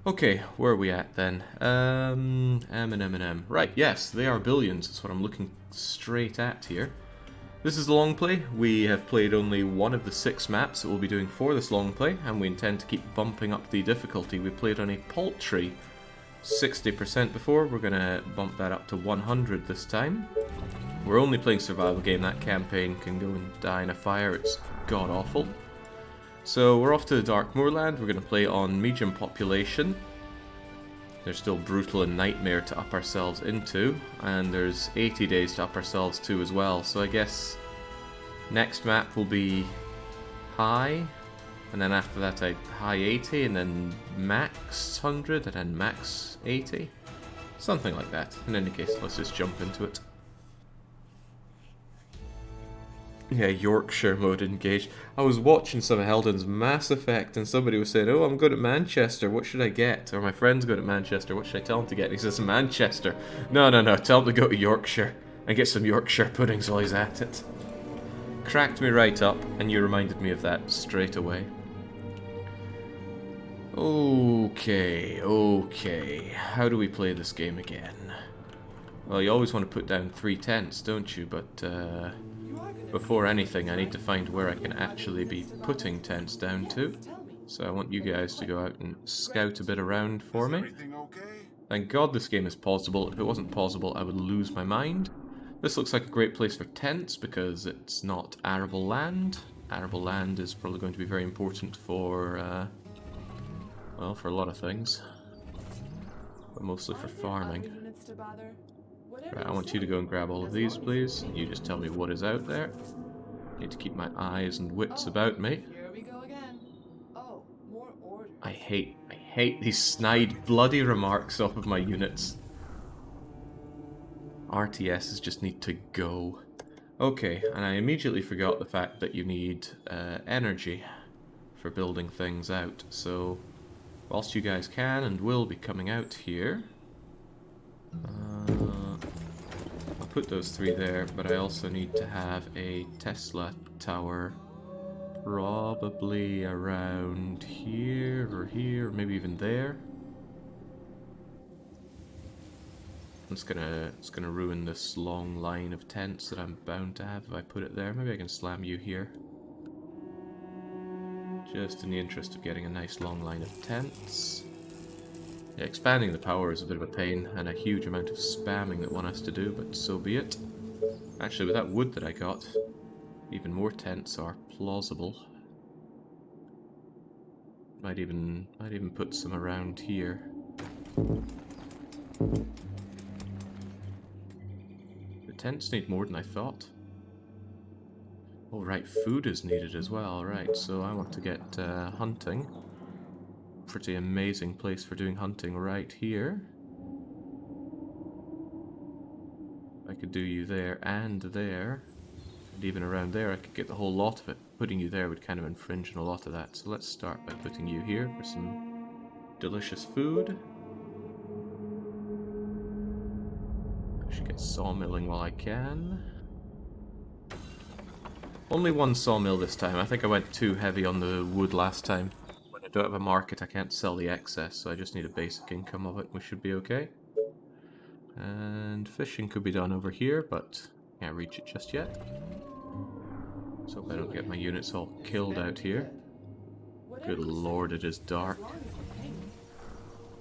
Okay, where are we at then? M and M and M. Right, yes, they are billions. That's what I'm looking straight at here. This is the long play. We have played only one of the 6 maps that we'll be doing for this long play, and we intend to keep bumping up the difficulty. We played on a paltry 60% before. We're going to bump that up to 100 this time. We're only playing survival game. That campaign can go and die in a fire. It's god-awful. So we're off to the Dark Moorland. We're going to play on medium population. There's still Brutal and Nightmare to up ourselves into, and there's 80 days to up ourselves to as well. So I guess next map will be high, and then after that high 80, and then max 100, and then max 80. Something like that. In any case, let's just jump into it. Yeah, Yorkshire mode engaged. I was watching some of Heldon's Mass Effect and somebody was saying, oh, I'm going to Manchester, what should I get? Or my friend's going to Manchester, what should I tell him to get? And he says, Manchester. No, tell him to go to Yorkshire and get some Yorkshire puddings while he's at it. Cracked me right up, and you reminded me of that straight away. Okay. How do we play this game again? Well, you always want to put down 3 tents, don't you? But, before anything, I need to find where I can actually be putting tents down to. So I want you guys to go out and scout a bit around for me. Thank God this game is pausable. If it wasn't pausable, I would lose my mind. This looks like a great place for tents because it's not arable land. Arable land is probably going to be very important for, well, for a lot of things. But mostly for farming. Right, I want you to go and grab all of these, please. You just tell me what is out there. I need to keep my eyes and wits about me. I hate these snide bloody remarks off of my units. RTSs just need to go. Okay, and I immediately forgot the fact that you need energy for building things out. So, whilst you guys can and will be coming out here, I'll put those 3 there, but I also need to have a Tesla tower probably around here, or maybe even there. It's gonna ruin this long line of tents that I'm bound to have if I put it there. Maybe I can slam you here. Just in the interest of getting a nice long line of tents. Yeah, expanding the power is a bit of a pain, and a huge amount of spamming that one has to do, but so be it. Actually, with that wood that I got, even more tents are plausible. Might even put some around here. The tents need more than I thought. Oh right, food is needed as well, right, so I want to get hunting. Pretty amazing place for doing hunting right here. I could do you there and there, and even around there I could get the whole lot of it. Putting you there would kind of infringe on a lot of that, so let's start by putting you here for some delicious food. I should get sawmilling while I can. Only 1 sawmill this time. I think I went too heavy on the wood last time. When I don't have a market, I can't sell the excess, so I just need a basic income of it. We should be okay. And fishing could be done over here, but can't reach it just yet. So hope I don't get my units all killed out here. Good lord, it is dark.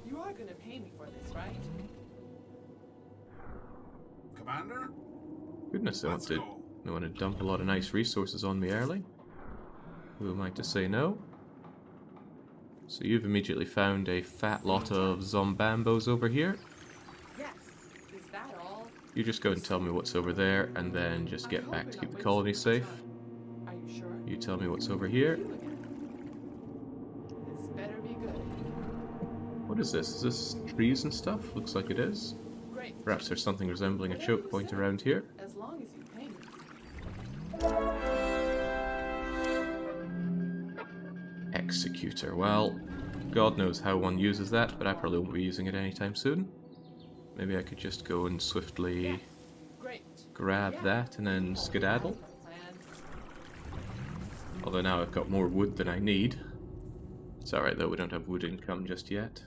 You are gonna pay me for this, right? Commander? Goodness, they want to dump a lot of nice resources on me early. Who am I to say no? So you've immediately found a fat lot of zombambos over here. Yes. Is that all? You just go and tell me what's over there, and then just get back to keep the colony safe. Are you sure? You tell me what's over here. This better be good. What is this? Is this trees and stuff? Looks like it is. Great. Perhaps there's something resembling a choke point around here. As long as you pay me. Executor. Well, God knows how one uses that, but I probably won't be using it anytime soon. Maybe I could just go and swiftly Great. grab that and then skedaddle. Plan. Although now I've got more wood than I need. It's alright though, we don't have wood income just yet.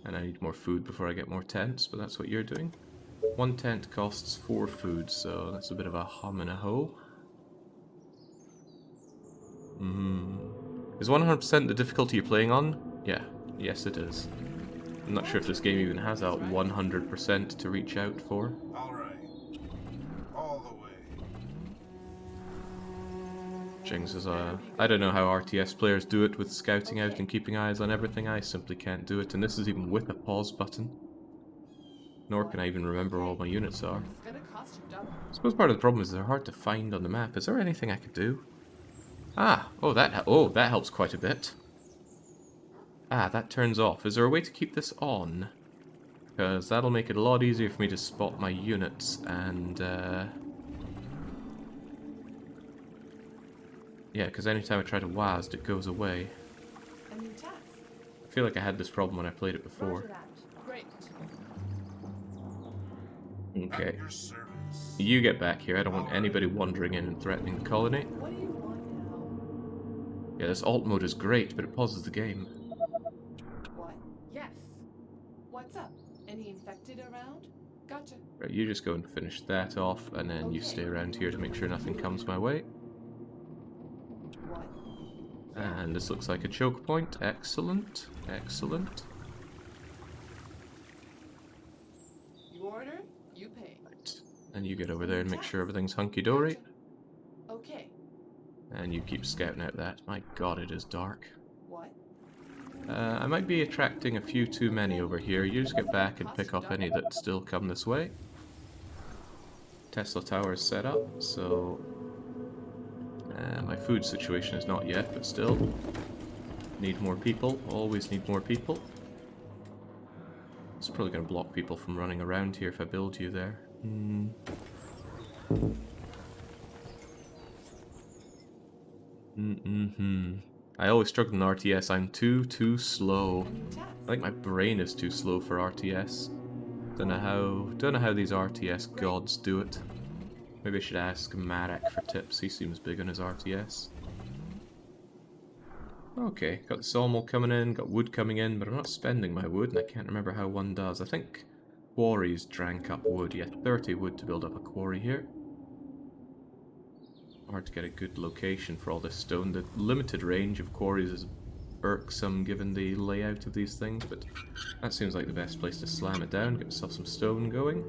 And I need more food before I get more tents, but that's what you're doing. 1 tent costs 4 food, so that's a bit of a hum and a ho. Is 100% the difficulty you're playing on? Yeah, yes it is. I'm not sure if this game even has a 100% to reach out for. Alright. All the way. Jinx is I don't know how RTS players do it with scouting out and keeping eyes on everything. I simply can't do it, and this is even with a pause button. Nor can I even remember where all my units are. It's gonna cost you double. I suppose part of the problem is they're hard to find on the map. Is there anything I could do? Ah, that helps quite a bit. Ah, that turns off. Is there a way to keep this on? Because that'll make it a lot easier for me to spot my units and, yeah, because anytime I try to WASD, it goes away. A new task. I feel like I had this problem when I played it before. Roger that. Great. Okay. At your service. You get back here. I don't want anybody wandering in and threatening the colony. What do you want now? Yeah, this alt mode is great, but it pauses the game. What? Yes. What's up? Any infected around? Gotcha. Right, you just go and finish that off, and then you stay around here to make sure nothing comes my way. What? And this looks like a choke point. Excellent. Excellent. You order, you pay. Right. And you get over there and make sure everything's hunky-dory. Okay. And you keep scouting out that. My god, it is dark. What? I might be attracting a few too many over here. You just get back and pick up any that still come this way. Tesla Tower is set up, so... my food situation is not yet, but still. Need more people. Always need more people. It's probably going to block people from running around here if I build you there. I always struggle in RTS. I'm too slow. I think my brain is too slow for RTS. Don't know how these RTS gods do it. Maybe I should ask Marek for tips. He seems big on his RTS. Okay, got the sawmill coming in, got wood coming in, but I'm not spending my wood, and I can't remember how one does. I think quarries drank up wood. Yeah, 30 wood to build up a quarry here. Hard to get a good location for all this stone. The limited range of quarries is irksome given the layout of these things, but that seems like the best place to slam it down, get myself some stone going.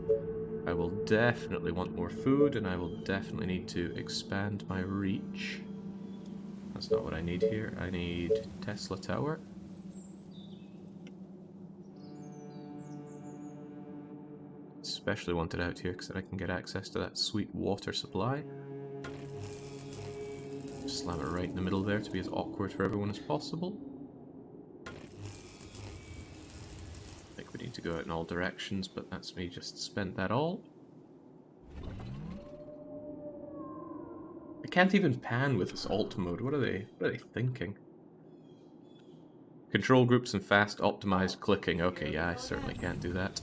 I will definitely want more food, and I will definitely need to expand my reach. That's not what I need here. I need Tesla Tower. Especially want it out here because then I can get access to that sweet water supply. Slam it right in the middle there to be as awkward for everyone as possible. I think we need to go out in all directions, but that's me just spent that all. I can't even pan with this alt mode. What are they thinking? Control groups and fast optimized clicking. Okay, yeah, I certainly can't do that.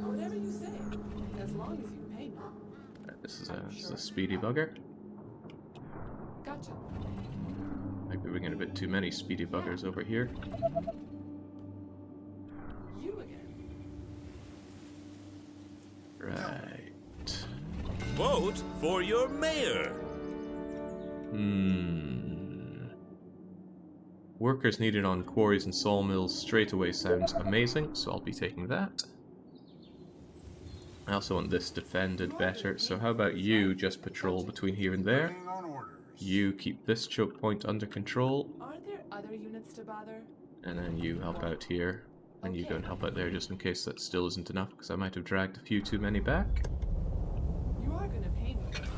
Whatever you say, as long as you pay me. Right, this is a speedy bugger. Gotcha. Might be bringing a bit too many speedy buggers over here. You again. Right. Vote for your mayor. Workers needed on quarries and sawmills straight away sounds amazing, so I'll be taking that. I also want this defended better, so how about you just patrol between here and there? Waiting on orders. You keep this choke point under control, Aren't there other units to bother? and then you help out here, and you go and help out there just in case that still isn't enough, because I might have dragged a few too many back. You are gonna pay me for this,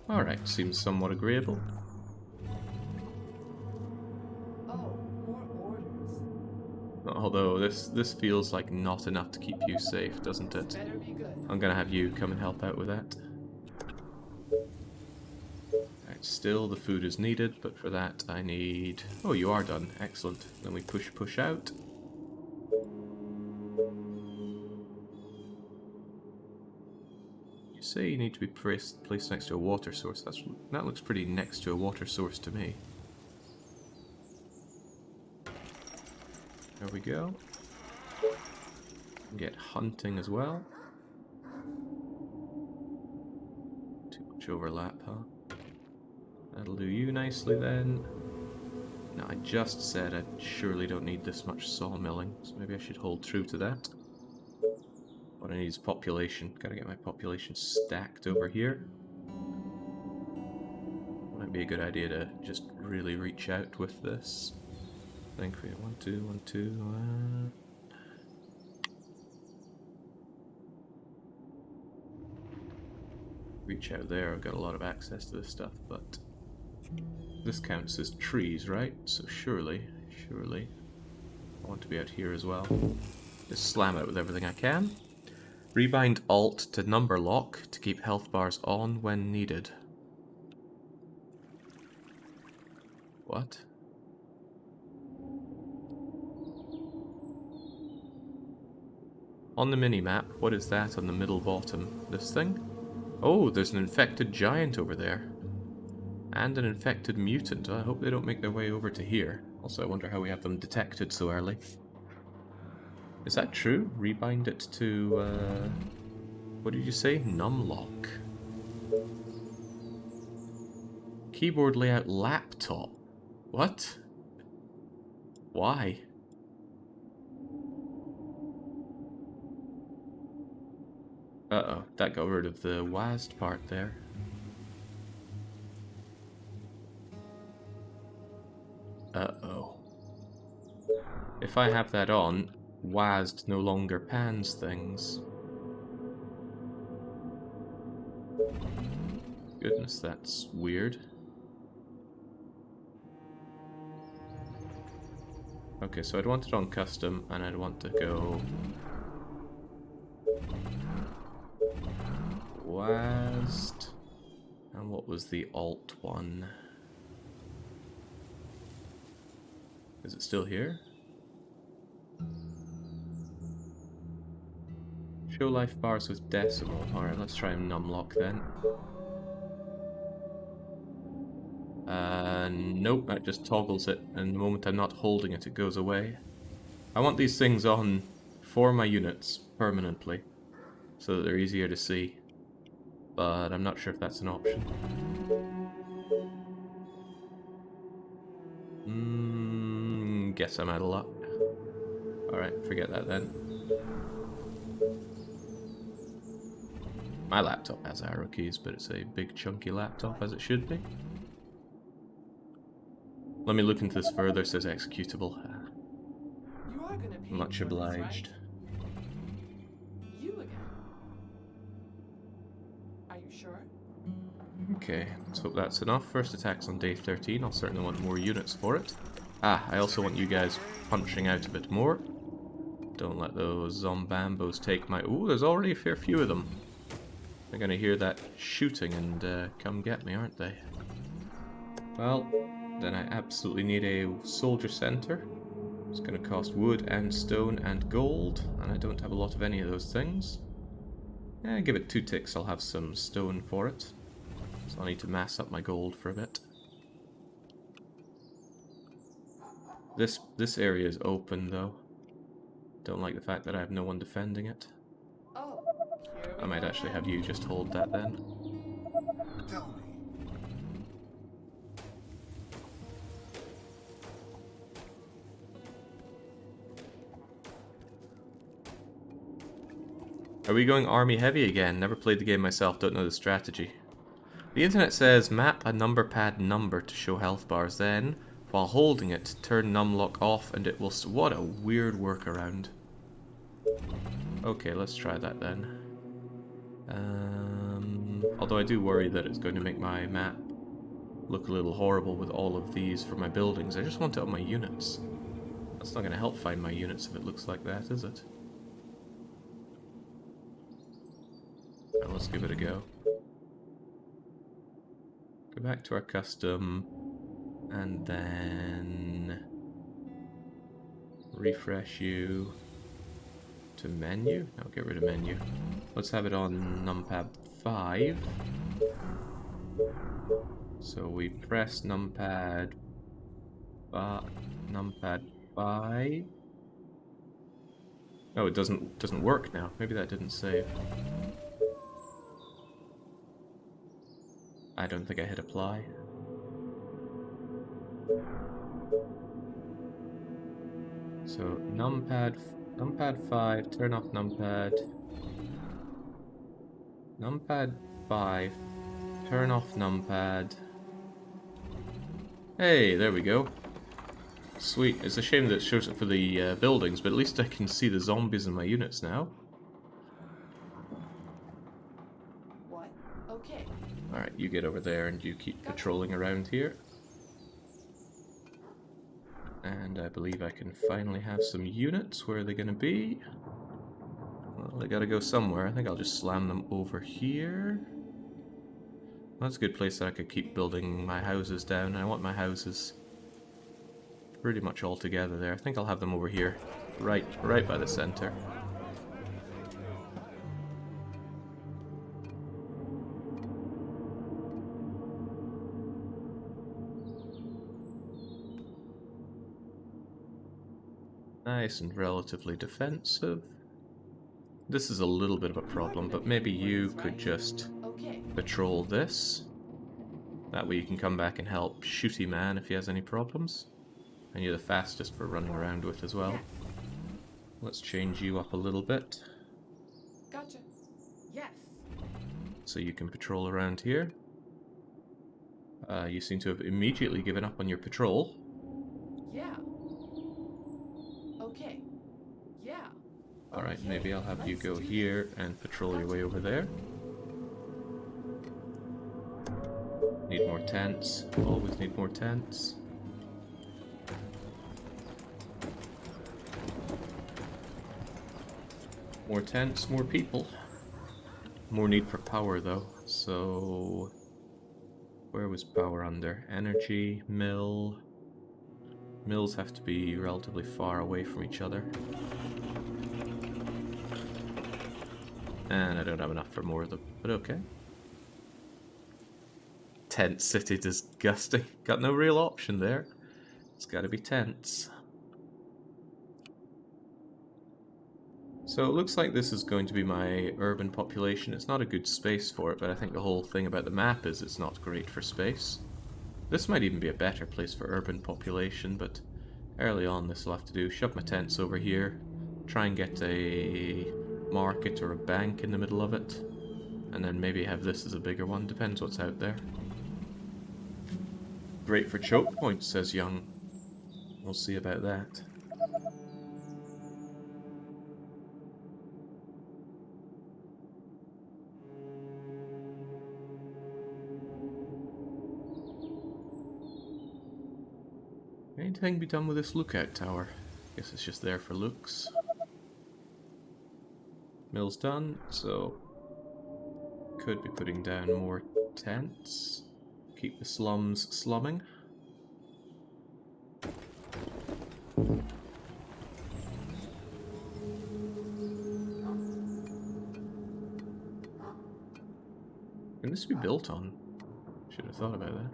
right? Alright, seems somewhat agreeable. Oh, more orders. Although this feels like not enough to keep you safe, doesn't This it? better be good. I'm gonna have you come and help out with that. Right, still the food is needed, but for that I need... Oh, you are done. Excellent. Then we push out. You say you need to be placed next to a water source. That looks pretty next to a water source to me. There we go. Get hunting as well. Too much overlap, huh? That'll do you nicely then. Now, I just said I surely don't need this much sawmilling, so maybe I should hold true to that. What I need is population. Gotta get my population stacked over here. Might be a good idea to just really reach out with this. I think we 1, 2, 1, 2. Reach out there. I've got a lot of access to this stuff, but this counts as trees, right? So surely, I want to be out here as well. Just slam it with everything I can. Rebind Alt to number lock to keep health bars on when needed. What? On the mini-map, what is that on the middle bottom? This thing? Oh, there's an infected giant over there. And an infected mutant. I hope they don't make their way over to here. Also, I wonder how we have them detected so early. Is that true? Rebind it to, what did you say? Numlock. Keyboard layout laptop. What? Why? Uh-oh, that got rid of the WASD part there. Uh-oh. If I have that on, WASD no longer pans things. Goodness, that's weird. Okay, so I'd want it on custom, and I'd want to go WASD, and what was the alt one? Is it still here? Show life bars with decimal. Alright, let's try numlock then. Nope, that just toggles it, and the moment I'm not holding it, it goes away. I want these things on for my units permanently, so that they're easier to see. But I'm not sure if that's an option. Guess I'm out of luck. Alright, forget that then. My laptop has arrow keys, but it's a big chunky laptop, as it should be. Let me look into this further, says executable. You are gonna pay Much me for this, right? obliged. You again. Are you sure? Okay, let's hope that's enough. First attack's on day 13. I'll certainly want more units for it. Ah, I also want you guys punching out a bit more. Don't let those zombambos take my... Ooh, there's already a fair few of them. They're gonna hear that shooting and come get me, aren't they? Well, then I absolutely need a soldier center. It's gonna cost wood and stone and gold, and I don't have a lot of any of those things. Give it 2 ticks, I'll have some stone for it. So I'll need to mass up my gold for a bit. This area is open though. Don't like the fact that I have no one defending it. Oh, here we I might go actually again. have you just hold that then. Tell me. Are we going army heavy again? Never played the game myself, don't know the strategy. The internet says map a number pad number to show health bars, then, while holding it, turn numlock off and it will... What a weird workaround. Okay, let's try that then. Although I do worry that it's going to make my map look a little horrible with all of these for my buildings. I just want it on my units. That's not going to help find my units if it looks like that, is it? Well, let's give it a go. Go back to our custom, and then refresh you to menu. No, get rid of menu. Let's have it on numpad 5. So we press numpad 5. Oh, it doesn't work now. Maybe that didn't save. I don't think I hit apply. So numpad 5, turn off numpad. Numpad 5, turn off numpad. Hey, there we go. Sweet. It's a shame that it shows it for the buildings, but at least I can see the zombies in my units now. What? Okay. Alright, you get over there and you keep patrolling around here. And I believe I can finally have some units. Where are they going to be? Well, they gotta go somewhere. I think I'll just slam them over here. That's a good place that I could keep building my houses down. I want my houses pretty much all together there. I think I'll have them over here. Right by the center. Nice and relatively defensive. This is a little bit of a problem, but maybe you could just patrol this. That way you can come back and help Shooty Man if he has any problems. And you're the fastest for running around with as well. Let's change you up a little bit. Gotcha. Yes. So you can patrol around here. You seem to have immediately given up on your patrol. Yeah. Okay. Yeah. Alright, maybe I'll have you go here and patrol your way over there. Need more tents. Always need more tents. More tents, more people. More need for power though, so... Where was power under? Energy, mill... Mills have to be relatively far away from each other. And I don't have enough for more of them, but okay. Tent city, disgusting. Got no real option there. It's gotta be tents. So it looks like this is going to be my urban population. It's not a good space for it, but I think the whole thing about the map is it's not great for space. This might even be a better place for urban population, but early on this will have to do. Shove my tents over here, try and get a market or a bank in the middle of it, and then maybe have this as a bigger one, depends what's out there. Great for choke points, says Young. We'll see about that. Anything be done with this lookout tower? Guess it's just there for looks. Mill's done, so could be putting down more tents. Keep the slums slumming. Can this be built on? Should have thought about that.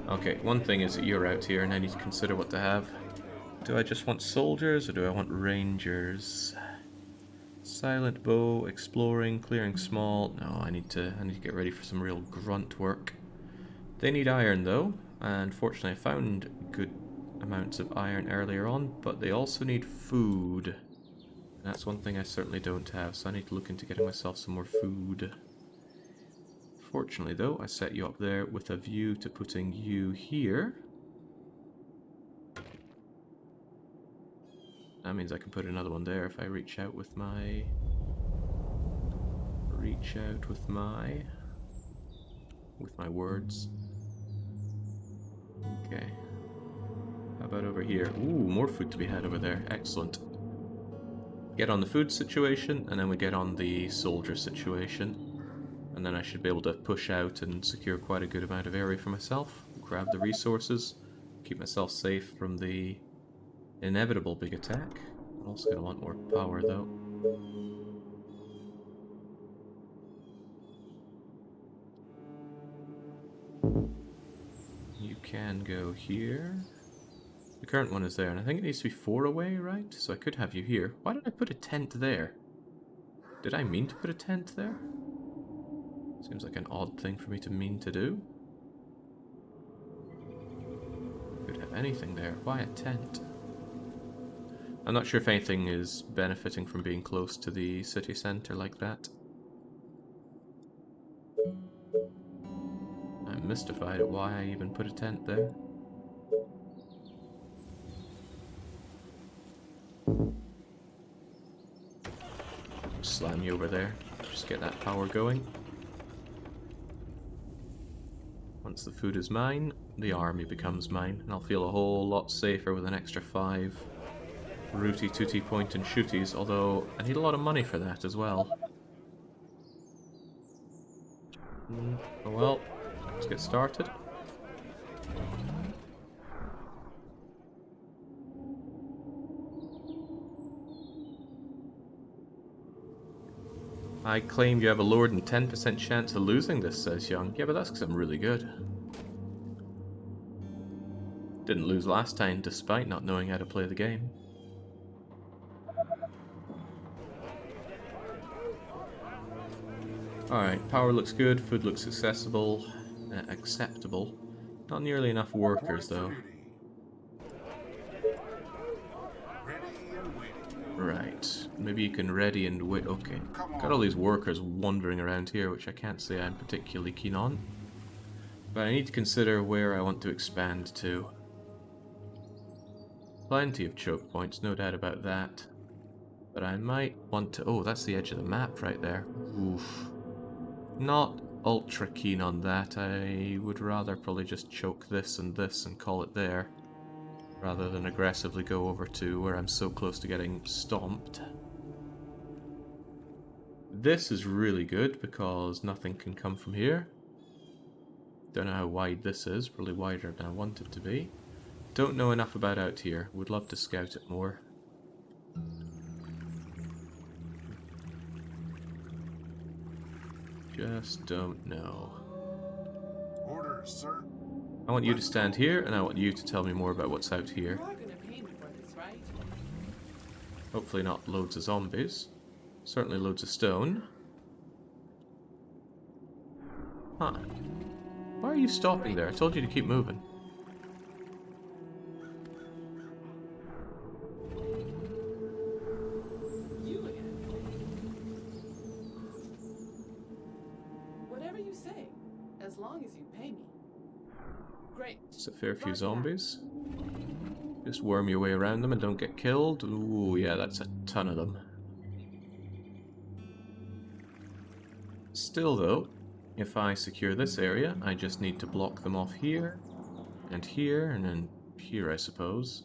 Okay, one thing is that you're out here and I need to consider what to have. Do I just want soldiers or do I want rangers? Silent bow, exploring, clearing small. No, I need to get ready for some real grunt work. They need iron though, and fortunately I found good amounts of iron earlier on, but they also need food. That's one thing I certainly don't have, so I need to look into getting myself some more food. Fortunately though, I set you up there with a view to putting you here. That means I can put another one there if I reach out with my... with my words. Okay. How about over here? Ooh, more food to be had over there. Excellent. Get on the food situation, and then we get on the soldier situation. And then I should be able to push out and secure quite a good amount of area for myself. Grab the resources. Keep myself safe from the inevitable big attack. I'm also going to want more power though. You can go here. The current one is there, and I think it needs to be 4 away, right? So I could have you here. Why did I put a tent there? Did I mean to put a tent there? Seems like an odd thing for me to mean to do. Could have anything there. Why a tent? I'm not sure if anything is benefiting from being close to the city centre like that. I'm mystified at why I even put a tent there. Slam you over there. Just get that power going. Once the food is mine, the army becomes mine, and I'll feel a whole lot safer with an extra 5 rooty tooty point and shooties, although I need a lot of money for that as well. Oh well, let's get started. I claim you have a lower than 10% chance of losing this, says Young. Yeah, but that's because I'm really good. Didn't lose last time despite not knowing how to play the game. Alright, power looks good, food looks acceptable. Not nearly enough workers though. Right, maybe you can ready and wait. Okay, got all these workers wandering around here, which I can't say I'm particularly keen on. But I need to consider where I want to expand to. Plenty of choke points, no doubt about that. But I might want to... Oh, that's the edge of the map right there. Oof. Not ultra keen on that. I would rather probably just choke this and call it there, rather than aggressively go over to where I'm so close to getting stomped. This is really good because nothing can come from here. Don't know how wide this is, probably wider than I want it to be. Don't know enough about out here, would love to scout it more. Just don't know. Orders, sir. I want you to stand here, and I want you to tell me more about what's out here. You are gonna pay me for this, right? Hopefully not loads of zombies. Certainly loads of stone. Huh. Why are you stopping there? I told you to keep moving. You again. Whatever you say, as long as you pay me. Great. It's a fair few Roger that. zombies. Just worm your way around them and don't get killed. Ooh, yeah, that's a ton of them. Still though, if I secure this area, I just need to block them off here, and then here, I suppose.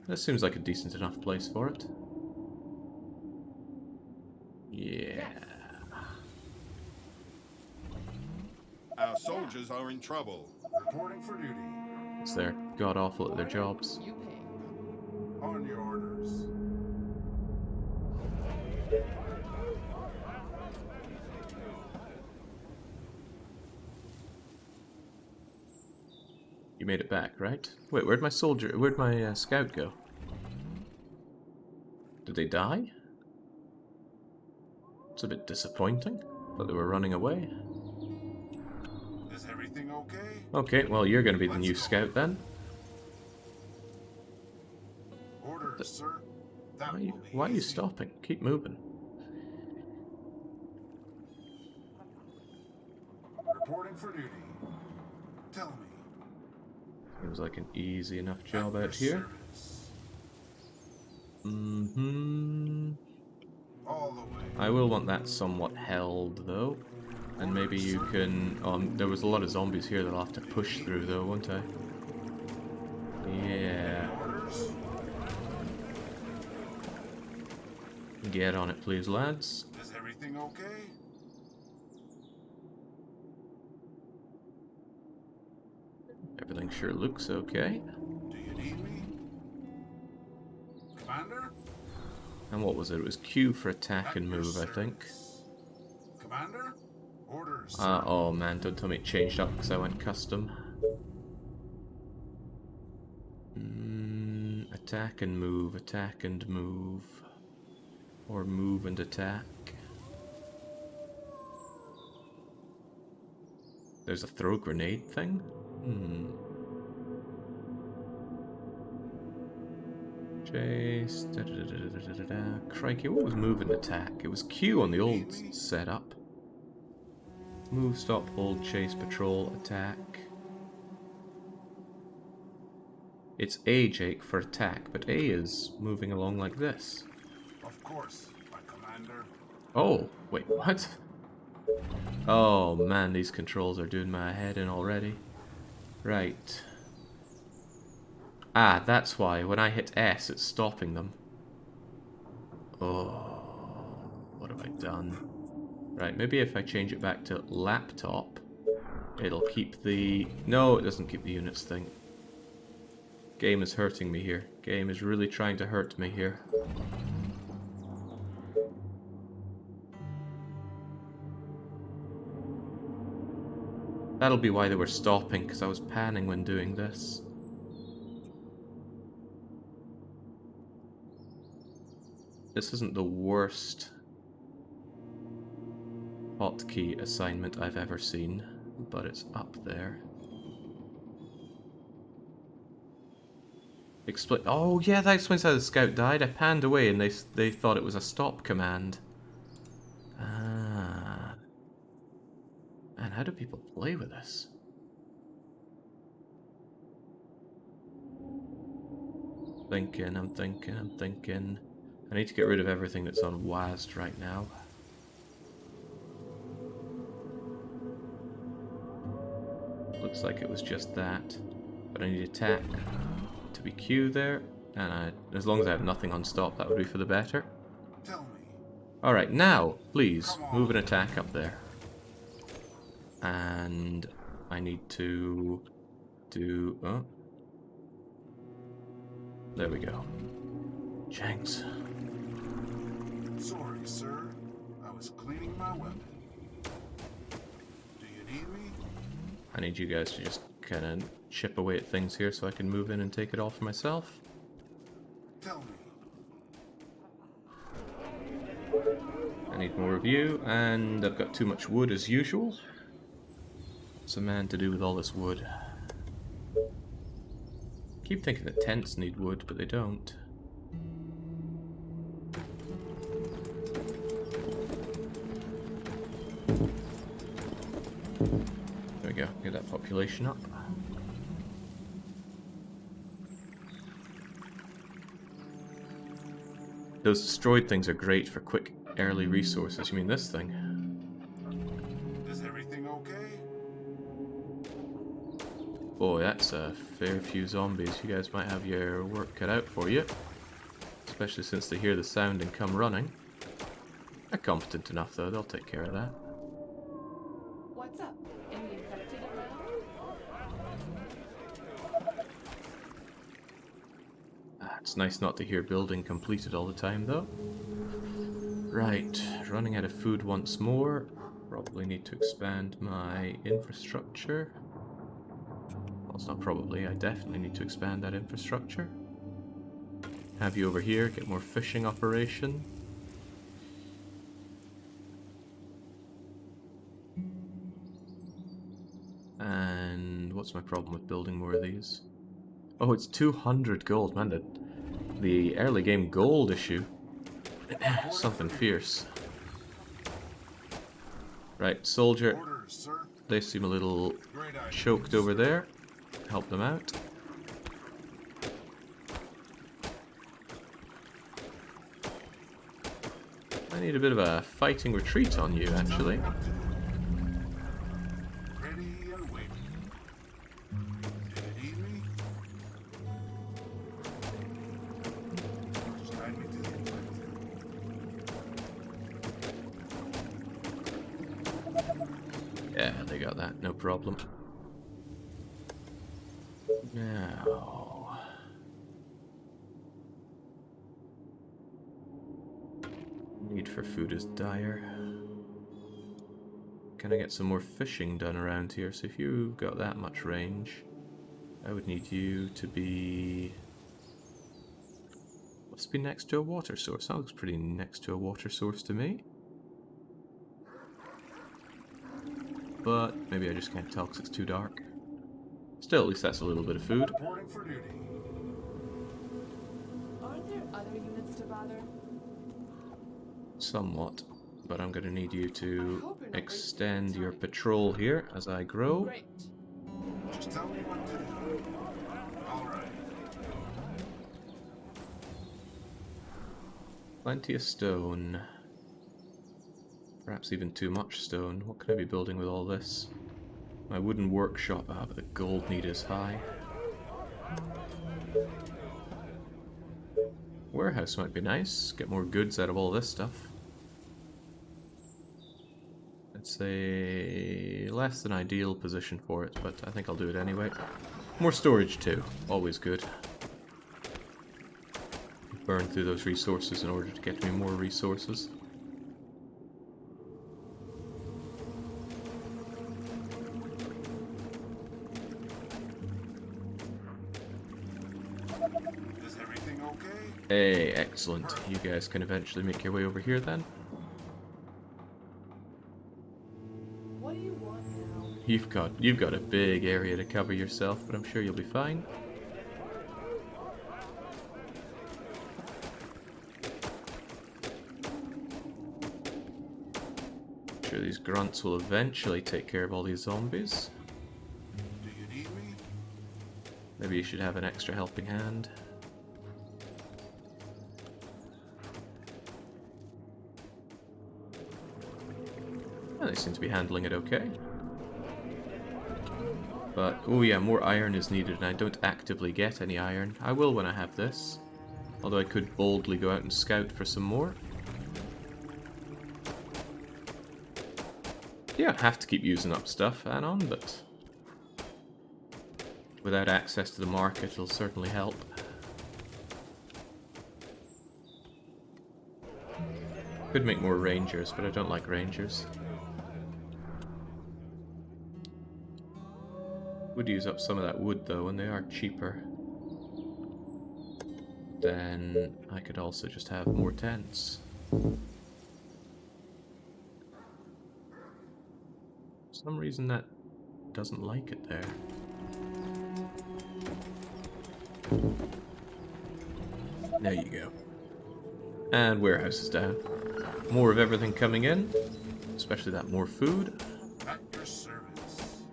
This seems like a decent enough place for it. Yeah. Our soldiers are in trouble. Reporting for duty. Because they're god-awful at their jobs. You pay. On your orders. You made it back, right? Wait, where'd my scout go? Did they die? It's a bit disappointing. Thought they were running away. Is everything okay? Okay, well, you're going to be the new scout then. Orders, sir. That Why are you stopping? Keep moving. Reporting for duty. Tell me. Seems like an easy enough job out here. Service. All the way. I will want that somewhat held, though. And maybe you can... there was a lot of zombies here that I'll have to push through, though, won't I? Yeah. Orders. Get on it, please, lads. Is everything okay? Everything sure looks okay. Do you need me? Commander? And what was it? It was Q for attack and At your move, I think. service. Commander? Orders. Oh man, don't tell me it changed up because I went custom. attack and move, attack and move. Or move and attack. There's a throw grenade thing? Chase. Da, da, da, da, da, da, da. Crikey, what was move and attack? It was Q on the old setup. Move, stop, hold, chase, patrol, attack. It's A, Jake, for attack, but A is moving along like this. Of course, my commander. Oh, wait, what? Oh man, these controls are doing my head in already. Right. Ah, that's why. When I hit S, it's stopping them. Oh, what have I done? Right, maybe if I change it back to laptop, it'll keep the... No, it doesn't keep the units thing. Game is hurting me here. Game is really trying to hurt me here. That'll be why they were stopping, because I was panning when doing this. This isn't the worst hotkey assignment I've ever seen, but it's up there. Oh yeah, that explains how the scout died. I panned away and they thought it was a stop command. Ah. Man, how do people play with this? I'm thinking. I need to get rid of everything that's on WASD right now. Looks like it was just that. But I need attack to be Q there. And as long as I have nothing on stop, that would be for the better. Tell me. Alright, now, please, move an attack up there. And I need to do... Oh. There we go. Shanks. Sorry, sir. I was cleaning my weapon. Do you need me? I need you guys to just kind of chip away at things here so I can move in and take it all for myself. Tell me. I need more of you, and I've got too much wood as usual. What's a man to do with all this wood? Keep thinking that tents need wood, but they don't. There we go, get that population up. Those destroyed things are great for quick early resources. You mean this thing? Is everything okay? Boy, that's a fair few zombies. You guys might have your work cut out for you. Especially since they hear the sound and come running. They're competent enough though, they'll take care of that. What's up? Any infected around? It's nice not to hear building completed all the time though. Right, running out of food once more. Probably need to expand my infrastructure. Well, it's not probably, I definitely need to expand that infrastructure. Have you over here, get more fishing operation. And what's my problem with building more of these? Oh, it's 200 gold, man. The early game gold issue. Something fierce. Right, soldier. Orders, sir. They seem a little Great idea. choked over there. Help them out. I need a bit of a fighting retreat on you, actually. Ready and waiting. Do you need me? Just guide me to the infected. Yeah, they got that, no problem. Now... need for food is dire. Can I get some more fishing done around here? So if you've got that much range, I would need you to be this be next to a water source? That looks pretty next to a water source to me. But maybe I just can't tell because it's too dark. Still, at least that's a little bit of food. Reporting for duty. Aren't there other units to bother? Somewhat. But I'm going to need you I to hope you're not extend wasting your time. patrol here as I grow. Great. Just tell me what to do. All right. Plenty of stone. Perhaps even too much stone. What could I be building with all this? My wooden workshop. Ah, but the gold need is high. Warehouse might be nice. Get more goods out of all this stuff. It's a less than ideal position for it, but I think I'll do it anyway. More storage too. Always good. Burn through those resources in order to get me more resources. Is everything okay? Hey, excellent. You guys can eventually make your way over here then. What do you want now? You've got a big area to cover yourself, but I'm sure you'll be fine. I'm sure these grunts will eventually take care of all these zombies. Do you need me? Maybe you should have an extra helping hand. Well, they seem to be handling it okay. But, oh yeah, more iron is needed, and I don't actively get any iron. I will when I have this. Although I could boldly go out and scout for some more. You don't have to keep using up stuff, Anon, but without access to the market, it'll certainly help. Could make more rangers, but I don't like rangers. Would use up some of that wood though, and they are cheaper. Then I could also just have more tents. For some reason that doesn't like it there. There you go. And warehouse is down. More of everything coming in, especially that more food. At your service.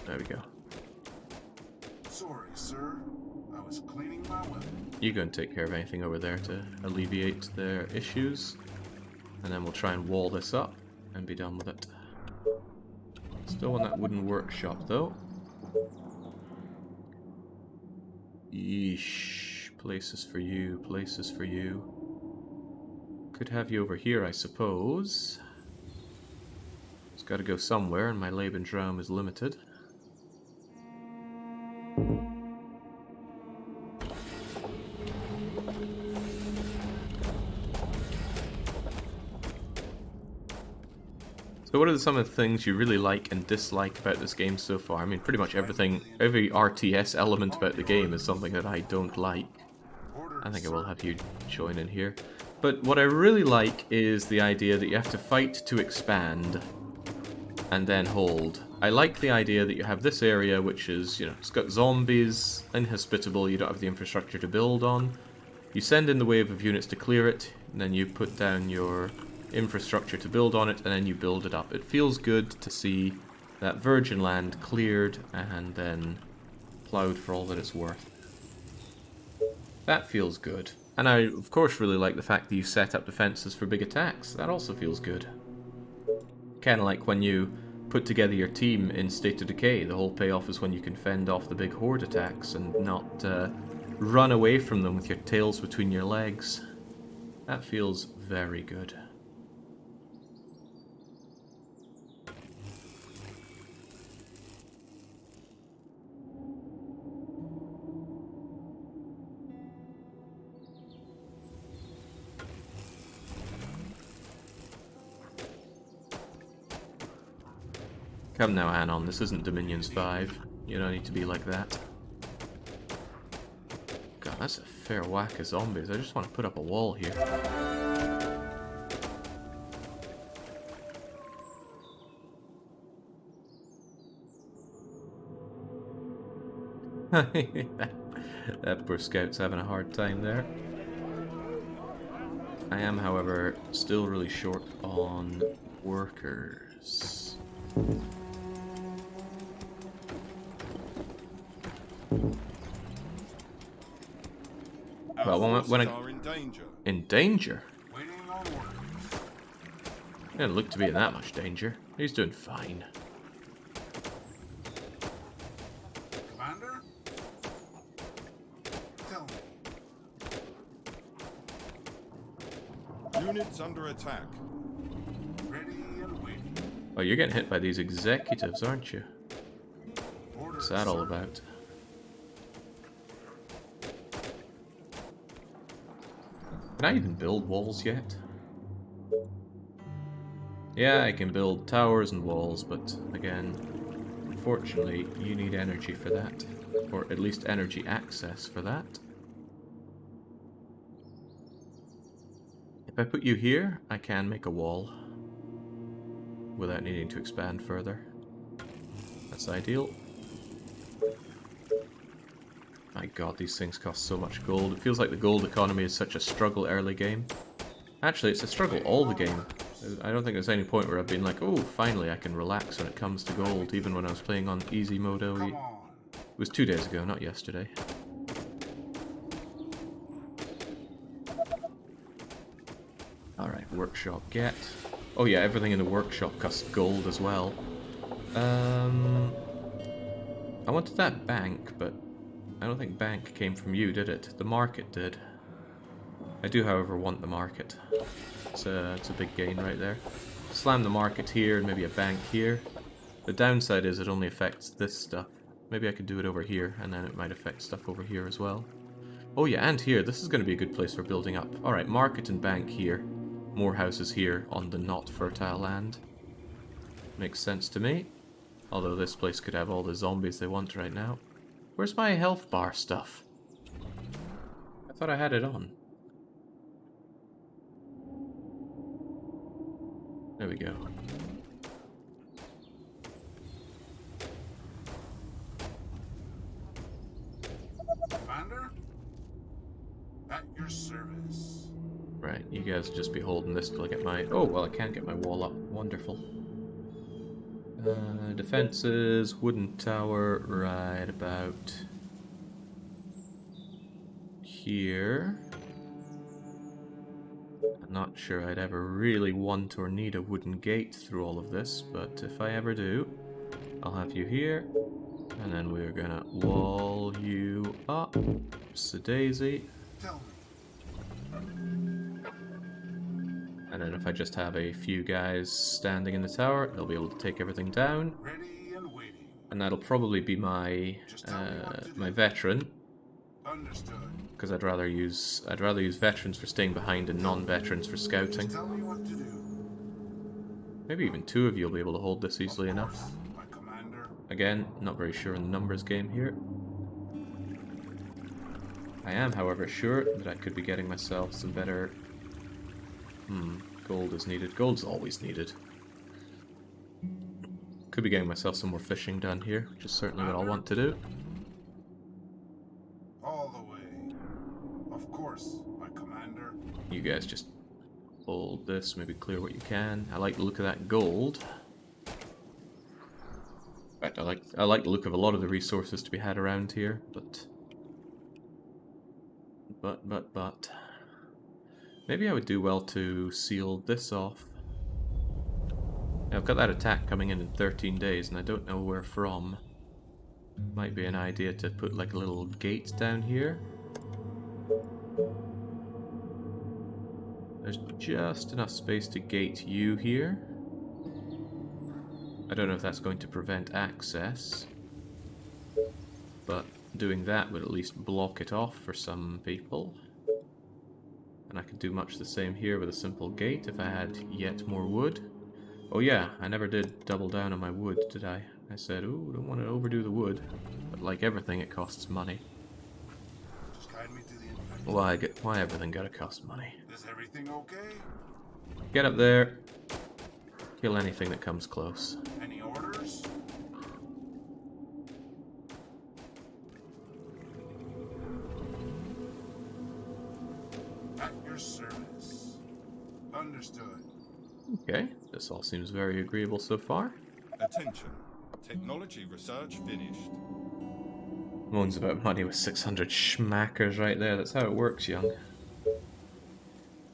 There we go. Sorry, sir. I was cleaning my weapon. You go and take care of anything over there to alleviate their issues. And then we'll try and wall this up and be done with it. Still want that wooden workshop though. Yeesh. Places for you, places for you. Could have you over here, I suppose. It's got to go somewhere, and my Lebensraum is limited. So what are some of the things you really like and dislike about this game so far? I mean, pretty much everything, every RTS element about the game is something that I don't like. I think I will have you join in here. But what I really like is the idea that you have to fight to expand and then hold. I like the idea that you have this area which is, you know, it's got zombies, inhospitable, you don't have the infrastructure to build on. You send in the wave of units to clear it, and then you put down your infrastructure to build on it, and then you build it up. It feels good to see that virgin land cleared and then plowed for all that it's worth. That feels good. And I, of course, really like the fact that you set up defenses for big attacks. That also feels good. Kind of like when you put together your team in State of Decay. The whole payoff is when you can fend off the big horde attacks and not run away from them with your tails between your legs. That feels very good. Come now, Anon, this isn't Dominions 5. You don't need to be like that. God, That's a fair whack of zombies. I just want to put up a wall here. That poor scout's having a hard time there. I am, however, still really short on workers. Our Well, when forces I... are in danger. In danger? Waiting on orders. He didn't look to be in that much danger. He's doing fine. Commander? Tell me. Units under attack. Ready and waiting. Oh, you're getting hit by these executives, aren't you? Orders, What's that all sir. about? Can I even build walls yet? Yeah, I can build towers and walls, but again, unfortunately, you need energy for that. Or at least energy access for that. If I put you here, I can make a wall without needing to expand further. That's ideal. My god, these things cost so much gold. It feels like the gold economy is such a struggle early game. Actually, it's a struggle all the game. I don't think there's any point where I've been like, oh, finally I can relax when it comes to gold, even when I was playing on easy mode OE. Come on. It was 2 days ago, not yesterday. Alright, workshop get. Oh yeah, everything in the workshop costs gold as well. I wanted that bank, but I don't think bank came from you, did it? The market did. I do, however, want the market. It's a big gain right there. Slam the market here, and maybe a bank here. The downside is it only affects this stuff. Maybe I could do it over here, and then it might affect stuff over here as well. Oh yeah, and here. This is going to be a good place for building up. Alright, market and bank here. More houses here on the not fertile land. Makes sense to me. Although this place could have all the zombies they want right now. Where's my health bar stuff? I thought I had it on. There we go. Commander? At your service. Right, you guys just be holding this till I get my... Oh, well, I can get my wall up. Wonderful. Defenses, wooden tower, right about here. I'm not sure I'd ever really want or need a wooden gate through all of this, but if I ever do, I'll have you here, and then we're gonna wall you up. Daisy. Tell me. And then if I just have a few guys standing in the tower, they'll be able to take everything down. Ready and waiting. And that'll probably be my my veteran, Understood. because I'd rather use veterans for staying behind and non-veterans for scouting. Tell me what to do. Maybe even 2 of you will be able to hold this easily Of enough. course, my commander. Again, not very sure in the numbers game here. I am, however, sure that I could be getting myself some better... gold is needed. Gold's always needed. Could be getting myself some more fishing done here, which is certainly what I'll want to do. All the way. Of course, my commander. You guys just hold this, maybe clear what you can. I like the look of that gold. In fact, I like the look of a lot of the resources to be had around here, but maybe I would do well to seal this off. Now, I've got that attack coming in 13 days, and I don't know where from. Might be an idea to put like a little gate down here. There's just enough space to gate you here. I don't know if that's going to prevent access, but doing that would at least block it off for some people. And I could do much the same here with a simple gate if I had yet more wood. Oh yeah, I never did double down on my wood, did I? I said, ooh, don't want to overdo the wood. But like everything, it costs money. Just guide me to Why everything gotta cost money? Is everything okay? Get up there. Kill anything that comes close. Any orders? At your service. Understood. Okay, this all seems very agreeable so far. Attention. Technology research finished. Moans about money with 600 schmackers right there. That's how it works, young.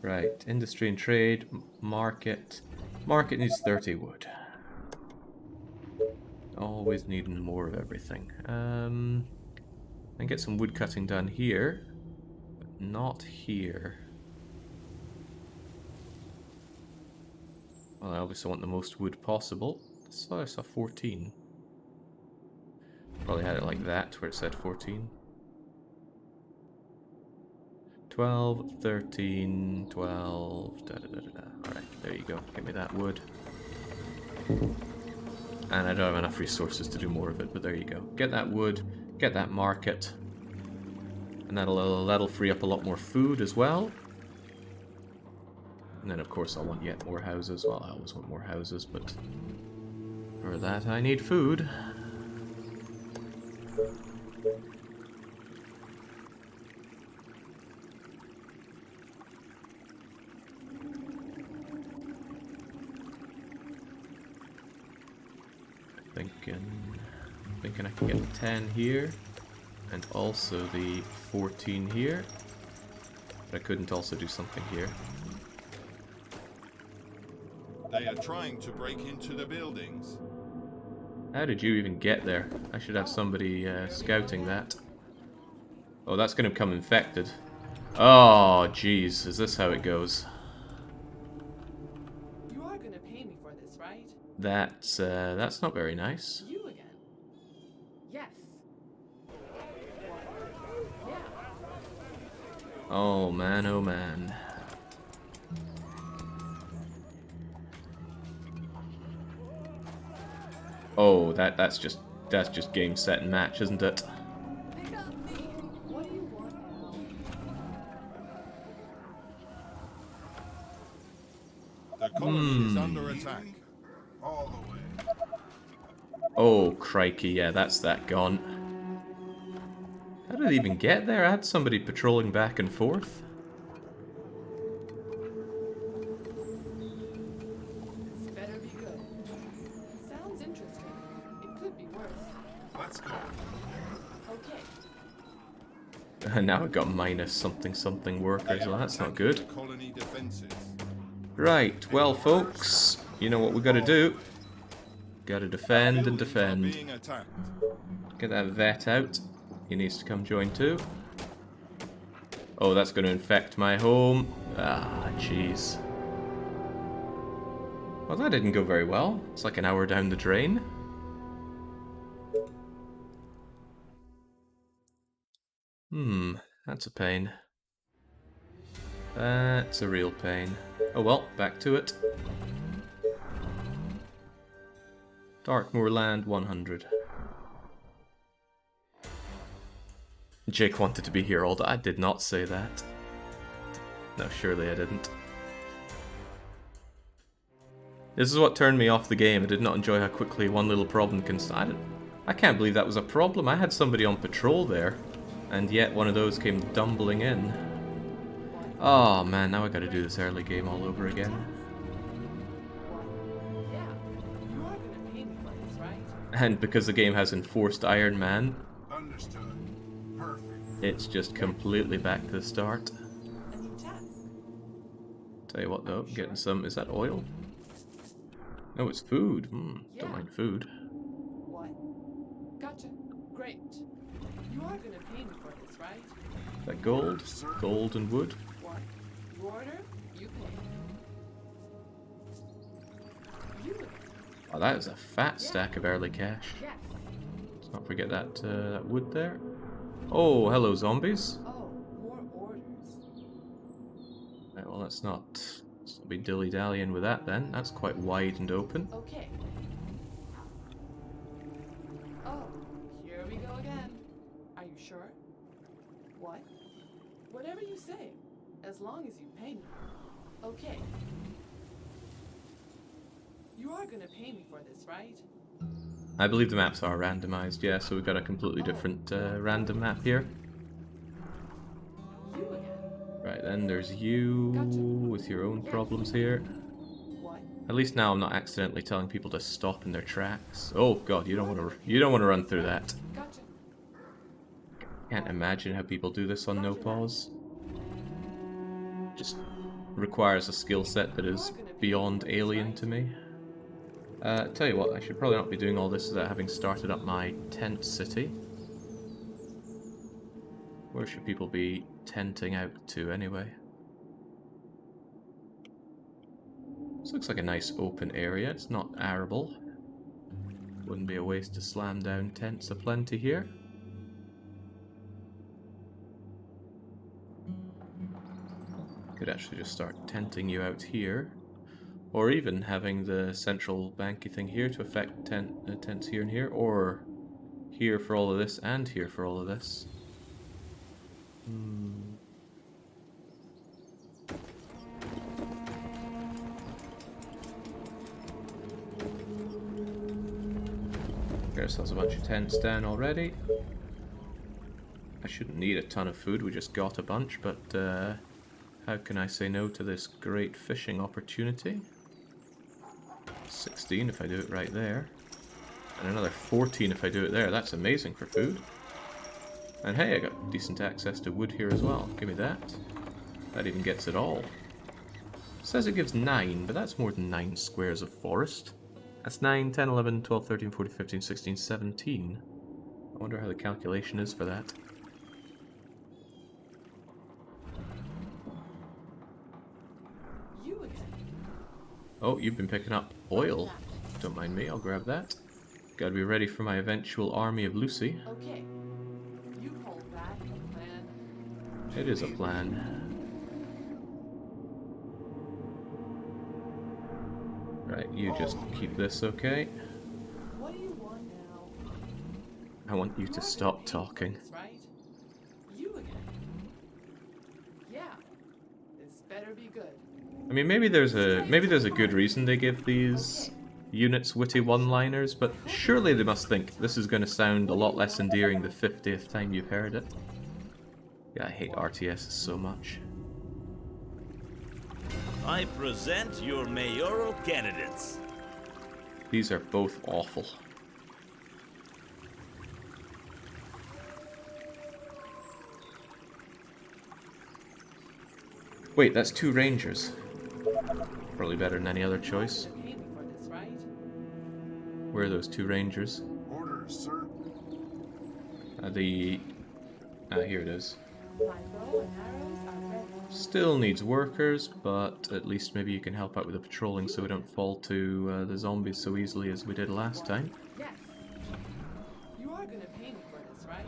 Right, industry and trade, market. Market needs 30 wood. Always needing more of everything. And get some wood cutting done here, but not here. Well, I obviously want the most wood possible. I saw 14. Probably had it like that, where it said 14. 12, 13, 12, da da da da da. Alright, there you go. Give me that wood. And I don't have enough resources to do more of it, but there you go. Get that wood, get that market. And that'll free up a lot more food as well. And then of course I'll want yet more houses. Well, I always want more houses, but for that I need food. Thinking I can get the 10 here, and also the 14 here. But I couldn't also do something here. They are trying to break into the buildings. How did you even get there? I should have somebody scouting that. Oh, that's going to become infected. Oh, jeez. Is this how it goes? You are gonna pay me for this, right? That's not very nice. You again? Yes. Yeah. Oh man, oh man. Oh, that's just game, set, and match, isn't it? Pick up me. What do you want now? The colony is under attack. All the way. Oh, crikey, yeah, that's that gone. How did it even get there? I had somebody patrolling back and forth. This better be good. Sounds interesting. It could be worse. Let's go. Okay. And now I've got minus something something workers, well that's not good. The colony defenses. Right, well folks, you know what we gotta do. Gotta defend and Buildings are defend. being attacked. Get that vet out. He needs to come join too. Oh, that's gonna infect my home. Ah, jeez. Well, that didn't go very well. It's like an hour down the drain. That's a pain. That's a real pain. Oh well, back to it. Darkmoor Land 100. Jake wanted to be here all day. I did not say that. No, surely I didn't. This is what turned me off the game. I did not enjoy how quickly one little problem can start. I can't believe that was a problem. I had somebody on patrol there, and yet one of those came dumbling in. Oh man, now I gotta do this early game all over again. Yeah. You are gonna pay me for this, right? And because the game has enforced Iron Man, Understood. Perfect. it's just completely back to the start. A new task. Tell you what though, getting some, is that oil? No, it's food. Yeah. Don't mind food. What? Gotcha. Great. You are gonna pay me for this, right? Is that gold? Gold and wood? What? You order, you pay. You again. Oh, that is a fat stack of early cash. Yes. Let's not forget that, that wood there. Oh, hello zombies. Oh, more orders. Right, well, let's not be dilly-dallying with that then. That's quite wide and open. Okay. Oh, here we go again. Are you sure? What? Whatever you say, as long as you pay me. Okay. You are gonna pay me for this, right? I believe the maps are randomized, yeah, so we've got a completely different random map here. You again. Right, then there's you Gotcha. with your own Yes. problems here. What? At least now I'm not accidentally telling people to stop in their tracks. Oh god, you don't want to run through that. Gotcha. Can't imagine how people do this on no Roger that. pause. Just requires a skill set that is beyond alien to me. Tell you what, I should probably not be doing all this without having started up my tent city. Where should people be tenting out to anyway? This looks like a nice open area. It's not arable. Wouldn't be a waste to slam down tents aplenty here. Could actually just start tenting you out here. Or even having the central banky thing here to affect tents here and here. Or here for all of this and here for all of this. Get ourselves a bunch of tents down already. I shouldn't need a ton of food, we just got a bunch, but how can I say no to this great fishing opportunity? 16 if I do it right there. And another 14 if I do it there. That's amazing for food. And hey, I got decent access to wood here as well. Give me that. That even gets it all. It says it gives 9, but that's more than 9 squares of forest. That's 9, 10, 11, 12, 13, 14, 15, 16, 17. I wonder how the calculation is for that. You again. Oh, you've been picking up oil. Don't mind me, I'll grab that. Gotta be ready for my eventual army of Lucy. Okay. You call that a plan? It is a plan. Right, you just keep this, okay? What do you want now? I want you to stop talking. That's right. You again. Yeah. This better be good. I mean, maybe there's a good reason they give these units witty one-liners, but surely they must think this is going to sound a lot less endearing the 50th time you've heard it. Yeah, I hate RTSs so much. I present your mayoral candidates. These are both awful. Wait, that's 2 rangers. Probably better than any other choice. You're gonna pay me for this, right? Where are those 2 rangers? Orders, sir. Here it is. My bow and arrows are ready. Still needs workers, but at least maybe you can help out with the patrolling so we don't fall to the zombies so easily as we did last time. Yes. You are gonna pay me for this, right?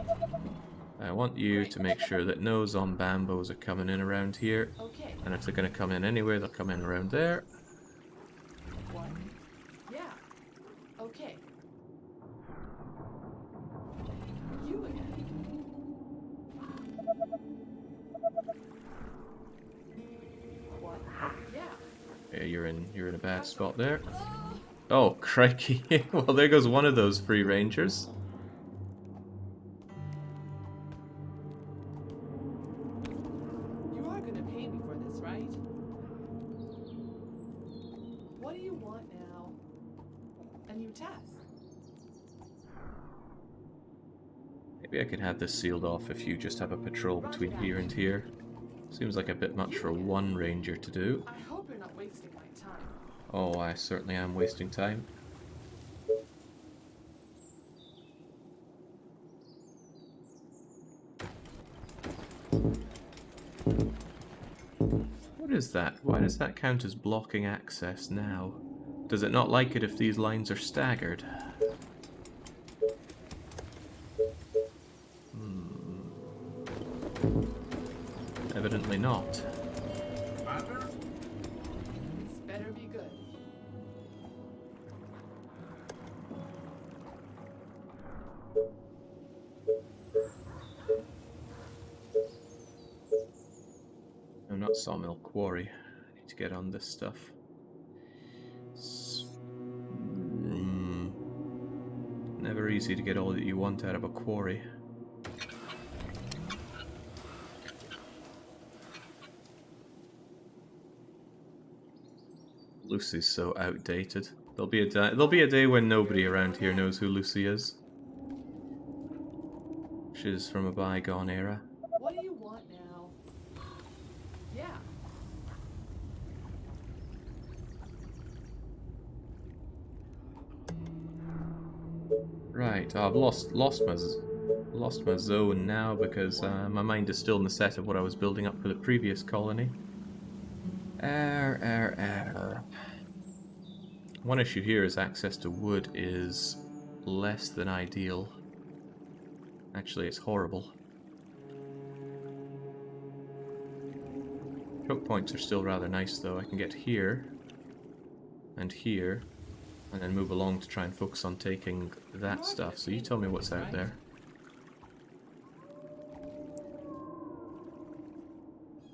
I want you to make sure that no zombambos are coming in around here. Okay. And if they're going to come in anywhere, they'll come in around there. What? Yeah. Okay. You again. What? Yeah. Yeah, you're in a bad spot there. Oh, crikey. Well, there goes one of those free rangers. You are gonna pay me for this, right? What do you want now? A new task. Maybe I could have this sealed off if you just have a patrol between here and here. Seems like a bit much for one ranger to do. I hope you're not wasting my time. Oh, I certainly am wasting time. What is that? Why does that count as blocking access now? Does it not like it if these lines are staggered? Evidently not. Commander? This better be good. Sawmill quarry. I need to get on this stuff. Never easy to get all that you want out of a quarry. Lucy's so outdated. There'll be a day when nobody around here knows who Lucy is. She's from a bygone era. What do you want now? Yeah. Right, I've lost my zone now because my mind is still in the set of what I was building up for the previous colony. One issue here is access to wood is less than ideal. Actually, it's horrible. Choke points are still rather nice though. I can get here and here and then move along to try and focus on taking that stuff. So you tell me what's out there.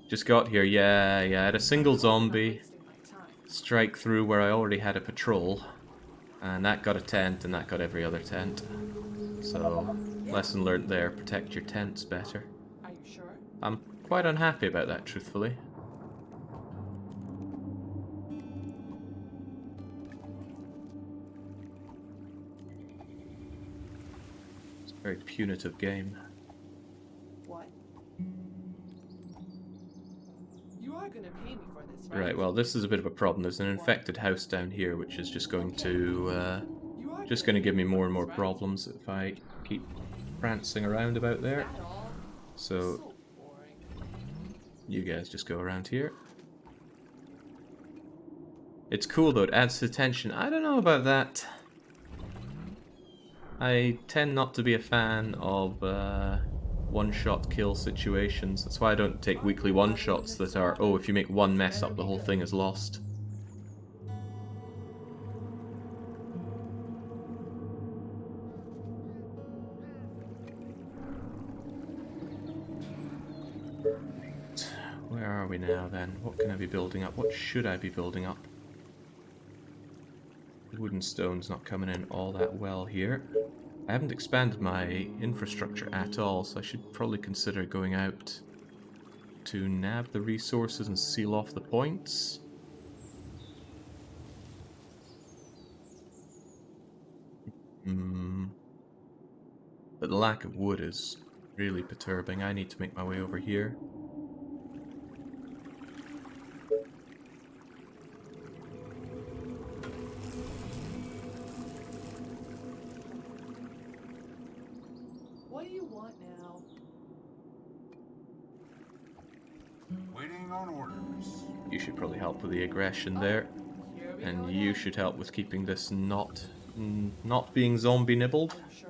Just got here, yeah, I had a single zombie strike through where I already had a patrol, and that got a tent, and that got every other tent. So, lesson learnt there, protect your tents better. Are you sure? I'm quite unhappy about that, truthfully. It's a very punitive game. What? You are gonna pay me for this, right? Right, well, this is a bit of a problem. There's an infected house down here, which is just going to give me more and more problems if I keep prancing around about there. That all? So Boring. you guys just go around here. It's cool though, it adds to the tension. I don't know about that. I tend not to be a fan of one-shot kill situations. That's why I don't take weekly one-shots that are, oh, if you make one mess up, the whole thing is lost. Where are we now then? What can I be building up? What should I be building up? Wood and stone's not coming in all that well here. I haven't expanded my infrastructure at all, so I should probably consider going out to nab the resources and seal off the points. But the lack of wood is really perturbing. I need to make my way over here. What do you want now? Waiting on orders. You should probably help with the aggression there. Here we And go you again. should help with keeping this not being zombie nibbled. Are you sure?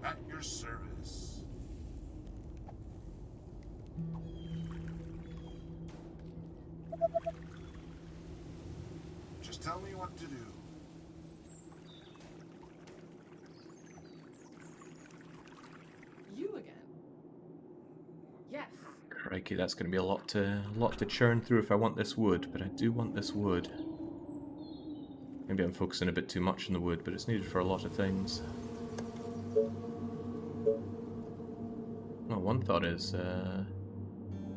At your service. Just tell me what to do. You again? Yes. Crikey, that's going to be a lot to churn through if I want this wood, but I do want this wood. Maybe I'm focusing a bit too much on the wood, but it's needed for a lot of things. Oh, one thought is,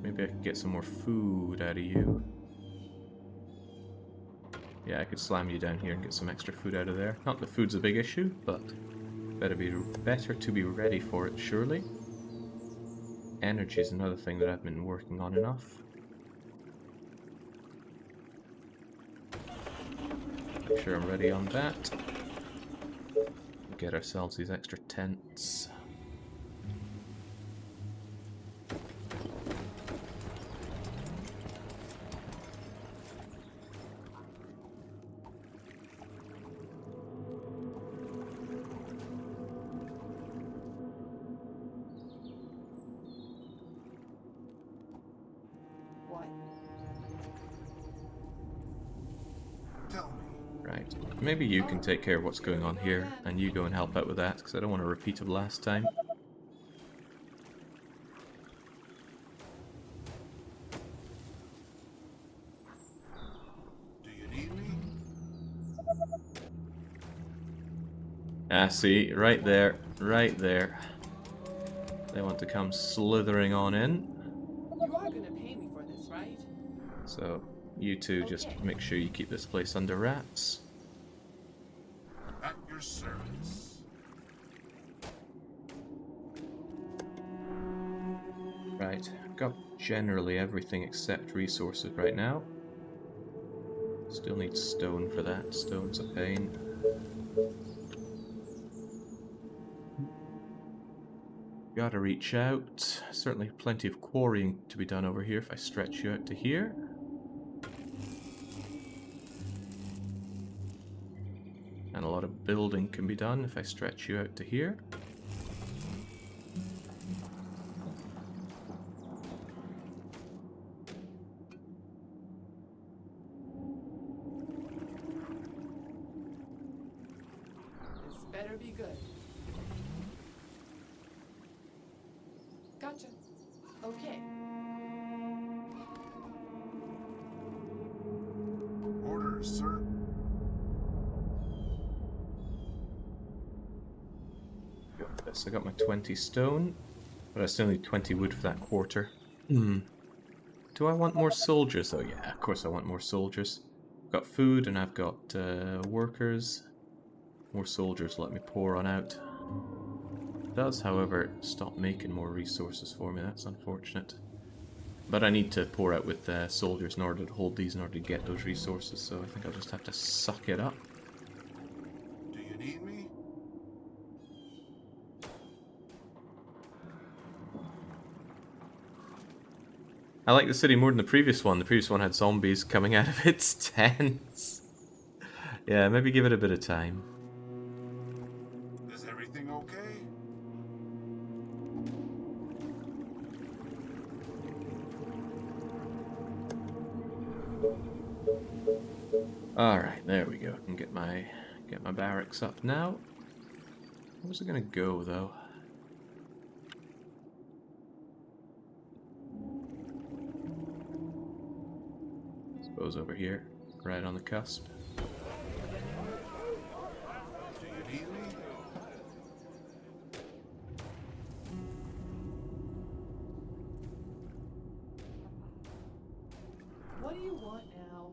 maybe I could get some more food out of you. Yeah, I could slam you down here and get some extra food out of there. Not that food's a big issue, but better to be ready for it, surely. Energy is another thing that I've been working on enough. Make sure I'm ready on that. Get ourselves these extra tents. What? Tell me. Right. Maybe you can take care of what's going on here, and you go and help out with that, because I don't want a repeat of last time. Ah, see, right there, right there. They want to come slithering on in. You are gonna pay me for this, right? So, you two just Okay. make sure you keep this place under wraps. At your service. Right, I've got generally everything except resources right now. Still need stone for that. Stone's a pain. Gotta reach out. Certainly plenty of quarrying to be done over here if I stretch you out to here. And a lot of building can be done if I stretch you out to here. This better be good. Gotcha. Okay. Orders, sir. Got this. I got my 20 stone, but I still need 20 wood for that quarter. Do I want more soldiers though? Yeah, of course I want more soldiers. I've got food and I've got workers. More soldiers let me pour on out. It does, however, stop making more resources for me. That's unfortunate. But I need to pour out with soldiers in order to hold these, in order to get those resources, so I think I'll just have to suck it up. Do you need me? I like the city more than the previous one. The previous one had zombies coming out of its tents. Yeah, maybe give it a bit of time. Is everything okay? Alright, there we go. I can get my barracks up now. Where's it gonna go though? Suppose over here, right on the cusp. Do you need me? What do you want now?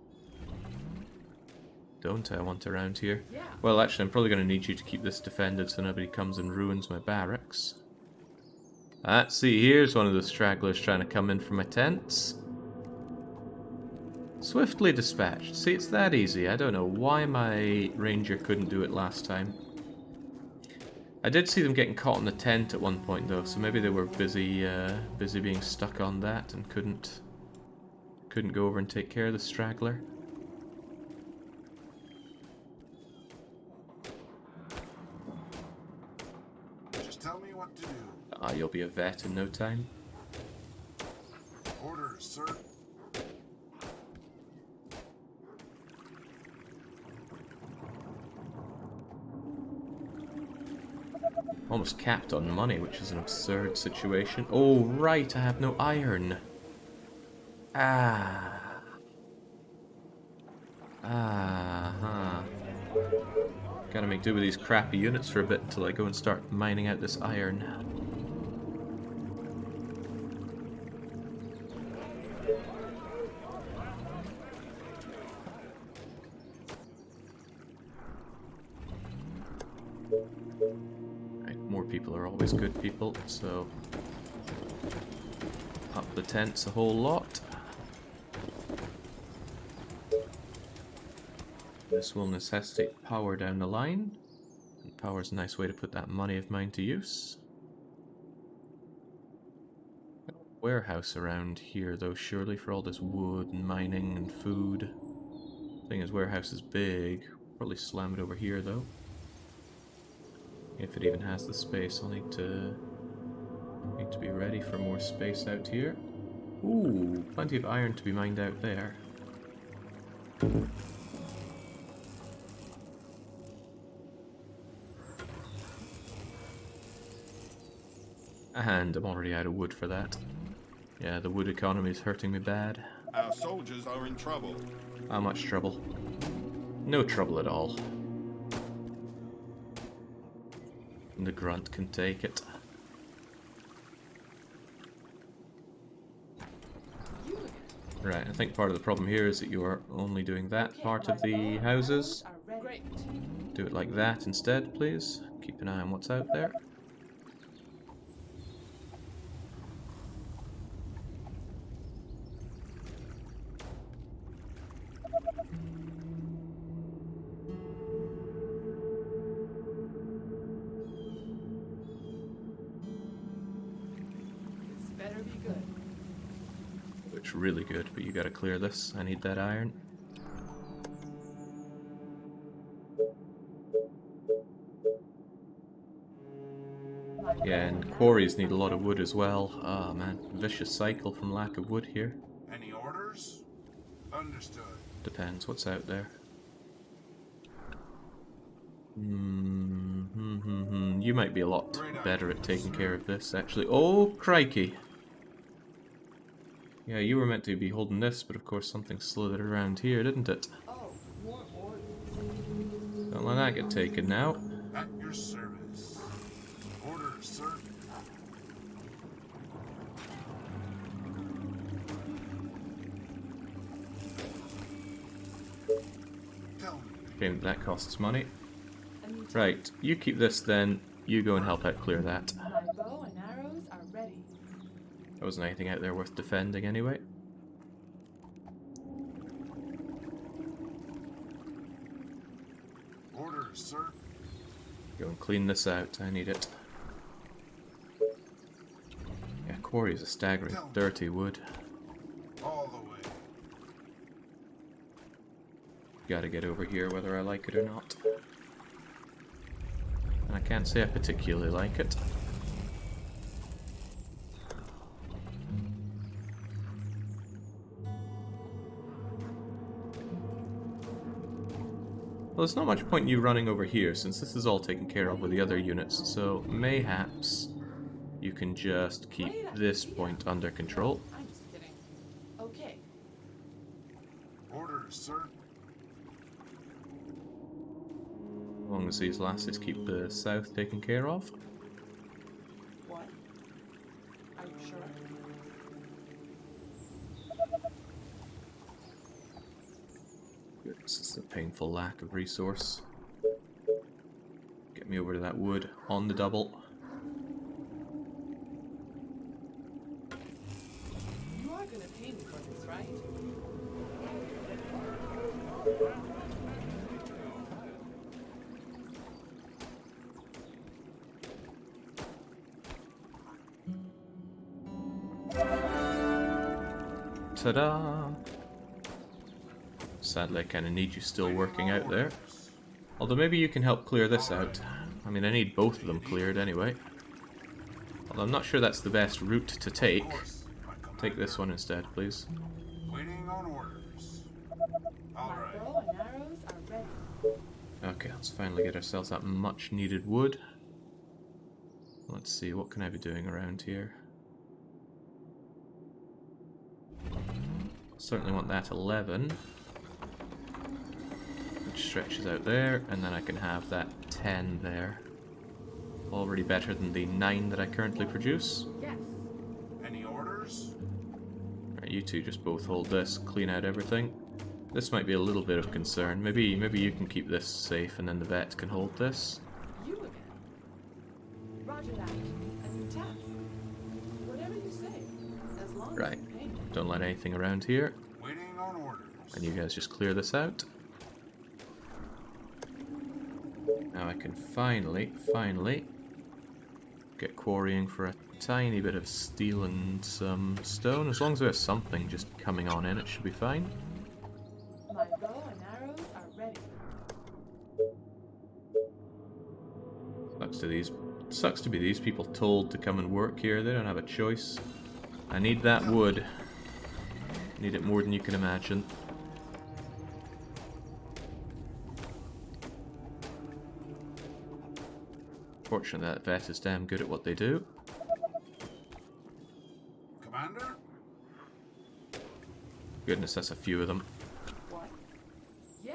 Don't I want around here? Yeah. Well, actually, I'm probably going to need you to keep this defended so nobody comes and ruins my barracks. See, here's one of the stragglers trying to come in from my tents. Swiftly dispatched. See, it's that easy. I don't know why my ranger couldn't do it last time. I did see them getting caught in the tent at one point, though, so maybe they were busy being stuck on that and couldn't go over and take care of the straggler. Just tell me what to do. Ah, you'll be a vet in no time. Orders, sir. Almost capped on money, which is an absurd situation. Oh, right, I have no iron. Ah. Ah-huh. Gotta make do with these crappy units for a bit until I go and start mining out this iron. Right, more people are always good people, so up the tents a whole lot. This will necessitate power down the line, and power's a nice way to put that money of mine to use. Warehouse around here though, surely, for all this wood and mining and food. Thing is, warehouse is big. Probably slam it over here though. If it even has the space, I'll need to be ready for more space out here. Ooh, plenty of iron to be mined out there. And I'm already out of wood for that. Yeah, the wood economy is hurting me bad. Our soldiers are in trouble. How much trouble? No trouble at all. And the grunt can take it. You again. Right, I think part of the problem here is that you are only doing that Okay, part my of the bow and houses. arrows are ready. Great. Do it like that instead, please. Keep an eye on what's out there. This better be good. Looks really good, but you gotta clear this. I need that iron. Yeah, and quarries need a lot of wood as well. Ah, man. Vicious cycle from lack of wood here. Any orders? Understood. Depends what's out there. You might be a lot better at taking care of this, actually. Oh, crikey. Yeah, you were meant to be holding this, but of course something slithered around here, didn't it? Oh, more orders. Don't let that get taken now. At your service. Orders, sir. Tell me. Okay, that costs money. A new task. Right, you keep this then. You go and help out clear that. My bow and arrows are ready. There wasn't anything out there worth defending anyway. Orders, sir. Go and clean this out. I need it. Yeah, quarry is a staggering dirty wood. All the way. Gotta get over here whether I like it or not. And I can't say I particularly like it. Well, there's not much point in you running over here since this is all taken care of with the other units, so mayhaps you can just keep this point under control. I'm just kidding. Okay. Orders, sir. As long as these lasses keep the south taken care of. What? Are you sure? Good, this is a painful lack of resource. Get me over to that wood on the double. You are gonna pay me for this, right? Ta-da! Sadly, I kind of need you still working out there. Although maybe you can help clear this out. I mean, I need both of them cleared anyway. Although I'm not sure that's the best route to take. Take this one instead, please. Waiting on orders. All My right. bow and arrows are ready. Okay, let's finally get ourselves that much needed wood. Let's see, what can I be doing around here? Certainly want that 11. Which stretches out there, and then I can have that 10 there. Already better than the 9 that I currently produce. Yes. Any orders? Right, you two just both hold this, clean out everything. This might be a little bit of concern. Maybe you can keep this safe, and then the vet can hold this. You again. Roger that. A new task. Whatever you say. As long as Right. you pay me. Don't let anything around here, Waiting on orders. and you guys just clear this out. Now I can finally get quarrying for a tiny bit of steel and some stone. As long as there's something just coming on in, it should be fine. My bow and arrows are ready. Sucks to be these people told to come and work here. They don't have a choice. I need that wood. Need it more than you can imagine. Fortunately, that vet is damn good at what they do. Commander? Goodness, that's a few of them. What? Yeah.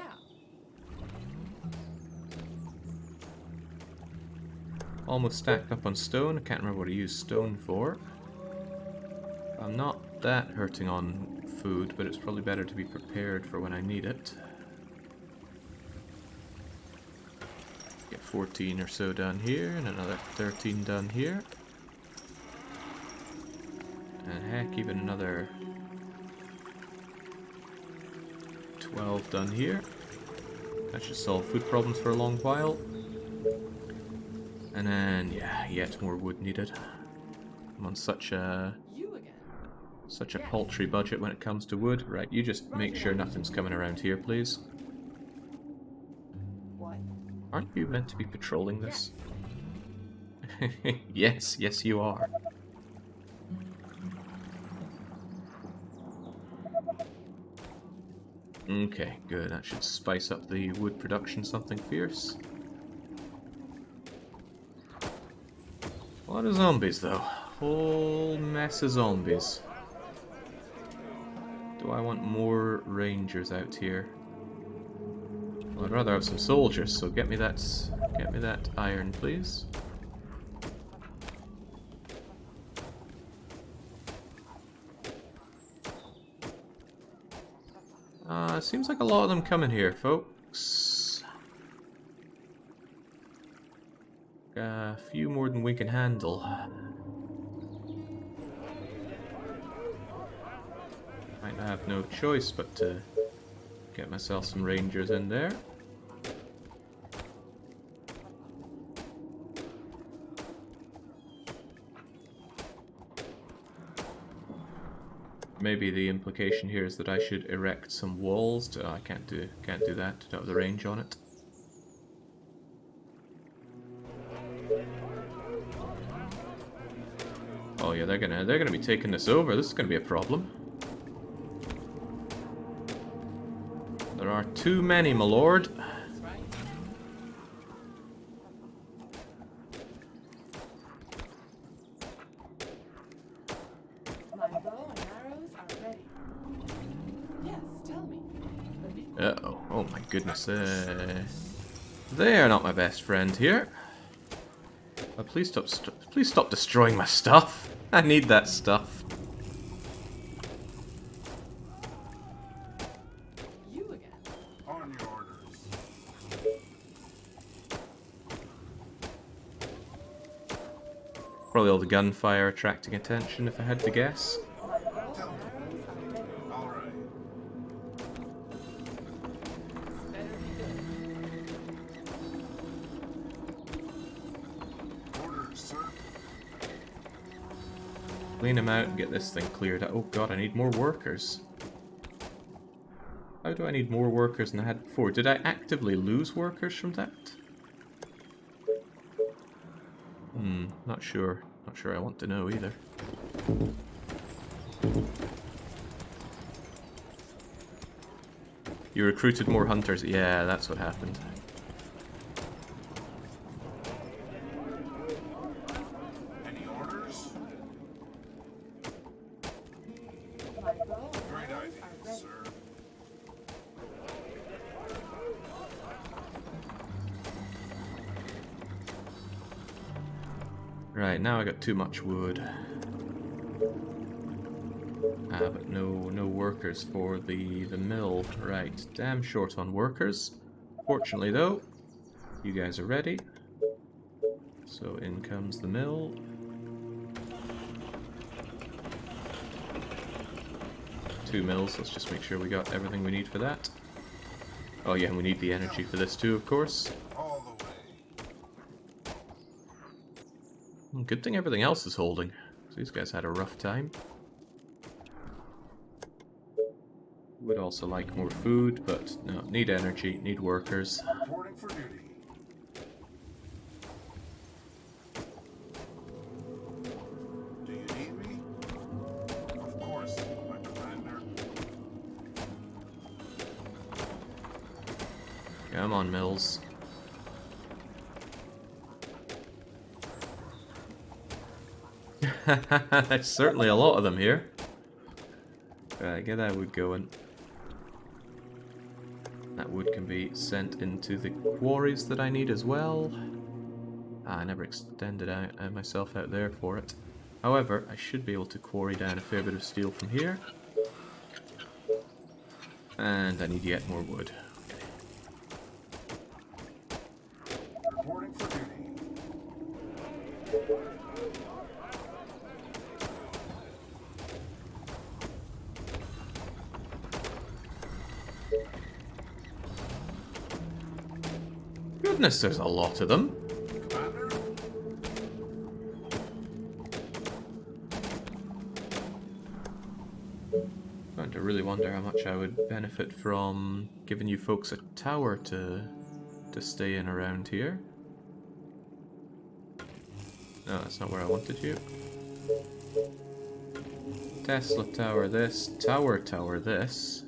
almost stacked up on stone. I can't remember what I used stone for. I'm not that hurting on food, but it's probably better to be prepared for when I need it. Get 14 or so done here, and another 13 done here. And heck, even another 12 done here. That should solve food problems for a long while. And then, yeah, yet more wood needed. I'm on such a paltry budget when it comes to wood. Right, you just make sure nothing's coming around here, please. What? Aren't you meant to be patrolling this? Yes, yes you are. Okay, good. That should spice up the wood production something fierce. A lot of zombies, though. Whole mess of zombies. Do I want more rangers out here? Well, I'd rather have some soldiers, so get me that iron, please. Seems like a lot of them coming here, folks. A few more than we can handle. Might have no choice but to get myself some rangers in there. Maybe the implication here is that I should erect some walls. I can't do that. Don't have the range on it. Oh yeah, they're gonna be taking this over. This is gonna be a problem. There are too many, my lord. Uh-oh. Oh my goodness. They are not my best friend here. Please stop destroying my stuff. I need that stuff. You again. On your orders. Probably all the gunfire attracting attention, if I had to guess. All right. Orders, sir. Clean them out and get this thing cleared out. Oh god, I need more workers. How do I need more workers than I had before? Did I actively lose workers from that? Not sure. Not sure I want to know either. You recruited more hunters. Yeah, that's what happened. Any orders? Great idea, sir. Right, now I got too much wood. But no workers for the mill. Right, damn short on workers. Fortunately though, you guys are ready. So in comes the mill. Two mills, let's just make sure we got everything we need for that. Oh yeah, and we need the energy for this too, of course. All the way. Good thing everything else is holding. These guys had a rough time. Would also like more food, but no, need energy, need workers. Reporting for duty. Do you need me? Of course, my commander. Come on, Mills. There's certainly a lot of them here. Right, get that wood going. That wood can be sent into the quarries that I need as well. Ah, I never extended myself out there for it. However, I should be able to quarry down a fair bit of steel from here. And I need yet more wood. Reporting for duty. Goodness, there's a lot of them. Commander? I really wonder how much I would benefit from giving you folks a tower to stay in around here. No, that's not where I wanted you. Tesla tower this, tower this.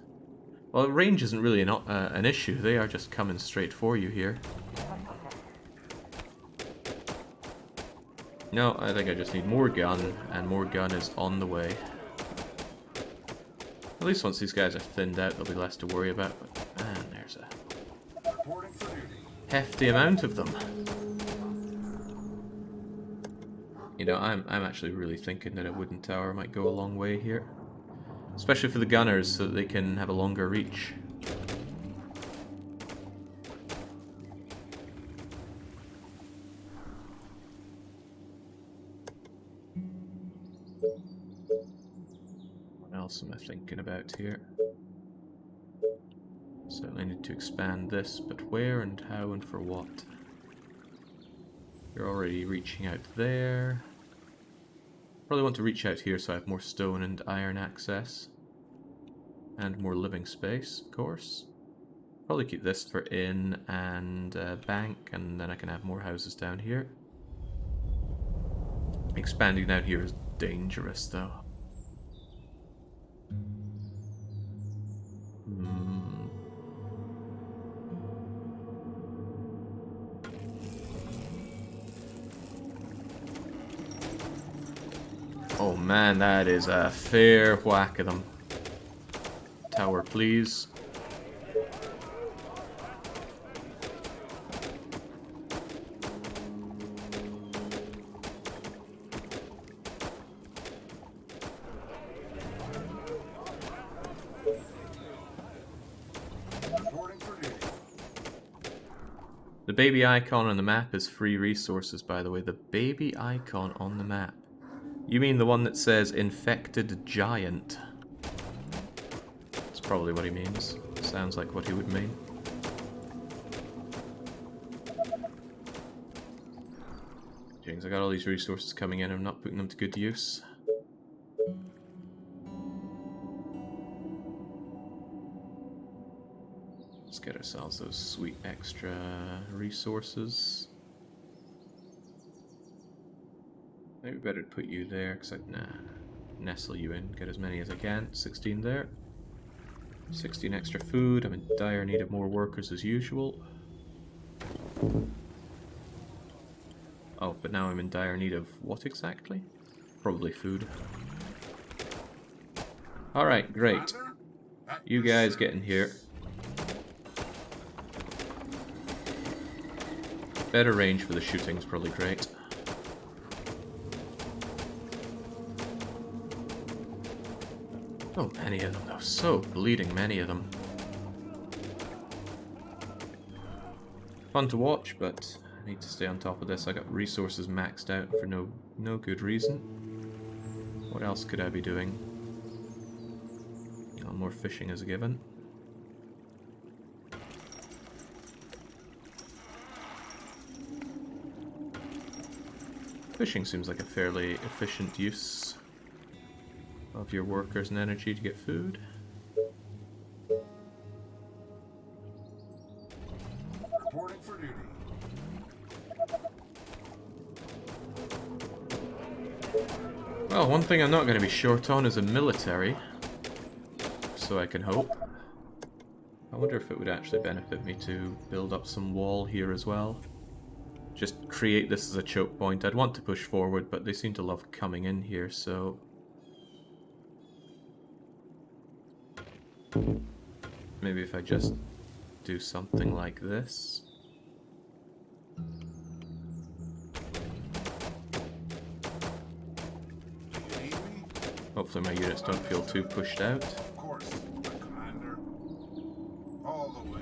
Well, range isn't really an issue. They are just coming straight for you here. No, I think I just need more gun, and more gun is on the way. At least once these guys are thinned out, there'll be less to worry about. But man, there's a Reporting for duty. hefty amount of them. You know, I'm actually really thinking that a wooden tower might go a long way here. Especially for the gunners, so that they can have a longer reach. What else am I thinking about here? Certainly need to expand this, but where and how and for what? You're already reaching out there. Probably want to reach out here so I have more stone and iron access. And more living space, of course. Probably keep this for inn and bank, and then I can have more houses down here. Expanding down here is dangerous, though. Oh man, that is a fair whack of them. Tower, please. Reporting for duty. The baby icon on the map is free resources, by the way. The baby icon on the map. You mean the one that says infected giant? That's probably what he means. Sounds like what he would mean. James, I got all these resources coming in. I'm not putting them to good use. Let's get ourselves those sweet extra resources. Maybe better to put you there, because nestle you in, get as many as I can. 16 there. 16 extra food. I'm in dire need of more workers as usual. Oh, but now I'm in dire need of what exactly? Probably food. Alright, great. Commander? At You your guys get in service. here. Better range for the shooting's probably great. So many of them though, so bleeding many of them. Fun to watch, but I need to stay on top of this. I got resources maxed out for no good reason. What else could I be doing? Oh, more fishing is a given. Fishing seems like a fairly efficient use of your workers and energy to get food. Reporting for duty. Well, one thing I'm not going to be short on is a military. So I can hope. I wonder if it would actually benefit me to build up some wall here as well. Just create this as a choke point. I'd want to push forward, but they seem to love coming in here, so... Maybe if I just do something like this. Hopefully my units don't feel too pushed out. Of course, my commander. All the way.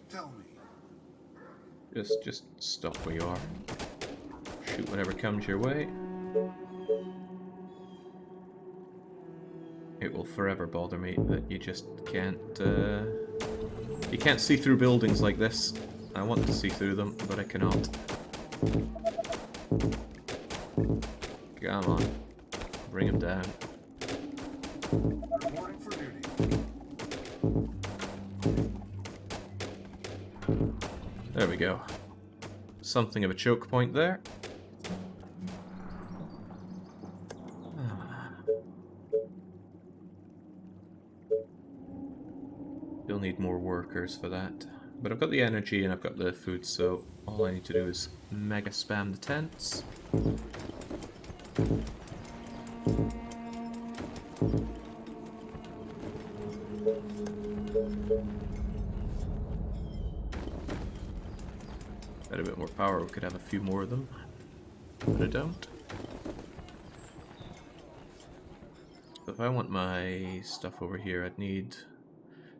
Tell me. Just stop where you are. Shoot whatever comes your way. It will forever bother me that you just can't, you can't see through buildings like this. I want to see through them, but I cannot. Come on. Bring him down. Reporting for duty. There we go. Something of a choke point there. You'll need more workers for that. But I've got the energy and I've got the food, so all I need to do is mega spam the tents. Had a bit more power, we could have a few more of them. But I don't. So if I want my stuff over here, I'd need...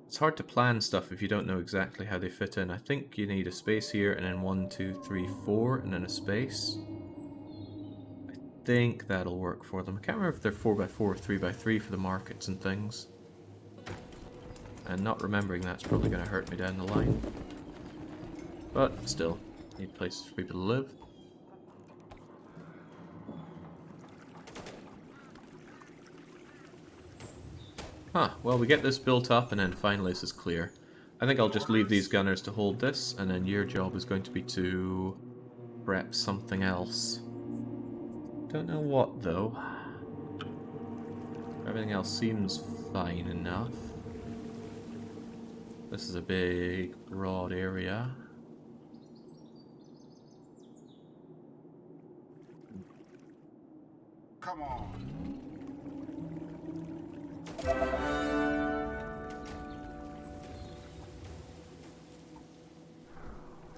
It's hard to plan stuff if you don't know exactly how they fit in. I think you need a space here, and then 1, 2, 3, 4, and then a space. I think that'll work for them. I can't remember if they're 4x4 or 3x3 for the markets and things. And not remembering that's probably going to hurt me down the line. But still, need places for people to live. Huh, well we get this built up and then finally this is clear. I think I'll just leave these gunners to hold this, and then your job is going to be to prep something else. Don't know what though. Everything else seems fine enough. This is a big, broad area. Come on.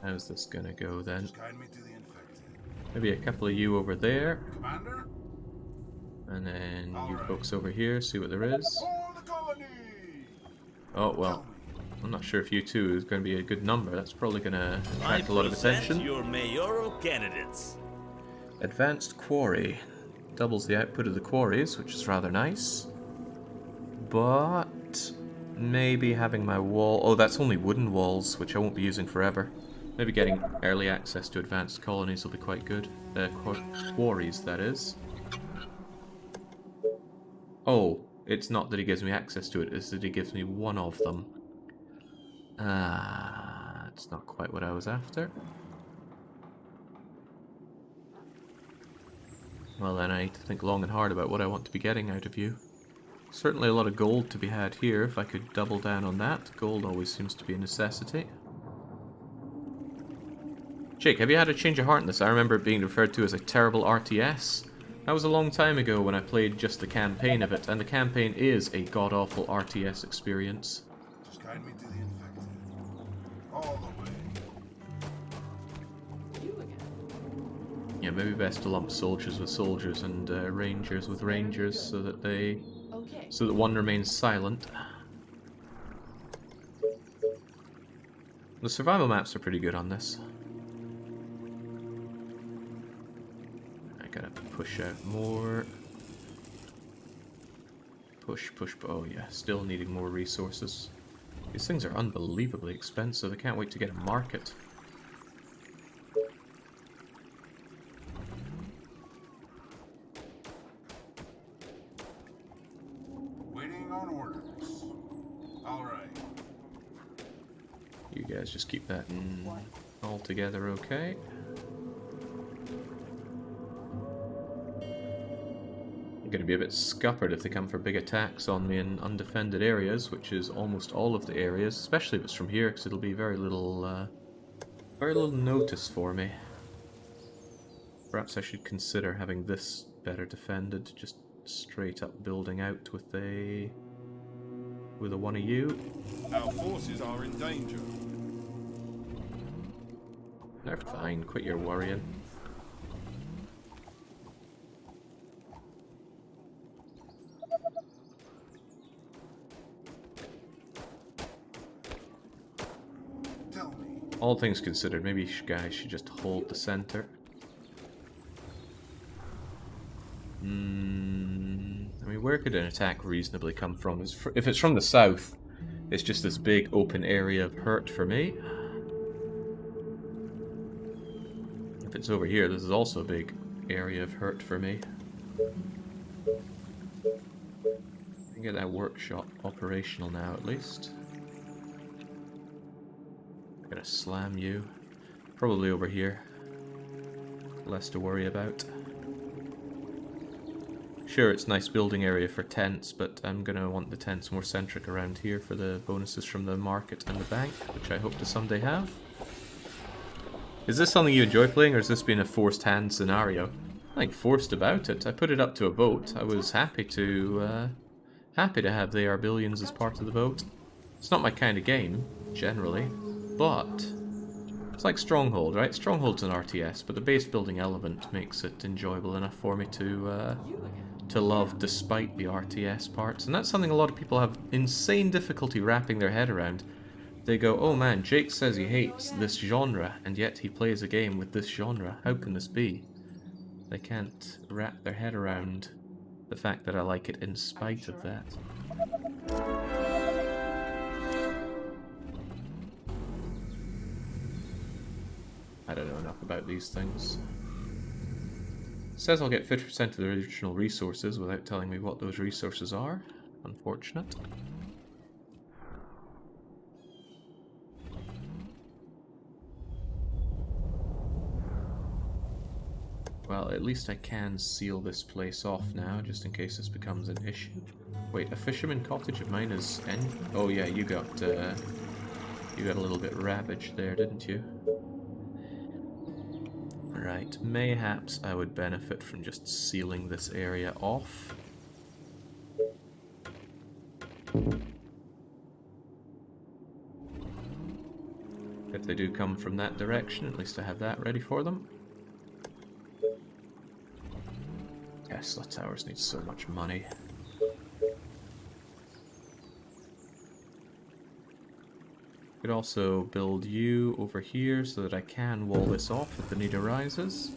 How's this gonna go then? Just guide me to the infected. Maybe a couple of you over there, Commander? and then you Alright. folks over here, see what there is. For the colony! Oh, well, Tell me. I'm not sure if you two is going to be a good number. That's probably going to I attract a lot of present attention. your mayoral candidates. Advanced quarry. Doubles the output of the quarries, which is rather nice. But maybe having my wall... Oh, that's only wooden walls, which I won't be using forever. Maybe getting early access to advanced colonies will be quite good. Quarries, that is. Oh, it's not that he gives me access to it, it's that he gives me one of them. It's not quite what I was after. Well then, I need to think long and hard about what I want to be getting out of you. Certainly a lot of gold to be had here, if I could double down on that. Gold always seems to be a necessity. Jake, have you had a change of heart in this? I remember it being referred to as a terrible RTS. That was a long time ago when I played just the campaign of it, and the campaign is a god-awful RTS experience. Just guide me to the infected. All the way. You again. Yeah, maybe best to lump soldiers with soldiers and rangers with rangers so that Okay. one remains silent. The survival maps are pretty good on this. I gotta push out more. Push. Oh yeah, still needing more resources. These things are unbelievably expensive. I can't wait to get a market. Waiting on orders. All right. You guys just keep that all together, okay? I'm gonna be a bit scuppered if they come for big attacks on me in undefended areas, which is almost all of the areas, especially if it's from here, because it'll be very little notice for me. Perhaps I should consider having this better defended, just straight up building out with a one of you. Our forces are in danger. They're fine, quit your worrying. All things considered, maybe guys should just hold the center. I mean, where could an attack reasonably come from? If it's from the south, it's just this big open area of hurt for me. If it's over here, this is also a big area of hurt for me. I can get that workshop operational now, at least. I'm gonna slam you. Probably over here. Less to worry about. Sure, it's a nice building area for tents, but I'm gonna want the tents more centric around here for the bonuses from the market and the bank, which I hope to someday have. Is this something you enjoy playing, or has this been a forced hand scenario? I think forced about it. I put it up to a vote. I was happy to have They Are Billions as part of the vote. It's not my kind of game, generally, but it's like Stronghold, right? Stronghold's an RTS, but the base building element makes it enjoyable enough for me to love despite the RTS parts. And that's something a lot of people have insane difficulty wrapping their head around. They go, oh man, Jake says he hates this genre, and yet he plays a game with this genre. How can this be? They can't wrap their head around the fact that I like it in spite of that. I don't know enough about these things. It says I'll get 50% of the original resources without telling me what those resources are. Unfortunate. Well, at least I can seal this place off now, just in case this becomes an issue. Wait, a fisherman cottage of mine is in? Oh yeah, you got a little bit ravaged there, didn't you? Right, mayhaps I would benefit from just sealing this area off. If they do come from that direction, at least I have that ready for them. Tesla towers need so much money. Could also build you over here so that I can wall this off if the need arises.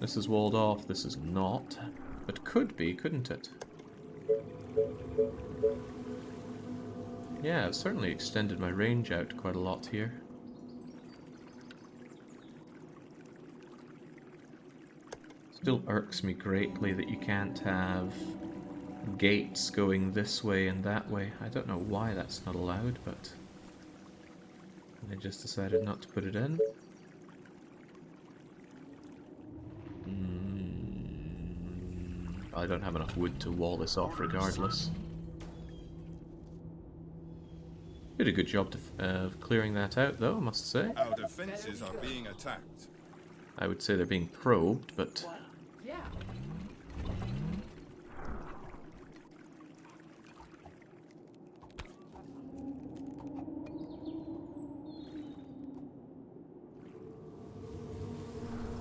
This is walled off, this is not. But could be, couldn't it? Yeah, I've certainly extended my range out quite a lot here. Still irks me greatly that you can't have gates going this way and that way. I don't know why that's not allowed, but I just decided not to put it in. I don't have enough wood to wall this off regardless. Did a good job of clearing that out though, I must say. Our defenses are being attacked. I would say they're being probed, but What? Yeah.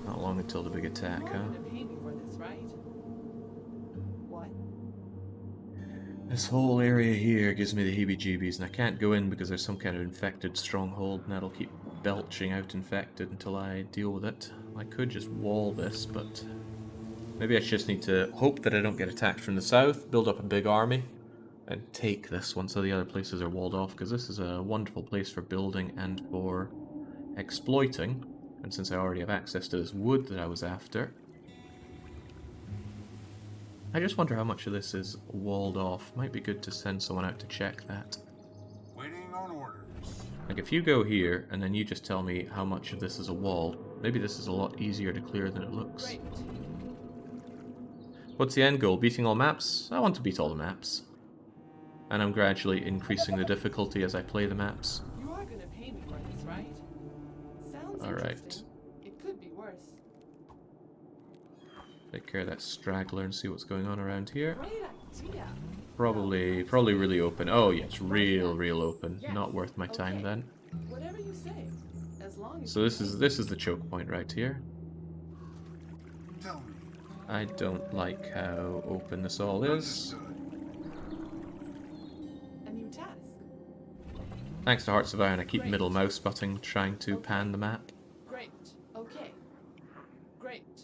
not long until the big attack, You're huh? gonna pay me for this, right? What? This whole area here gives me the heebie-jeebies, and I can't go in because there's some kind of infected stronghold, and that'll keep belching out infected until I deal with it. I could just wall this, but maybe I just need to hope that I don't get attacked from the south, build up a big army, and take this once all the other places are walled off, because this is a wonderful place for building and for exploiting. And since I already have access to this wood that I was after, I just wonder how much of this is walled off. Might be good to send someone out to check that. Waiting on orders. Like, if you go here, and then you just tell me how much of this is a wall, maybe this is a lot easier to clear than it looks. Great. What's the end goal? Beating all maps? I want to beat all the maps. And I'm gradually increasing the difficulty as I play the maps. You are gonna pay me for this, right? Sounds Alright. interesting. It could be worse. Take care of that straggler and see what's going on around here. Great idea. Probably really open. Oh yeah, it's real open. Yes. Not worth my time Okay. then. Whatever you say. As long as So this is the choke point right here. Tell me. I don't like how open this all is. Understood. a new task. Thanks to Hearts of Iron, I keep middle mouse button trying to pan the map. Great. Okay. Great.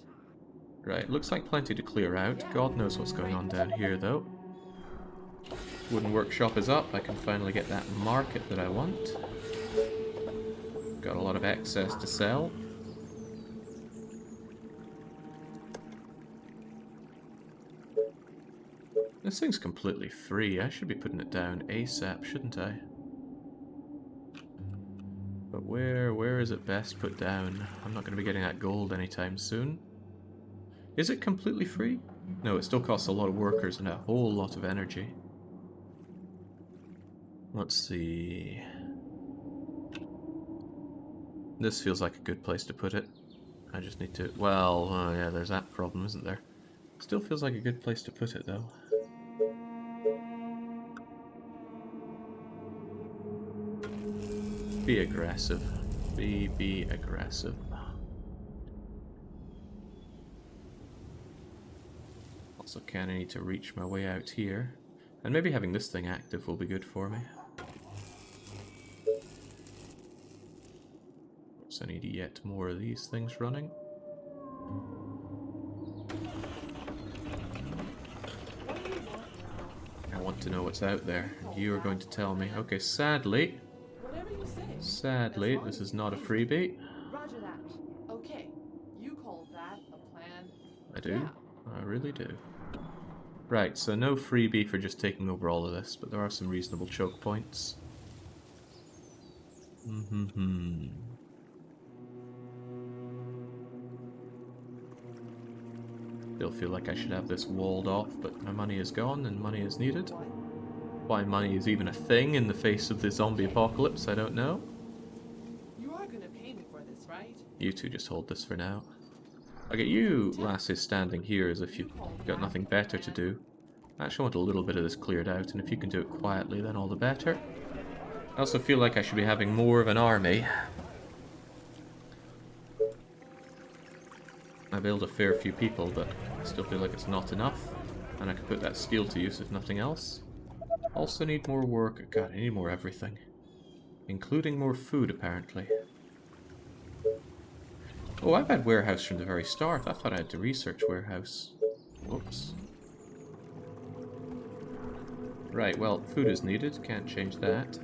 Right, looks like plenty to clear out. God knows what's going on down here, though. Wooden workshop is up. I can finally get that market that I want. Got a lot of excess to sell. This thing's completely free. I should be putting it down ASAP, shouldn't I? But where is it best put down? I'm not going to be getting that gold anytime soon. Is it completely free? No, it still costs a lot of workers and a whole lot of energy. Let's see. This feels like a good place to put it. I just need to... Well, yeah, there's that problem, isn't there? Still feels like a good place to put it, though. Be aggressive. Be aggressive. Also kind of need to reach my way out here. And maybe having this thing active will be good for me. So I need yet more of these things running. I want to know what's out there. You are going to tell me. Okay, sadly, Whatever you say. sadly, this is not a freebie. Roger that. Okay. You call that a plan? I do. Yeah. I really do. Right, so no freebie for just taking over all of this, but there are some reasonable choke points. Still feel like I should have this walled off, but my money is gone and money is needed. Why money is even a thing in the face of the zombie apocalypse, I don't know. You are gonna pay me for this, right? You two just hold this for now. I'll get you lasses standing here as if you've got nothing better to do. I actually want a little bit of this cleared out, and if you can do it quietly, then all the better. I also feel like I should be having more of an army. I build a fair few people, but I still feel like it's not enough. And I could put that steel to use if nothing else. Also need more work. God, I need more everything. Including more food, apparently. Oh, I've had warehouse from the very start. I thought I had to research warehouse. Whoops. Right, well, food is needed. Can't change that.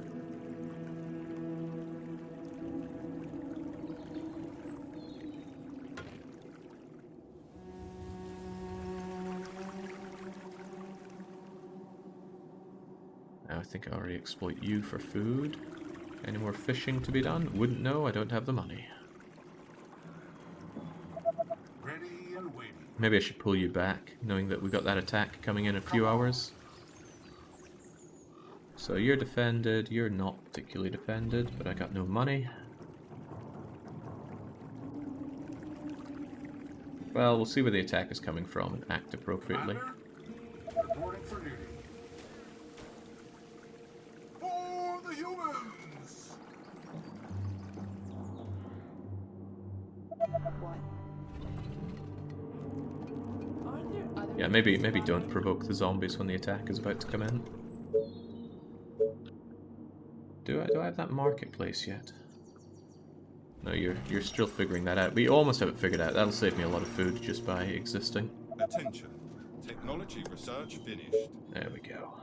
I think I already exploit you for food. Any more fishing to be done? Wouldn't know, I don't have the money. Ready and waiting. Maybe I should pull you back, knowing that we got that attack coming in a few hours. So you're defended, you're not particularly defended, but I got no money. Well, we'll see where the attack is coming from and act appropriately. Commander, reporting for duty. For the humans! What? Aren't there other Yeah, maybe don't provoke the zombies when the attack is about to come in. Do I have that marketplace yet? No, you're still figuring that out. We almost have it figured out. That'll save me a lot of food just by existing. Attention. Technology research finished. There we go.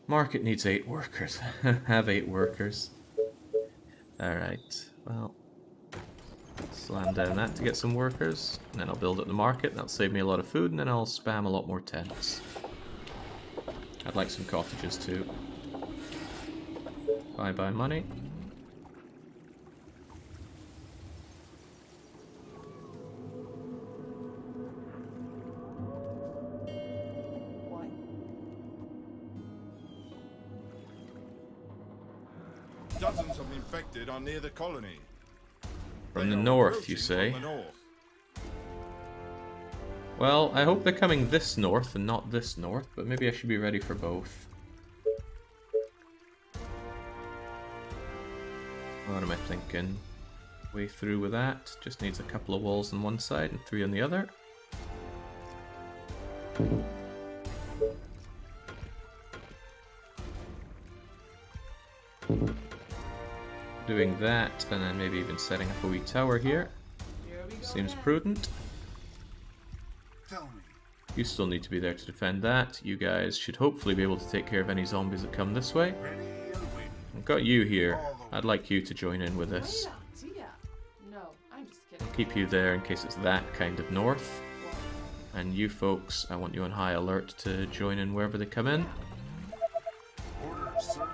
Market needs 8 workers. Have 8 workers. Alright, well. Slam down that to get some workers. And then I'll build up the market. That'll save me a lot of food, and then I'll spam a lot more tents. I'd like some cottages too. Bye-bye money. What? Dozens of infected are near the colony. From They the are north, you approaching say? from the north. Well, I hope they're coming this north and not this north, but maybe I should be ready for both. What am I thinking? Way through with that. Just needs a couple of walls on one side and 3 on the other. Doing that, and then maybe even setting up a wee tower here. Here we go. Seems again. prudent. Tell me, You still need to be there to defend that. You guys should hopefully be able to take care of any zombies that come this way. ready and waiting. I've got you here. I'd like you to join in with this. Wait up, Tia. No, I'm just kidding. Keep you there in case it's that kind of north. And you folks, I want you on high alert to join in wherever they come in. Orders, sir.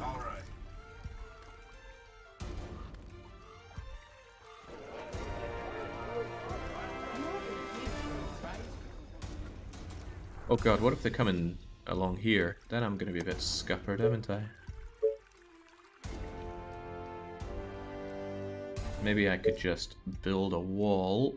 All right. You're the heroes, right? Oh god, what if they come in along here? Then I'm gonna be a bit scuppered, haven't I? Maybe I could just build a wall.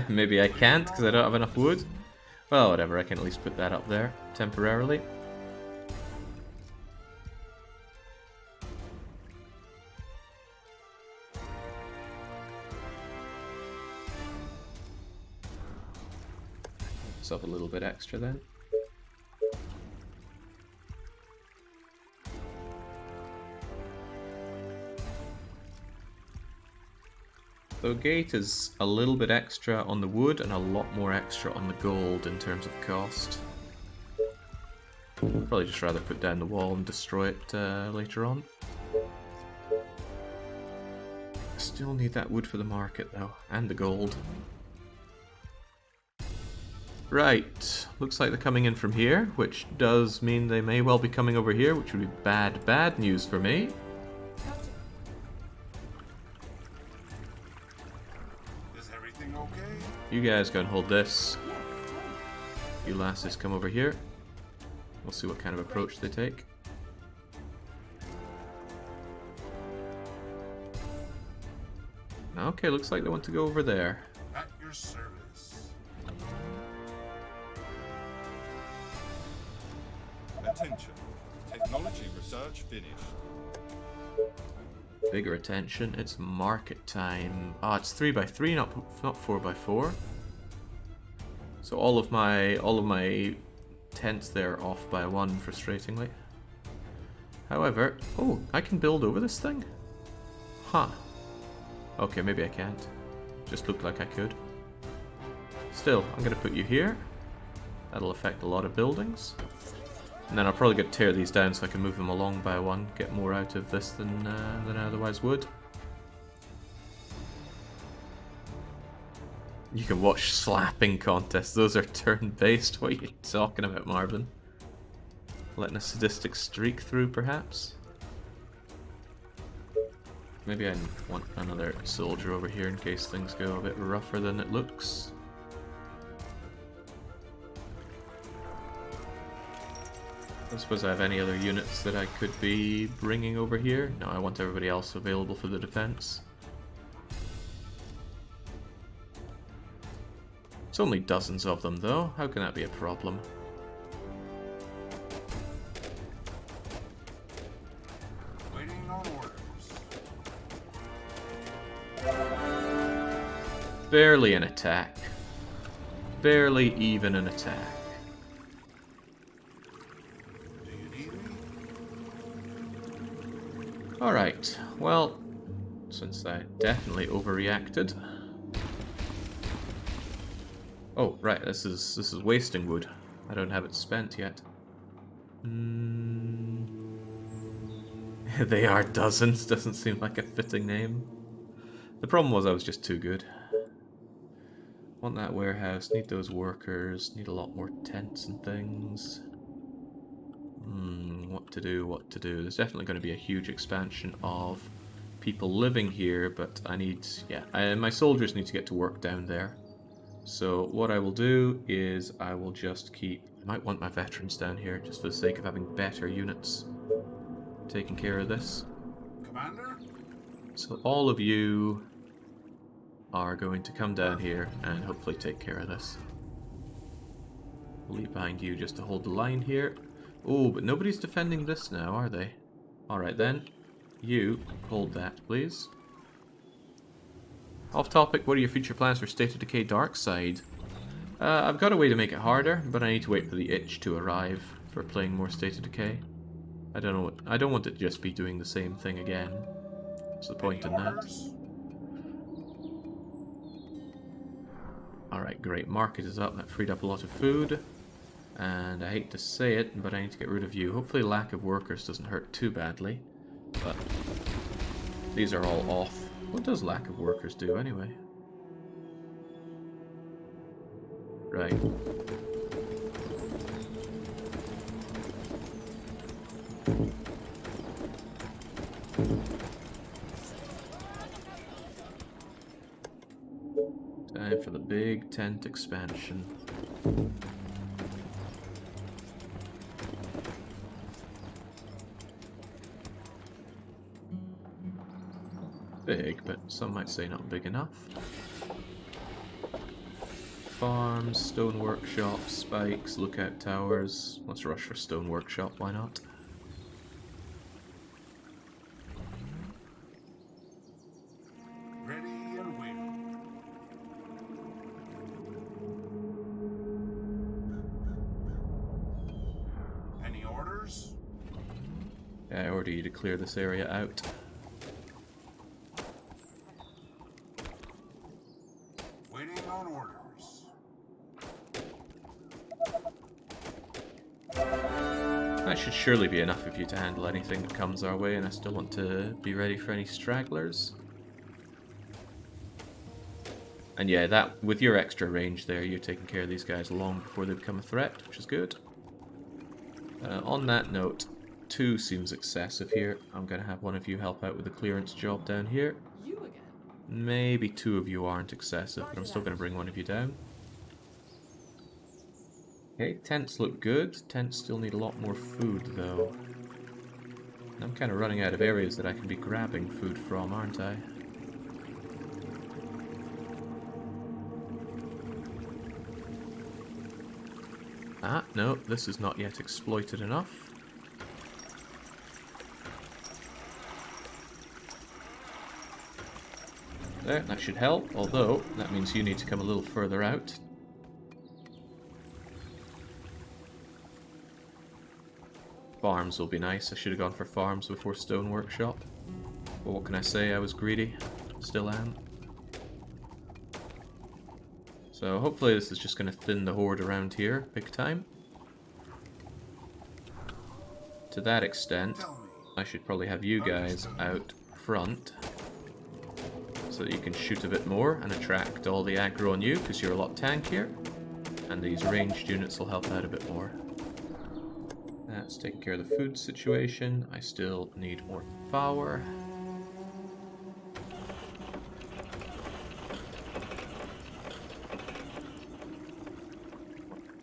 Maybe I can't because I don't have enough wood. Well, whatever, I can at least put that up there temporarily. Myself a little bit extra then. So gate is a little bit extra on the wood and a lot more extra on the gold in terms of cost. Probably just rather put down the wall and destroy it later on. Still need that wood for the market though, and the gold. Right, looks like they're coming in from here, which does mean they may well be coming over here, which would be bad news for me. Gotcha. Is everything okay? You guys go and hold this. Yes, tell me. You lasses come over here. We'll see what kind of approach they take. Okay, looks like they want to go over there. At your service. Attention. Technology research finished. Bigger attention, it's market time. Ah, it's 3x3, not 4x4. So all of my tents there are off by 1, frustratingly. However, oh, I can build over this thing? Huh. Okay, maybe I can't. Just looked like I could. Still, I'm gonna put you here. That'll affect a lot of buildings. And then I'll probably get to tear these down so I can move them along by 1, get more out of this than I otherwise would. You can watch slapping contests, those are turn-based. What are you talking about, Marvin? Letting a sadistic streak through, perhaps? Maybe I want another soldier over here in case things go a bit rougher than it looks. I don't suppose I have any other units that I could be bringing over here. No, I want everybody else available for the defense. It's only dozens of them though, how can that be a problem? Waiting on orders. Barely an attack. Barely even an attack. Do you need me? Alright, well, since I definitely overreacted. Oh, right, this is wasting wood. I don't have it spent yet. They are dozens, doesn't seem like a fitting name. The problem was I was just too good. Want that warehouse, need those workers, need a lot more tents and things. What to do, what to do. There's definitely going to be a huge expansion of people living here, but I need, my soldiers need to get to work down there. So what I will do is I will just keep, I might want my veterans down here just for the sake of having better units taking care of this. Commander? So all of you are going to come down here and hopefully take care of this. We'll leave behind you just to hold the line here. Oh, but nobody's defending this now, are they? Alright then. You, hold that, please. Off topic, what are your future plans for State of Decay Dark Side? I've got a way to make it harder, but I need to wait for the itch to arrive for playing more State of Decay. I don't want it to just be doing the same thing again. What's the point in that? Orders? Alright, great. Market is up. That freed up a lot of food. And I hate to say it, but I need to get rid of you. Hopefully lack of workers doesn't hurt too badly. But these are all off. What does lack of workers do anyway? Right. Time for the big tent expansion. Big, but some might say not big enough. Farms, stone workshop, spikes, lookout towers. Let's rush for stone workshop, why not? Ready and waiting. Any orders? Yeah, I order you to clear this area out. Waiting on orders. That should surely be enough of you to handle anything that comes our way, and I still want to be ready for any stragglers. And yeah, that with your extra range there, you're taking care of these guys long before they become a threat, which is good. On that note, 2 seems excessive here. I'm going to have one of you help out with the clearance job down here. You again? Maybe 2 of you aren't excessive, but I'm still going to bring one of you down. Okay, tents look good. Tents still need a lot more food, though. I'm kind of running out of areas that I can be grabbing food from, aren't I? Ah, no, this is not yet exploited enough. There, that should help, although that means you need to come a little further out. Farms will be nice. I should have gone for farms before stone workshop. But what can I say? I was greedy. Still am. So hopefully this is just going to thin the horde around here big time. To that extent, I should probably have you guys out front so that you can shoot a bit more and attract all the aggro on you because you're a lot tankier. And these ranged units will help out a bit more. That's taking care of the food situation. I still need more power.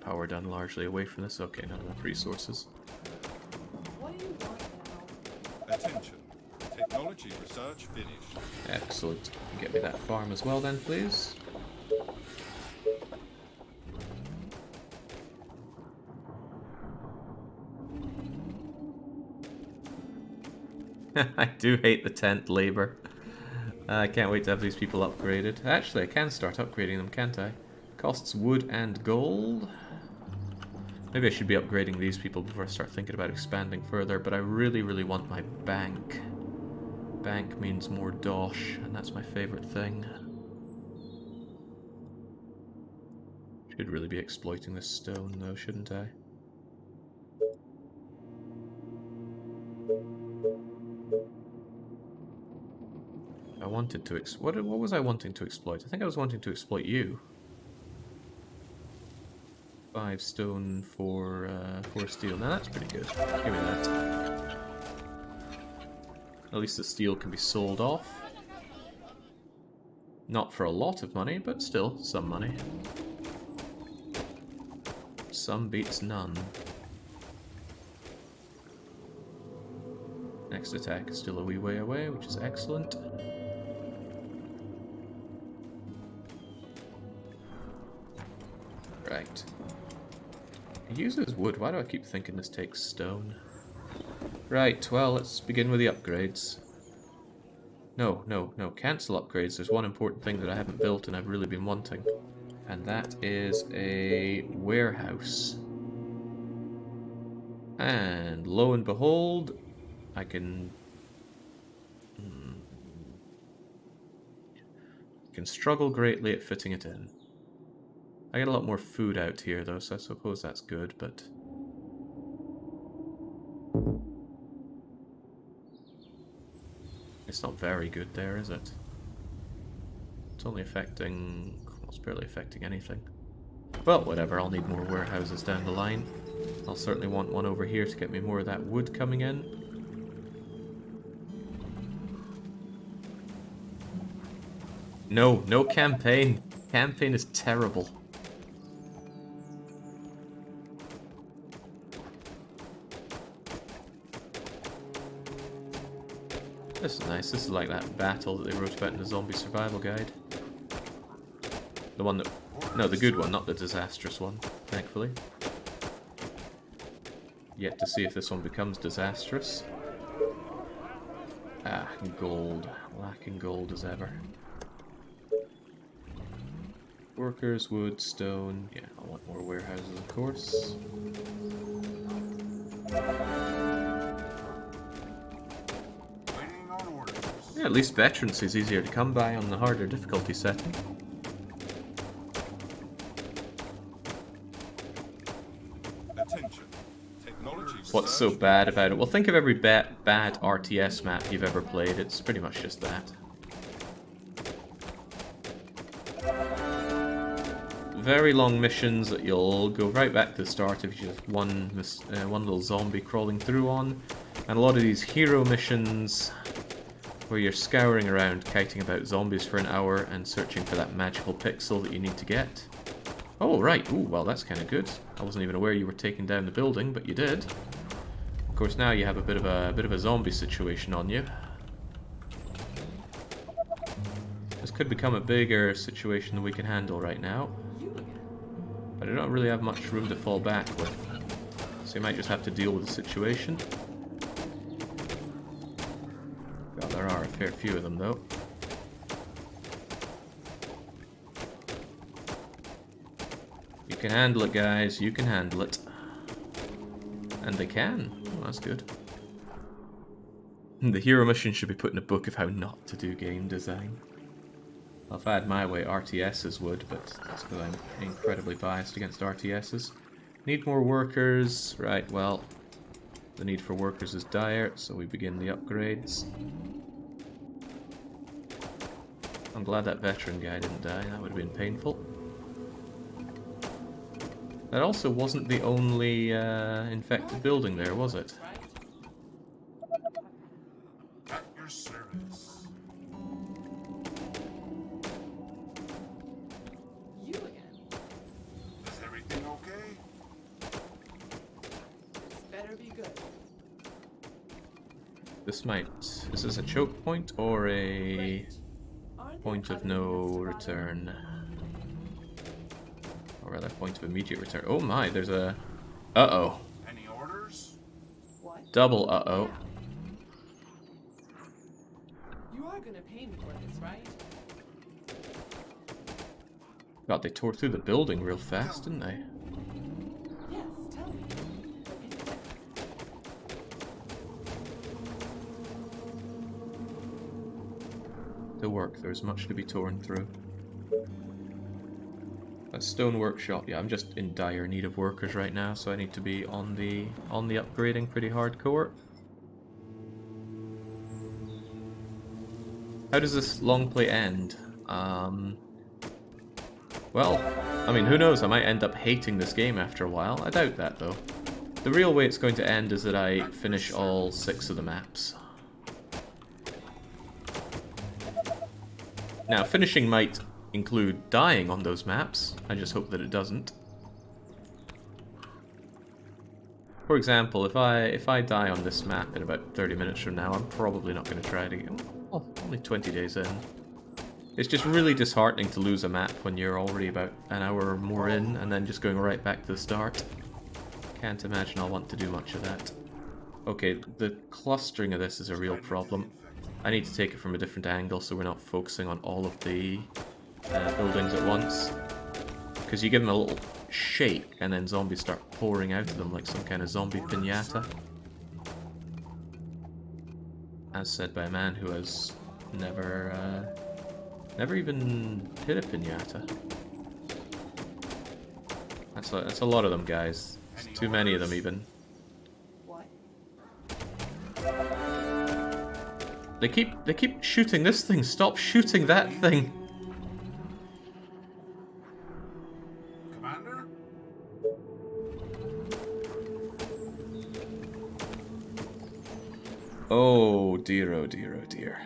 Power done largely away from this. Okay, not enough resources. What do you want now? Attention. Technology research finished. Excellent. Get me that farm as well then, please. I do hate the tent labor. I can't wait to have these people upgraded. Actually, I can start upgrading them, can't I? Costs wood and gold. Maybe I should be upgrading these people before I start thinking about expanding further, but I really, really want my bank. Bank means more dosh, and that's my favorite thing. Should really be exploiting this stone, though, shouldn't I? I wanted to what was I wanting to exploit? I think I was wanting to exploit you. 5 stone for 4 steel. Now that's pretty good. Give me that. At least the steel can be sold off. Not for a lot of money, but still some money. Some beats none. Next attack is still a wee way away, which is excellent. Right. It uses wood. Why do I keep thinking this takes stone? Right, well, let's begin with the upgrades. No, no, no. Cancel upgrades. There's one important thing that I haven't built and I've really been wanting. And that is a warehouse. And lo and behold, I can struggle greatly at fitting it in. I get a lot more food out here though, so I suppose that's good, but it's not very good there, is it? It's only affecting... well, it's barely affecting anything. Well, whatever, I'll need more warehouses down the line. I'll certainly want one over here to get me more of that wood coming in. No, no campaign. Campaign is terrible. This is nice. This is like that battle that they wrote about in the Zombie Survival Guide. The one that... no, the good one, not the disastrous one, thankfully. Yet to see if this one becomes disastrous. Ah, gold. Lacking gold as ever. Workers, wood, stone. Yeah, I want more warehouses, of course. Waiting on orders. Yeah, at least veterancy is easier to come by on the harder difficulty setting. Attention. Technology. What's so bad about it? Well, think of every bad RTS map you've ever played. It's pretty much just that. Very long missions that you'll go right back to the start if you just one little zombie crawling through on. And a lot of these hero missions where you're scouring around kiting about zombies for an hour and searching for that magical pixel that you need to get. Oh, right. Ooh, well, that's kind of good. I wasn't even aware you were taking down the building, but you did. Of course, now you have a bit of a zombie situation on you. This could become a bigger situation than we can handle right now. But I don't really have much room to fall back with. So you might just have to deal with the situation. God, there are a fair few of them, though. You can handle it, guys. You can handle it. And they can. Oh, that's good. The hero mission should be put in a book of how not to do game design. Well, if I had my way, RTSs would, but that's because I'm incredibly biased against RTSs. Need more workers. Right, well, the need for workers is dire, so we begin the upgrades. I'm glad that veteran guy didn't die. That would have been painful. That also wasn't the only infected building there, was it? At your service. You again. Is everything okay? This better be good. This might... is this a choke point or a Great. Aren't there point of other no units to follow? return? Or rather, point of immediate return. Oh my, there's a... uh-oh. Any orders? What? Double uh-oh. You are gonna pay me for this, right? God, they tore through the building real fast, didn't they? Yes, tell me. But in depth. The work, there's much to be torn through. A stone workshop, yeah, I'm just in dire need of workers right now, so I need to be on the upgrading pretty hardcore. How does this long play end? Well, I mean, who knows, I might end up hating this game after a while. I doubt that, though. The real way it's going to end is that I finish all 6 of the maps. Now, finishing might include dying on those maps. I just hope that it doesn't. For example, if I die on this map in about 30 minutes from now, I'm probably not going to try it again. Well, only 20 days in. It's just really disheartening to lose a map when you're already about an hour or more in, and then just going right back to the start. Can't imagine I'll want to do much of that. Okay, the clustering of this is a real problem. I need to take it from a different angle so we're not focusing on all of the buildings at once. Because you give them a little shake and then zombies start pouring out of them like some kind of zombie pinata. As said by a man who has never even hit a pinata. That's a lot of them, guys. It's too many of them, even. What? They keep shooting this thing. Stop shooting that thing. Commander? Oh dear, oh dear, oh dear.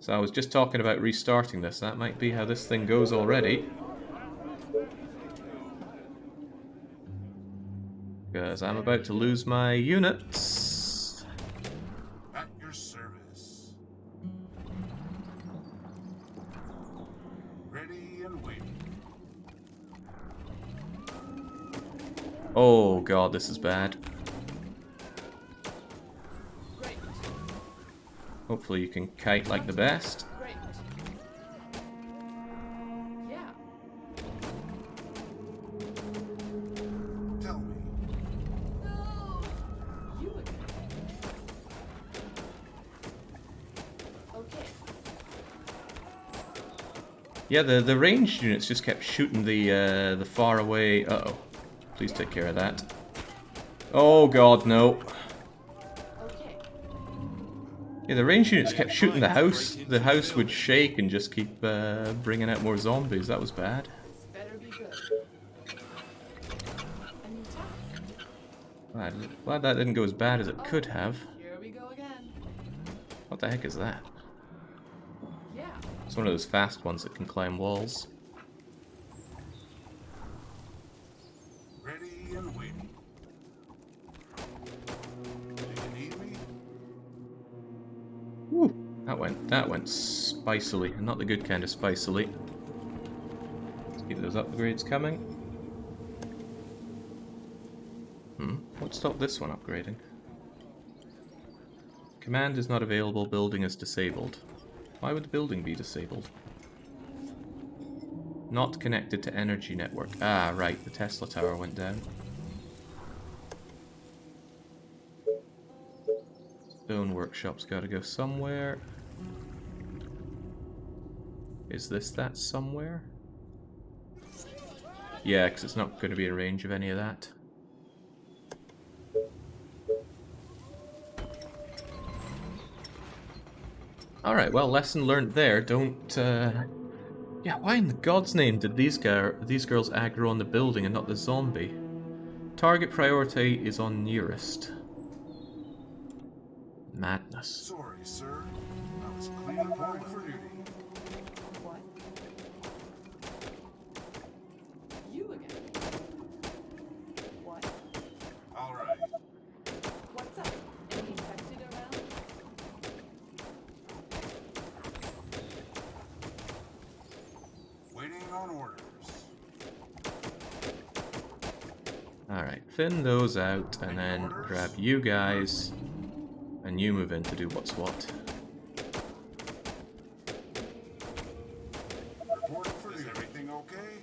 So I was just talking about restarting this. That might be how this thing goes already. Because I'm about to lose my units. At your service. Ready and waiting. Oh god, this is bad. Great. Hopefully you can kite like the best. Great. Yeah. Tell me. No. You again. Okay. Yeah, the ranged units just kept shooting the far away. Uh-oh. Please take care of that. Oh god, no. Okay. Yeah, the ranged units kept shooting the house. The house would shake and just keep bringing out more zombies. That was bad. This better be good. A new task. Glad that didn't go as bad as it could have. Here we go again. What the heck is that? Yeah. It's one of those fast ones that can climb walls. Ready and waiting. Do you need me? Woo! That went spicily, and not the good kind of spicily. Let's keep those upgrades coming. What stopped this one upgrading? Command is not available, building is disabled. Why would the building be disabled? Not connected to energy network. Ah, right, the Tesla tower went down. Stone workshop's gotta go somewhere. Is this that somewhere? Yeah, because it's not going to be in range of any of that. Alright, well, lesson learned there. Don't, yeah, why in the God's name did these girls aggro on the building and not the zombie? Target priority is on nearest. Madness. Sorry, sir. I was cleaning point for duty. What? You again. What? All right. What's up? Any infected around? Waiting on orders. Alright, thin those out and then grab you guys and you move in to do what's what. Reporting for duty. Is everything okay?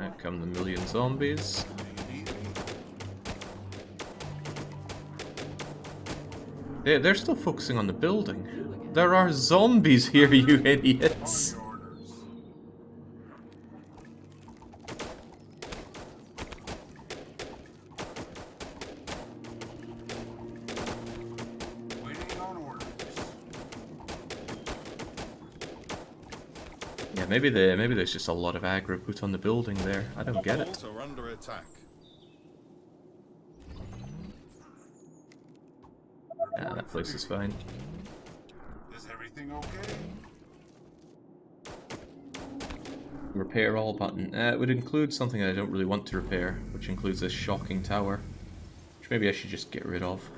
Out come the million zombies. Do you need me? They're still focusing on the building. There are zombies here, you idiots. Your orders. Waiting on orders. Yeah, maybe there's just a lot of aggro put on the building there. I don't get it. Walls are under attack. Yeah, that place is fine. Is everything okay? Repair all button. It would include something I don't really want to repair, which includes this shocking tower. Which maybe I should just get rid of.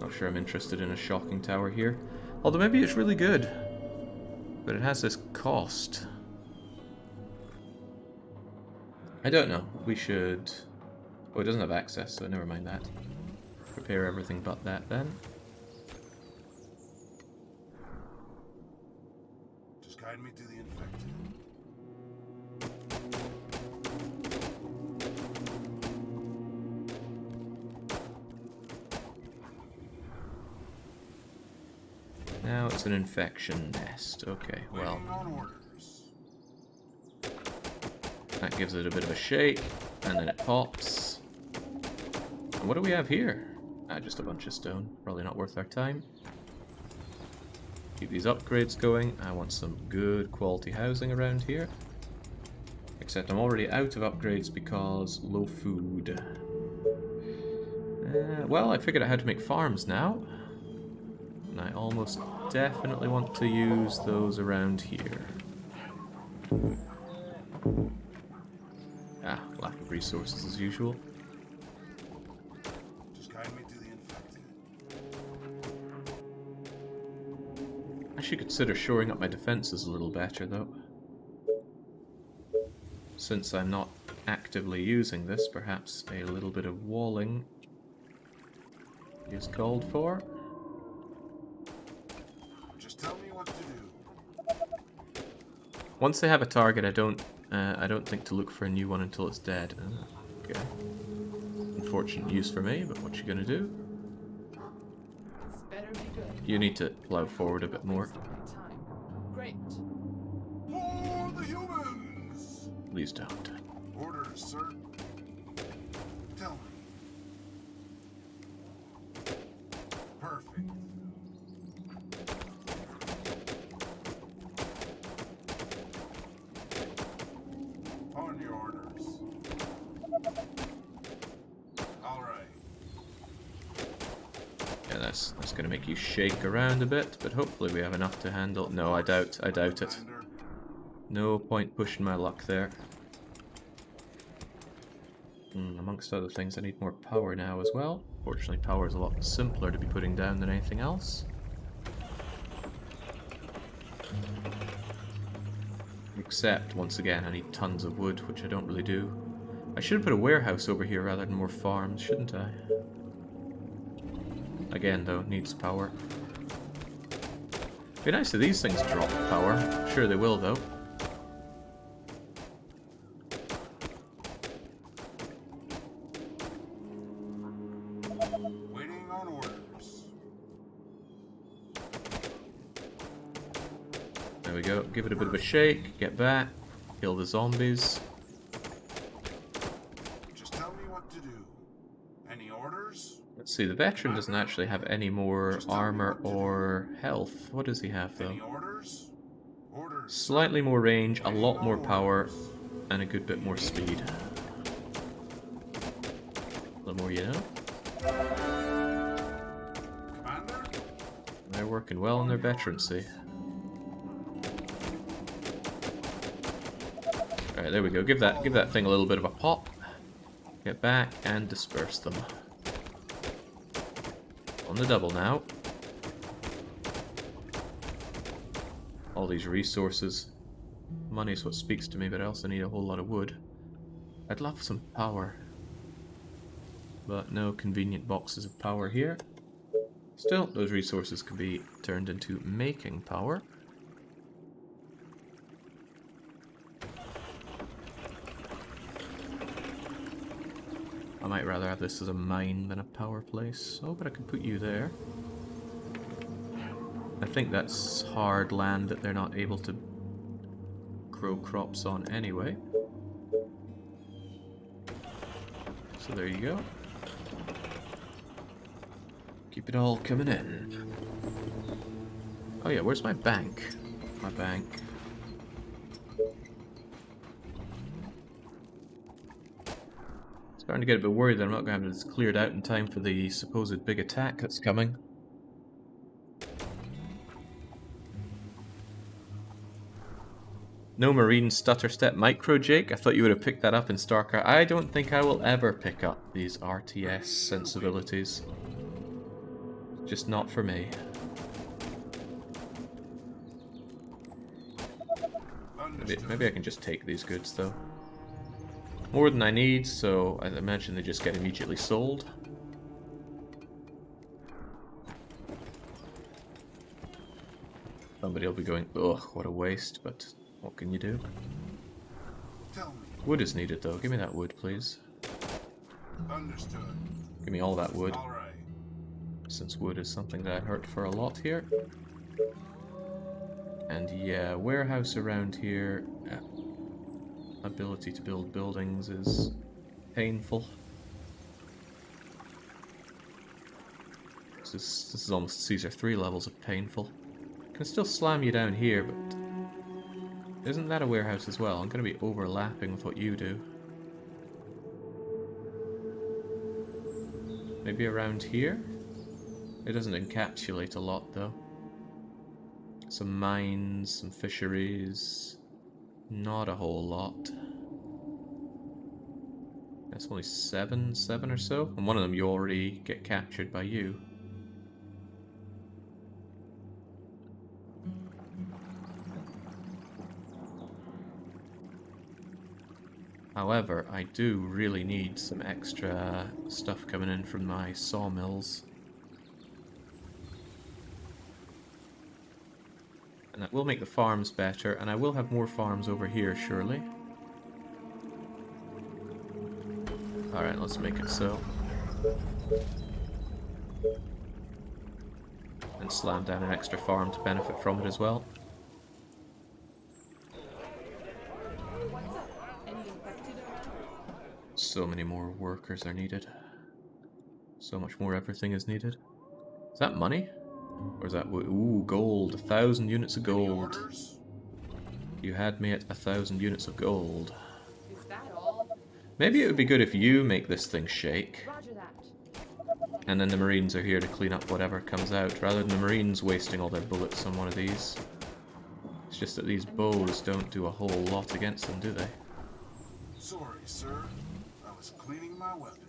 Not sure I'm interested in a shocking tower here. Although maybe it's really good. But it has this cost. I don't know. We should... Oh, it doesn't have access, so never mind that. Repair everything but that then. guide me to the infected. Now it's an infection nest. Okay, well, Waiting on orders. that gives it a bit of a shake, and then it pops. And what do we have here? Ah, just a bunch of stone. Probably not worth our time. Keep these upgrades going. I want some good quality housing around here. Except I'm already out of upgrades because low food. Well, I figured out how to make farms now. And I almost definitely want to use those around here. Ah, lack of resources as usual. Just guide me to the infected. I should consider shoring up my defenses a little better, though. Since I'm not actively using this, perhaps a little bit of walling is called for. Just tell me what to do. Once they have a target, I don't think to look for a new one until it's dead. Okay. Unfortunate use for me, but what you gonna do? This better be good. You need to plow forward a bit more. Wasting my time. Great. For the humans! Please don't. Orders, sir. Tell me. Perfect. On your orders. All right. Yeah, that's gonna make you shake around a bit, but hopefully we have enough to handle. No, I doubt it. Commander. No point pushing my luck there. Amongst other things, I need more power now as well. Fortunately, power is a lot simpler to be putting down than anything else. Except, once again, I need tons of wood, which I don't really do. I should have put a warehouse over here rather than more farms, shouldn't I? Again, though, needs power. Be nice if these things drop power. Sure they will, though. Waiting on orders. There we go. Give it a bit of a shake. Get back. Kill the zombies. Just tell me what to do. Any orders? Let's see, the veteran doesn't actually have any more armor or health. What does he have, though? Any orders? Orders. Slightly more range, a lot more power, and a good bit more speed. The more you know. Commander? They're working well in their veterancy. Alright, there we go. Give that thing a little bit of a pop. Get back and disperse them. On the double now. All these resources. Money is what speaks to me, but I also need a whole lot of wood. I'd love some power. But no convenient boxes of power here. Still, those resources could be turned into making power. I might rather have this as a mine than a power place. Oh, but I could put you there. I think that's hard land that they're not able to grow crops on anyway. So there you go. Keep it all coming in. Oh yeah, where's my bank? My bank. Starting to get a bit worried that I'm not going to have this cleared out in time for the supposed big attack that's coming. No marine stutter step micro, Jake. I thought you would have picked that up in StarCraft. I don't think I will ever pick up these RTS sensibilities. Just not for me. Maybe I can just take these goods though. More than I need, so I imagine they just get immediately sold. Somebody will be going, ugh, what a waste, but what can you do? Tell me. Wood is needed though. Give me that wood, please. Understood. Give me all that wood, All right. since wood is something that I hurt for a lot here. And yeah, warehouse around here. Ability to build buildings is painful. This is almost Caesar 3 levels of painful. Can still slam you down here, but isn't that a warehouse as well? I'm going to be overlapping with what you do. Maybe around here? It doesn't encapsulate a lot though. Some mines, some fisheries. Not a whole lot. That's only seven or so. And one of them you already get captured by you. However, I do really need some extra stuff coming in from my sawmills. And that will make the farms better, and I will have more farms over here, surely. Alright, let's make it so. And slam down an extra farm to benefit from it as well. What's up? Any infected around? So many more workers are needed. So much more everything is needed. Is that money? Or is that... Ooh, gold. 1,000 units of gold. Orders? You had me at 1,000 units of gold. Is that all? Maybe it would be good if you make this thing shake. Roger that. And then the Marines are here to clean up whatever comes out, rather than the Marines wasting all their bullets on one of these. It's just that these bows don't do a whole lot against them, do they? Sorry, sir. I was cleaning my weapon.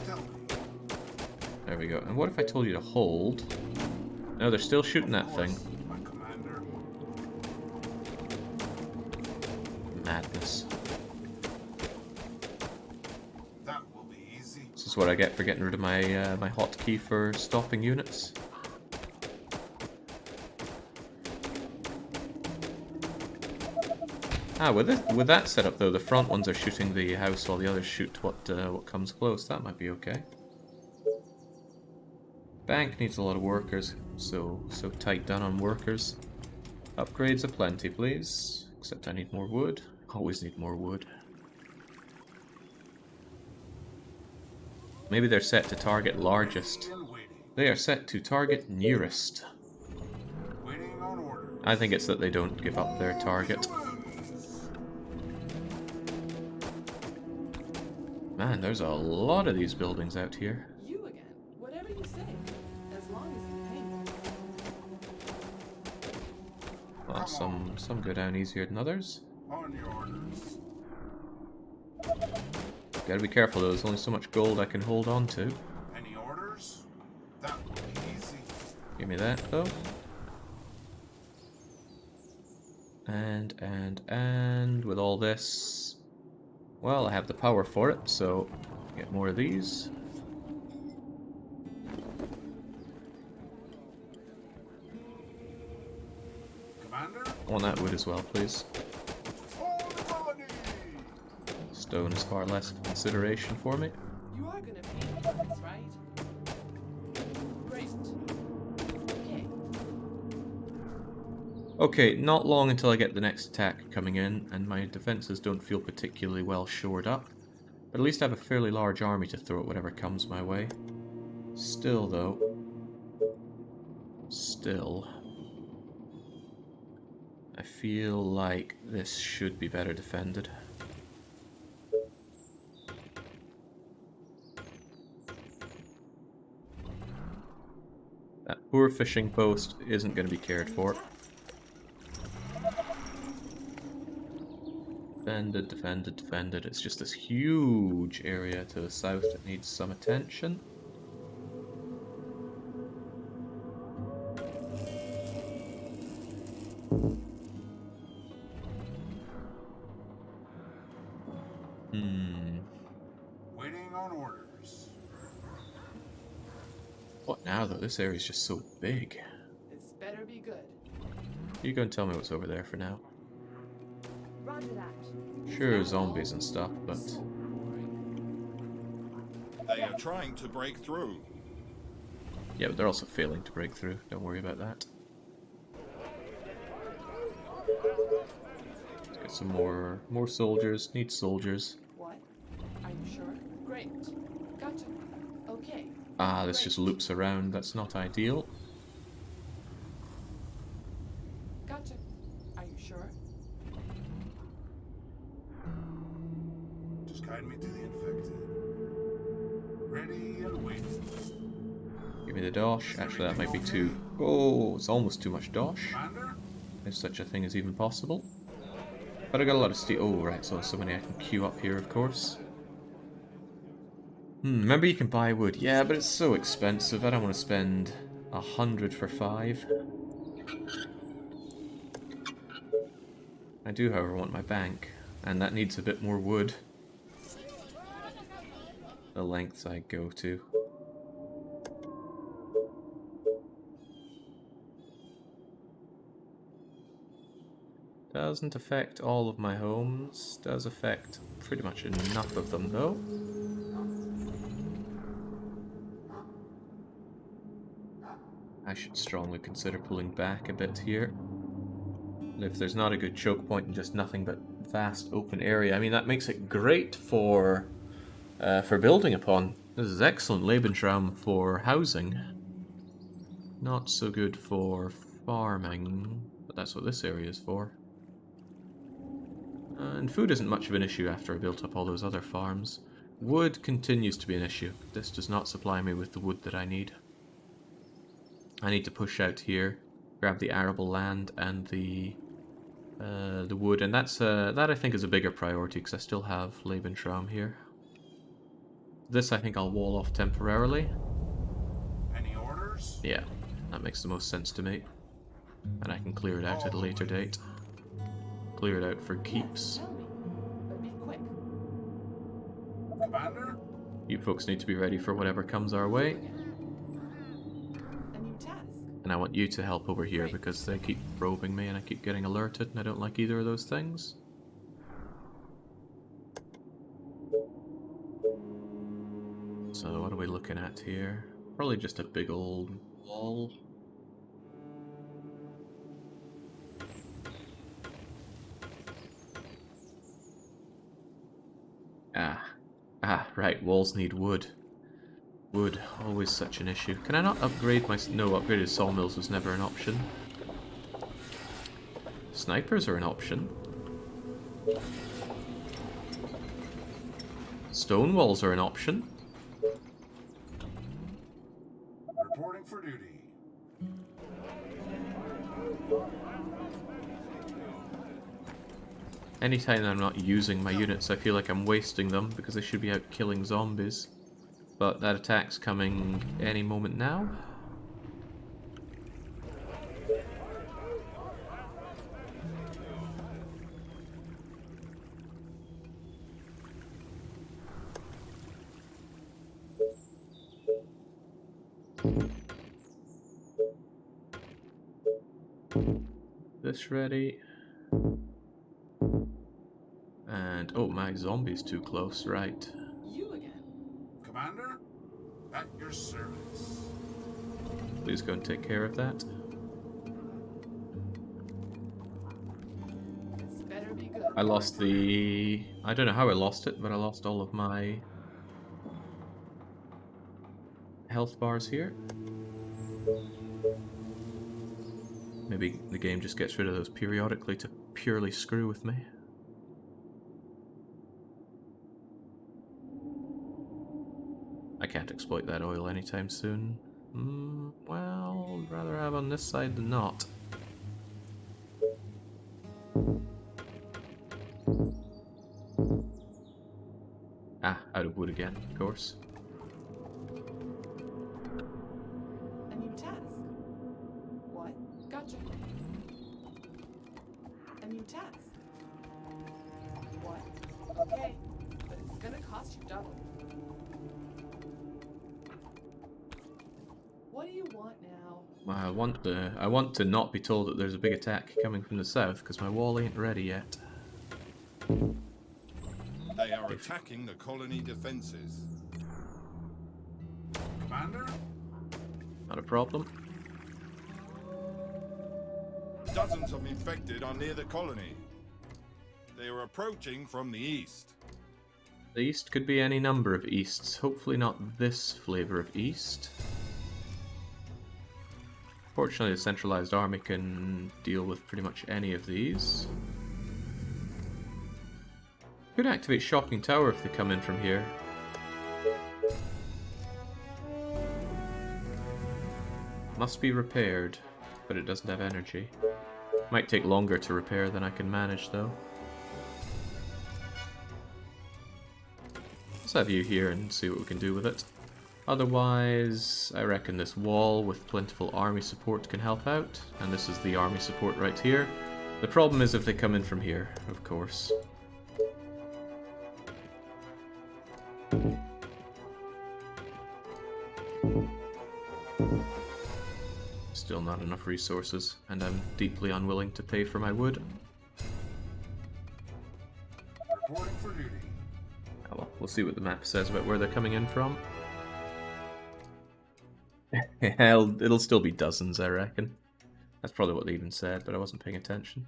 Tell me. There we go. And what if I told you to hold? No, they're still shooting that thing. My commander. Madness. That will be easy. This is what I get for getting rid of my my hotkey for stopping units. Ah, with that setup though, the front ones are shooting the house while the others shoot what comes close. That might be okay. Bank needs a lot of workers, so tight down on workers. Upgrades aplenty, please. Except I need more wood. Always need more wood. Maybe they're set to target largest. And waiting. They are set to target nearest. Waiting on orders. I think it's that they don't give up their target. Man, there's a lot of these buildings out here. You again. Whatever you say. As long as you pay me. Well, some go down easier than others. On your orders. Gotta be careful though, there's only so much gold I can hold on to. Any orders? That will be easy. Give me that though. And with all this, well, I have the power for it, so get more of these. Commander? I want that wood as well, please. Hold the colony! Stone is far less of a consideration for me. You are gonna pay me for this, right? Great. Okay. Okay, not long until I get the next attack coming in, and my defenses don't feel particularly well shored up. But at least I have a fairly large army to throw at whatever comes my way. Still, though. I feel like this should be better defended. That poor fishing post isn't going to be cared for. Defended. It's just this huge area to the south that needs some attention. Waiting on orders. What now though. This area is just so big. This better be good. You go and tell me what's over there for now. Roger that. Sure, zombies and stuff, but They are trying to break through. yeah, but they're also failing to break through. Don't worry about that. Let's get some more soldiers. Need soldiers. What? Are you sure? Great. Gotcha. Okay. Ah, this just loops around. That's not ideal. Gotcha. Are you sure? Just guide me to the infected. Ready and waiting. Give me the dosh. Actually, that might be too... Oh, it's almost too much dosh. Commander? If such a thing is even possible. But I got a lot of steel. Oh, right, so there's so many I can queue up here, of course. Remember you can buy wood. Yeah, but it's so expensive. I don't want to spend 100 for 5. I do, however, want my bank. And that needs a bit more wood. The lengths I go to. Doesn't affect all of my homes. Does affect pretty much enough of them, though. I should strongly consider pulling back a bit here. If there's not a good choke point and just nothing but vast open area, I mean, that makes it great for building upon. This is excellent Lebensraum for housing. Not so good for farming, but that's what this area is for. And food isn't much of an issue after I built up all those other farms. Wood continues to be an issue. This does not supply me with the wood that I need. I need to push out here, grab the arable land and the wood, and that I think is a bigger priority because I still have Lebensraum here. This I think I'll wall off temporarily. Any orders? Yeah, that makes the most sense to me. And I can clear it out at a later date. Clear it out for keeps. Tell me, but be quick. Commander? You folks need to be ready for whatever comes our way. A new task. And I want you to help over here because they keep probing me and I keep getting alerted and I don't like either of those things. So what are we looking at here? Probably just a big old wall. Right, walls need wood. Wood, always such an issue. Can I not upgrade my... No, upgraded sawmills was never an option. Snipers are an option. Stone walls are an option. Reporting for duty. Anytime I'm not using my units, I feel like I'm wasting them because I should be out killing zombies. But that attack's coming any moment now. This ready. And, oh, my zombie's too close, right. You again. Commander? At your service. Please go and take care of that. This better be good. I lost the... I don't know how I lost it, but I lost all of my health bars here. Maybe the game just gets rid of those periodically to purely screw with me. I can't exploit that oil anytime soon. Well, I'd rather have on this side than not. Ah, out of wood again, of course. A new task. What? Gotcha. A new task. What? Okay, but it's gonna cost you double. What do you I want to not be told that there's a big attack coming from the south, because my wall ain't ready yet. They are attacking the colony defenses. Commander? Not a problem. Dozens of infected are near the colony. They are approaching from the east. The east could be any number of easts. Hopefully not this flavor of east. Fortunately, the centralized army can deal with pretty much any of these. Could activate Shocking Tower if they come in from here. Must be repaired, but it doesn't have energy. Might take longer to repair than I can manage, though. Let's have you here and see what we can do with it. Otherwise, I reckon this wall with plentiful army support can help out, and this is the army support right here. The problem is if they come in from here, of course. Still not enough resources, and I'm deeply unwilling to pay for my wood. Reporting for duty. Oh well, we'll see what the map says about where they're coming in from. It'll still be dozens, I reckon. That's probably what they even said, but I wasn't paying attention.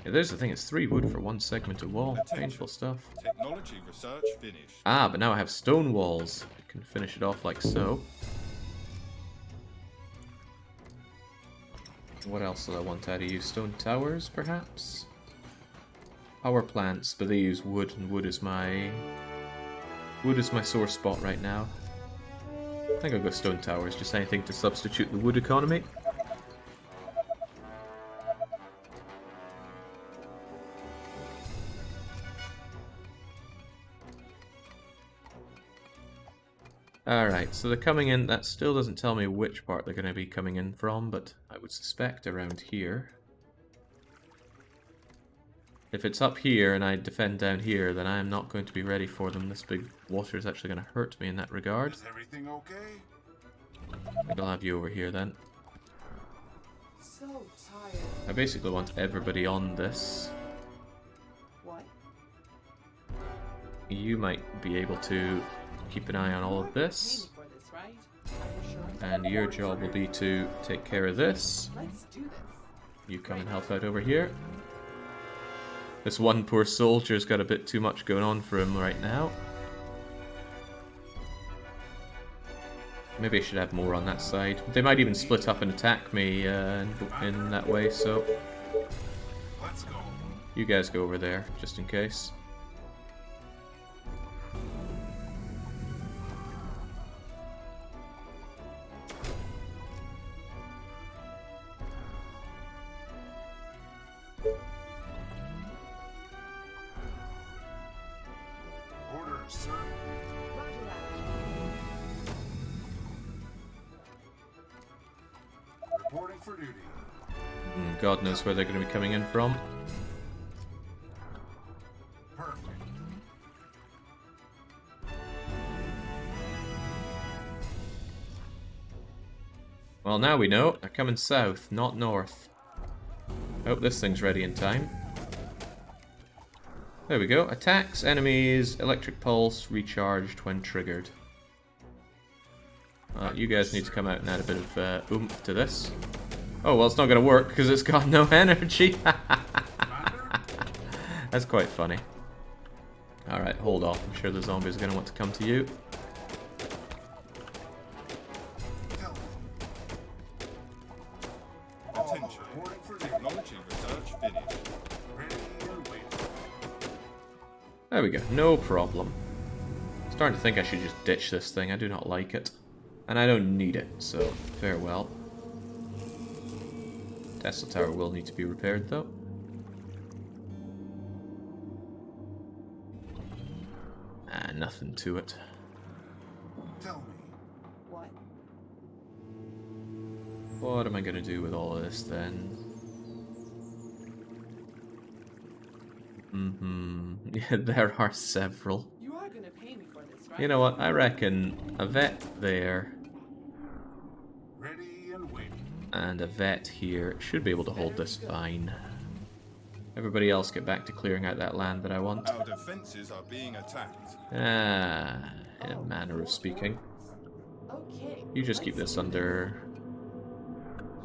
Yeah, there's the thing, it's 3 wood for 1 segment of wall. Painful stuff. Technology research finished. Ah, but now I have stone walls. I can finish it off like so. What else do I want out of you? Stone towers, perhaps? Power plants, but they use wood, and wood is my sore spot right now. I think I'll go stone towers, just anything to substitute the wood economy. Alright, so they're coming in. That still doesn't tell me which part they're going to be coming in from, but I would suspect around here. If it's up here and I defend down here, then I am not going to be ready for them. This big water is actually going to hurt me in that regard. Is everything okay? I think I'll have you over here then. So tired. I basically want everybody on this. What? You might be able to keep an eye on all of this. Pay me for this, right? Are you sure? And your job will be to take care of this. Let's do this. You come and help out over here. This one poor soldier's got a bit too much going on for him right now. Maybe I should have more on that side. They might even split up and attack me in that way, so... Let's go. You guys go over there, just in case. Orders, sir. Roger that. Reporting for duty. God knows where they're going to be coming in from. Perfect. Well, now we know. They're coming south, not north. Hope this thing's ready in time. There we go. Attacks enemies, electric pulse, recharged when triggered. You guys need to come out and add a bit of oomph to this. Oh, well, it's not going to work because it's got no energy. That's quite funny. Alright, hold off. I'm sure the zombies are going to want to come to you. Tell me. Attention. Reporting for duty. Technology research finished. Ready and waiting. There we go. No problem. Starting to think I should just ditch this thing. I do not like it. And I don't need it, so farewell. Tesla Tower will need to be repaired, though. Ah, nothing to it. Tell me. What? What am I going to do with all of this, then? Yeah, there are several. You are gonna pay me for this, right? You know what? I reckon a vet there Ready and waiting. and a vet here should be able to hold this fine. Everybody else get back to clearing out that land that I want. Our defenses are being attacked. Ah, in a manner of speaking. Okay. You just keep this under...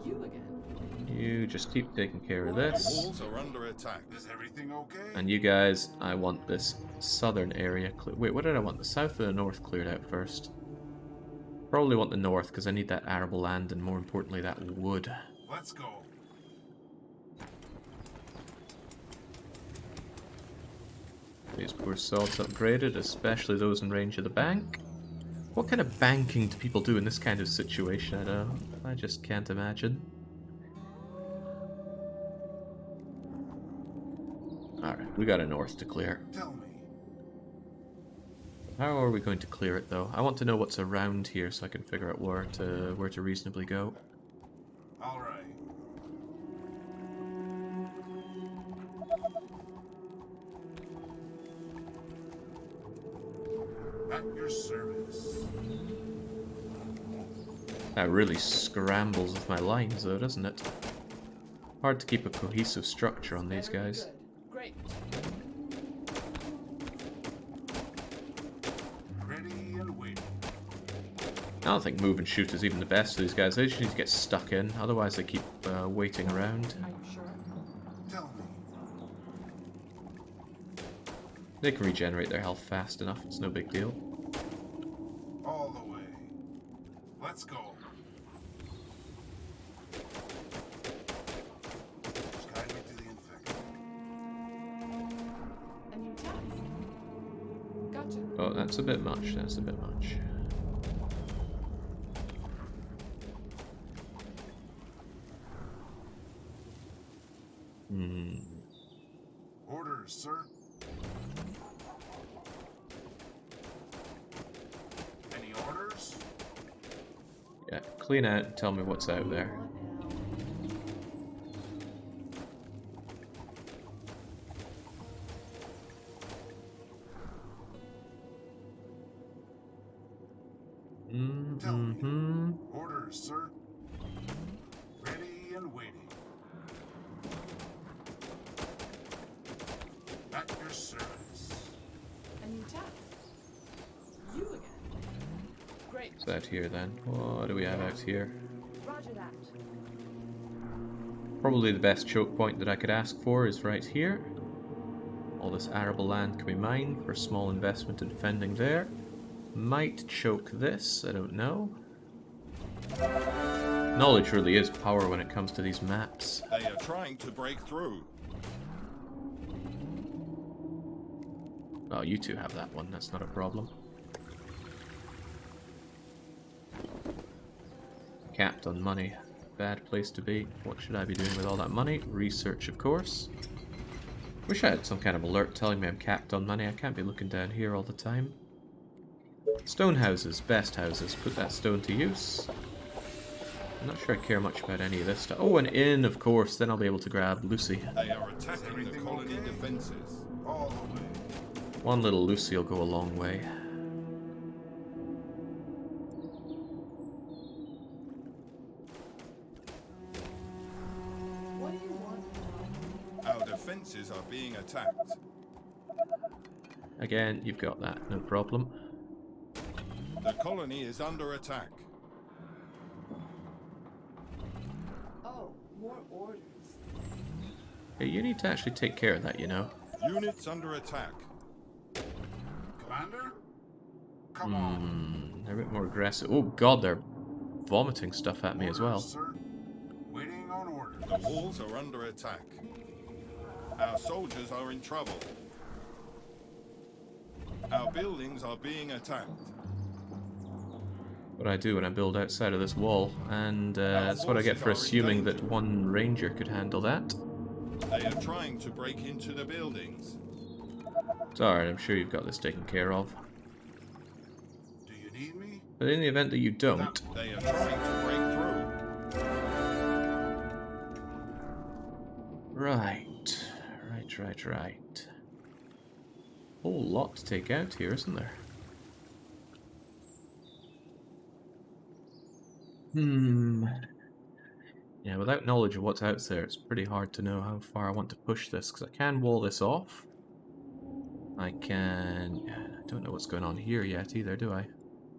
You again. You just keep taking care of The this. walls are under attack. Is everything okay? And you guys, I want this southern area wait, what did I want? The south or the north cleared out first? Probably want the north, because I need that arable land and more importantly that wood. Let's go. These poor sods upgraded, especially those in range of the bank. What kind of banking do people do in this kind of situation? I don't know. I just can't imagine. Alright, we got a north to clear. Tell me. How are we going to clear it though? I want to know what's around here so I can figure out where to reasonably go. All right. At your service. That really scrambles with my lines though, doesn't it? Hard to keep a cohesive structure on these Very guys. good. Great. Ready and waiting. I don't think move and shoot is even the best for these guys. They just need to get stuck in, otherwise they keep waiting around. Are you sure? Tell me. They can regenerate their health fast enough, it's no big deal. All the way. Let's go. Just guide me to the infected. A new task. Gotcha. Oh, that's a bit much, that's a bit much. Orders, sir. Any orders? Yeah, clean out and tell me what's out there. Mm-hmm. Orders, sir. Ready and waiting. At your service. A new task. You again. Great. What's out here then? What do we have out here? Roger that. Probably the best choke point that I could ask for is right here. All this arable land can be mined for small investment in defending there. Might choke this, I don't know. Knowledge really is power when it comes to these maps. They are trying to break through. Oh, you two have that one, that's not a problem. Capped on money. Bad place to be. What should I be doing with all that money? Research, of course. Wish I had some kind of alert telling me I'm capped on money. I can't be looking down here all the time. Stone houses, best houses. Put that stone to use. I'm not sure I care much about any of this stuff. Oh, an inn, of course. Then I'll be able to grab Lucy. They are attacking the colony defenses. All the way. One little Lucy will go a long way. What do you want? Our defenses are being attacked. Again, you've got that, no problem. The colony is under attack. Oh, more orders. Hey, you need to actually take care of that, you know. Units under attack. Commander? Come on. They're a bit more aggressive. Oh god, they're vomiting stuff at me as well. Orders, sir. Waiting on orders. The walls are under attack. Our soldiers are in trouble. Our buildings are being attacked. What I do when I build outside of this wall, and that's what I get for assuming that one ranger could handle that. They are trying to break into the buildings. It's alright, I'm sure you've got this taken care of. Do you need me? But in the event that you don't, They are trying to break through. right. Whole lot to take out here, isn't there? Yeah, without knowledge of what's out there, it's pretty hard to know how far I want to push this, because I can wall this off. I can... I don't know what's going on here yet either, do I?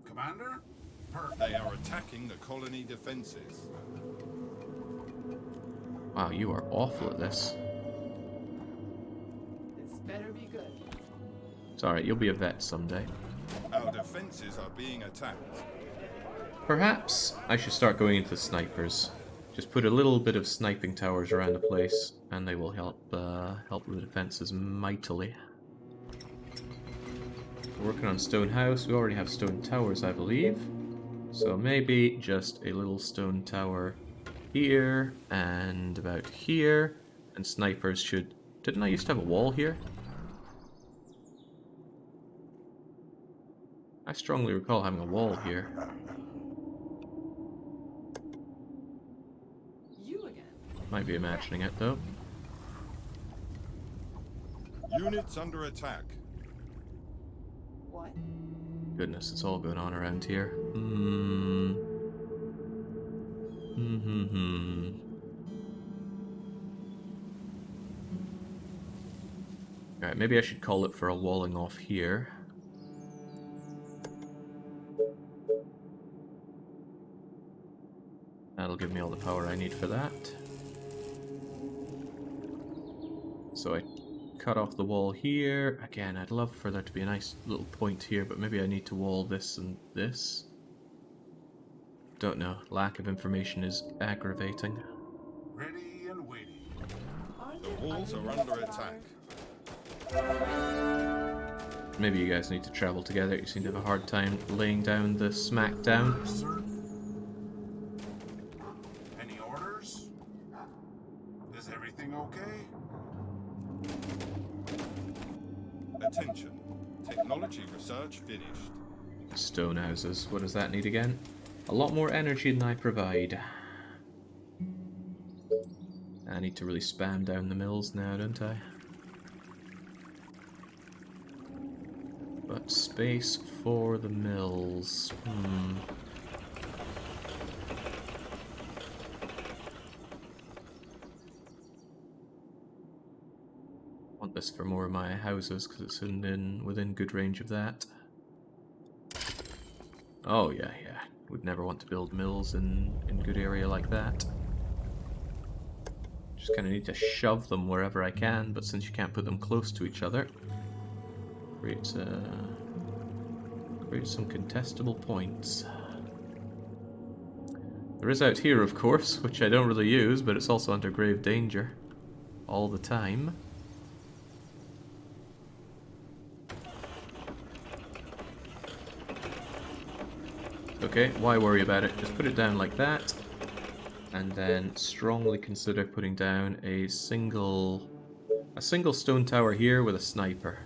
Commander? Perfect. They are attacking the colony defenses. Wow, you are awful at this. This better be good. It's alright, you'll be a vet someday. Our defenses are being attacked. Perhaps I should start going into snipers. Just put a little bit of sniping towers around the place, and they will help help the defenses mightily. We're working on stone house. We already have stone towers, I believe. So maybe just a little stone tower here and about here. And snipers should... Didn't I used to have a wall here? I strongly recall having a wall here. You again. Might be imagining it though. Units under attack. What? Goodness, it's all going on around here. Alright, maybe I should call it for a walling off here. That'll give me all the power I need for that. So I cut off the wall here. Again, I'd love for there to be a nice little point here, but maybe I need to wall this and this. Don't know. Lack of information is aggravating. Ready and waiting. The walls are under attack. Maybe you guys need to travel together. You seem to have a hard time laying down the smackdown. Yes, sir. Any orders? Is everything okay? Attention. Technology research finished. Stone houses. What does that need again? A lot more energy than I provide. I need to really spam down the mills now, don't I? But space for the mills. Want this for more of my houses because it's within good range of that. Oh yeah. Would never want to build mills in good area like that. Just kind of need to shove them wherever I can, but since you can't put them close to each other, creates some contestable points. There is out here, of course, which I don't really use, but it's also under grave danger all the time. Okay, why worry about it? Just put it down like that, and then strongly consider putting down a single stone tower here with a sniper,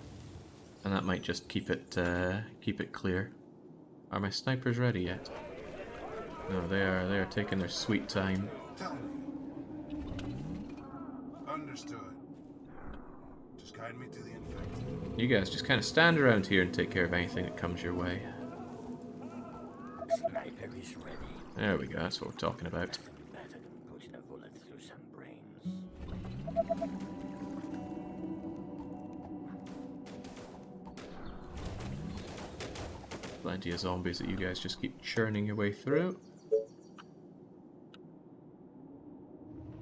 and that might just keep it clear. Are my snipers ready yet? No, they are taking their sweet time. Tell me. Understood. Just guide me to the infected. You guys just kind of stand around here and take care of anything that comes your way. Sniper is ready. There we go, that's what we're talking about. Better than putting a bullet through some brains. Plenty of zombies that you guys just keep churning your way through.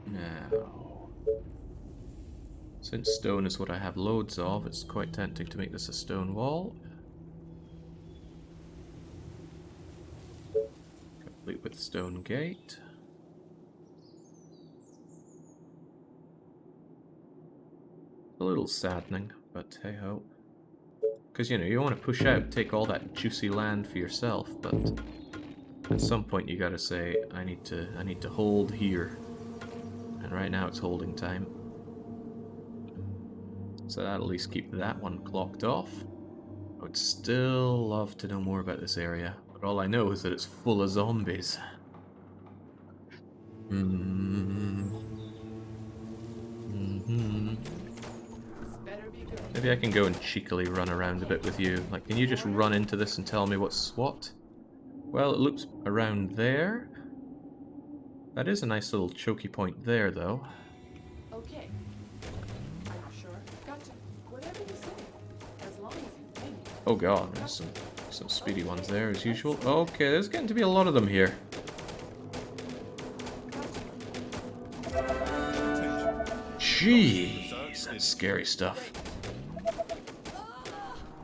Now, since stone is what I have loads of, it's quite tempting to make this a stone wall. Complete with stone gate. A little saddening, but hey ho. Because, you know, you want to push out, take all that juicy land for yourself, but at some point you gotta say, I need to hold here. And right now it's holding time. So that'll at least keep that one clocked off. I would still love to know more about this area, but all I know is that it's full of zombies. This better be Maybe I can go and cheekily run around a bit with you. Like, can you just run into this and tell me what's what? Well, it looks around there. That is a nice little choky point there, though. Okay. Are you sure? Gotcha. Whatever you say. As long as you pay me. Oh god, there's some speedy ones there, as usual. Okay, there's getting to be a lot of them here. Jeez, that's scary stuff.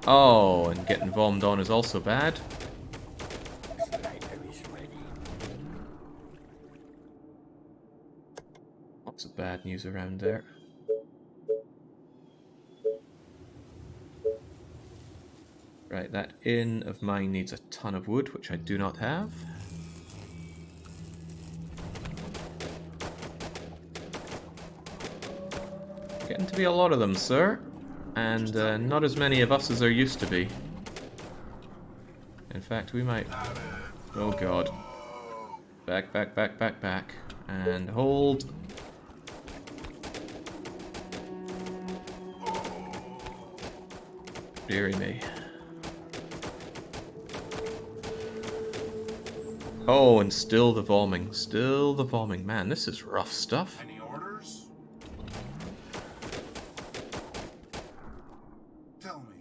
Oh, and getting vomed on is also bad. Sniper is ready. Lots of bad news around there. Right, that inn of mine needs a ton of wood, which I do not have. Getting to be a lot of them, sir. And not as many of us as there used to be. In fact, we might... Oh god. Back, back, back, back, back. And hold. Deary me. Oh, and still the vomiting. Still the vomiting. Man, this is rough stuff. Any orders? Tell me.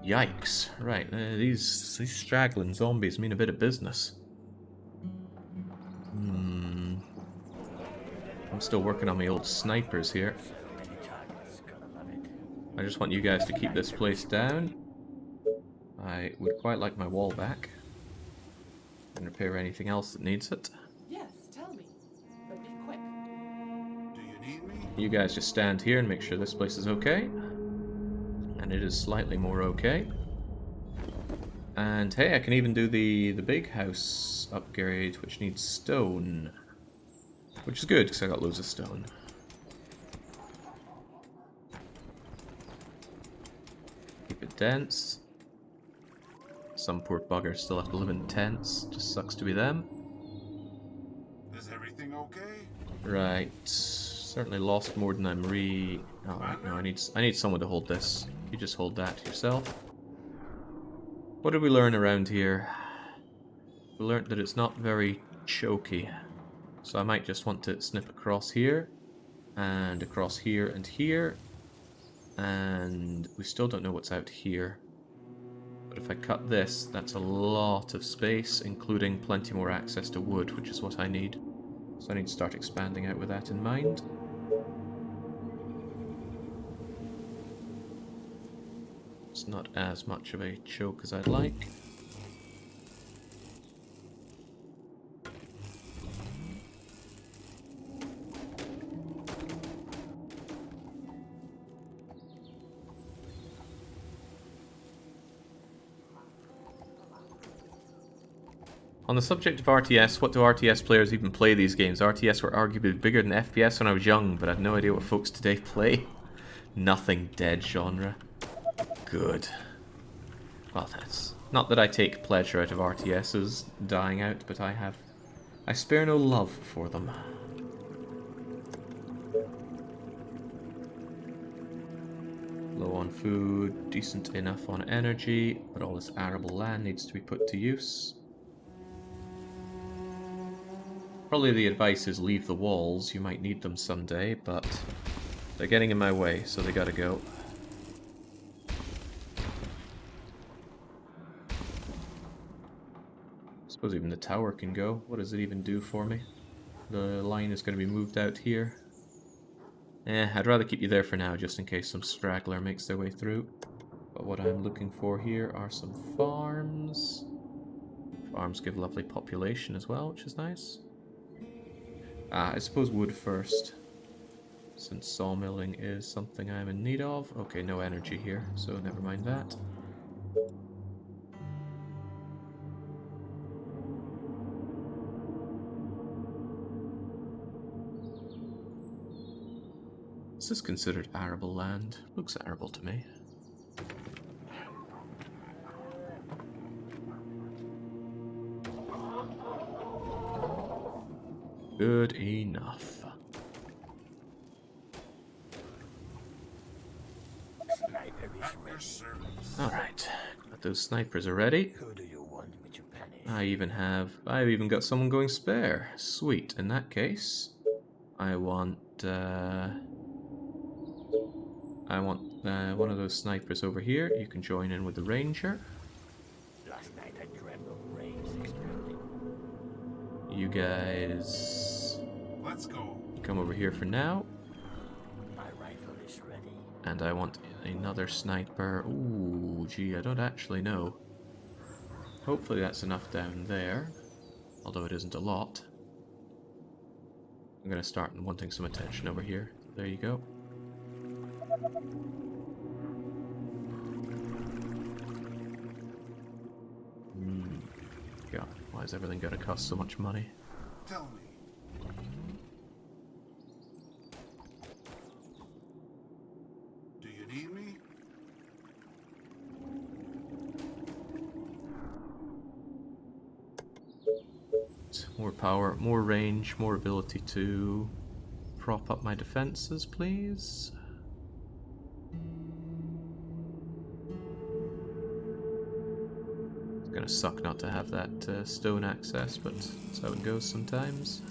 Yikes. Right, these straggling zombies mean a bit of business. I'm still working on my old snipers here. So many targets, gotta love it. I just want you guys to keep this place down. I would quite like my wall back. And repair anything else that needs it. Yes, tell me. But be quick. Do you need me? You guys just stand here and make sure this place is okay. And it is slightly more okay. And hey, I can even do the big house upgrade, which needs stone. Which is good, because I got loads of stone. Keep it dense. Some poor buggers still have to live in tents. Just sucks to be them. Is everything okay? Right. Certainly lost more than I'm Alright, no, I need someone to hold this. You just hold that yourself. What did we learn around here? We learned that it's not very choky. So I might just want to snip across here, and across here and here, and we still don't know what's out here. But if I cut this, that's a lot of space, including plenty more access to wood, which is what I need. So I need to start expanding out with that in mind. It's not as much of a choke as I'd like. On the subject of RTS, what do RTS players even play these games? RTS were arguably bigger than FPS when I was young, but I have no idea what folks today play. Nothing dead genre. Good. Well, that's... Not that I take pleasure out of RTSs dying out, but I spare no love for them. Low on food, decent enough on energy, but all this arable land needs to be put to use. Probably the advice is leave the walls, you might need them someday, but they're getting in my way, so they gotta go. Suppose even the tower can go. What does it even do for me? The line is going to be moved out here. I'd rather keep you there for now, just in case some straggler makes their way through. But what I'm looking for here are some farms. Farms give lovely population as well, which is nice. I suppose wood first, since sawmilling is something I'm in need of. Okay, no energy here, so never mind that. Is this considered arable land? Looks arable to me. Good enough. Sniper is At your ready. service. Alright, got those snipers already. Who do you want me to punish? I've even got someone going spare. Sweet. In that case, I want one of those snipers over here. You can join in with the ranger. Last night I dreamt of brains exploding. You guys Let's go. come over here for now. My rifle is ready. And I want another sniper. Ooh, gee, I don't actually know. Hopefully that's enough down there, although it isn't a lot. I'm gonna start wanting some attention over here. There you go. God, why is everything gonna cost so much money? Tell me. Do you need me? More power, more range, more ability to prop up my defenses, please. It's gonna suck not to have that stone access, but that's how it goes sometimes.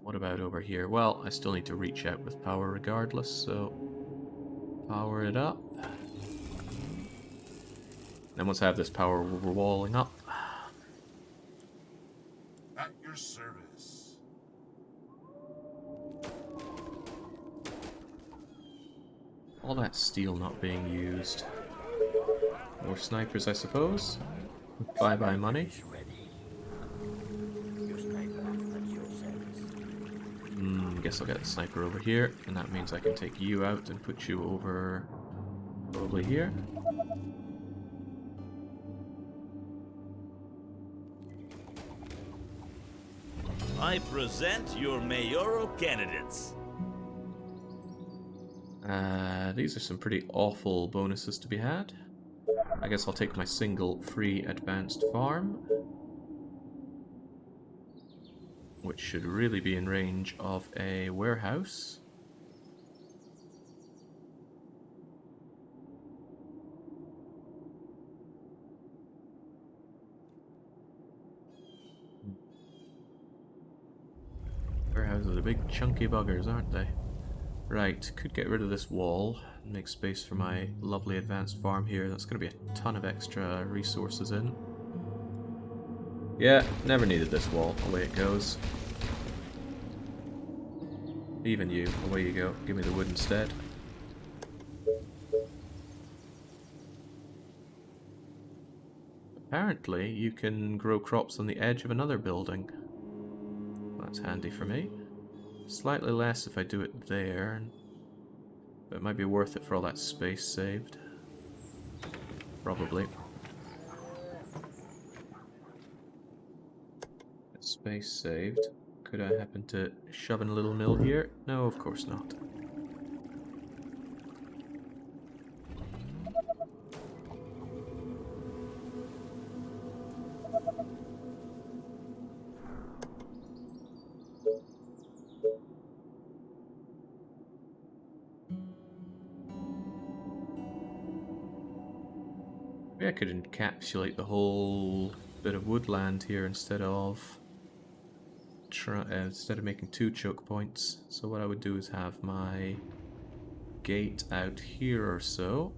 What about over here? Well, I still need to reach out with power regardless, so power it up. Then once I have this power, we're walling up. At your service. All that steel not being used. More snipers, I suppose. Bye-bye money. Is ready. Your sniper at your service. Guess I'll get the sniper over here, and that means I can take you out and put you over probably here. I present your mayoral candidates. These are some pretty awful bonuses to be had. I guess I'll take my single free advanced farm, which should really be in range of a warehouse. Warehouses are big chunky buggers, aren't they? Right, could get rid of this wall and make space for my lovely advanced farm here. That's going to be a ton of extra resources in. Yeah, never needed this wall. Away it goes. Even you, away you go. Give me the wood instead. Apparently, you can grow crops on the edge of another building. That's handy for me. Slightly less if I do it there, but it might be worth it for all that space saved. Probably. Space saved. Could I happen to shove in a little mill here? No, of course not. Maybe I could encapsulate the whole bit of woodland here instead of making 2 choke points. So what I would do is have my gate out here or so.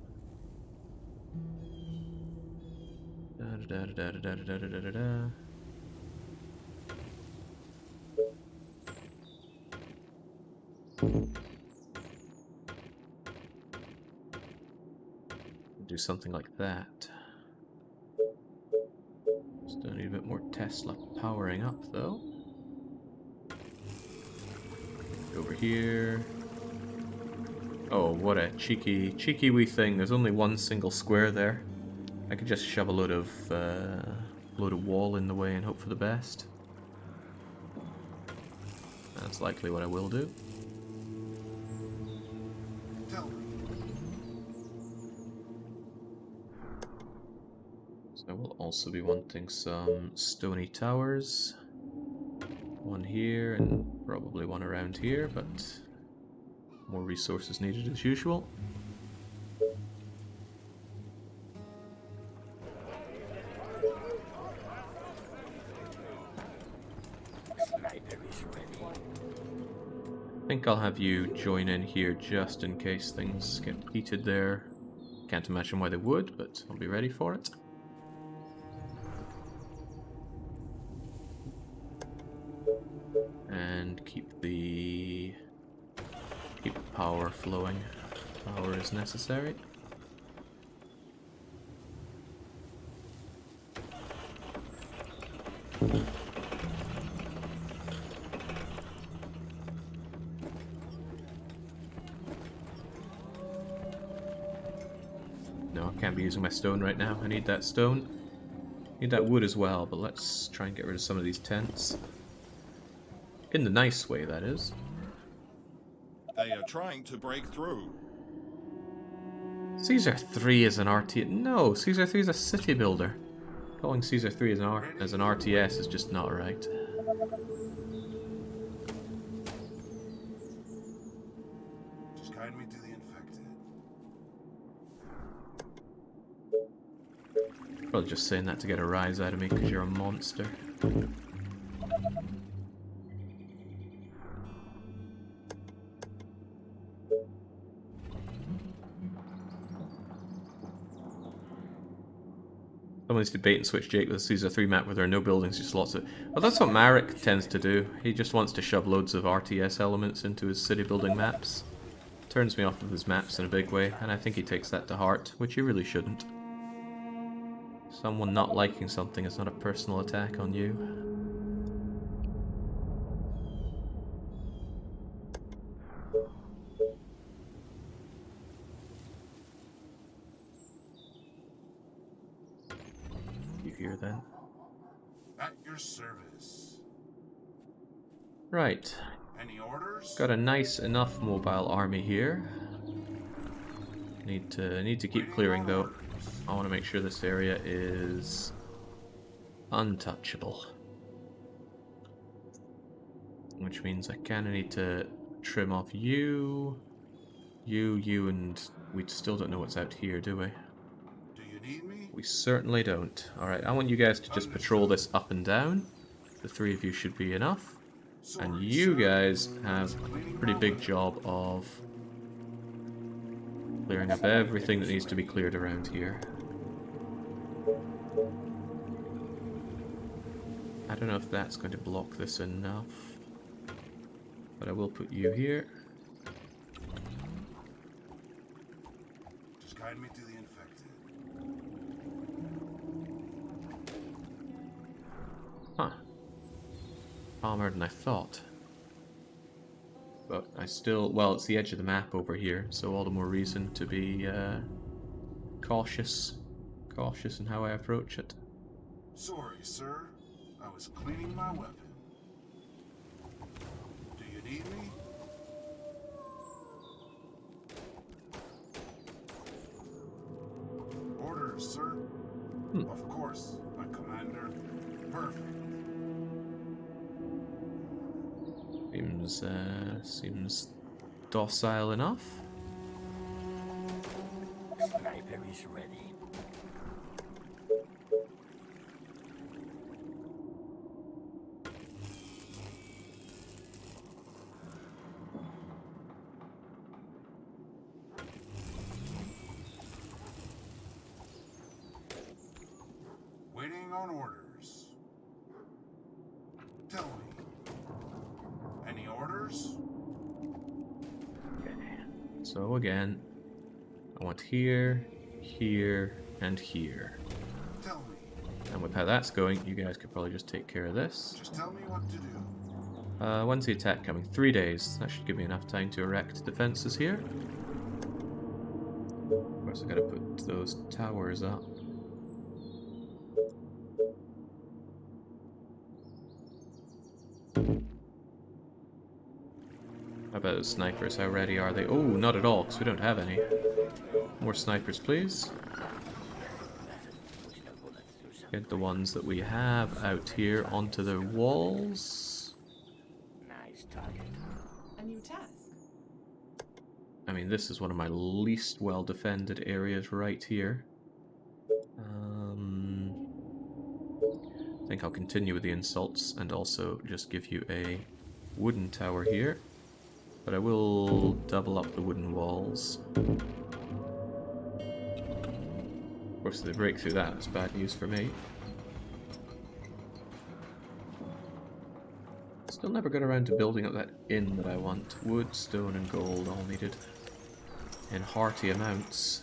Do something like that. Still need a bit more Tesla powering up though. Over here. Oh, what a cheeky wee thing. There's only one single square there. I could just shove a load of wall in the way and hope for the best. That's likely what I will do. Tell me. also be wanting some stony towers. One here and probably one around here, but more resources needed as usual. Sniper is ready. I think I'll have you join in here just in case things get heated there. Can't imagine why they would, but I'll be ready for it. And keep the power flowing. Power is necessary. No, I can't be using my stone right now. I need that stone. Need that wood as well, but let's try and get rid of some of these tents. In the nice way, that is. They are trying to break through. Caesar 3 is an RTS. No, Caesar 3 is a city builder. Calling Caesar 3 as an RTS is just not right. Just guide me to the infected. Probably just saying that to get a rise out of me because you're a monster. Someone's debate and switch Jake with a Caesar 3 map where there are no buildings, just lots of... Well, that's what Marek tends to do. He just wants to shove loads of RTS elements into his city building maps. Turns me off of his maps in a big way, and I think he takes that to heart, which he really shouldn't. Someone not liking something is not a personal attack on you. You here then? At your service. Right. Any orders? Got a nice enough mobile army here. Need to keep clearing though. I want to make sure this area is untouchable. Which means I kind of need to trim off you, and we still don't know what's out here, do we? Do you need me? We certainly don't. Alright, I want you guys to just patrol this up and down. The three of you should be enough. And Sorry, you sir. guys have a pretty big job of clearing up everything that needs to be cleared around here. I don't know if that's going to block this enough, but I will put you here. Just guide me to the infected. Huh. Calmer than I thought. But I still... Well, it's the edge of the map over here, so all the more reason to be cautious. Cautious in how I approach it. Sorry, sir. I was cleaning my weapon. Do you need me? Orders, sir. Of course, my commander. Perfect. Seems docile enough. Sniper is ready. Waiting on orders. Tell me. Any orders? Okay. So again, I want here, here, and here. Tell me. And with how that's going, you guys could probably just take care of this. Just tell me what to do. When's the attack coming? 3 days. That should give me enough time to erect defenses here. Of course, I gotta put those towers up. How about those snipers? How ready are they? Oh, not at all, because we don't have any. More snipers, please. Push the bullet through some Get the ones that we have out here onto the walls. Nice target. A new task. I mean, this is one of my least well-defended areas right here. I think I'll continue with the insults and also just give you a wooden tower here. But I will double up the wooden walls. Of course, if they break through that, it's bad news for me. Still never got around to building up that inn that I want. Wood, stone, and gold all needed in hearty amounts.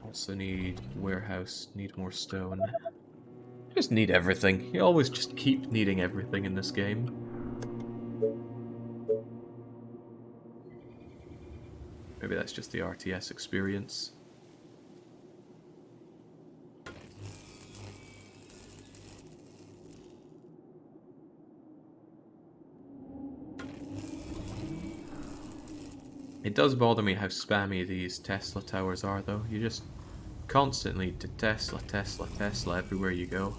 Also need warehouse, need more stone. Just need everything. You always just keep needing everything in this game. Maybe that's just the RTS experience. It does bother me how spammy these Tesla towers are, though. You just constantly to Tesla, Tesla, Tesla everywhere you go.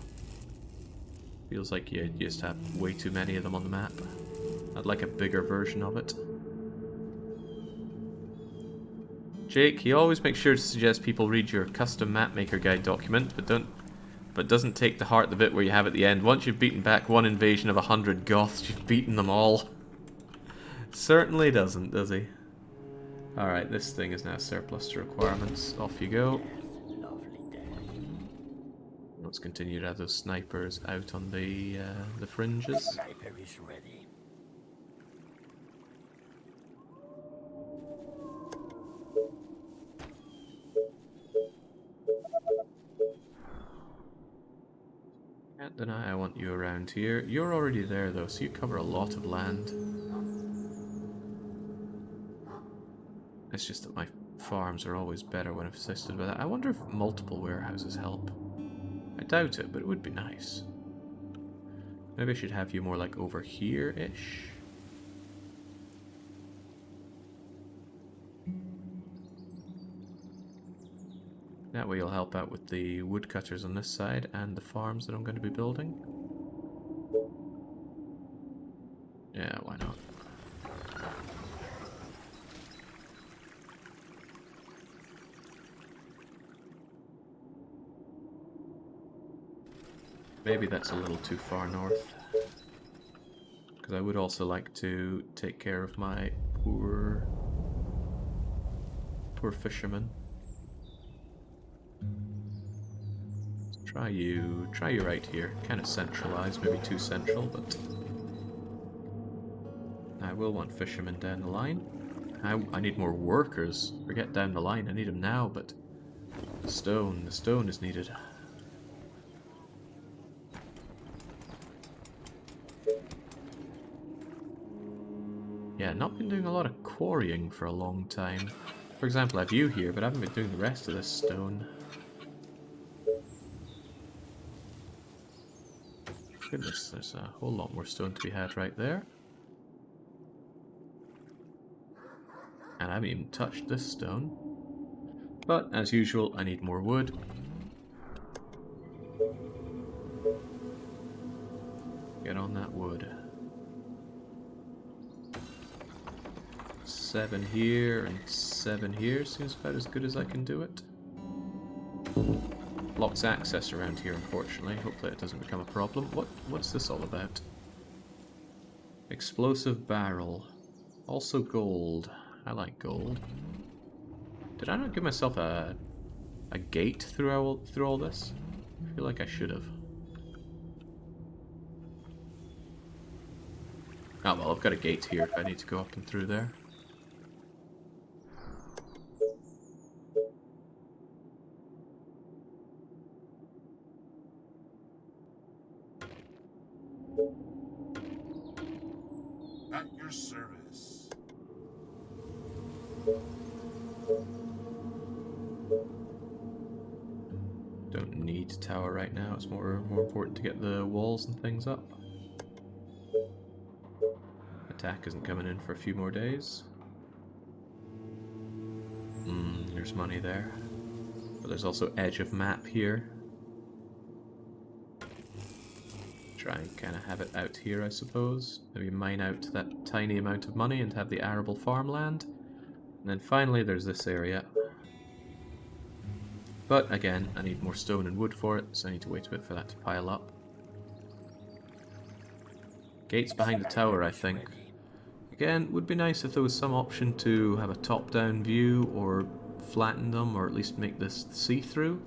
Feels like you just have way too many of them on the map. I'd like a bigger version of it. Jake, he always makes sure to suggest people read your custom map maker guide document, but doesn't take to heart the bit where you have at the end. Once you've beaten back one invasion of 100 Goths, you've beaten them all. Certainly doesn't, does he? Alright, this thing is now surplus to requirements. Off you go. Lovely death. Let's continue to have those snipers out on the fringes. Sniper is ready. Can't deny I want you around here. You're already there though, so you cover a lot of land. It's just that my farms are always better when assisted by that. I wonder if multiple warehouses help. I doubt it, but it would be nice. Maybe I should have you more like over here-ish. That way you'll help out with the woodcutters on this side and the farms that I'm going to be building. Yeah, why not? Maybe that's a little too far north. Because I would also like to take care of my poor fishermen. Try you right here. Kind of centralized, maybe too central, but I will want fishermen down the line. I need more workers. Forget down the line, I need them now, but the stone is needed. Yeah, not been doing a lot of quarrying for a long time. For example, I have you here, but I haven't been doing the rest of this stone. Goodness, there's a whole lot more stone to be had right there. And I haven't even touched this stone. But, as usual, I need more wood. Get on that wood. 7 here and 7 here. Seems about as good as I can do it. Blocks access around here, unfortunately. Hopefully it doesn't become a problem. What's this all about? Explosive barrel. Also gold. I like gold. Did I not give myself a gate through all this? I feel like I should have. Oh well, I've got a gate here if I need to go up and through there. At your service. Don't need tower right now. It's more important to get the walls and things up. Attack isn't coming in for a few more days. There's money there. But there's also edge of map here. Try and kind of have it out here, I suppose. Maybe mine out that tiny amount of money and have the arable farmland. And then finally there's this area. But again, I need more stone and wood for it, so I need to wait a bit for that to pile up. Gates behind the tower, I think. Again, would be nice if there was some option to have a top-down view or flatten them, or at least make this see-through.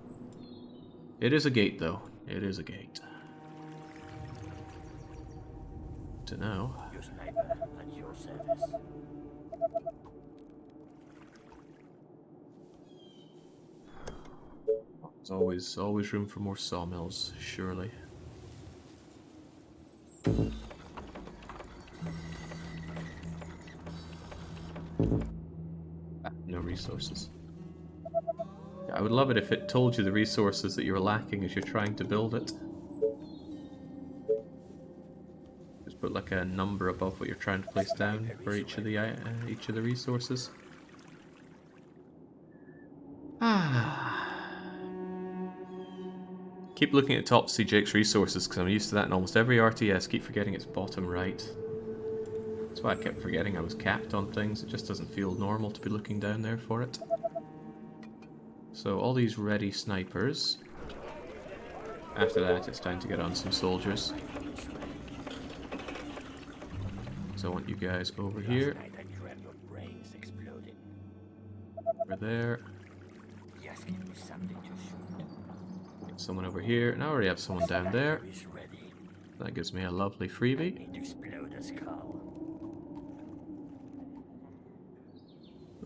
It is a gate, though. It is a gate. To know. Your sniper at your service. There's always room for more sawmills, surely. No resources. I would love it if it told you the resources that you're lacking as you're trying to build it. Just put like a number above what you're trying to place down for each of the resources. Keep looking at top CJX resources because I'm used to that in almost every RTS. Keep forgetting it's bottom right. That's why I kept forgetting I was capped on things. It just doesn't feel normal to be looking down there for it. So all these ready snipers. After that, it's time to get on some soldiers. So I want you guys over here. Over there. Get someone over here. And I already have someone down there. That gives me a lovely freebie.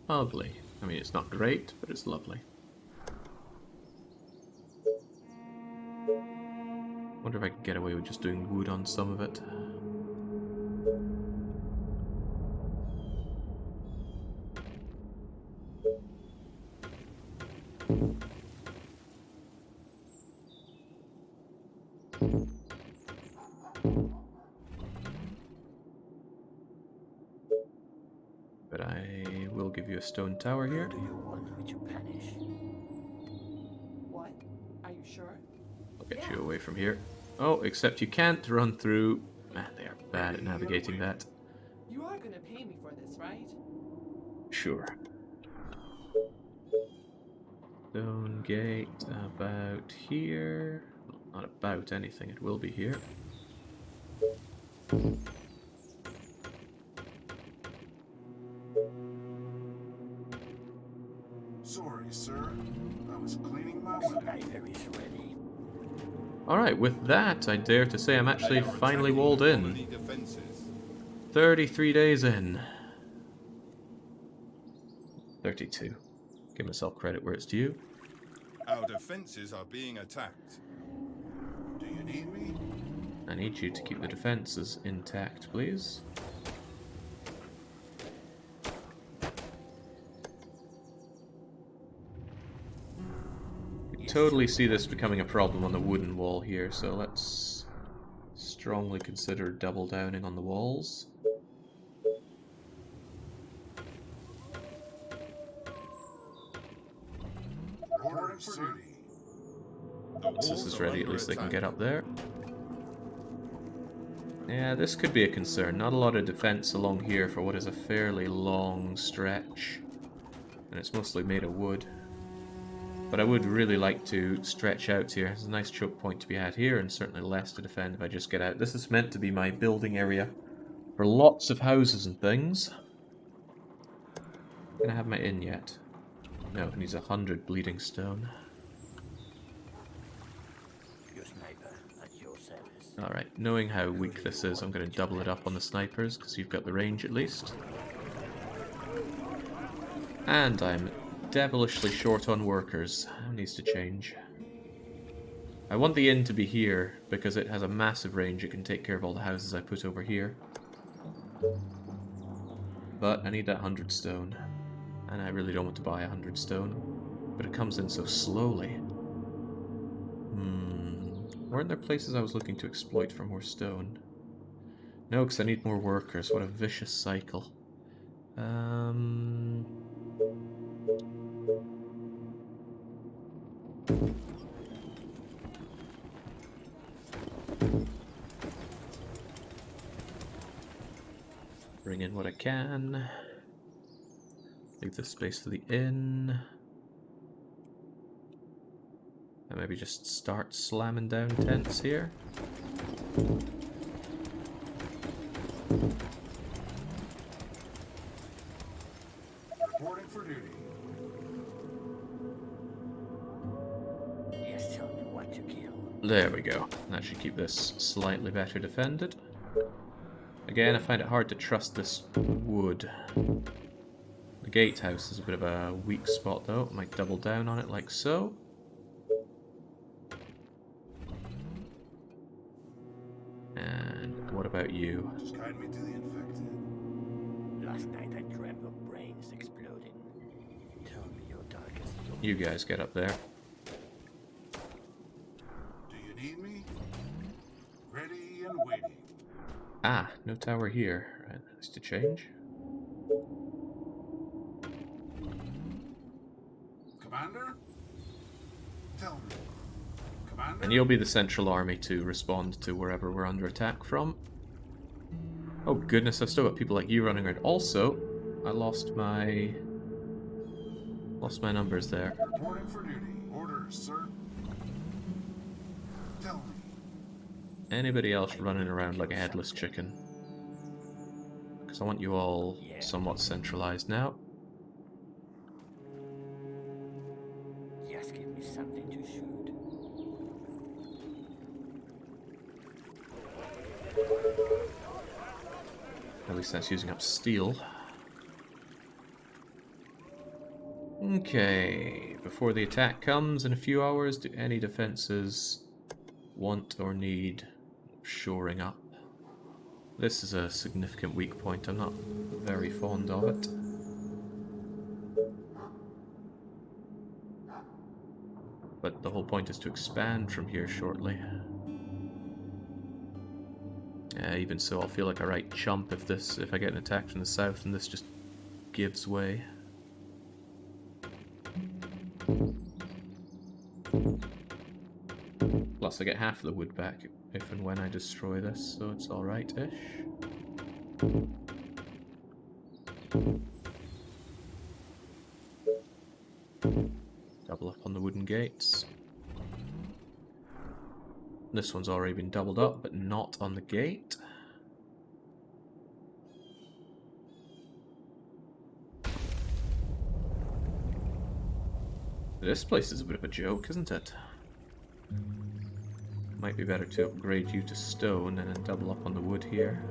Lovely. I mean, it's not great, but it's lovely. Wonder if I could get away with just doing wood on some of it. But I will give you a stone tower here. Do you want me to punish? What? Are you sure? I'll get you away from here. Oh, except you can't run through... they are bad at navigating that. You are gonna pay me for this, right? Sure. Stone gate about here. Well, not about anything, it will be here. Sorry, sir. I was cleaning my weapon. Sniper is ready. Alright, with that, I dare to say I'm actually finally walled in. Colony defenses. 33 days in. 32. Give myself credit where it's due. Our defenses are being attacked. Do you need me? I need you to keep the defenses intact, please. Totally see this becoming a problem on the wooden wall here, so let's strongly consider double downing on the walls. Order for duty. The Once this walls is are ready, at under least they can attack. get up there. Yeah, this could be a concern. Not a lot of defense along here for what is a fairly long stretch. And it's mostly made of wood. But I would really like to stretch out here. There's a nice choke point to be had here, and certainly less to defend if I just get out. This is meant to be my building area for lots of houses and things. Can I have my inn yet? No, it needs 100 bleeding stone. Your sniper at your service. Alright, knowing how weak this is, I'm going to double it up on the snipers, because you've got the range at least. And I'm devilishly short on workers. That needs to change. I want the inn to be here, because it has a massive range. It can take care of all the houses I put over here. But I need that 100 stone. And I really don't want to buy 100 stone. But it comes in so slowly. Weren't there places I was looking to exploit for more stone? No, because I need more workers. What a vicious cycle. Bring in what I can. Leave this space for the inn. And maybe just start slamming down tents here. Reporting for duty. Yes, tell me what to kill. There we go. That should keep this slightly better defended. Again, I find it hard to trust this wood. The gatehouse is a bit of a weak spot though. I might double down on it like so. And what about you? Just guide me to the infected. Last night I dreamt of brains exploding. Tell me your darkest thoughts. You guys get up there. Do you need me? Ready and waiting. Ah, no tower here. Right, that's to change. Commander? Tell me. Commander? And you'll be the central army to respond to wherever we're under attack from. Oh goodness, I've still got people like you running around. Also, I lost my numbers there. Reporting for duty. Orders, sir. Tell me. Anybody else running around like a headless chicken? Because I want you all somewhat centralized now. Just give me something to shoot. At least that's using up steel. Okay, before the attack comes in a few hours, do any defenses want or need shoring up? This is a significant weak point. I'm not very fond of it. But the whole point is to expand from here shortly. Even so, I'll feel like a right chump if I get an attack from the south and this just gives way. Plus I get half of the wood back if and when I destroy this, so it's alright-ish. Double up on the wooden gates. This one's already been doubled up, but not on the gate. This place is a bit of a joke, isn't it? Might be better to upgrade you to stone and then double up on the wood here.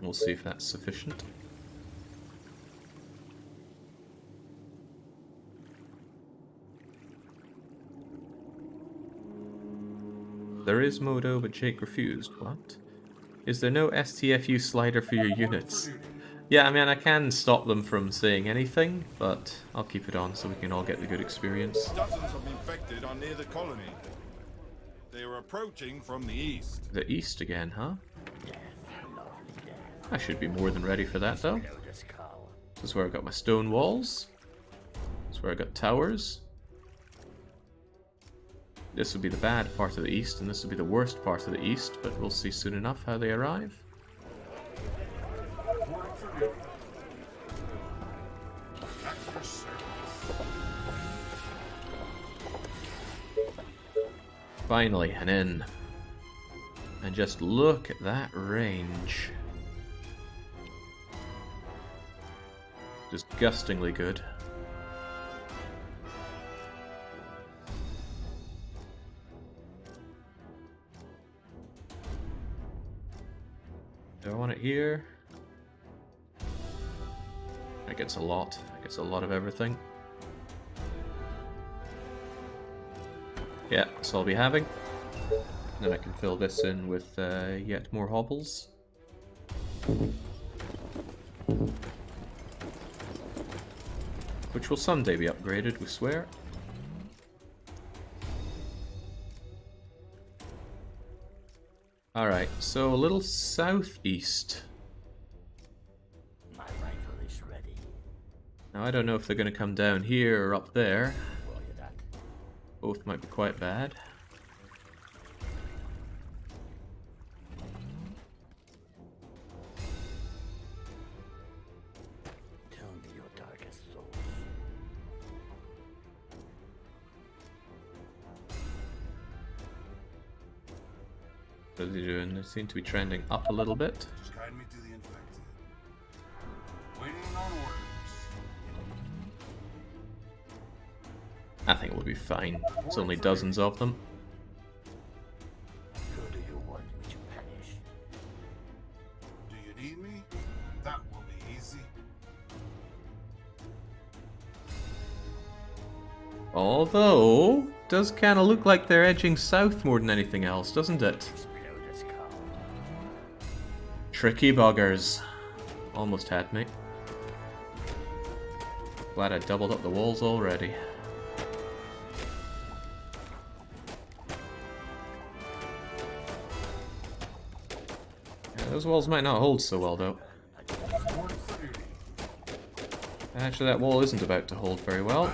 We'll see if that's sufficient. There is Modo, but Jake refused. What? Is there no STFU slider for your units? Yeah, I mean, I can stop them from saying anything, but I'll keep it on so we can all get the good experience. Dozens of infected are near the colony. They are approaching from the east. The east again, huh? Death, lovely death. I should be more than ready for that, though. Explode a skull. This is where I got my stone walls. This is where I got towers. This would be the bad part of the east, and this would be the worst part of the east, but we'll see soon enough how they arrive. Reporting for duty. At your service. Finally, an inn. And just look at that range. Disgustingly good. Do I want it here? That gets a lot. That gets a lot of everything. Yeah, that's all I'll be having. Then I can fill this in with yet more hobbles. Which will someday be upgraded, we swear. Alright, so a little southeast. My rifle is ready. Now I don't know if they're going to come down here or up there. Roger that. Both might be quite bad. Tell me your darkest thoughts. What are they doing? They seem to be trending up a little bit. Just guide me to the infected. Waiting on orders. I think we'll be fine. It's only dozens of them. Who do you want me to punish? Do you need me? That will be easy. Although, does kind of look like they're edging south more than anything else, doesn't it? Explode as calm. Tricky buggers. Almost had me. Glad I doubled up the walls already. Yeah, those walls might not hold so well though. Reporting for duty. Actually, that wall isn't about to hold very well.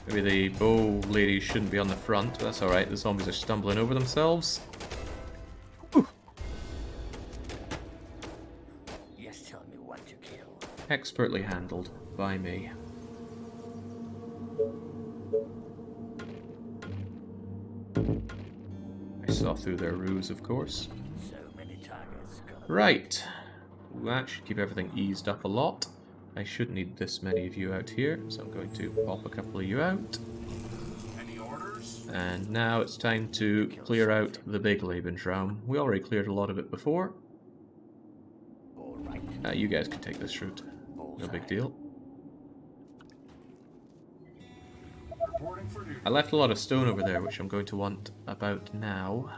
Maybe the bow ladies shouldn't be on the front, but that's alright. The zombies are stumbling over themselves. Whew. Yes, tell me what to kill. Expertly handled by me. I saw through their ruse, of course. So many targets. Right. That should keep everything eased up a lot. I shouldn't need this many of you out here, so I'm going to pop a couple of you out. Any orders? And now it's time to clear out the big Lebensraum. We already cleared a lot of it before. All right. You guys can take this route. No big deal. Reporting for duty. I left a lot of stone over there, which I'm going to want about now.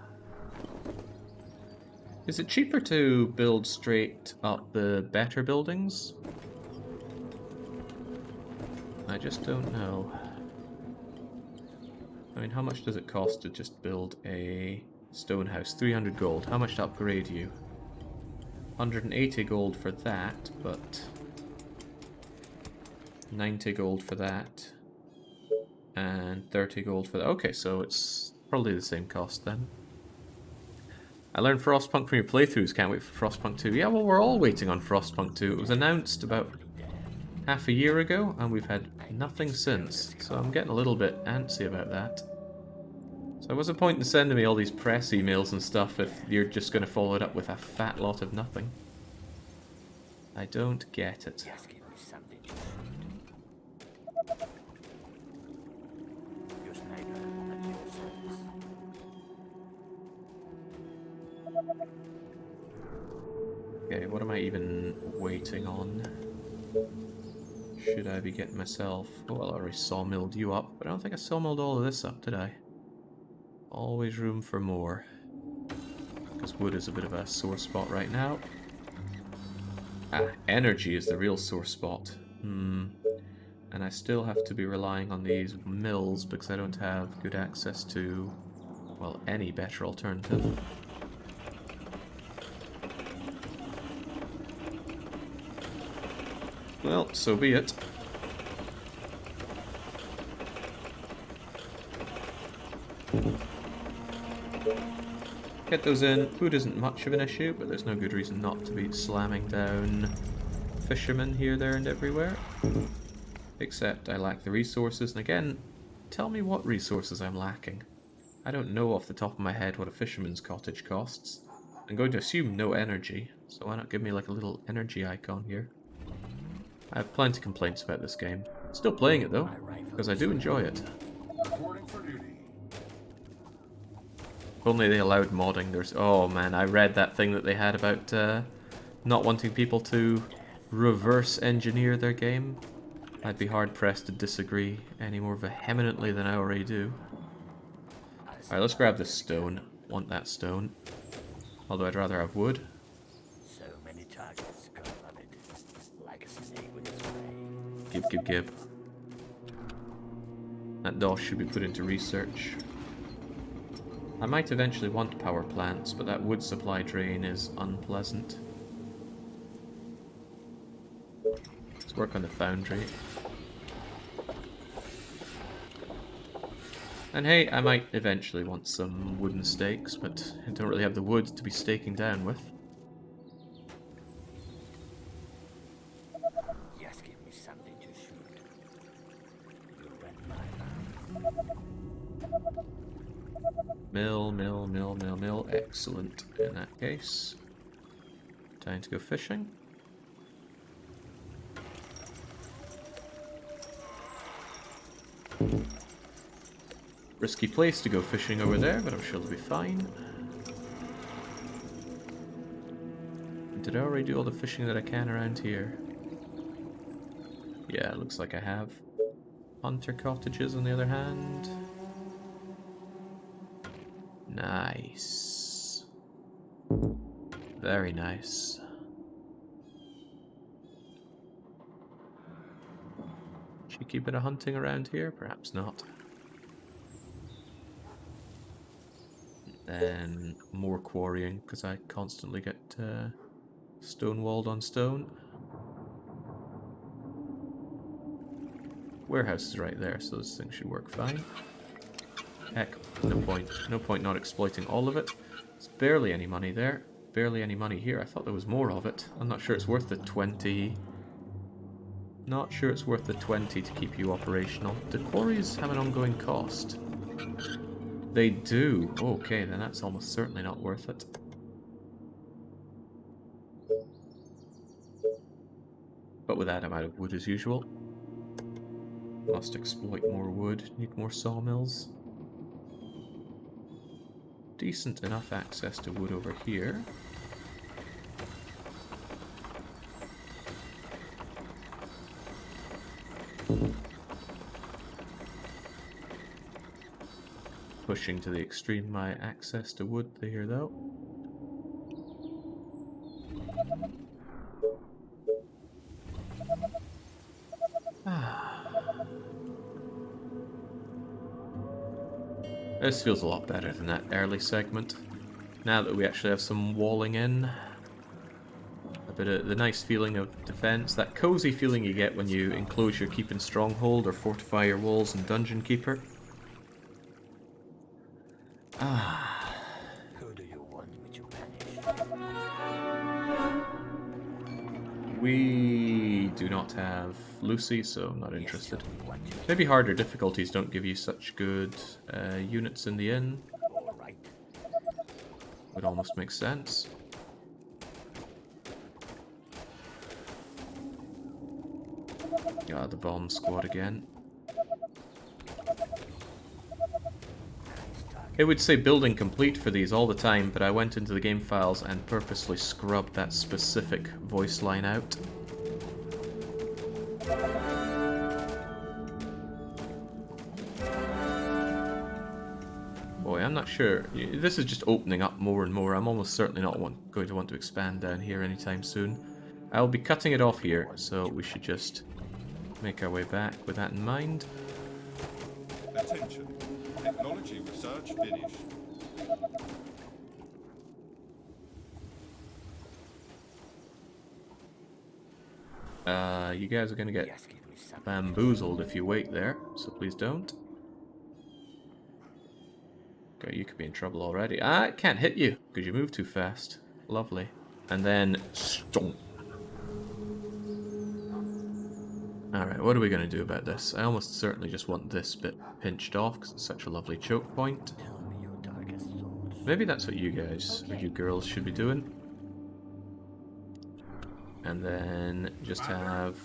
Is it cheaper to build straight up the better buildings? I just don't know. I mean, how much does it cost to just build a stone house? 300 gold. How much to upgrade you? 180 gold for that, but 90 gold for that. And 30 gold for that. Okay, so it's probably the same cost then. I learned Frostpunk from your playthroughs. Can't wait for Frostpunk 2. Yeah, well, we're all waiting on Frostpunk 2. It was announced about half a year ago, and we've had nothing since. So I'm getting a little bit antsy about that. So what's the point in sending me all these press emails and stuff if you're just going to follow it up with a fat lot of nothing? I don't get it. Just give me something to shoot. Your sniper at your service. Okay, what am I even waiting on? Should I be getting myself... Oh, well, I already sawmilled you up, but I don't think I sawmilled all of this up, did I? Always room for more. Because wood is a bit of a sore spot right now. Ah, energy is the real sore spot. And I still have to be relying on these mills because I don't have good access to, well, any better alternative. Well, so be it. Get those in. Food isn't much of an issue, but there's no good reason not to be slamming down fishermen here, there, and everywhere. Except I lack the resources, and again, tell me what resources I'm lacking. I don't know off the top of my head what a fisherman's cottage costs. I'm going to assume no energy, so why not give me like a little energy icon here? I have plenty of complaints about this game. Still playing it though, because I do enjoy it. Reporting for duty. If only they allowed modding. There's... Oh man, I read that thing that they had about not wanting people to reverse engineer their game. I'd be hard pressed to disagree any more vehemently than I already do. Alright, let's grab this stone. Want that stone. Although I'd rather have wood. So many targets got on it. Like a snake with its prey. Gib, gib, gib. That DOS should be put into research. I might eventually want power plants, but that wood supply drain is unpleasant. Let's work on the foundry. And hey, I might eventually want some wooden stakes, but I don't really have the wood to be staking down with. Just give me something to shoot. You read my mind. Mill. Excellent in that case. Time to go fishing. Risky place to go fishing over there, but I'm sure they'll be fine. Did I already do all the fishing that I can around here? Yeah, it looks like I have. Hunter cottages on the other hand. Nice. Very nice. Cheeky bit of hunting around here? Perhaps not. Then more quarrying, because I constantly get stone-walled on stone. Warehouse is right there, so this thing should work fine. Heck, no point not exploiting all of it. There's barely any money there, barely any money here. I thought there was more of it. I'm not sure it's worth the 20. Not sure it's worth the 20 to keep you operational. Do quarries have an ongoing cost? They do. Okay, then that's almost certainly not worth it. But with that, I'm out of wood as usual. Must exploit more wood. Need more sawmills. Decent enough access to wood over here. Pushing to the extreme my access to wood there though. This feels a lot better than that early segment. Now that we actually have some walling in. A bit of the nice feeling of defense, that cozy feeling you get when you enclose your keeping stronghold or fortify your walls in Dungeon Keeper. Who do you want me to punish? We do not have Lucy, so I'm not interested. Maybe harder difficulties don't give you such good units in the inn. All right. Would almost make sense. The bomb squad again. It would say building complete for these all the time, but I went into the game files and purposely scrubbed that specific voice line out. Boy, I'm not sure. This is just opening up more and more. I'm almost certainly not going to want to expand down here anytime soon. I'll be cutting it off here, so we should just make our way back with that in mind. Attention. Technology research finished. You guys are going to get Just give me something. bamboozled if you wait there, so please don't. Okay, you could be in trouble already. Ah, it can't hit you, because you move too fast. Lovely. And then, stomp. Alright, what are we going to do about this? I almost certainly just want this bit pinched off, because it's such a lovely choke point. Tell me your darkest thoughts. Maybe that's what you guys, or you girls, should be doing. And then just have,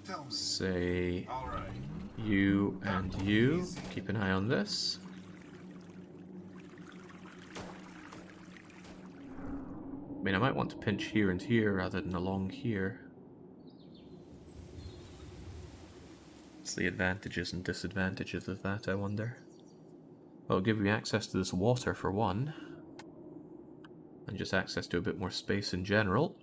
Tell me. say, All right. you and you. Keep an eye on this. I mean, I might want to pinch here and here rather than along here. What's the advantages and disadvantages of that, I wonder? Well, it'll give me access to this water for one. And just access to a bit more space in general.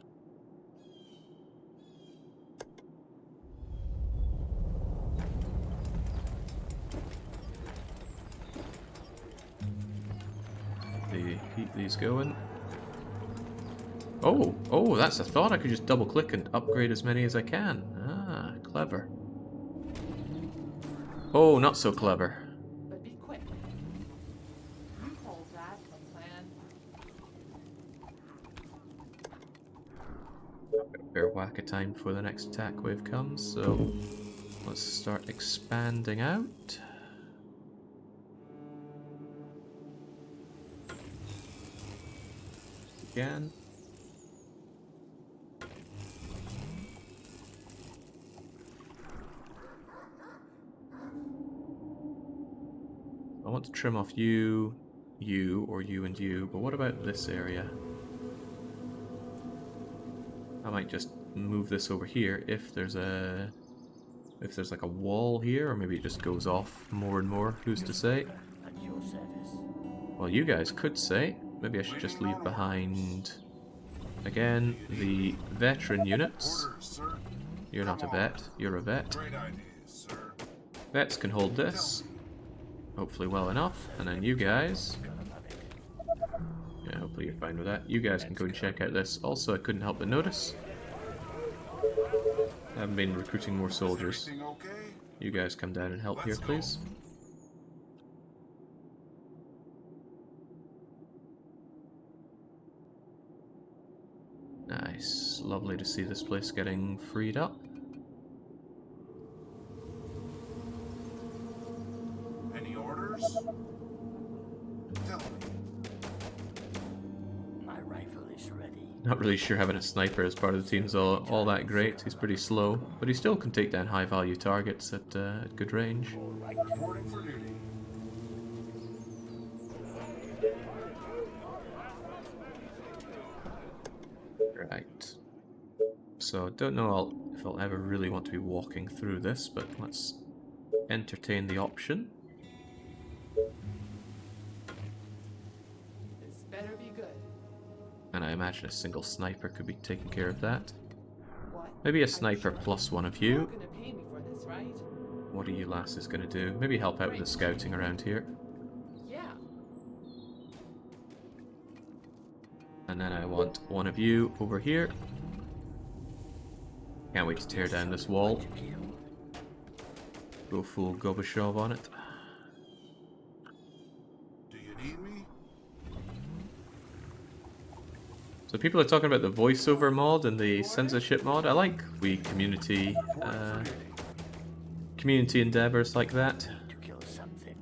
Keep these going. Oh, that's a thought. I could just double click and upgrade as many as I can. Ah, clever. Oh, not so clever. But be quick. You hold that from plan. A fair whack of time before the next attack wave comes, so let's start expanding out. Again. I want to trim off you, or you and you, but what about this area? I might just move this over here if there's like a wall here, or maybe it just goes off more and more. Who's to say? At your service. Well, you guys could say. Maybe I should just leave behind, again, the veteran units. Orders, sir. You're not a vet, you're a vet. Great ideas, sir. Vets can hold this, hopefully well enough, and then you guys, yeah, hopefully you're fine with that. You guys can go and check out this. Also, I couldn't help but notice, I haven't been recruiting more soldiers. Everything okay? You guys come down and help here, please. Nice. Lovely to see this place getting freed up. Any orders? Tell me. My rifle is ready. Not really sure having a sniper as part of the team is all that great. He's pretty slow, but he still can take down high-value targets at good range. Reporting for duty. Right. So, don't know if I'll ever really want to be walking through this, but let's entertain the option. This better be good. And I imagine a single sniper could be taking care of that. What? Maybe Are a you sniper sure? plus one of You're you. gonna pay me for this, right? What are you lasses gonna do? Maybe help out with the scouting around here. Yeah. And then I want one of you over here. Can't wait to tear down this wall. To kill. Go full Gorbachev on it. Do you need me? So people are talking about the voiceover mod and the censorship mod. I like community endeavors like that. To kill something.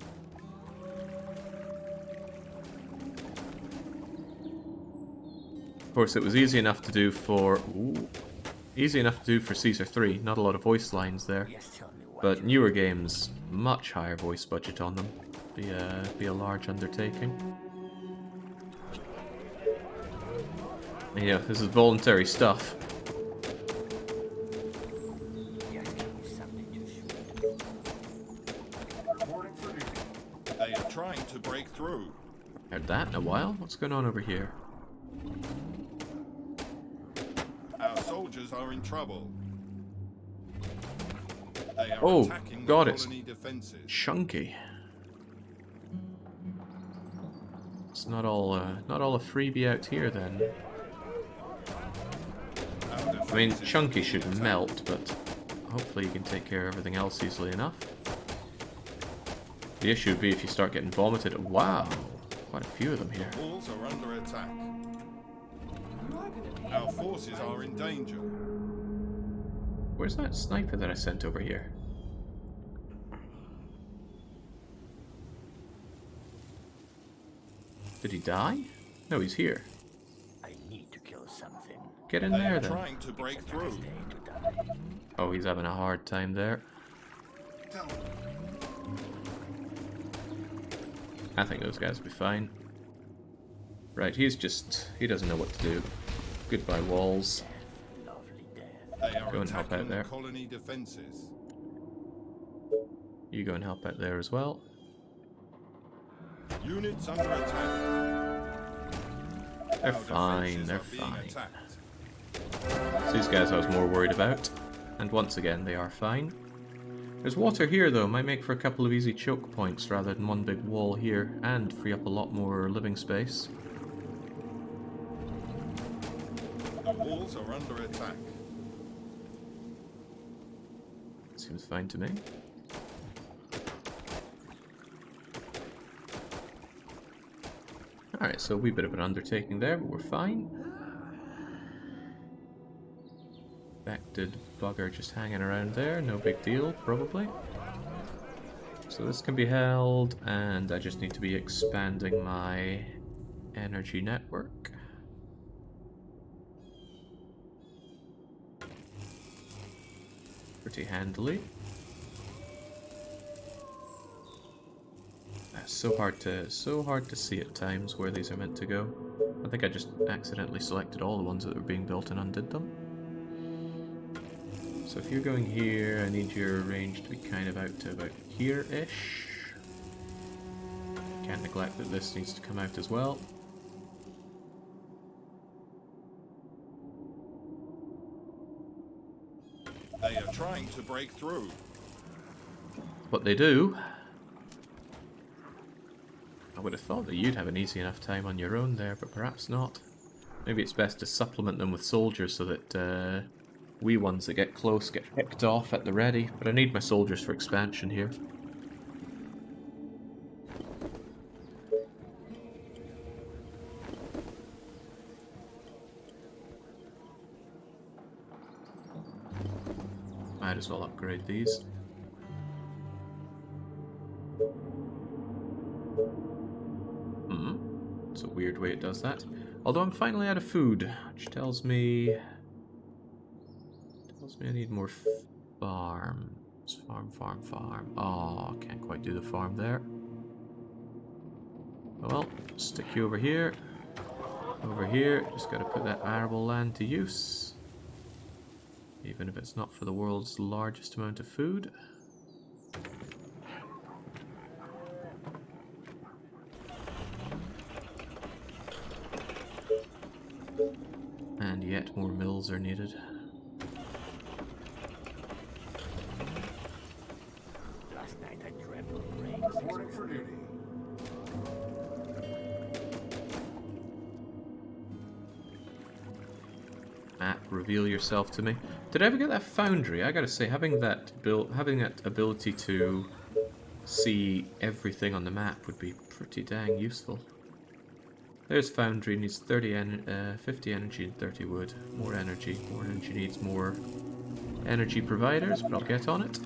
Of course, it was easy enough to do for Caesar 3. Not a lot of voice lines there. Yes, tell me what. But newer games, much higher voice budget on them. Be a large undertaking. And, yeah, this is voluntary stuff. Yes, give me something to shoot. Reporting for duty. They are trying to break through. Heard that in a while. What's going on over here? Our soldiers are in trouble. They are Oh, attacking God, the it's colony defenses. chunky. It's not all a freebie out here then. I mean, chunky should melt, but hopefully you can take care of everything else easily enough. The issue would be if you start getting vomited. Wow, quite a few of them here. Walls are under attack. You are gonna pay Our me for this, forces right? are in danger. Where's that sniper that I sent over here? Did he die? No, he's here. I need to kill something. Get in They there are then. trying to break through. Stay to die. Oh, he's having a hard time there. Tell me. I think those guys will be fine. Right, he doesn't know what to do. Goodbye walls. Lovely death. They are Go and help out attacking the there. colony defenses. You go and help out there as well. Units under attack. They're Our fine, defenses they're are being fine. attacked. It's these guys I was more worried about. And once again, they are fine. There's water here though, might make for a couple of easy choke points rather than one big wall here, and free up a lot more living space. settlements are under attack. Seems fine to me. Alright, so a wee bit of an undertaking there, but we're fine. Infected bugger just hanging around there, no big deal, probably. So this can be held, and I just need to be expanding my energy network. Pretty handily. So hard to see at times where these are meant to go. I think I just accidentally selected all the ones that were being built and undid them. So if you're going here, I need your range to be kind of out to about here-ish. Can't neglect that this needs to come out as well. They are trying to break through. What they do... I would have thought that you'd have an easy enough time on your own there, but perhaps not. Maybe it's best to supplement them with soldiers so that wee ones that get close get picked off at the ready. But I need my soldiers for expansion here. Might as well upgrade these. It's a weird way it does that. Although I'm finally out of food, which tells me I need more farms. Farm. Oh, can't quite do the farm there. Well, stick you over here. Over here, just gotta put that arable land to use. Even if it's not for the world's largest amount of food. And yet more mills are needed. Last night I dreamt of rain. Reporting for duty. Map, reveal yourself to me. Did I ever get that foundry? I gotta say, having that ability to see everything on the map would be pretty dang useful. There's foundry, needs 50 energy and 30 wood. More energy needs more energy providers, but I'll get on it.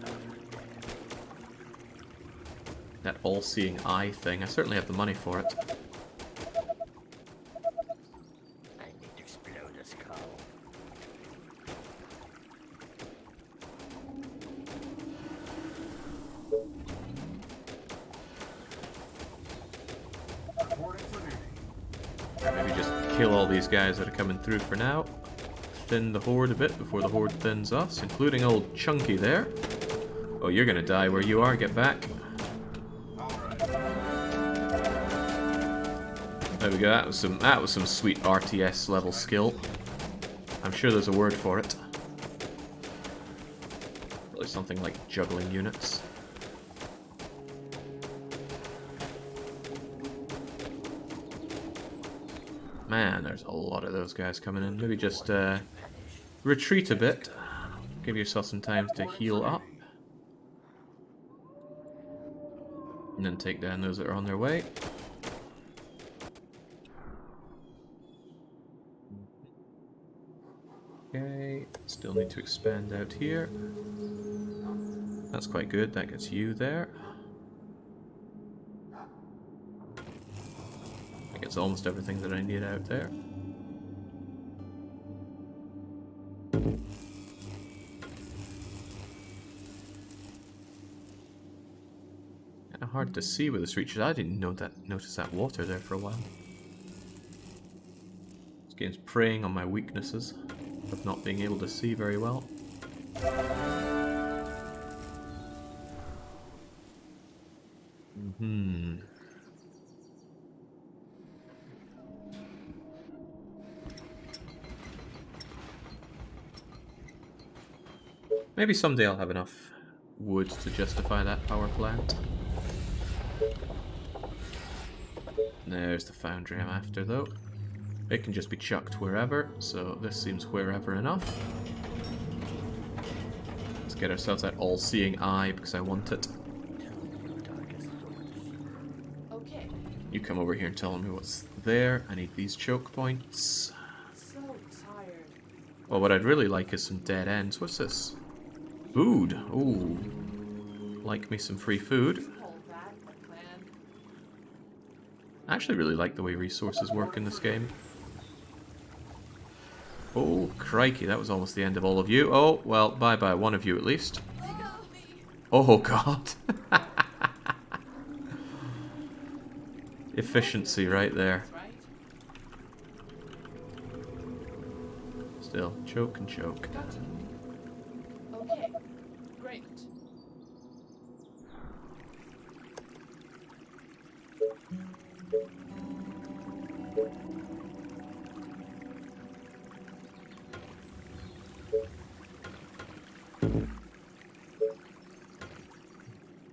That all-seeing eye thing, I certainly have the money for it. I need to explode a skull. Reporting for duty. Maybe just kill all these guys that are coming through for now. Thin the horde a bit before the horde thins us, including old Chunky there. Oh, you're gonna die where you are, get back. There we go, that was some sweet RTS level skill. I'm sure there's a word for it. Probably something like juggling units. Man, there's a lot of those guys coming in. Maybe just retreat a bit. Give yourself some time to heal up. And then take down those that are on their way. Okay, still need to expand out here. That's quite good, that gets you there. That gets almost everything that I need out there. Kinda hard to see where this reaches. I didn't notice that water there for a while. This game's preying on my weaknesses of not being able to see very well. Maybe someday I'll have enough wood to justify that power plant. There's the foundry I'm after, though. it can just be chucked wherever, so this seems wherever enough. Let's get ourselves that all-seeing eye because I want it. Tell me your darkest thoughts. Okay. You come over here and tell me what's there. I need these choke points. So tired. Well, what I'd really like is some dead ends. What's this? Food. Ooh. Like me some free food. Hold that, my plan. I actually really like the way resources work in this game. Oh, crikey, that was almost the end of all of you. Oh, well, bye-bye, one of you at least. Oh, God. Efficiency right there. That's right. Still, choke and choke. Gotcha. Okay. Great.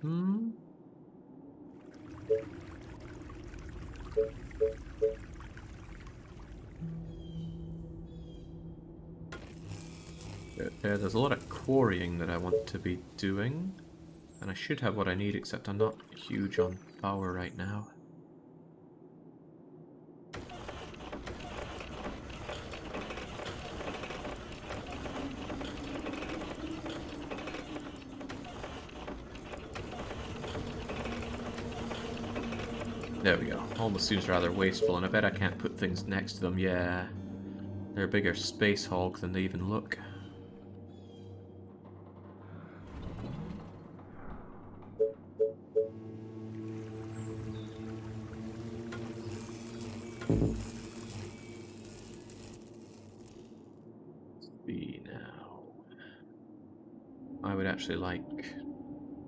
Hmm? There's a lot of quarrying that I want to be doing. And I should have what I need, except I'm not huge on power right now. There we go. Almost seems rather wasteful, and I bet I can't put things next to them. Yeah. They're a bigger space hog than they even look. See now. I would actually like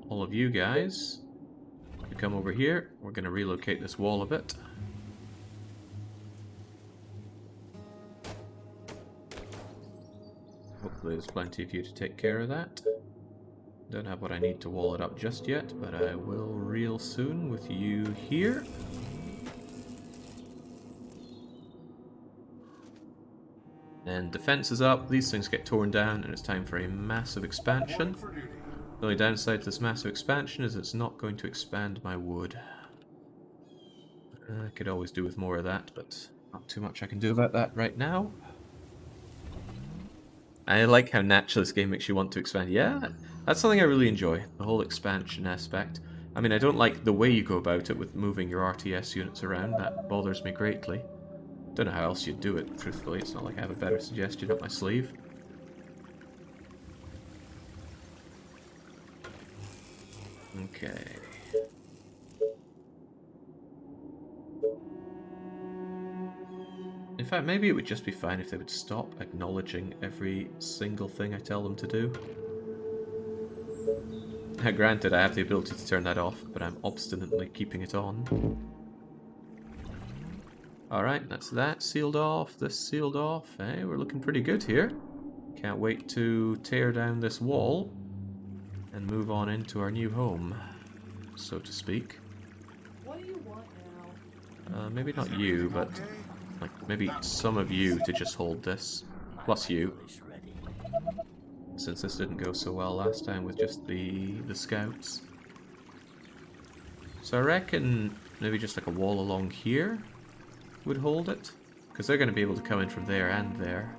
all of you guys to come over here. We're going to relocate this wall a bit. Hopefully there's plenty of you to take care of that. Don't have what I need to wall it up just yet, but I will real soon with you here. And defense is up, these things get torn down, and it's time for a massive expansion. For duty. The only downside to this massive expansion is it's not going to expand my wood. I could always do with more of that, but not too much I can do about that right now. I like how natural this game makes you want to expand. Yeah, that's something I really enjoy, the whole expansion aspect. I mean, I don't like the way you go about it with moving your RTS units around. That bothers me greatly. Don't know how else you'd do it, truthfully. It's not like I have a better suggestion up my sleeve. Okay. In fact, maybe it would just be fine if they would stop acknowledging every single thing I tell them to do. Now, granted, I have the ability to turn that off, but I'm obstinately keeping it on. Alright, that's that sealed off, this sealed off. Hey, we're looking pretty good here. Can't wait to tear down this wall and move on into our new home, so to speak. What do you want now? Maybe not you, but like maybe some of you to just hold this, plus you, Rifle is ready. since this didn't go so well last time with just the scouts. So I reckon maybe just like a wall along here would hold it, because they're going to be able to come in from there and there.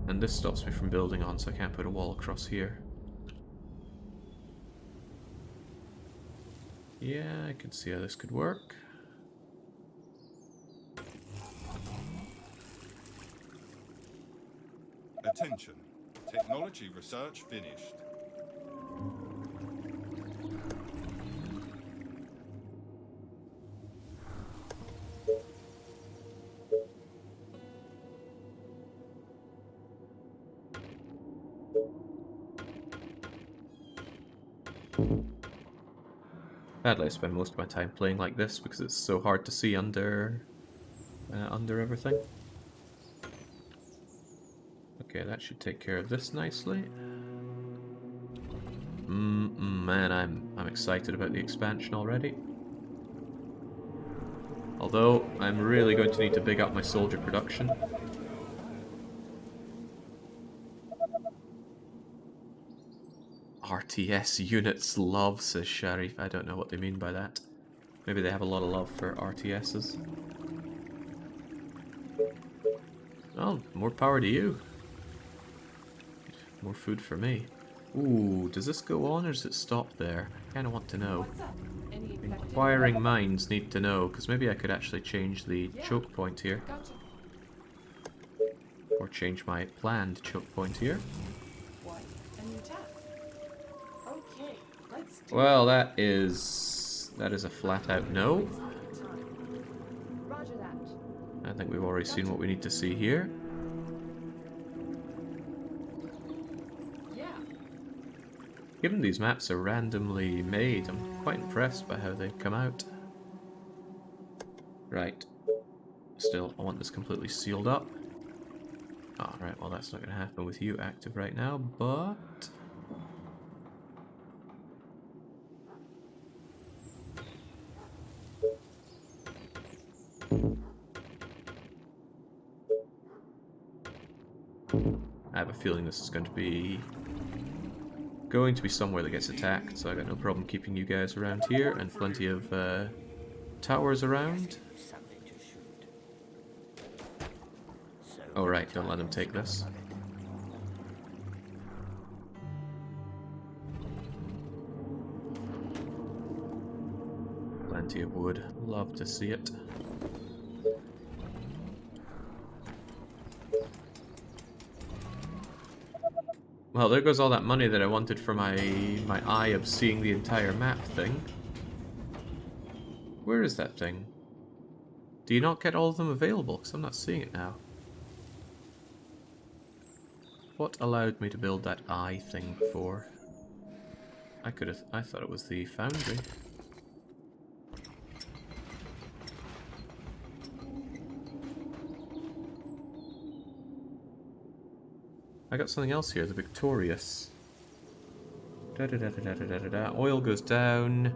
And this stops me from building on, so I can't put a wall across here. Yeah, I can see how this could work. Attention. Technology research finished. Sadly, I spend most of my time playing like this because it's so hard to see under everything. Okay, that should take care of this nicely. Man, I'm excited about the expansion already. Although, I'm really going to need to big up my soldier production. RTS units love, says Sharif. I don't know what they mean by that. Maybe they have a lot of love for RTSs. Oh, more power to you. More food for me. Ooh, does this go on or does it stop there? I kind of want to know. What's up? Any infected? Inquiring minds need to know, because maybe I could actually change the choke point here. Gotcha. Or change my planned choke point here. What? A new task. Okay, let's do Well, that is a flat out no. it. Roger that. I think we've already seen what we need to see here. Yeah. Given these maps are randomly made, I'm quite impressed by how they come out. Right. Still, I want this completely sealed up. Oh, right, well that's not going to happen with you active right now, but... I have a feeling this is going to be somewhere that gets attacked, so I got no problem keeping you guys around here, and plenty of towers around. Something to shoot. So Oh right, don't let them take this. Plenty of wood, love to see it. Well, there goes all that money that I wanted for my eye of seeing the entire map thing. Where is that thing? Do you not get all of them available? Because I'm not seeing it now. What allowed me to build that eye thing before? I thought it was the foundry. I got something else here, the Victorious. Oil goes down.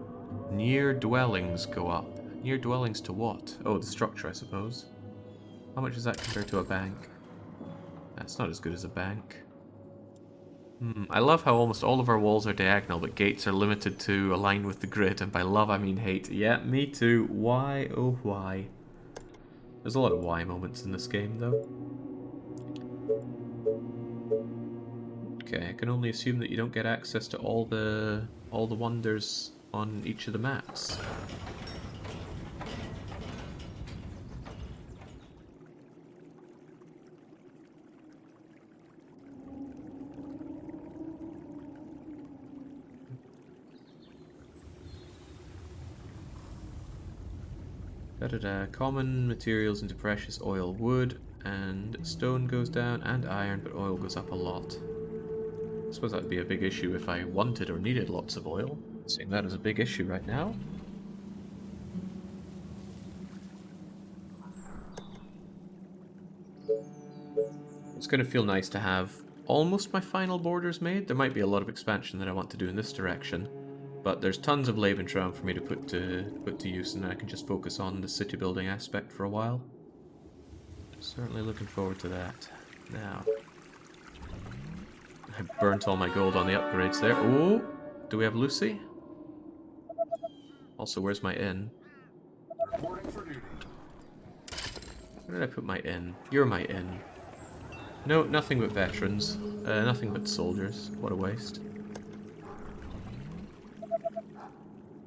Near dwellings go up. Near dwellings to what? Oh, the structure, I suppose. How much is that compared to a bank? That's not as good as a bank. I love how almost all of our walls are diagonal, but gates are limited to align with the grid, and by love I mean hate. Yeah, me too. Why, oh why? There's a lot of why moments in this game, though. Okay, I can only assume that you don't get access to all the wonders on each of the maps. Common materials into precious oil, wood, and stone goes down, and iron, but oil goes up a lot. I suppose that would be a big issue if I wanted or needed lots of oil. Seeing that as a big issue right now. It's going to feel nice to have almost my final borders made. There might be a lot of expansion that I want to do in this direction, but there's tons of Lebensraum for me to put to use, and I can just focus on the city building aspect for a while. Certainly looking forward to that. Now, I burnt all my gold on the upgrades there. Oh, do we have Lucy? Also, where's my inn? Reporting for duty. Where did I put my inn? You're my inn. No, nothing but veterans. Nothing but soldiers. What a waste.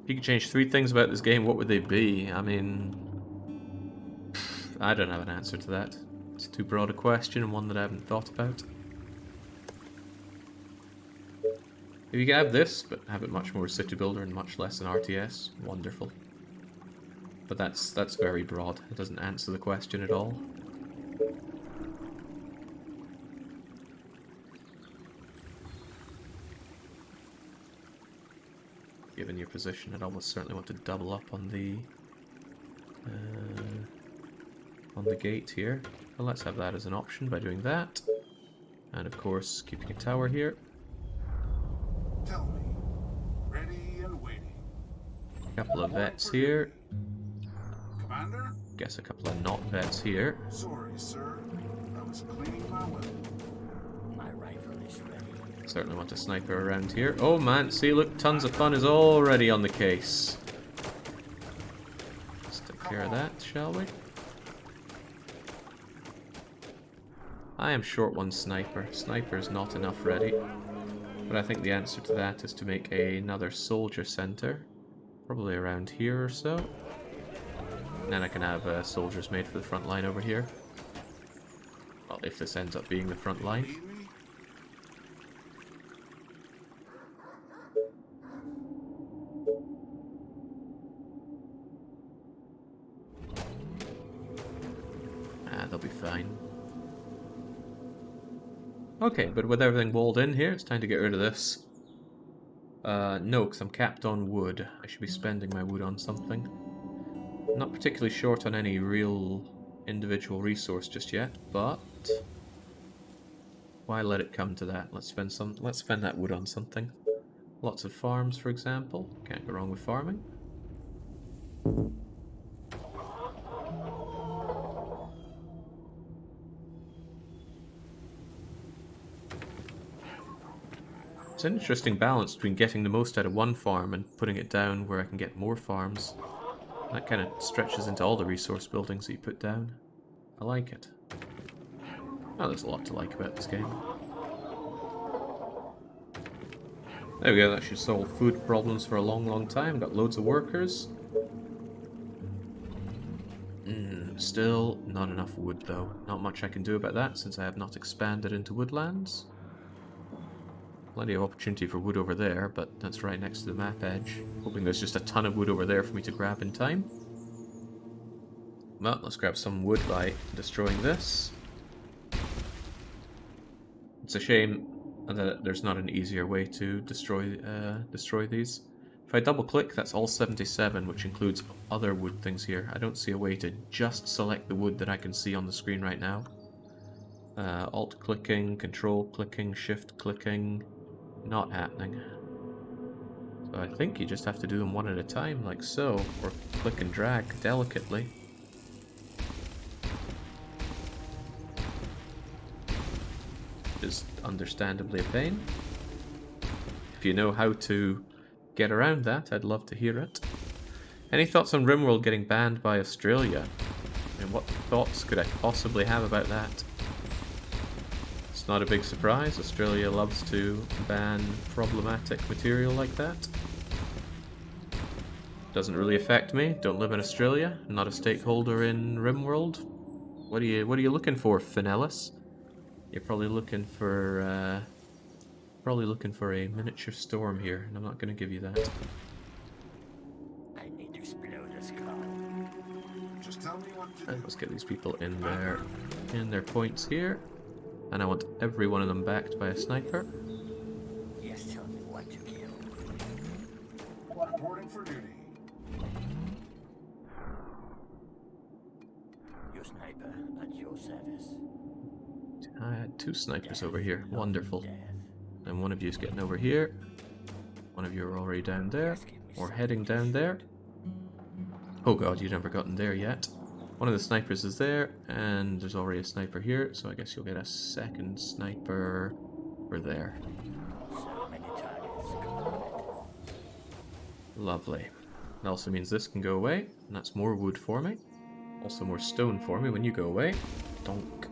If you could change 3 things about this game, what would they be? I mean... I don't have an answer to that. It's too broad a question and one that I haven't thought about. If you could have this, but have it much more city builder and much less an RTS, wonderful. But that's very broad. It doesn't answer the question at all. Given your position, I'd almost certainly want to double up on the gate here. Well, let's have that as an option by doing that. And of course, keeping a tower here. Tell me. Ready and waiting. A couple of vets here. Commander? Guess a couple of not vets here. Sorry, sir. I was cleaning my weapon. My rifle is ready. Certainly want a sniper around here. Oh man, see, look, tons of fun is already on the case. Let's take care of that, shall we? I am short one sniper. Sniper is not enough ready. But I think the answer to that is to make another soldier center. Probably around here or so. And then I can have soldiers made for the front line over here. Well, if this ends up being the front line. Need me? They'll be fine. Okay, but with everything walled in here, it's time to get rid of this. No, because I'm capped on wood. I should be spending my wood on something. I'm not particularly short on any real individual resource just yet, but why let it come to that? Let's spend that wood on something. Lots of farms, for example. Can't go wrong with farming. It's an interesting balance between getting the most out of one farm and putting it down where I can get more farms. That kind of stretches into all the resource buildings that you put down. I like it. Oh, there's a lot to like about this game. There we go, that should solve food problems for a long, long time. Got loads of workers. Still not enough wood though. Not much I can do about that since I have not expanded into woodlands. Plenty of opportunity for wood over there, but that's right next to the map edge. Hoping there's just a ton of wood over there for me to grab in time. Well, let's grab some wood by destroying this. It's a shame that there's not an easier way to destroy these. If I double click, that's all 77, which includes other wood things here. I don't see a way to just select the wood that I can see on the screen right now. Alt clicking, control clicking, shift clicking, not happening. So I think you just have to do them one at a time, like so, or click and drag delicately. Is understandably a pain. If you know how to get around that, I'd love to hear it. Any thoughts on RimWorld getting banned by Australia? I mean, what thoughts could I possibly have about that? It's not a big surprise. Australia loves to ban problematic material like that. Doesn't really affect me. Don't live in Australia. I'm not a stakeholder in RimWorld. What are you looking for, Finellis? You're probably looking for a miniature storm here, and I'm not going to give you that. I need to explode this car. Just tell me what to And do. let's get these people in their points here, and I want every one of them backed by a sniper. Yes, tell me what to kill. Reporting for duty. Your sniper at your service. I had two snipers over here. Love Wonderful. death. And one of you is getting over here. One of you are already down there, or heading down there. Oh god, you've never gotten there yet. One of the snipers is there, and there's already a sniper here, so I guess you'll get a second sniper over there. So many targets covered. Lovely. That also means this can go away, and that's more wood for me. Also more stone for me when you go away. Donk.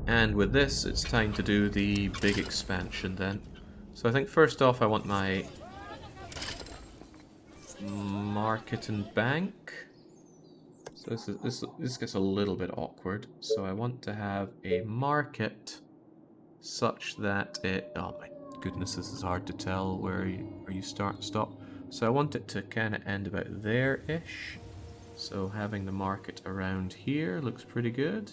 And with this, it's time to do the big expansion then. So I think first off I want my market and bank. So this gets a little bit awkward. So I want to have a market such that it... Oh my goodness, this is hard to tell where you start and stop. So I want it to kind of end about there-ish. So having the market around here looks pretty good.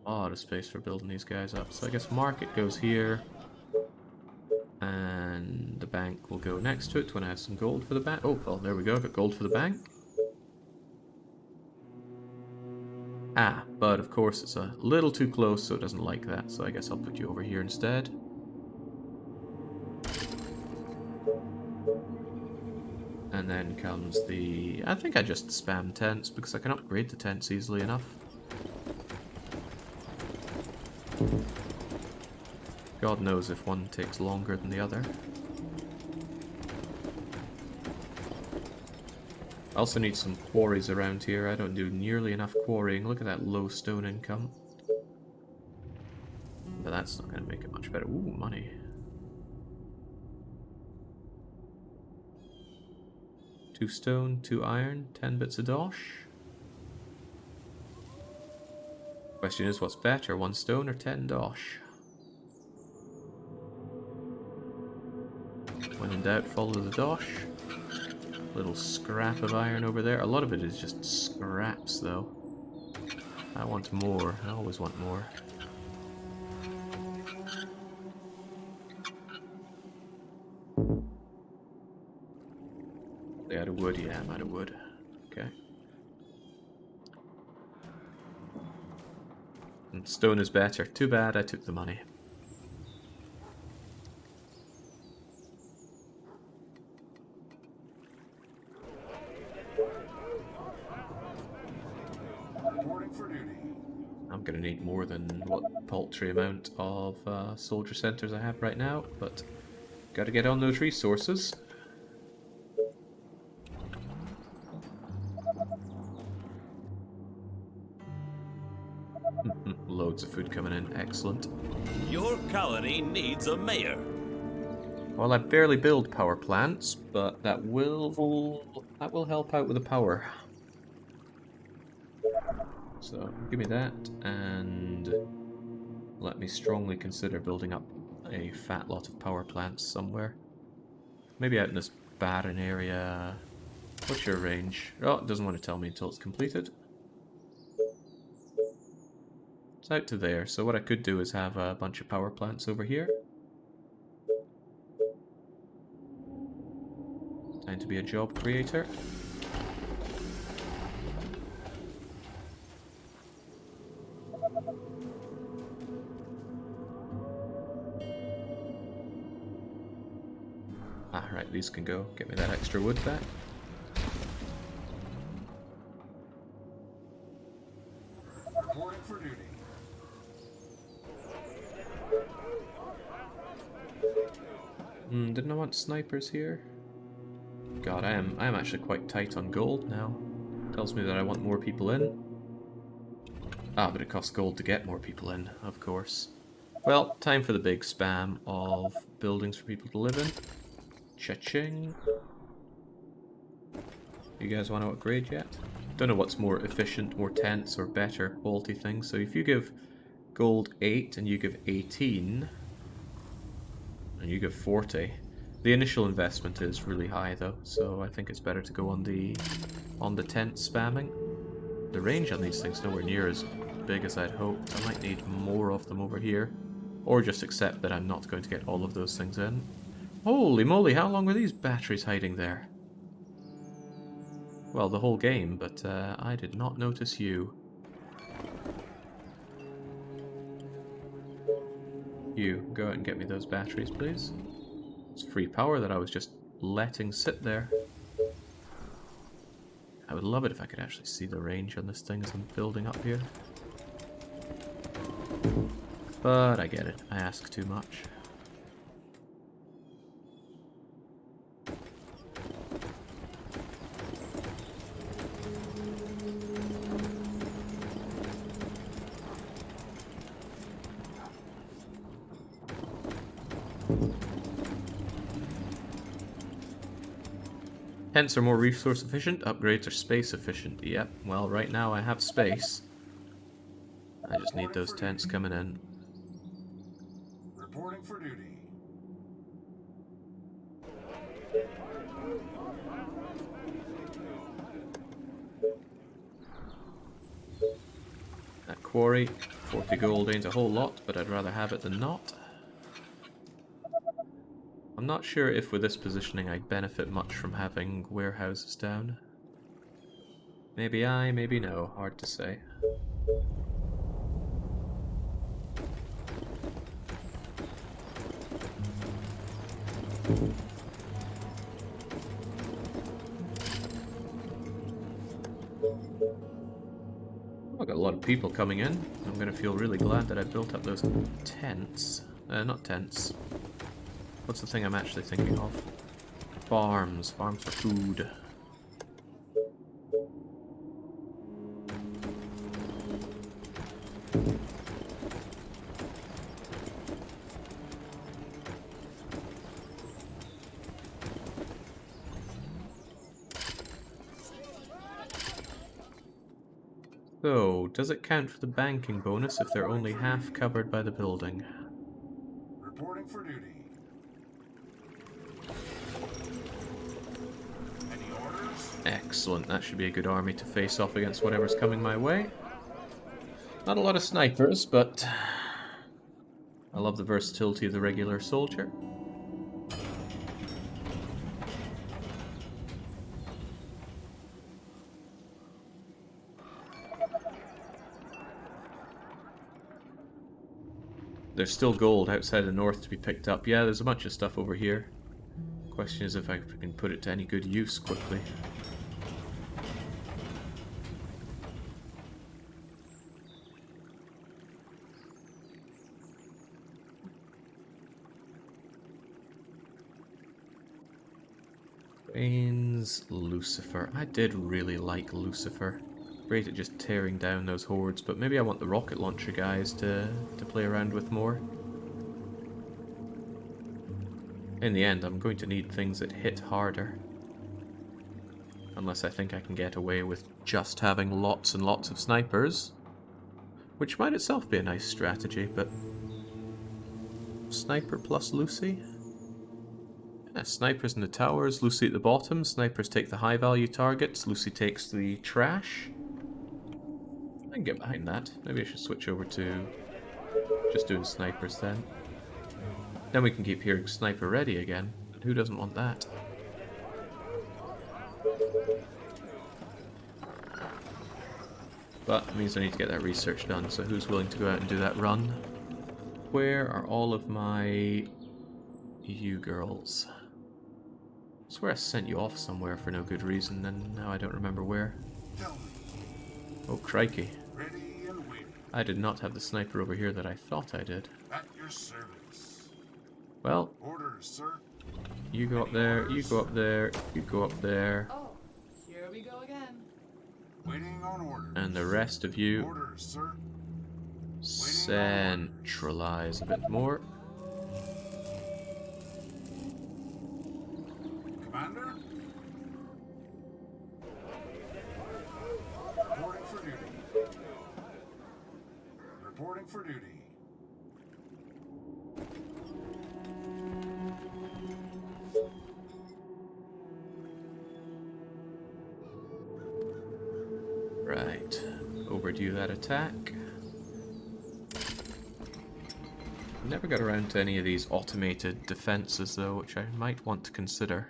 A lot of space for building these guys up. So I guess market goes here. And the bank will go next to it when I have some gold for the bank. Oh, well, there we go. Got gold for the bank. Ah, but of course it's a little too close, so it doesn't like that. So I guess I'll put you over here instead. And then comes the... I think I just spam tents because I can upgrade the tents easily enough. God knows if one takes longer than the other. I also need some quarries around here. I don't do nearly enough quarrying. Look at that low stone income. But that's not going to make it much better. Ooh, money. 2 stone, 2 iron, 10 bits of dosh. Question is, what's better, 1 stone or 10 dosh? When in doubt, follow the dosh. Little scrap of iron over there. A lot of it is just scraps, though. I want more. I always want more. They out of wood? Yeah, I'm out of wood. Okay. And stone is better. Too bad I took the money. Reporting for duty. I'm gonna need more than what paltry amount of soldier centers I have right now, but gotta get on those resources. Loads of food coming in, excellent. Your colony needs a mayor. Well, I barely build power plants, but that will help out with the power. So give me that, and let me strongly consider building up a fat lot of power plants somewhere. Maybe out in this barren area. What's your range? Oh, it doesn't want to tell me until it's completed. It's out to there, so what I could do is have a bunch of power plants over here. Time to be a job creator. Ah, right, these can go. Get me that extra wood back. Reporting for duty. Didn't I want snipers here? God, I am actually quite tight on gold now. Tells me that I want more people in. Ah, but it costs gold to get more people in, of course. Well, time for the big spam of buildings for people to live in. Cha-ching. You guys want to upgrade yet? Don't know what's more efficient, more tents, or better quality things. So if you give gold 8 and you give 18, and you give 40, the initial investment is really high though, so I think it's better to go on the tent spamming. The range on these things nowhere near as big as I'd hoped. I might need more of them over here, or just accept that I'm not going to get all of those things in. Holy moly, how long were these batteries hiding there? Well, the whole game, but I did not notice you. You, go out and get me those batteries, please. It's free power that I was just letting sit there. I would love it if I could actually see the range on this thing as I'm building up here. But I get it, I ask too much. Tents are more resource efficient, upgrades are space efficient. Yep, well right now I have space. I just need those tents coming in. Reporting for duty. That quarry, 40 gold ain't a whole lot, but I'd rather have it than not. I'm not sure if with this positioning I'd benefit much from having warehouses down. Maybe I, maybe no, hard to say. I've got a lot of people coming in. I'm going to feel really glad that I built up those tents. Not tents. What's the thing I'm actually thinking of? Farms. Farms for food. So, does it count for the banking bonus if they're only half covered by the building? Reporting for duty. Any orders? Excellent, that should be a good army to face off against whatever's coming my way. Not a lot of snipers, but I love the versatility of the regular soldier. There's still gold outside the north to be picked up. Yeah, there's a bunch of stuff over here. Question is if I can put it to any good use quickly. Baines, Lucifer. I did really like Lucifer. Great at just tearing down those hordes, but maybe I want the rocket launcher guys to play around with more. In the end, I'm going to need things that hit harder. Unless I think I can get away with just having lots and lots of snipers. Which might itself be a nice strategy, but... Sniper plus Lucy? Yeah, snipers in the towers, Lucy at the bottom. Snipers take the high value targets, Lucy takes the trash. I can get behind that. Maybe I should switch over to just doing snipers then. Then we can keep hearing sniper ready again. Who doesn't want that? But it means I need to get that research done, so who's willing to go out and do that run? Where are all of my you girls? I swear I sent you off somewhere for no good reason, and now I don't remember where. Tell me. Oh, crikey. Ready and waiting. I did not have the sniper over here that I thought I did. At your service. Well, Orders, sir. you go up there, you go up there, you go up there, Oh, here we go again. Waiting on orders. and the rest of you Orders, sir. centralize a bit more. Commander? Reporting for duty. Reporting for duty. Right, overdue that attack. Never got around to any of these automated defenses though, which I might want to consider.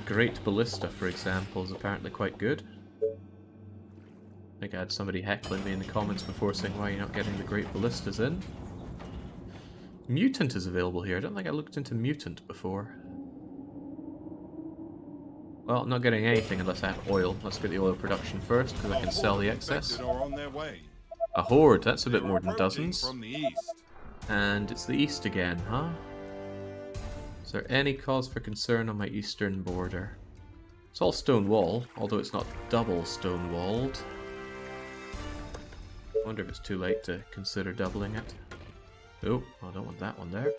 Great Ballista, for example, is apparently quite good. I think I had somebody heckling me in the comments before saying why you're not getting the Great Ballistas in. Mutant is available here. I don't think I looked into Mutant before. Well, I'm not getting anything unless I have oil. Let's get the oil production first, because I can sell the excess. Infected are on their way. A horde, that's a They bit are more than approaching dozens. from the east. And it's the east again, huh? Is there any cause for concern on my eastern border? It's all stone wall, although it's not double stone walled. I wonder if it's too late to consider doubling it. Oh, I don't want that one there.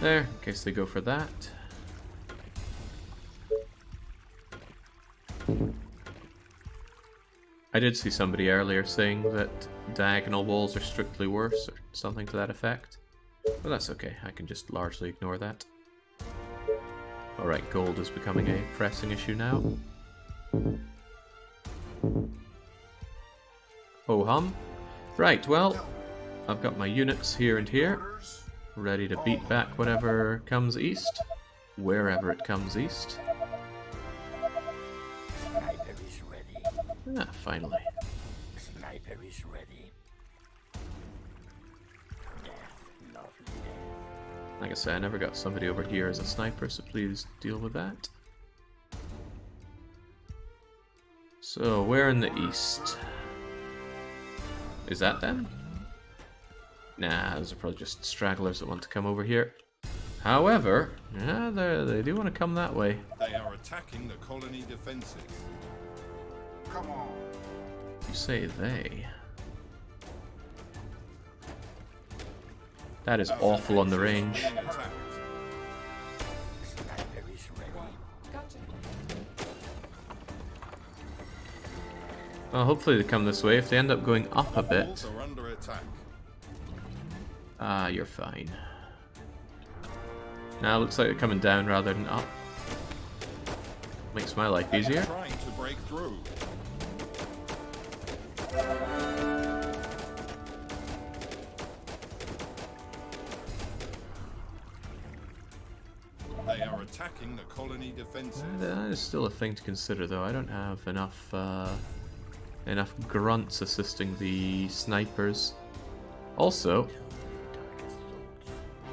There, in case they go for that. I did see somebody earlier saying that diagonal walls are strictly worse, or something to that effect. But that's okay, I can just largely ignore that. Alright, gold is becoming a pressing issue now. Ho hum. Right, well, I've got my units here and here, Orders. ready to beat back whatever comes east, wherever it comes east. Sniper is ready. Ah, finally. Sniper is ready. Death, lovely death. Like I said, I never got somebody over here as a sniper, so please deal with that. So, where in the east? Is that them? Nah, those are probably just stragglers that want to come over here. However, yeah, they do want to come that way. They are attacking the colony defenses. Come on. You say they. That is awful on the range. Being attacked. Sniper is ready. Gotcha. Well, hopefully they come this way. If they end up going up a bit... Walls are under attack. Ah, you're fine. Now it looks like they're coming down rather than up. Makes my life easier. Trying to break through. They are attacking the colony defenses. That is still a thing to consider, though. I don't have enough enough grunts assisting the snipers. Also,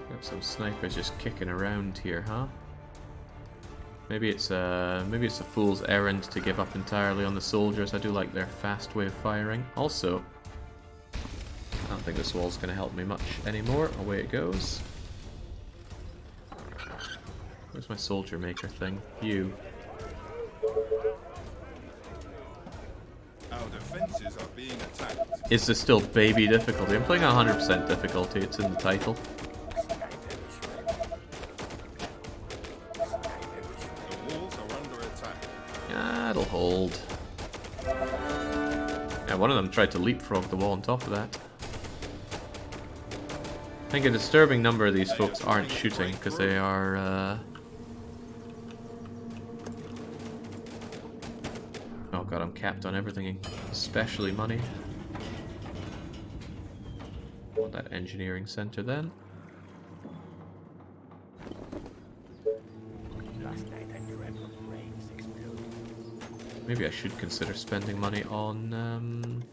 we have some snipers just kicking around here, huh? Maybe it's a fool's errand to give up entirely on the soldiers. I do like their fast way of firing. Also, I don't think this wall's going to help me much anymore. Away it goes. Where's my soldier maker thing? You. Our defenses are being attacked. Is this still baby difficulty? I'm playing 100% difficulty. It's in the title. The walls are under attack. That'll hold. Yeah, one of them tried to leapfrog the wall on top of that. I think a disturbing number of these folks aren't shooting because they are. Oh god, I'm capped on everything, especially money. Want that engineering center then. Last night I dreamt of brains exploding. Maybe I should consider spending money on.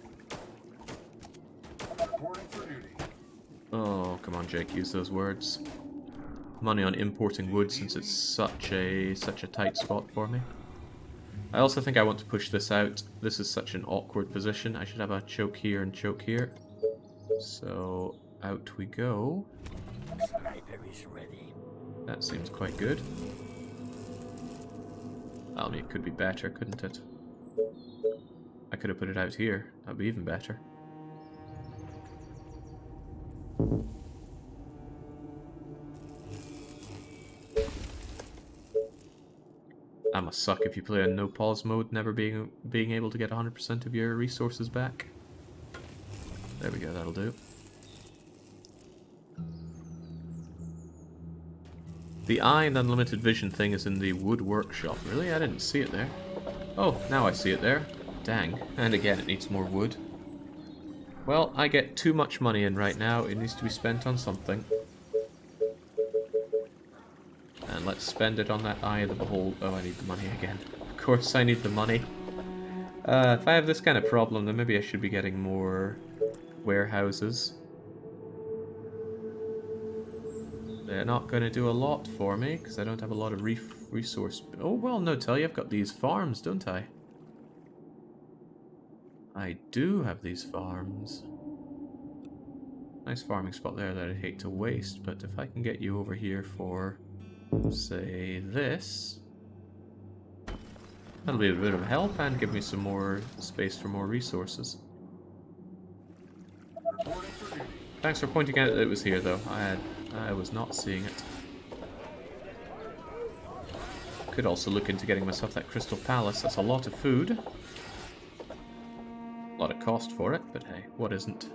Reporting for duty. Oh, come on, Jake, use those words. Money on importing wood since it's such a tight spot for me. I also think I want to push this out. This is such an awkward position. I should have a choke here and choke here. So out we go. Sniper is ready. That seems quite good. I mean, it could be better, couldn't it? I could have put it out here. That'd be even better. That must suck if you play on no pause mode, never being able to get 100% of your resources back. There we go, that'll do. The eye and unlimited vision thing is in the wood workshop. Really? I didn't see it there. Oh, now I see it there. Dang. And again, it needs more wood. Well, I get too much money in right now. It needs to be spent on something. And let's spend it on that eye of the beholder. Oh, I need the money again. Of course I need the money. If I have this kind of problem, then maybe I should be getting more warehouses. They're not going to do a lot for me, because I don't have a lot of resource... Oh, well, no, tell you, I've got these farms, don't I? I do have these farms. Nice farming spot there that I'd hate to waste, but if I can get you over here for, say, this... That'll be a bit of help and give me some more space for more resources. Reporting for duty. Thanks for pointing out that it was here, though. I was not seeing it. Could also look into getting myself that Crystal Palace. That's a lot of food. A lot of cost for it, but hey, what isn't?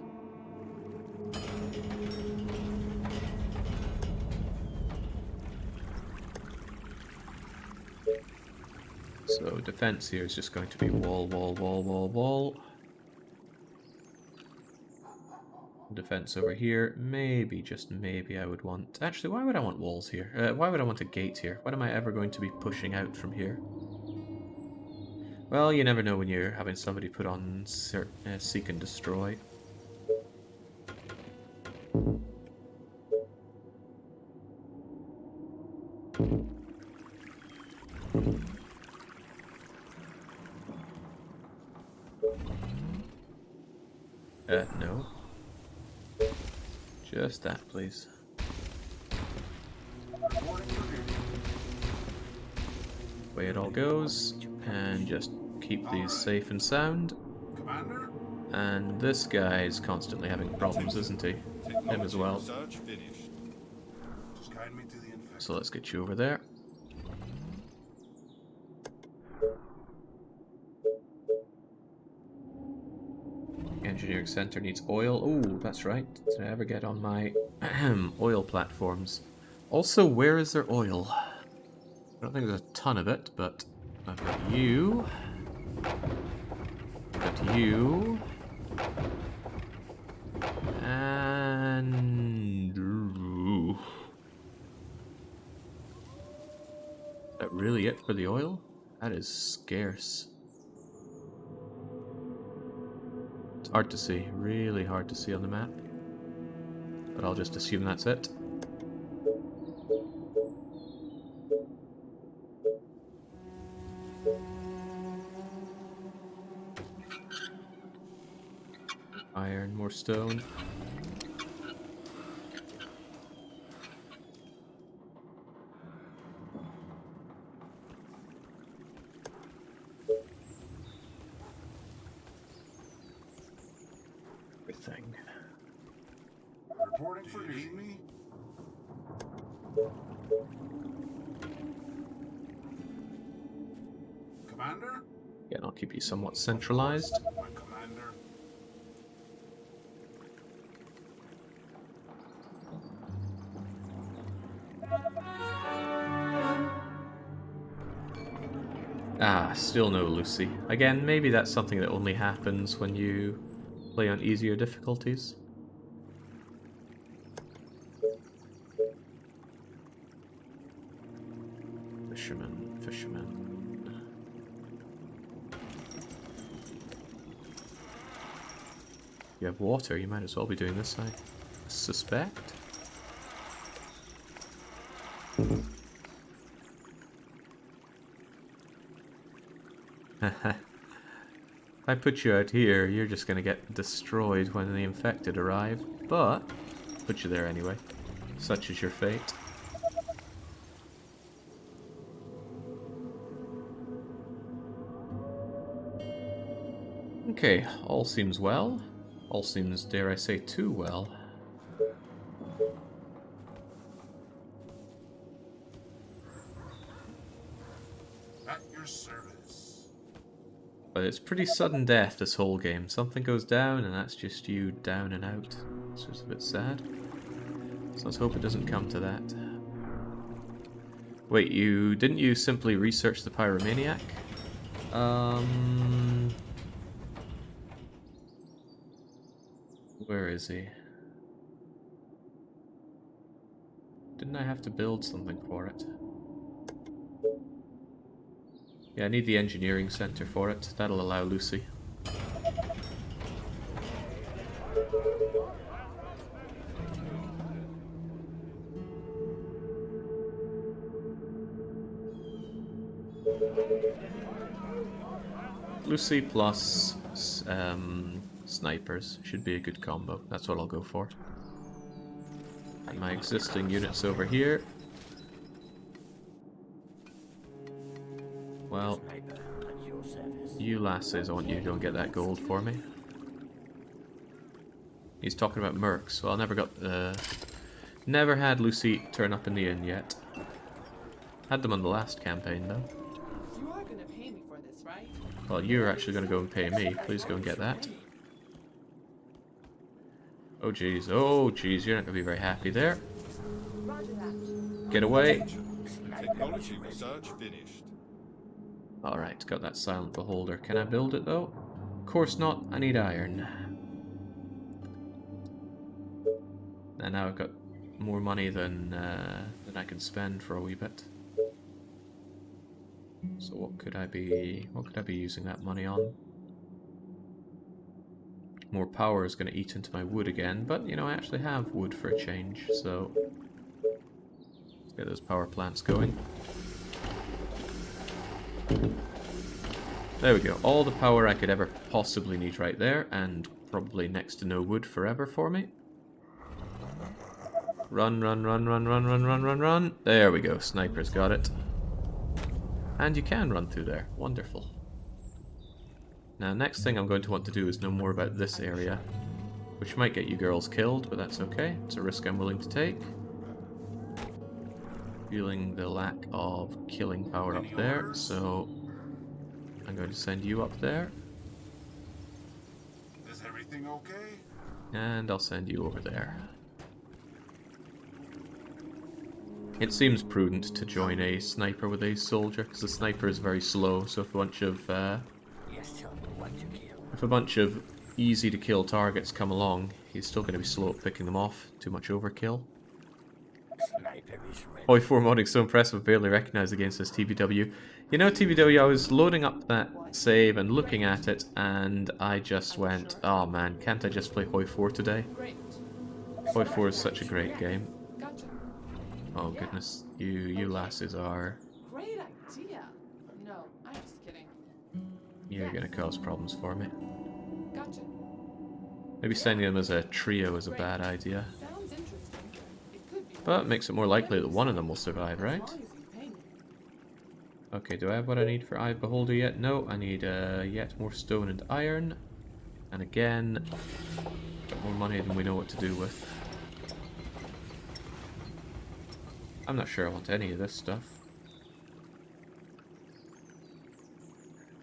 So defense here is just going to be wall, wall, wall, wall, wall. Defense over here, maybe, just maybe I would want... Actually, why would I want walls here? Why would I want a gate here? What am I ever going to be pushing out from here? Well, you never know when you're having somebody put on seek and destroy. No. Just that, please. Way it all goes, and just keep these safe and sound. Commander? And this guy is constantly having problems, isn't he? Him as Technology well. research finished. Just guide me to the infected. So let's get you over there. Engineering center needs oil. Oh, that's right. Did I ever get on my oil platforms? Also, where is there oil? I don't think there's a ton of it, but I've got you. I've got you. And... Ooh. Is that really it for the oil? That is scarce. It's hard to see, really hard to see on the map. But I'll just assume that's it. Iron, more stone. Everything. Reporting for duty. Me? Commander? Yeah, and I'll keep you somewhat centralized. My commander. Ah, still no Lucy. Again, maybe that's something that only happens when you play on easier difficulties. Fisherman, fisherman. You have water, you might as well be doing this, I suspect. If I put you out here, you're just gonna get destroyed when the infected arrive, but put you there anyway. Such is your fate. Okay, all seems well. All seems, dare I say, too well. At your service. But it's pretty sudden death, this whole game. Something goes down, and that's just you down and out. It's just a bit sad. So let's hope it doesn't come to that. Wait, didn't you simply research the pyromaniac? Where is he? Didn't I have to build something for it? Yeah, I need the engineering center for it. That'll allow Lucy. Lucy plus snipers should be a good combo. That's what I'll go for. And my existing units over here. Well, Sniper at your service. you lasses, I want you to go and get that gold for me. He's talking about mercs. Well, I never had Lucy turn up in the inn yet. Had them on the last campaign though. You are gonna pay me for this, right? Well, you're actually going to go and pay me. Please go and get that. Oh jeez, you're not going to be very happy there. Roger that. Get away. Technology research finished. Alright, got that silent beholder. Can I build it though? Of course not, I need iron. And now I've got more money than I can spend for a wee bit. So what could I be using that money on? More power is going to eat into my wood again, but you know, I actually have wood for a change, so let's get those power plants going. There we go, all the power I could ever possibly need right there, and probably next to no wood forever for me. Run, run, run, run, run, run, run, run, run. There we go, sniper's got it. And you can run through there, wonderful. Now, next thing I'm going to want to do is know more about this area, which might get you girls killed, but that's okay. It's a risk I'm willing to take. Feeling the lack of killing power up there, so I'm going to send you up there. Is everything okay? And I'll send you over there. It seems prudent to join a sniper with a soldier, because the sniper is very slow, so if a bunch of easy to kill targets come along, he's still going to be slow at picking them off. Too much overkill. Hoi 4 modding so impressive, barely recognized against this TBW. You know, TBW, I was loading up that save and looking at it, and I just went, oh man, can't I just play Hoi 4 today? Great. Hoi 4 is such a great game. Gotcha. Oh goodness, you lasses are... Great idea. No, I'm just kidding. You're gonna cause problems for me. Gotcha. Maybe sending them as a trio is a bad idea. Sounds interesting. It could be. But it makes it more likely that one of them will survive, right? As long as you pay me. Okay, do I have what I need for Eye Beholder yet? No, I need yet more stone and iron. And again, more money than we know what to do with. I'm not sure I want any of this stuff.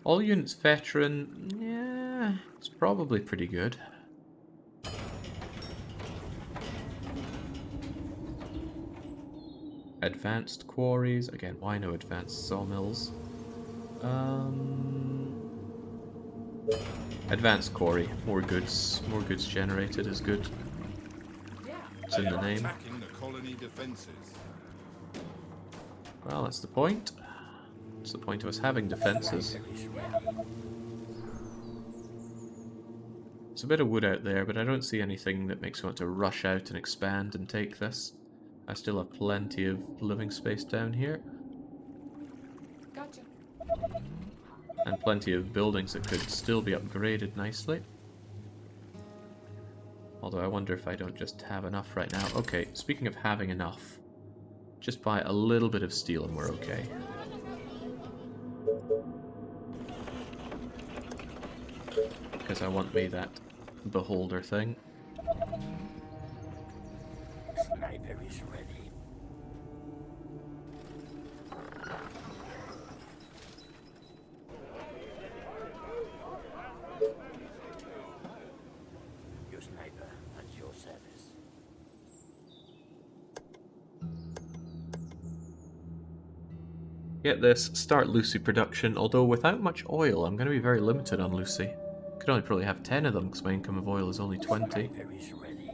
All units veteran, yeah, it's probably pretty good. Advanced quarries, again, why no advanced sawmills? Advanced quarry, more goods generated is good. Yeah. It's in the name. Attacking the colony defenses. Well, that's the point. It's the point of us having defenses. There's a bit of wood out there, but I don't see anything that makes me want to rush out and expand and take this. I still have plenty of living space down here. Gotcha. And plenty of buildings that could still be upgraded nicely. Although I wonder if I don't just have enough right now. Okay, speaking of having enough, just buy a little bit of steel and we're okay. Because I want me that beholder thing. Sniper is ready. Your sniper at your service. Get this, start Lucy production, although without much oil I'm going to be very limited on Lucy. Could only probably have 10 of them because my income of oil is only 20. Sniper is ready.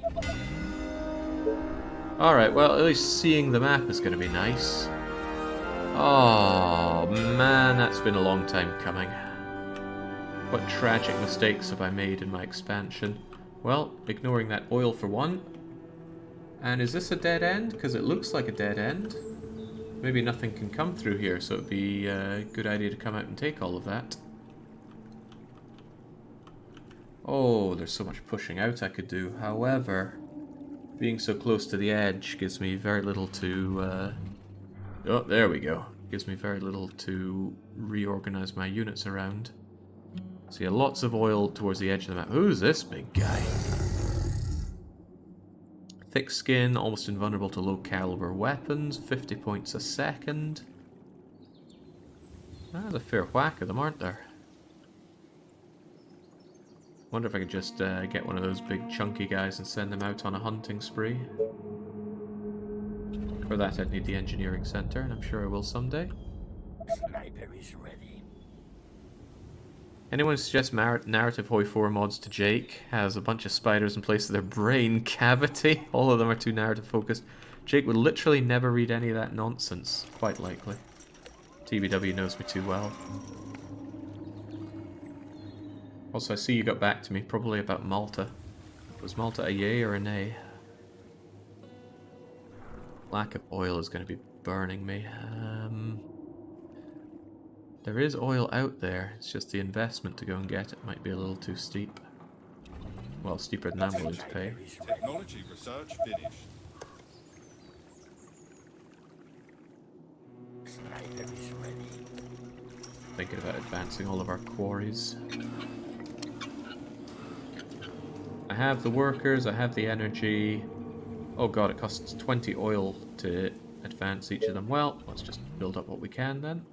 Alright, well at least seeing the map is going to be nice. Oh man, that's been a long time coming. What tragic mistakes have I made in my expansion? Well, ignoring that oil for one. And is this a dead end? Because it looks like a dead end. Maybe nothing can come through here, so it'd be a good idea to come out and take all of that. Oh, there's so much pushing out I could do. However, being so close to the edge gives me very little to... Oh, there we go. Gives me very little to reorganize my units around. So yeah, lots of oil towards the edge of the map. Who's this big guy? Thick skin, almost invulnerable to low caliber weapons, 50 points a second. There's a fair whack of them, aren't there? Wonder if I could just get one of those big chunky guys and send them out on a hunting spree. For that I'd need the engineering center, and I'm sure I will someday. Sniper is ready. Anyone who suggests narrative Hoi 4 mods to Jake has a bunch of spiders in place of their brain cavity. All of them are too narrative focused. Jake would literally never read any of that nonsense, quite likely. TBW knows me too well. Also, I see you got back to me, probably about Malta. Was Malta a yay or a nay? Lack of oil is going to be burning me. There is oil out there, it's just the investment to go and get it might be a little too steep. Well, steeper than I'm willing to pay. Technology research finished. Sniper is ready. Thinking about advancing all of our quarries. I have the workers, I have the energy. Oh god, it costs 20 oil to advance each of them. Well, let's just build up what we can then.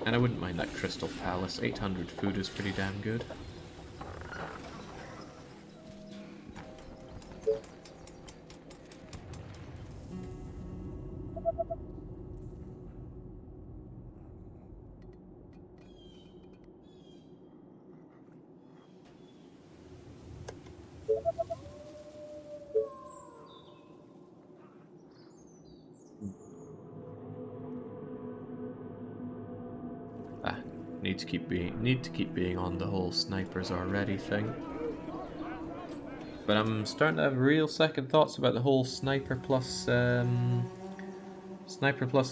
And I wouldn't mind that Crystal Palace. 800 food is pretty damn good. Need to keep being on the whole snipers are ready thing. But I'm starting to have real second thoughts about the whole sniper plus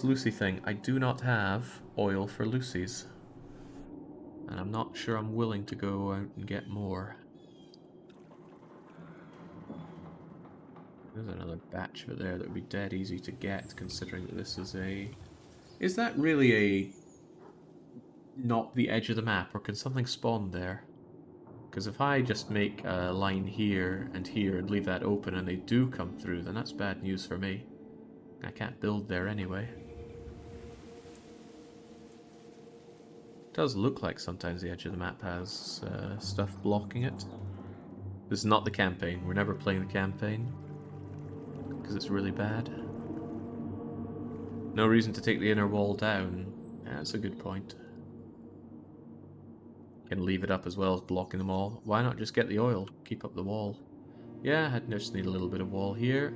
Lucy thing. I do not have oil for Lucy's. And I'm not sure I'm willing to go out and get more. There's another batch over there that would be dead easy to get, considering that this is a... Is that really a... not the edge of the map, or can something spawn there? Because if I just make a line here and leave that open and they do come through, then that's bad news for me. I can't build there anyway. It does look like sometimes the edge of the map has stuff blocking it. This is not the campaign. We're never playing the campaign. Because it's really bad. No reason to take the inner wall down. Yeah, that's a good point. Can leave it up as well as blocking them all. Why not just get the oil? Keep up the wall. Yeah, I just need a little bit of wall here.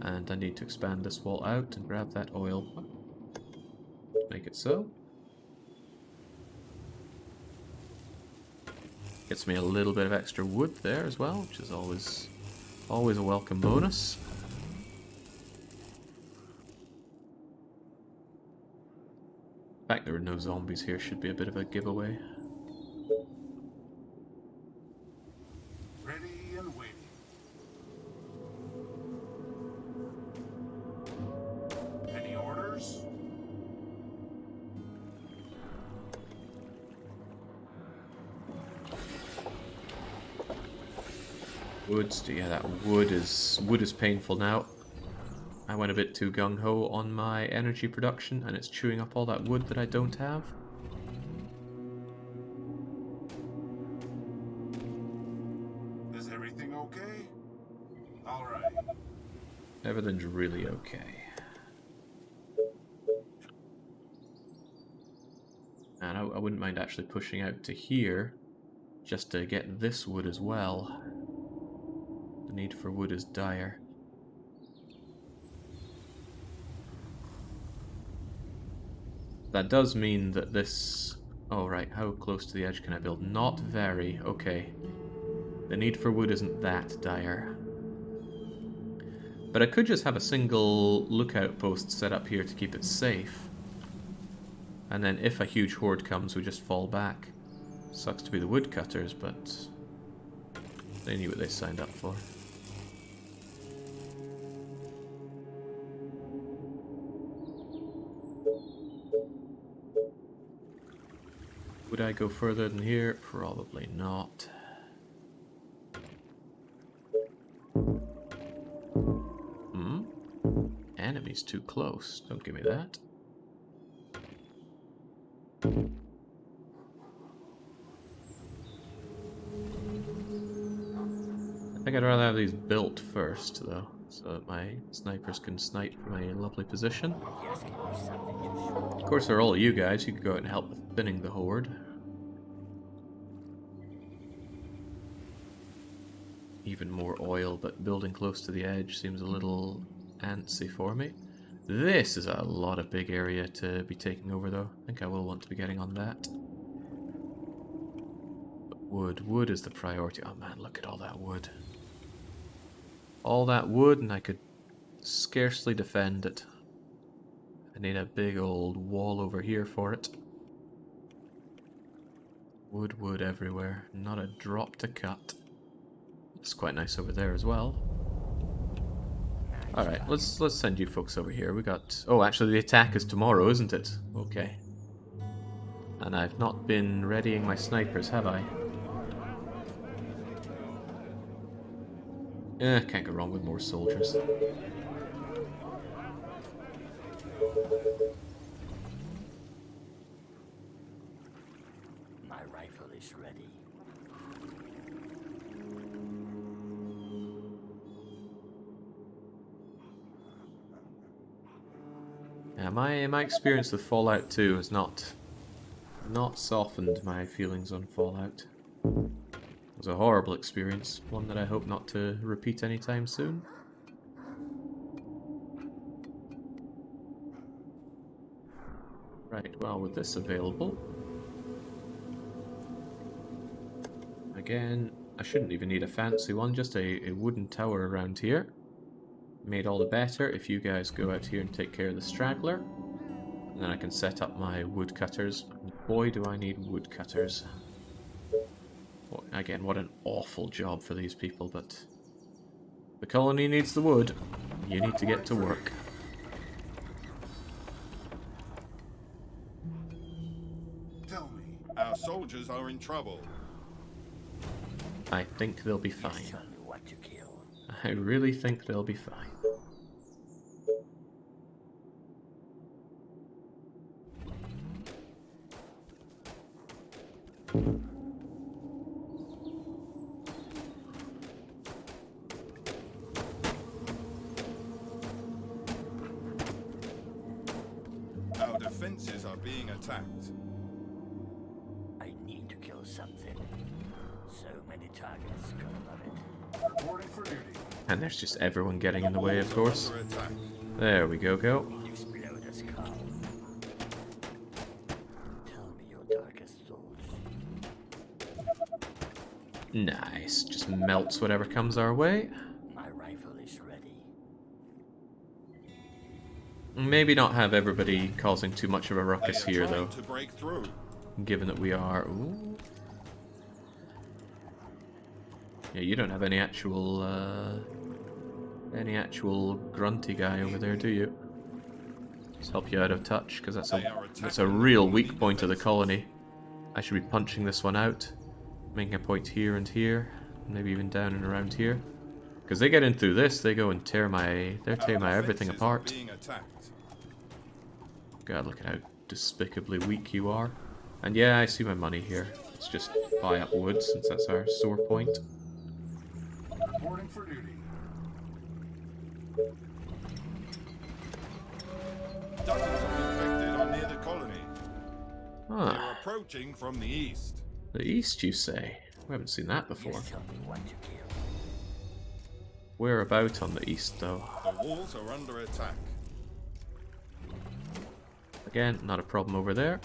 And I need to expand this wall out and grab that oil. Make it so. Gets me a little bit of extra wood there as well, which is always a welcome bonus. The fact there are no zombies here should be a bit of a giveaway. Ready and waiting. Any orders? Yeah, that wood is painful now. I went a bit too gung-ho on my energy production, and it's chewing up all that wood that I don't have. Is everything okay? All right. Everything's really okay. And I wouldn't mind actually pushing out to here, just to get this wood as well. The need for wood is dire. That does mean that this... Oh right, how close to the edge can I build? Not very, okay. The need for wood isn't that dire. But I could just have a single lookout post set up here to keep it safe. And then if a huge horde comes, we just fall back. Sucks to be the woodcutters, but they knew what they signed up for. Would I go further than here? Probably not. Enemy's too close. Don't give me that. I think I'd rather have these built first, though, so that my snipers can snipe from a lovely position. Of course, they're all you guys. You could go out and help with thinning the horde. even more oil, but building close to the edge seems a little antsy for me. This is a lot of big area to be taking over, though. I think I will want to be getting on that. But wood is the priority. Oh man, look at all that wood. All that wood, and I could scarcely defend it. I need a big old wall over here for it. Wood everywhere. Not a drop to cut. It's quite nice over there as well. Alright, let's send you folks over here. We got... Oh, actually the attack is tomorrow, isn't it? Okay. And I've not been readying my snipers, have I? Can't go wrong with more soldiers. My rifle is ready. Yeah, my experience with Fallout 2 has not softened my feelings on Fallout. It was a horrible experience, one that I hope not to repeat anytime soon. Right, well, with this available... Again, I shouldn't even need a fancy one, just a wooden tower around here. Made all the better if you guys go out here and take care of the straggler. And then I can set up my woodcutters. Boy, do I need woodcutters. Well, again, what an awful job for these people, but... The colony needs the wood. You need to get to work. Tell me. Our soldiers are in trouble. I think they'll be fine. Tell me what to kill. I really think they'll be fine. Our defenses are being attacked. I need to kill something. So many targets. Gotta love it. Reporting for duty. And there's just everyone getting in the way, of course. Under attack. There we go. Explode a skull. Tell me your darkest thoughts. Nice. Just melts whatever comes our way. My rifle is ready. Maybe not have everybody causing too much of a ruckus They are here, trying though. to break through. Given that we are... Ooh. Yeah, you don't have any actual grunty guy over there, do you? Just help you out of touch, because that's a real weak point of the colony. I should be punching this one out, making a point here and here, maybe even down and around here. Because they get in through this, they go and tear my everything apart. Being attacked. God, look at how despicably weak you are. And yeah, I see my money here. Let's just buy up wood, since that's our sore point. Reporting for duty. Dozens of infected are near the colony. They are Ah, approaching from the east. the east, you say? We haven't seen that before. Just tell me what to kill. We're about on the east, though. The walls are under attack. Again, not a problem over there.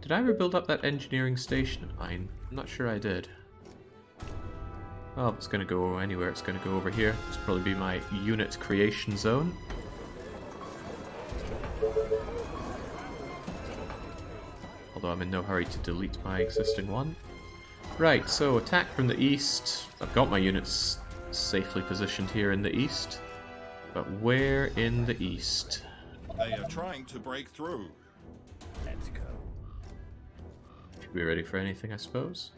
Did I ever build up that engineering station of mine? I'm not sure I did. Oh, if it's going to go anywhere, it's going to go over here. This will probably be my unit creation zone. Although I'm in no hurry to delete my existing one. Right, so attack from the east. I've got my units safely positioned here in the east. But where in the east? They are trying to break through. Let's go. Should be ready for anything, I suppose.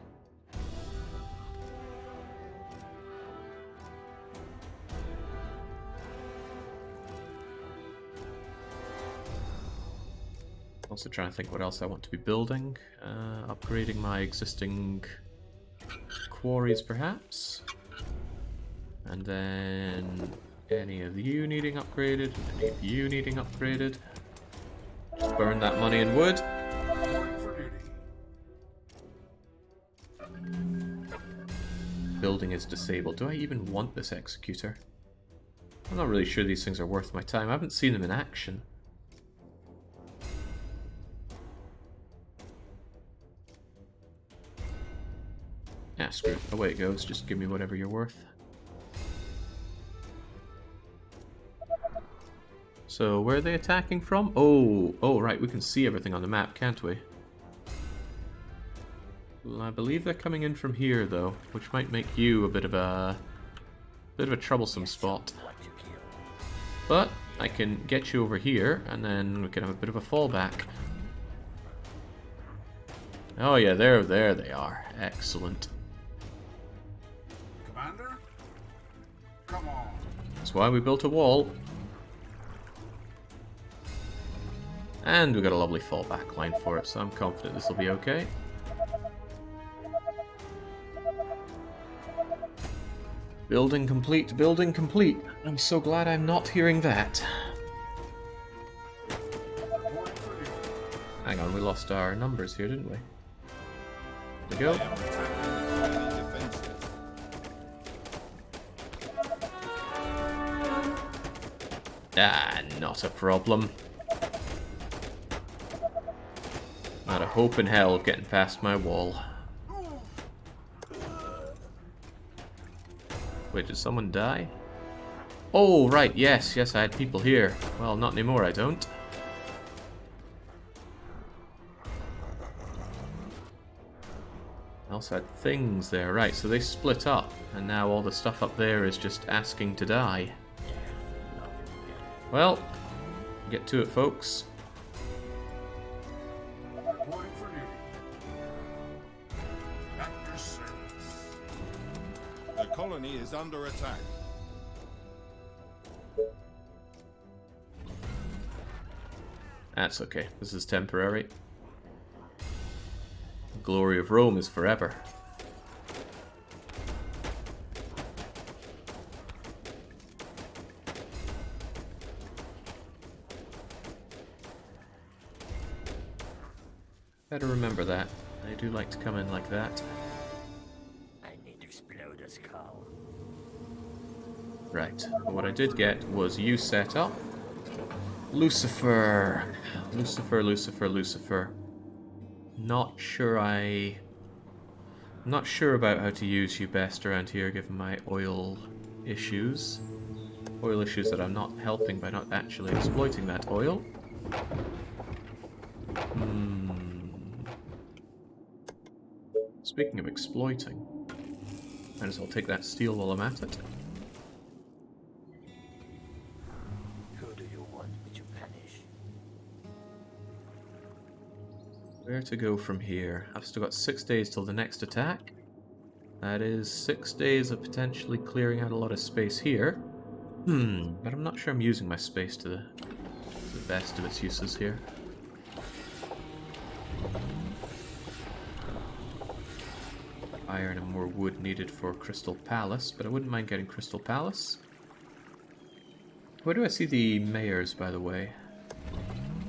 Also trying to think what else I want to be building. Upgrading my existing quarries, perhaps. And then any of you needing upgraded, any of you needing upgraded. Just burn that money in wood. Reporting for duty. Building is disabled. Do I even want this executor? I'm not really sure these things are worth my time. I haven't seen them in action. Ah, screw it. Away it goes. Just give me whatever you're worth. So, where are they attacking from? Oh, right. We can see everything on the map, can't we? Well, I believe they're coming in from here, though, which might make you a bit of a troublesome spot. But I can get you over here, and then we can have a bit of a fallback. Oh yeah, there they are. Excellent. Commander? Come on. That's why we built a wall. And we got a lovely fallback line for it, so I'm confident this will be okay. Building complete, building complete. I'm so glad I'm not hearing that. Hang on, we lost our numbers here, didn't we? There we go. Ah, not a problem. Not a hope in hell of getting past my wall. Wait, did someone die? Oh, right, yes, I had people here. Well, not anymore, I don't. I also had things there, right, so they split up, and now all the stuff up there is just asking to die. Well, get to it, folks. Reporting for duty. At your service. The colony is under attack. That's okay, this is temporary. The glory of Rome is forever. Better remember that. I do like to come in like that. I need to explode a skull. Right, but what I did get was you set up. Lucifer. Lucifer. Not sure about how to use you best around here given my oil issues. Oil issues that I'm not helping by not actually exploiting that oil. Speaking of exploiting, might as well take that steel while I'm at it. Who do you want me to punish? Where to go from here? I've still got 6 days till the next attack. That is 6 days of potentially clearing out a lot of space here. But I'm not sure I'm using my space to the best of its uses here. Iron and more wood needed for Crystal Palace, but I wouldn't mind getting Crystal Palace. Where do I see the mayors, by the way?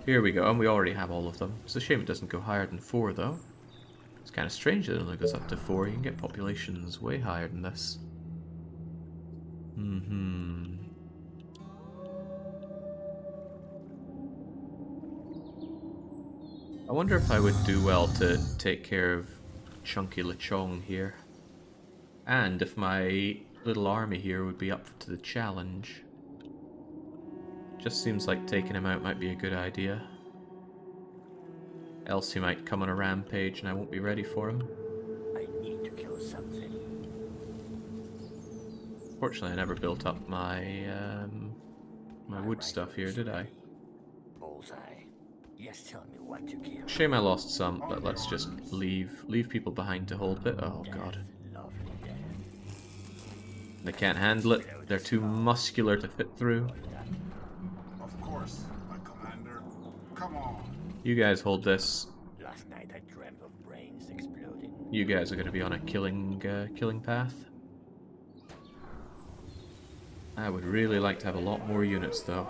Here we go, and we already have all of them. It's a shame it doesn't go higher than 4, though. It's kind of strange that it only goes up to 4. You can get populations way higher than this. I wonder if I would do well to take care of Chunky Lechong here. And if my little army here would be up to the challenge. Just seems like taking him out might be a good idea. Else he might come on a rampage and I won't be ready for him. I need to kill something. Fortunately, I never built up my my wood stuff here, did I? Bullseye. Yes, tell me what to kill. Shame I lost some, but let's just leave people behind to hold it. Oh god. Lovely death. They can't handle it. They're too muscular to fit through. Of course, my commander. Come on. You guys hold this. Last night I dreamt of brains exploding. You guys are going to be on a killing path. I would really like to have a lot more units, though.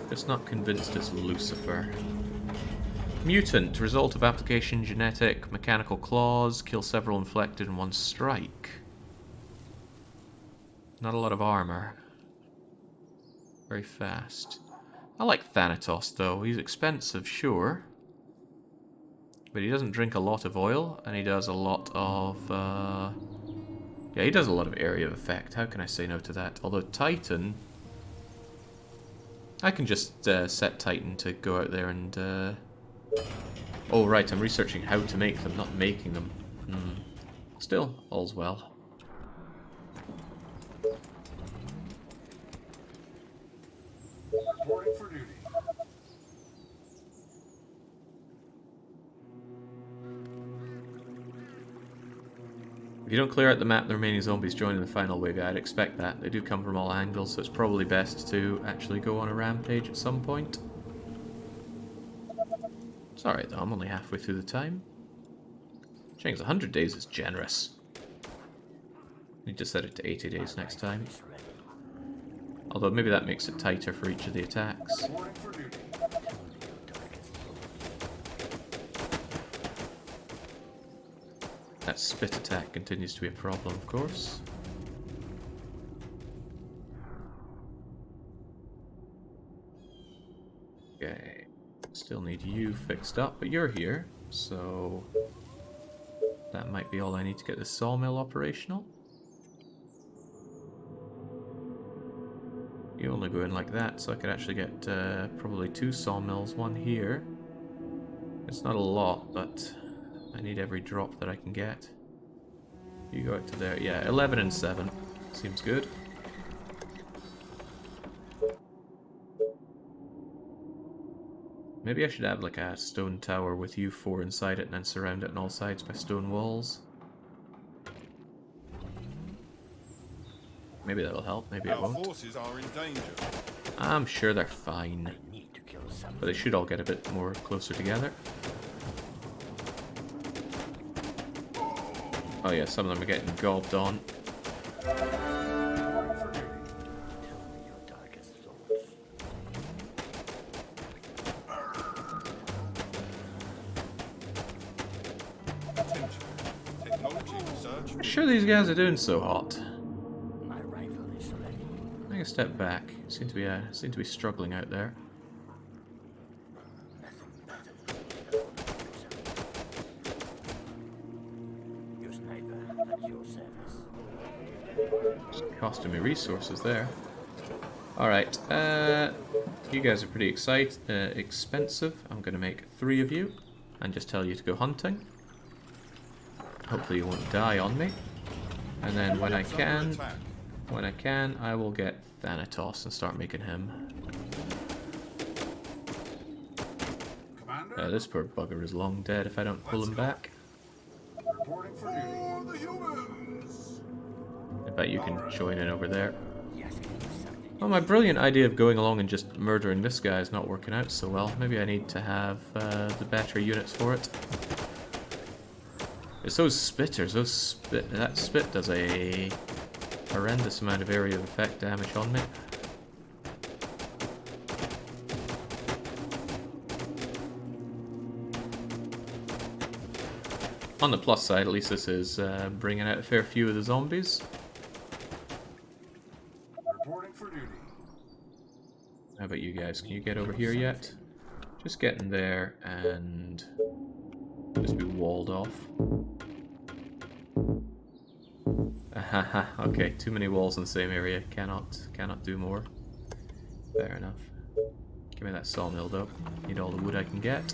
Just not convinced it's Lucifer. Mutant, result of application genetic mechanical claws, kill several inflected in one strike. Not a lot of armor. Very fast. I like Thanatos though, he's expensive, sure. But he doesn't drink a lot of oil, and he does a lot of, yeah, he does a lot of area of effect. How can I say no to that? Although Titan... I can just set Titan to go out there and... Oh, right, I'm researching how to make them, not making them. Still, all's well. Reporting for duty. If you don't clear out the map, the remaining zombies join in the final wave. Yeah, I'd expect that. They do come from all angles, so it's probably best to actually go on a rampage at some point. It's alright though, I'm only halfway through the time. Chang's 100 days is generous. Need to set it to 80 days next time. Although maybe that makes it tighter for each of the attacks. Reporting for duty. That spit attack continues to be a problem, of course. Okay. Still need you fixed up, but you're here, so... that might be all I need to get the sawmill operational. You only go in like that, so I could actually get probably 2 sawmills, one here. It's not a lot, but I need every drop that I can get. You go out to there. Yeah, 11 and 7. Seems good. Maybe I should have like a stone tower with you 4 inside it and then surround it on all sides by stone walls. Maybe that'll help, maybe it Our won't. forces are in danger. I'm sure they're fine. Need to kill some. But they should all get a bit more closer together. Oh yeah, some of them are getting gobbed on. Reporting for duty. Tell me your darkest thoughts. Attention. Technology research. I'm sure these guys are doing so hot. My rifle is ready. Take a step back. Seem to be struggling out there. Nothing better than your sniper at your service. Just costing me resources there. Alright, you guys are pretty expensive. I'm going to make 3 of you and just tell you to go hunting. Hopefully you won't die on me. And then when I can, I will get Thanatos and start making him. Commander. This poor bugger is long dead if I don't pull him back. Reporting for duty. For the humans. I bet you can join in over there. Yes, something. Well, my brilliant idea of going along and just murdering this guy is not working out so well. Maybe I need to have the better units for it. It's those spitters. That spit does a horrendous amount of area of effect damage on me. On the plus side, at least this is bringing out a fair few of the zombies. Reporting for duty. How about you guys? Can you get over here yet? Just get in there and just be walled off. Ahaha, okay, too many walls in the same area. Cannot do more. Fair enough. Give me that sawmill though. Need all the wood I can get.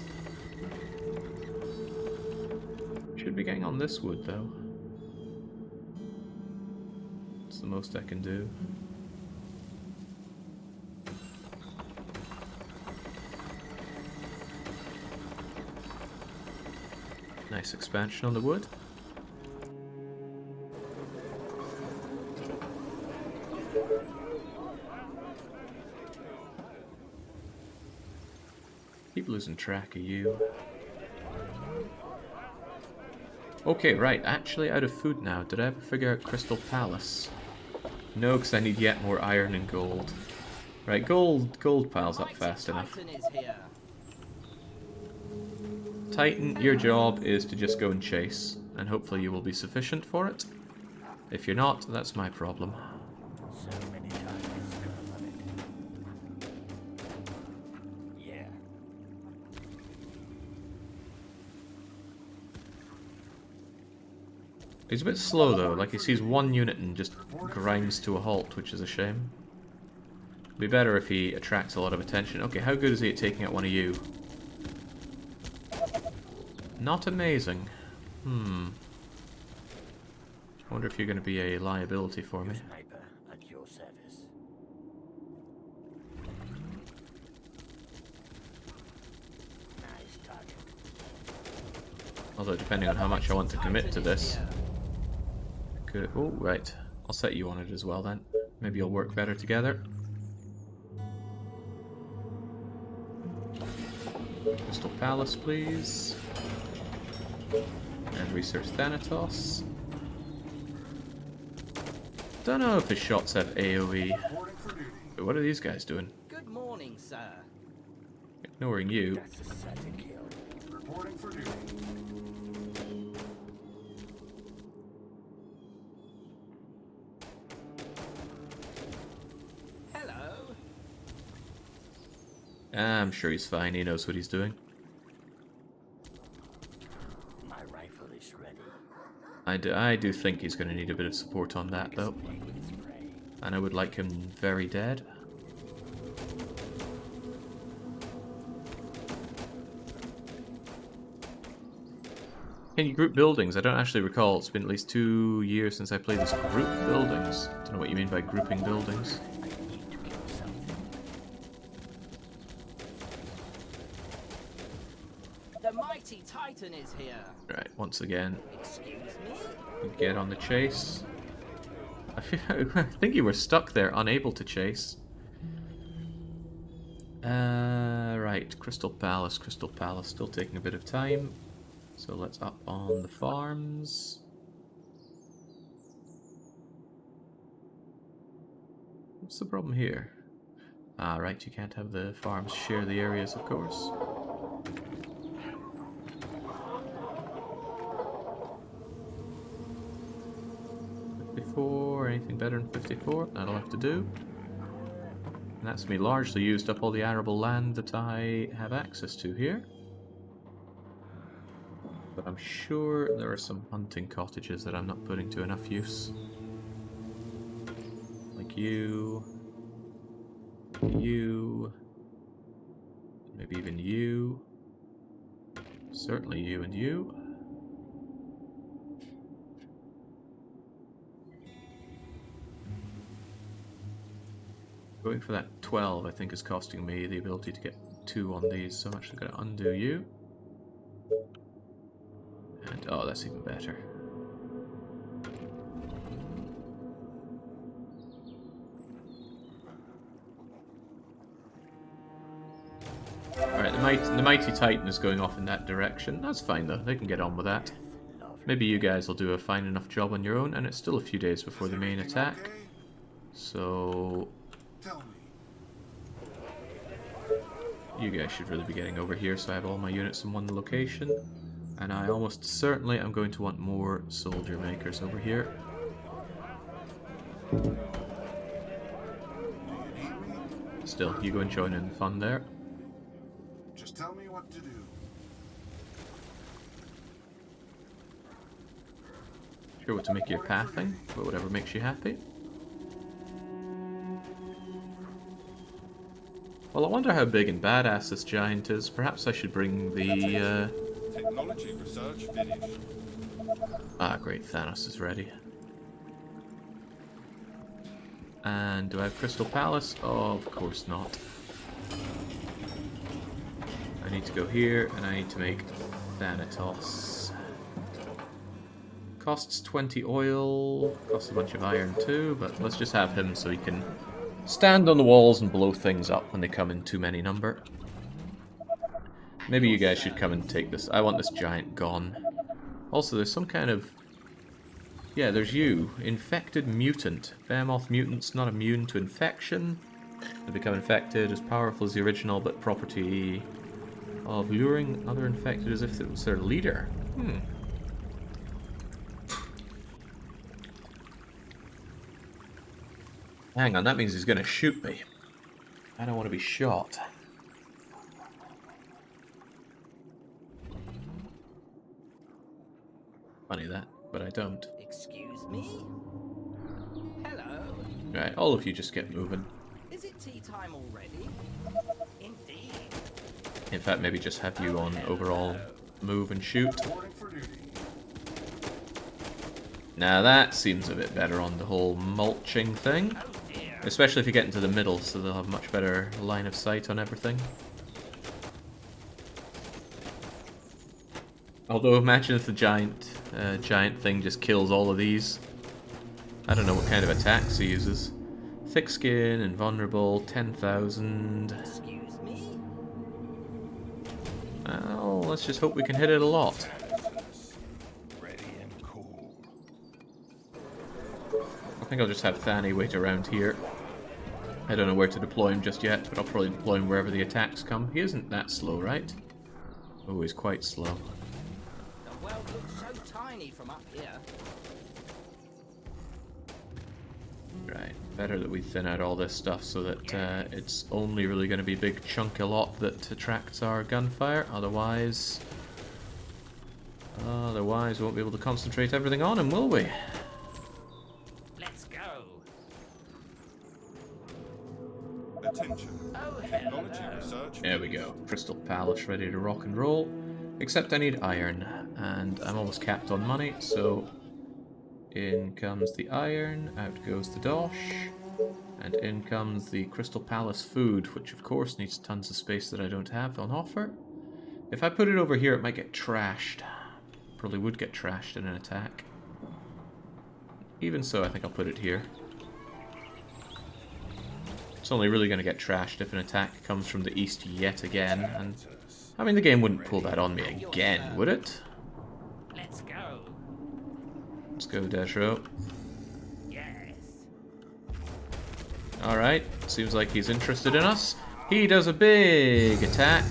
Should be getting on this wood though. It's the most I can do. Nice expansion on the wood. Keep losing track of you. Okay, right, actually out of food now. Did I ever figure out Crystal Palace? No, because I need yet more iron and gold. Right, gold piles up fast enough. Titan is here. Titan, your job is to just go and chase, and hopefully you will be sufficient for it. If you're not, that's my problem. So many times scum of it. Yeah. He's a bit slow though, like he sees one unit and just grinds to a halt, which is a shame. It'd be better if he attracts a lot of attention. Okay, how good is he at taking out one of you? Not amazing. I wonder if you're going to be a liability for me. Sniper at your service. Nice target. Although, depending on how much I want to commit to this... Could... Oh, right. I'll set you on it as well then. Maybe you'll work better together. Crystal Palace, please. And research Thanatos. Don't know if his shots have AoE. Reporting for duty. But what are these guys doing? Good morning, sir. Ignoring you. That's a certain kill. Reporting for duty. Hello. I'm sure he's fine, he knows what he's doing. My rifle is ready. I do think he's going to need a bit of support on that though. Explain its prey. And I would like him very dead. Can you group buildings? I don't actually recall. It's been at least 2 years since I played this. Group buildings? Don't know what you mean by grouping buildings. I need to kill something. The mighty Titan is here. Right, once again, Excuse me? get on the chase. I think you were stuck there, unable to chase. Right, Crystal Palace, still taking a bit of time. So let's up on the farms. What's the problem here? Ah, right, you can't have the farms share the areas, of course. Anything better than 54? That'll have to do. And that's me largely used up all the arable land that I have access to here. But I'm sure there are some hunting cottages that I'm not putting to enough use. Like you. You. Maybe even you. Certainly you and you. Going for that 12, I think, is costing me the ability to get 2 on these, so I'm actually going to undo you. And, oh, that's even better. Alright, the Mighty Titan is going off in that direction. That's fine, though. They can get on with that. Maybe you guys will do a fine enough job on your own, and it's still a few days before the main Everything attack. okay? So... Tell me. you guys should really be getting over here, so I have all my units in one location. And I almost certainly am going to want more soldier makers over here. Do you need me? Still, you go and join in the fun there. Just tell me what to do. Sure what to make your pathing, but whatever makes you happy. Well, I wonder how big and badass this giant is. Perhaps I should bring the, Technology research finished. Ah, great, Thanos is ready. And do I have Crystal Palace? Oh, of course not. I need to go here, and I need to make Thanatos. Costs 20 oil, costs a bunch of iron too, but let's just have him so he can stand on the walls and blow things up when they come in too many number. Maybe you guys should come and take this. I want this giant gone. Also, there's some kind of... yeah, there's you. Infected mutant. Behemoth mutants not immune to infection. They become infected, as powerful as the original, but property of luring other infected as if it was their leader. Hang on, that means he's gonna shoot me. I don't want to be shot. Funny that, but I don't. Excuse me? Hello? Right, all of you just get moving. Is it tea time already? Indeed. In fact, maybe just have you on overall move and shoot. Reporting for duty. Now that seems a bit better on the whole mulching thing. Oh dear. Especially if you get into the middle, so they'll have much better line of sight on everything. Although imagine if the giant thing just kills all of these. I don't know what kind of attacks he uses. Thick skin, invulnerable, 10,000. Excuse me? Well, let's just hope we can hit it a lot. Ready and cool. I think I'll just have Thani wait around here. I don't know where to deploy him just yet, but I'll probably deploy him wherever the attacks come. He isn't that slow, right? Oh, he's quite slow. The world looks so tiny from up here. Right, better that we thin out all this stuff so that it's only really going to be big chunky lot that attracts our gunfire. Otherwise, we won't be able to concentrate everything on him, will we? Let's go. Attention. Oh, Technology hello. research. There we go. Crystal Palace ready to rock and roll. Except I need iron, and I'm almost capped on money, so in comes the iron, out goes the dosh, and in comes the Crystal Palace food, which of course needs tons of space that I don't have on offer. If I put it over here, it might get trashed. Probably would get trashed in an attack. Even so, I think I'll put it here. It's only really going to get trashed if an attack comes from the east yet again, and I mean, the game wouldn't pull that on me again, would it? Let's go. Let's go, Deshro. Yes. Alright, seems like he's interested in us. He does a big attack.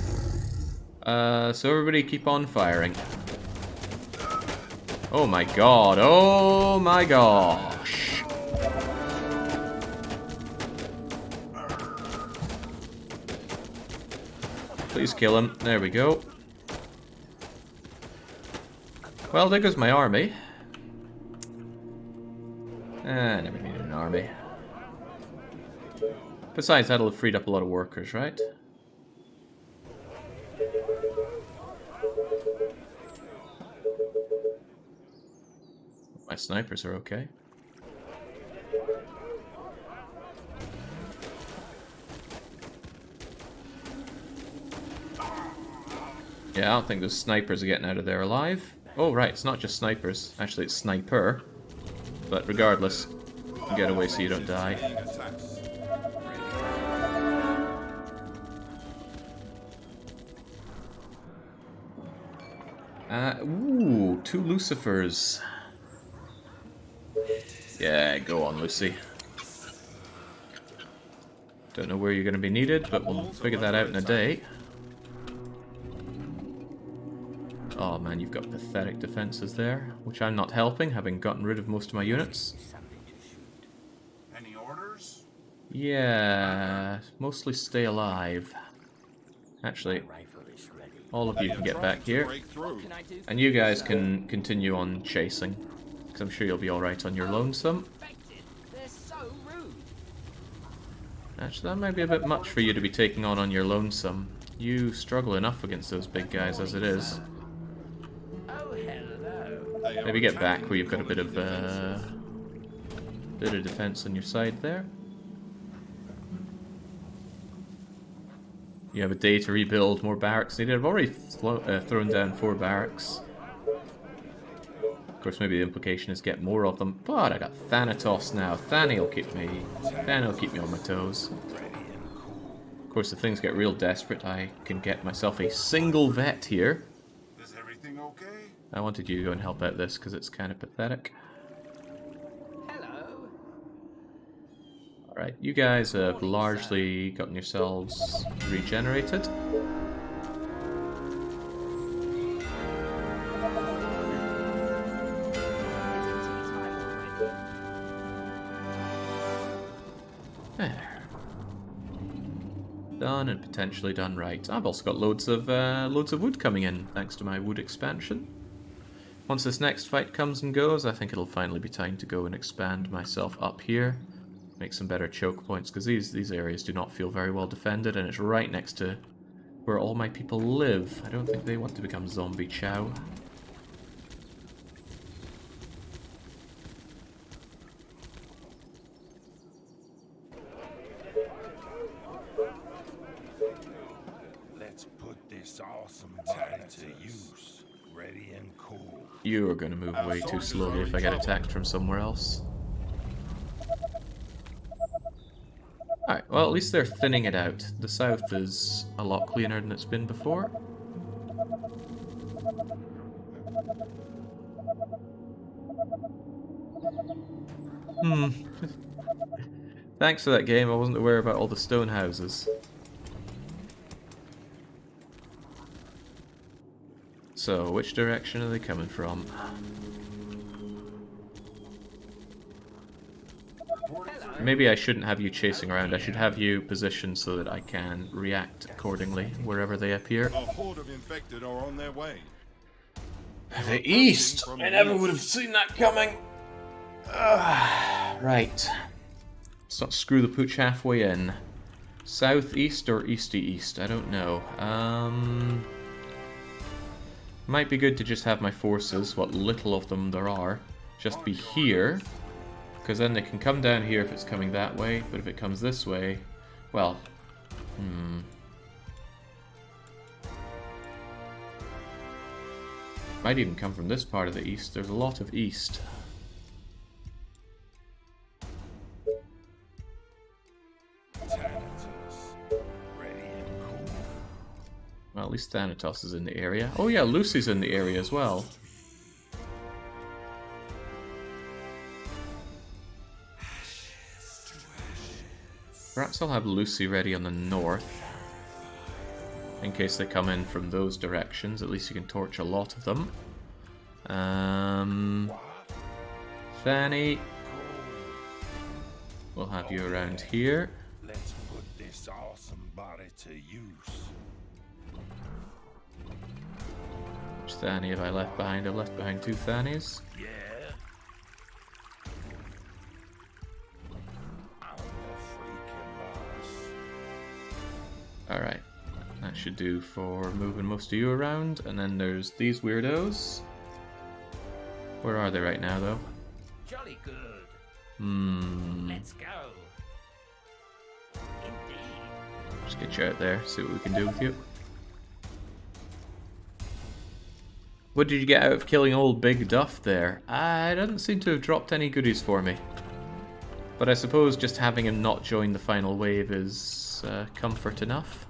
So everybody keep on firing. Oh my god, oh my gosh. Please kill him. There we go. Well, there goes my army. Never needed an army. Besides, that'll have freed up a lot of workers, right? My snipers are okay. Yeah, I don't think those snipers are getting out of there alive. Oh, right, it's not just snipers. Actually, it's sniper. But regardless, get away so you don't die. Attacks. Ooh, 2 Lucifers. Yeah, go on, Lucy. Don't know where you're going to be needed, but we'll figure that out in a day. Oh man, you've got pathetic defenses there, which I'm not helping, having gotten rid of most of my units. Something to shoot. Any orders? Yeah, mostly stay alive. Actually, Rifle is ready. all of you They can are get trying back to here. break through. Can I do And you guys can continue on chasing, because I'm sure you'll be alright on your lonesome. infected? They're so rude. Actually, that might be a bit much for you to be taking on your lonesome. You struggle enough against those big guys as it is. Oh, hello. They are Maybe get back attacking where you've got a bit of colony defense on your side there. You have a day to rebuild, more barracks needed. I've already thrown down 4 barracks. Of course, maybe the implication is get more of them, but I got Thanatos now. Thani will keep me on my toes. Of course, if things get real desperate, I can get myself a single vet here. Is everything okay? I wanted you to go and help out this because it's kind of pathetic. Hello. Alright, you guys have largely gotten yourselves regenerated. There. Done and potentially done right. I've also got loads of wood coming in thanks to my wood expansion. Once this next fight comes and goes, I think it'll finally be time to go and expand myself up here. Make some better choke points, because these areas do not feel very well defended, and it's right next to where all my people live. I don't think they want to become zombie chow. Let's put this awesome tank to use. Ready and cool. You are going to move way too slowly if I get attacked from somewhere else. Alright, well at least they're thinning it out. The south is a lot cleaner than it's been before. Thanks for that game, I wasn't aware about all the stone houses. So, which direction are they coming from? Maybe I shouldn't have you chasing around, I should have you positioned so that I can react accordingly wherever they appear. A horde of infected are on their way. The east! I never would have seen that coming! Right. Let's not screw the pooch halfway in. Southeast or easty-east? I don't know. Might be good to just have my forces, what little of them there are, just be here. Because then they can come down here if it's coming that way, but if it comes this way, well, might even come from this part of the east. There's a lot of east. Well, at least Thanatos is in the area. Oh yeah, Lucy's in the area as well. Perhaps I'll have Lucy ready on the north. In case they come in from those directions. At least you can torch a lot of them. Fanny. We'll have you around here. Let's put this awesome body to use. Which Fanny have I left behind? I've left behind 2 Fannies. Yeah. I'm the freaking boss. Alright. That should do for moving most of you around. And then there's these weirdos. Where are they right now, though? Jolly good. Let's go. Indeed. Just get you out there, see what we can do with you. What did you get out of killing old Big Duff there? It doesn't seem to have dropped any goodies for me. But I suppose just having him not join the final wave is comfort enough.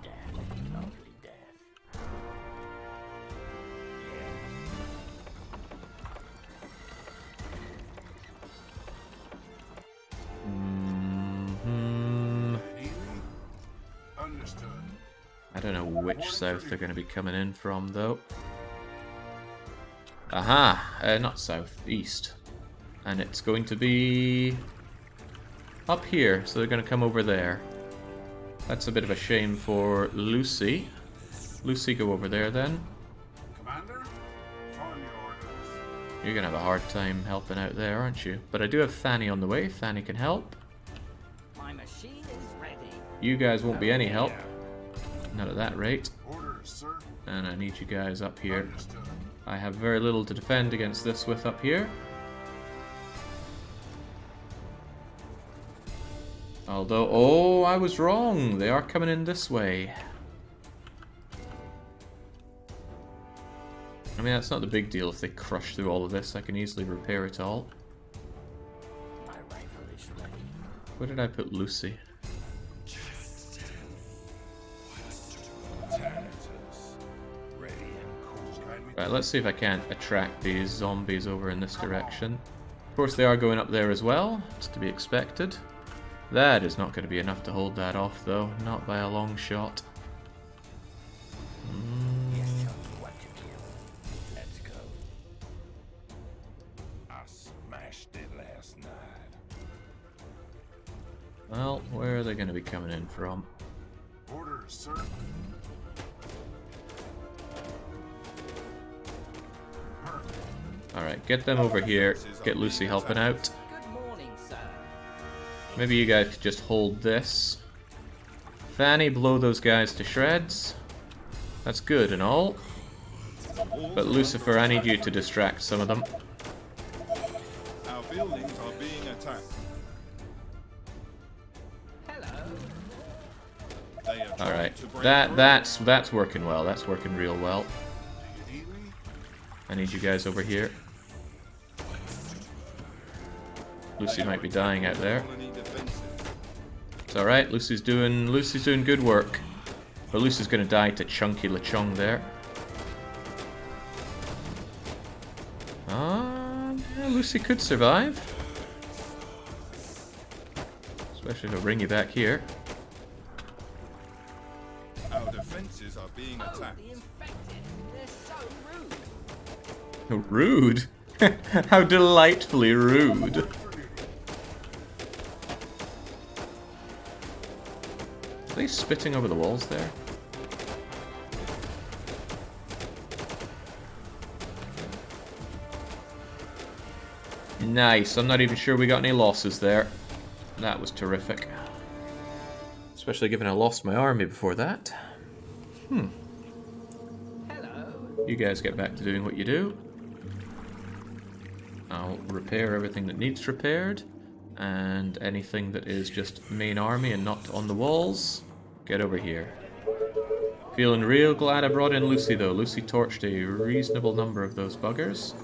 Understood. I don't know which south they're going to be coming in from, though. Aha! Not south, east. And it's going to be up here, so they're going to come over there. That's a bit of a shame for Lucy. Lucy, go over there then. Commander, on your orders. You're going to have a hard time helping out there, aren't you? But I do have Fanny on the way. Fanny can help. My machine is ready. You guys won't be any help. Not at that rate. Orders, sir. And I need you guys up here. Understood. I have very little to defend against this with up here. Although, oh, I was wrong. They are coming in this way. I mean, that's not the big deal if they crush through all of this. I can easily repair it all. My rifle is ready. Where did I put Lucy? Ready and cool. Right, let's see if I can't attract these zombies over in this direction. Of course, they are going up there as well. It's to be expected. That is not going to be enough to hold that off, though. Not by a long shot. Yes, tell me what to do. Let's go. I smashed it last night. Well, where are they going to be coming in from? Orders, sir. Alright, get them over here. Get Lucy helping out. Good morning, sir. Maybe you guys could just hold this. Fanny, blow those guys to shreds. That's good and all. But Lucifer, I need you to distract some of them. Our buildings are being attacked. Hello. They are trying Alright, to break through. that's working well. That's working real well. Do you need me? I need you guys over here. Lucy might be dying out there. Colony defenses. It's alright, Lucy's doing good work. But Lucy's gonna die to Chunky Lechong there. Yeah, Lucy could survive. Especially if I bring you back here. Our defenses are being Oh, attacked. the infected. They're so rude. Oh, rude. How delightfully rude. Are they spitting over the walls there? Nice. I'm not even sure we got any losses there. That was terrific. Especially given I lost my army before that. Hello. You guys get back to doing what you do. I'll repair everything that needs repaired. And anything that is just main army and not on the walls, get over here. Feeling real glad I brought in Lucy though. Lucy torched a reasonable number of those buggers.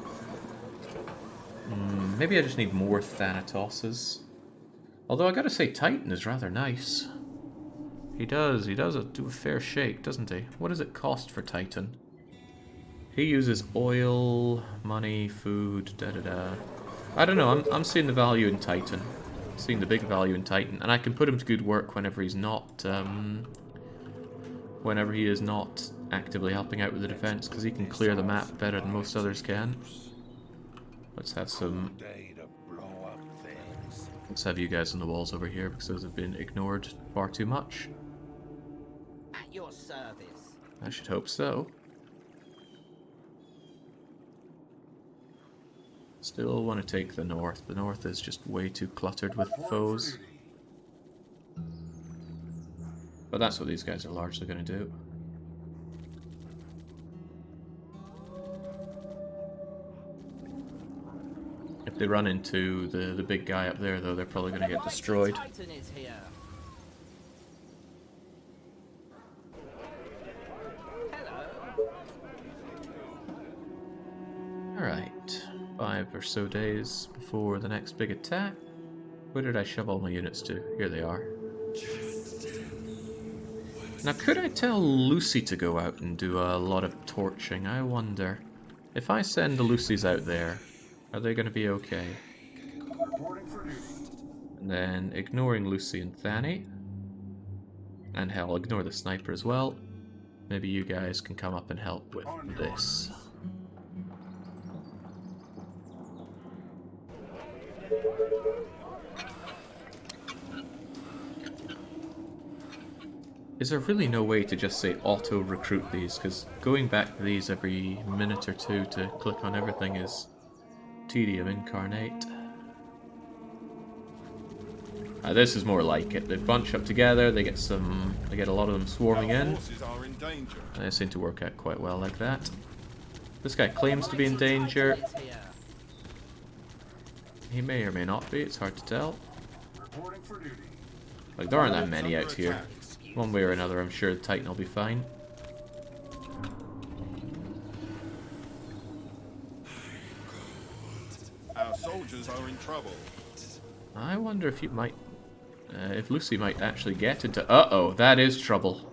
Maybe I just need more Thanatoses. Although I gotta say Titan is rather nice. He does do a fair shake, doesn't he? What does it cost for Titan? He uses oil, money, food, da-da-da. I don't know, I'm seeing the value in Titan. Seeing the big value in Titan. And I can put him to good work whenever he's not, whenever he is not actively helping out with the defense, because he can clear the map better than most others can. Let's have some... Day to blow up things. Let's have you guys on the walls over here, because those have been ignored far too much. At your service. I should hope so. Still want to take the north. The north is just way too cluttered with foes. But that's what these guys are largely going to do. If they run into the big guy up there, though, they're probably going to get destroyed. Titan is here. Hello. Alright. 5 or so days before the next big attack. Where did I shove all my units to? Here they are. Now, could I tell Lucy to go out and do a lot of torching? I wonder. If I send the Lucys out there, are they going to be okay? Reporting for duty. And then ignoring Lucy and Thani. And hell, ignore the sniper as well. Maybe you guys can come up and help with this. Is there really no way to just say auto-recruit these? Because going back to these every minute or two to click on everything is tedium incarnate. This is more like it. They bunch up together, they get a lot of them swarming Our in. forces are in danger. And they seem to work out quite well like that. This guy claims to be in danger. Titan is here. He may or may not be, it's hard to tell. Reporting for duty. Like, there aren't that many Under out here. attack. One way or another, I'm sure the Titan will be fine. Our soldiers are in trouble. I wonder if you might... if Lucy might actually get into... Uh-oh, that is trouble.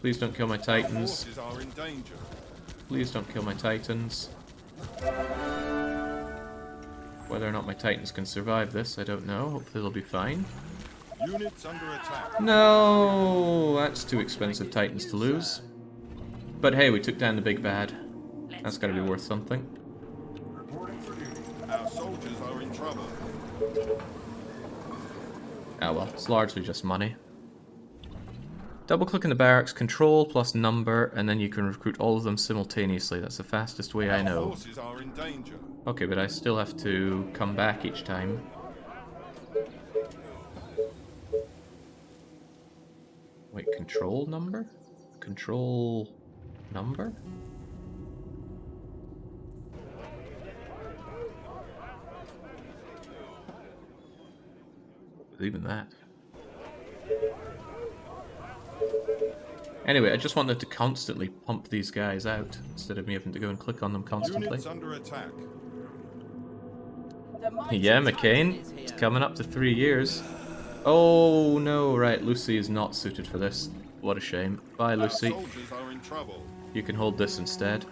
Please don't kill my Our Titans. forces are in danger. Please don't kill my Titans. Whether or not my Titans can survive this, I don't know. Hopefully they'll be fine. Units under attack. No, that's too expensive Titans to lose. But hey, we took down the big bad. That's gotta be worth something. Reporting for duty. Our soldiers are in trouble. Ah well, it's largely just money. Double click in the barracks, control plus number, and then you can recruit all of them simultaneously. That's the fastest way I Our know. forces are in danger. Okay, but I still have to come back each time. Wait, control number? Control number? Even that. Anyway, I just wanted to constantly pump these guys out instead of me having to go and click on them constantly. Units under attack. The mighty Yeah, Titan McCain. is It's here. coming up to 3 years. Oh no, right, Lucy is not suited for this. What a shame. Bye, Our Lucy. soldiers are in trouble. You can hold this instead.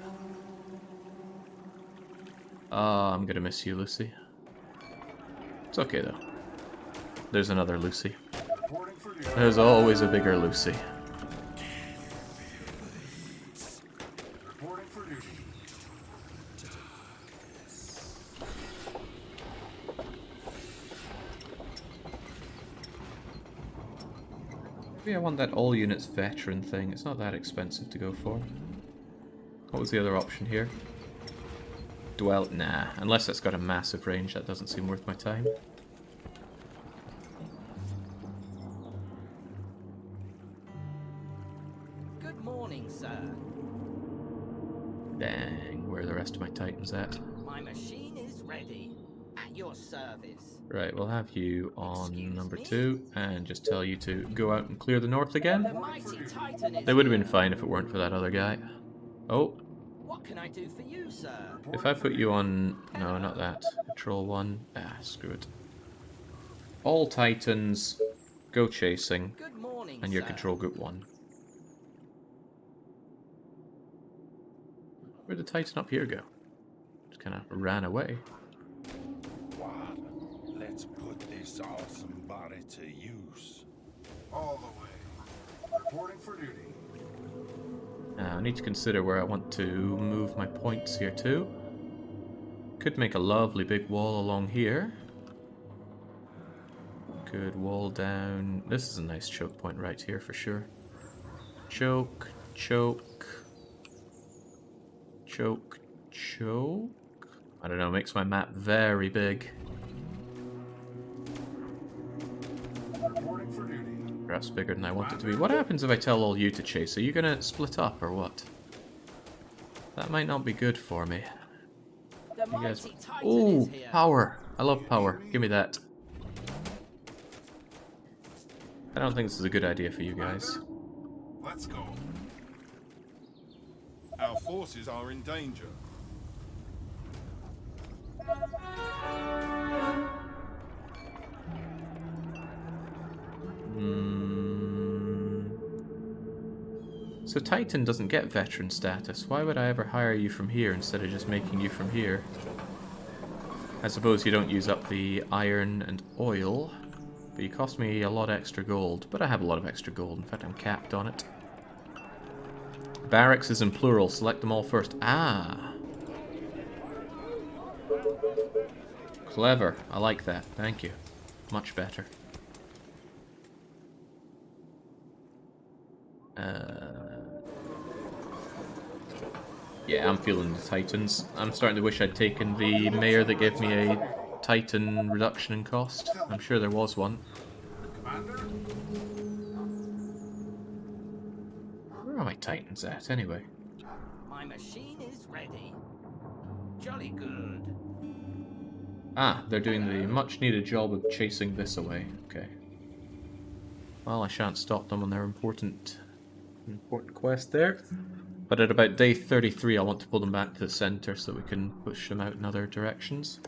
Ah, I'm gonna miss you, Lucy. It's okay though. There's another Lucy. Reporting for duty. There's always a bigger Lucy. Reporting for duty. Maybe I want that all units veteran thing. It's not that expensive to go for. What was the other option here? Dwell? Nah. Unless it's got a massive range, that doesn't seem worth my time. Good morning, sir. Dang, where are the rest of my titans at? My machine is ready. At your service. Right, we'll have you on Excuse number me? 2 and just tell you to go out and clear the north The again. mighty Titan is They would have been here. fine if it weren't for that other guy. Oh, What can I do for you, sir? if I put you on... No, not that. Control 1. Ah, screw it. All titans, go chasing, Good morning, and your sir. control group 1. Where'd the titan up here go? Just kind of ran away. What? Let's put this awesome body to use. All the way. Reporting for duty. Now, I need to consider where I want to move my points here too. Could make a lovely big wall along here. Could wall down... This is a nice choke point right here for sure. Choke, choke... Choke, choke... I don't know, makes my map very big. Reporting for duty. Perhaps bigger than I want it to be. What happens if I tell all you to chase? Are you gonna split up or what? That might not be good for me. The You guys... mighty Titan Ooh, is here. power! I love power. Give me that. I don't think this is a good idea for you guys. Let's go. Our forces are in danger. So Titan doesn't get veteran status. Why would I ever hire you from here instead of just making you from here? I suppose you don't use up the iron and oil, but you cost me a lot extra gold. But I have a lot of extra gold. In fact, I'm capped on it. Barracks is in plural. Select them all first. Ah! Clever. I like that. Thank you. Much better. Yeah, I'm feeling the Titans. I'm starting to wish I'd taken the mayor that gave me a Titan reduction in cost. I'm sure there was one. Commander? Where are my Titans at, anyway? My machine is ready. Jolly good. Ah, they're doing the much-needed job of chasing this away. Okay. Well, I shan't stop them on their important quest there. But at about day 33, I want to pull them back to the center so that we can push them out in other directions.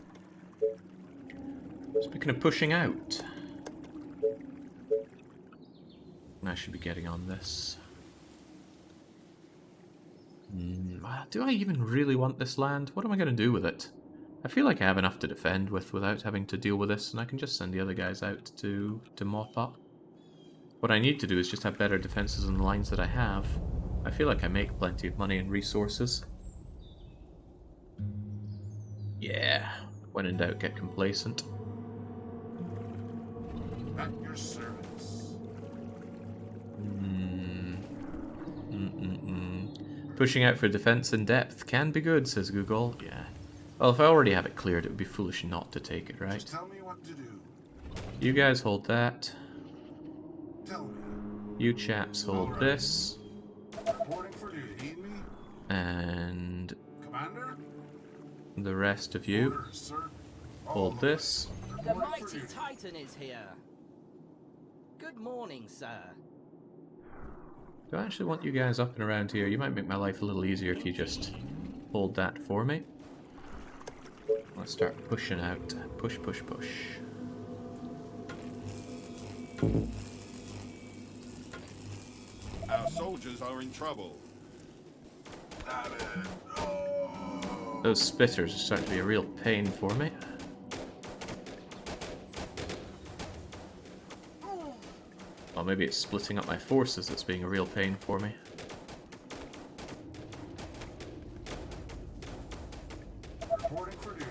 Speaking of pushing out, I should be getting on this. Do I even really want this land? What am I going to do with it? I feel like I have enough to defend with without having to deal with this, and I can just send the other guys out to mop up. What I need to do is just have better defenses on the lines that I have. I feel like I make plenty of money and resources. Yeah, when in doubt, get complacent. At your service. Pushing out for defense in depth can be good, says Google. Yeah. Well, if I already have it cleared, it would be foolish not to take it, right? Just tell me what to do. You guys hold that. Tell me. You chaps hold this. Reporting for duty. Need me? And Commander? the rest of you Orders, sir. hold this. The mighty Titan is here. Good morning, sir. Do I actually want you guys up and around here? You might make my life a little easier if you just hold that for me. Let's start pushing out. Push, push, push. Our soldiers are in trouble. Damn it. Oh. Those spitters are starting to be a real pain for me. Well, maybe it's splitting up my forces that's being a real pain for me. Reporting for duty.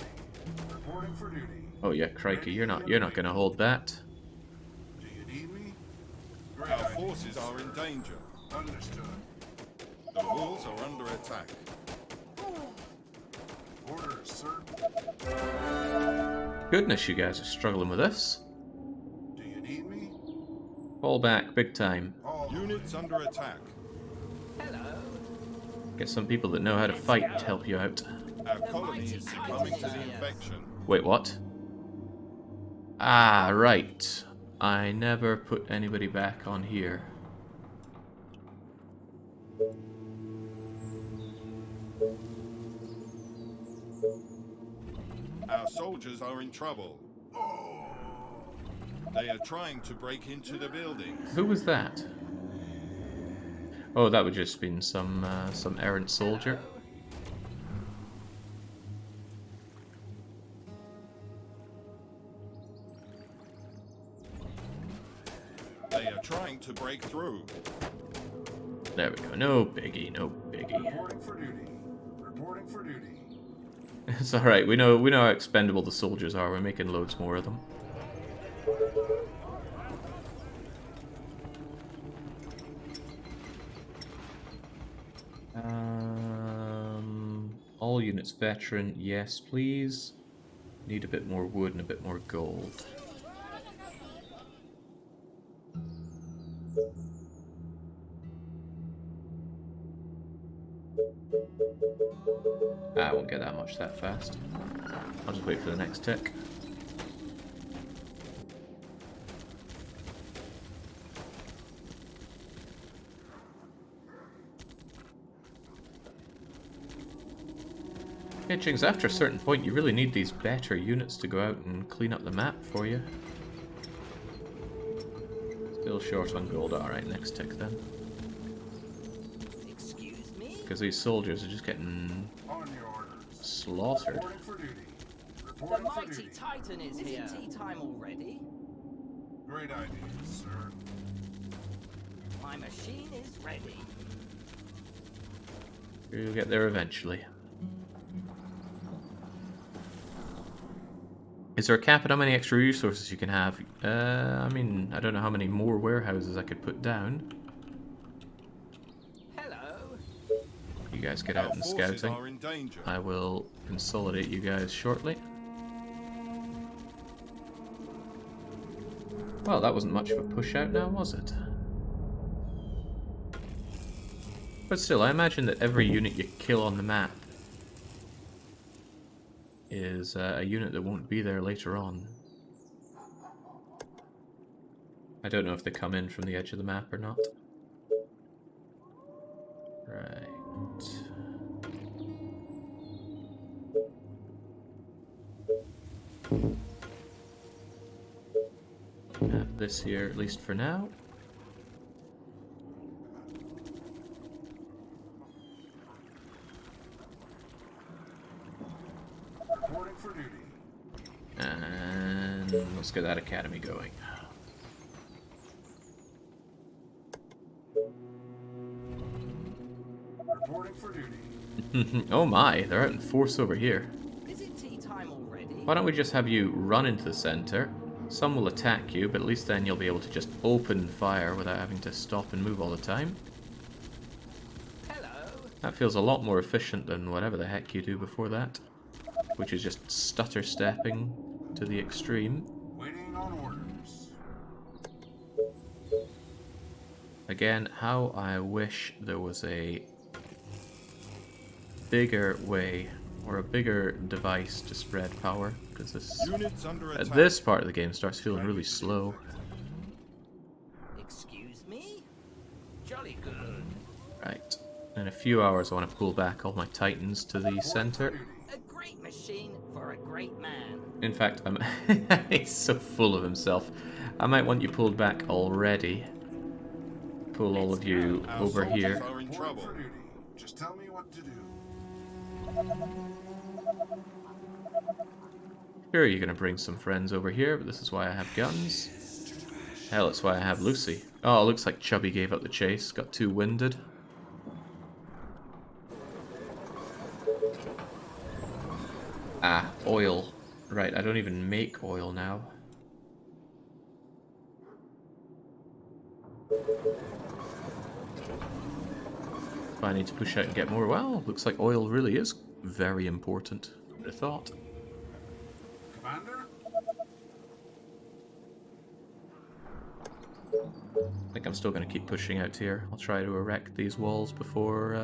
Reporting for duty. Oh yeah, crikey, you're not gonna hold that. Do you need me? Great Our idea. forces are in danger. Understood. The walls are under attack. Orders, sir. Goodness, you guys are struggling with this. Do you need me? Fall back, big time. All Units under attack. Hello. Get some people that know how to fight to help you out. Our colony is succumbing to the infection. Wait, what? Ah, right. I never put anybody back on here. Our soldiers are in trouble. They are trying to break into the buildings. Who was that? Oh, that would just been some errant soldier. They are trying to break through. There we go. No biggie, no biggie. reporting for duty. Reporting for duty. It's all right. We know how expendable the soldiers are. We're making loads more of them. All units veteran, yes please. Need a bit more wood and a bit more gold. I won't get that much that fast. I'll just wait for the next tick. Hitchings, after a certain point, you really need these better units to go out and clean up the map for you. Still short on gold. Alright, next tick then. Excuse me? Because these soldiers are just getting On your orders. slaughtered. Reporting for duty. The Reporting for mighty duty. Titan is here. Is it tea time already? Great idea, sir. My machine is ready. You'll get there eventually. Is there a cap on how many extra resources you can have? I mean, I don't know how many more warehouses I could put down. Hello. You guys get Our out and forces scouting. are in danger. I will consolidate you guys shortly. Well, that wasn't much of a push out now, was it? But still, I imagine that every unit you kill on the map is a unit that won't be there later on. I don't know if they come in from the edge of the map or not. Right. Have this here, at least for now. Reporting for duty. And let's get that academy going. Reporting for duty. Oh my, they're out in force over here. Is it tea time already? Why don't we just have you run into the center, Some will attack you, but at least then you'll be able to just open fire without having to stop and move all the time. Hello. That feels a lot more efficient than whatever the heck you do before that, which is just stutter stepping to the extreme. Waiting on orders. Again, how I wish there was a bigger way or a bigger device to spread power, because Units under attack. this part of the game starts feeling really slow. Excuse me? Jolly good. Right, in a few hours I want to pull back all my titans to the center. A great machine for a great man. In fact, he's so full of himself. I might want you pulled back already. Pull all of you Our over soldiers here. are in trouble. For duty. Just tell me what to do. Sure, you're gonna bring some friends over here, but this is why I have guns. Hell, it's why I have Lucy. Oh, it looks like Chubby gave up the chase, got too winded. Ah, oil. Right, I don't even make oil now. If I need to push out and get more, well, looks like oil really is very important. Who'd have thought? Commander? I think I'm still going to keep pushing out here. I'll try to erect these walls before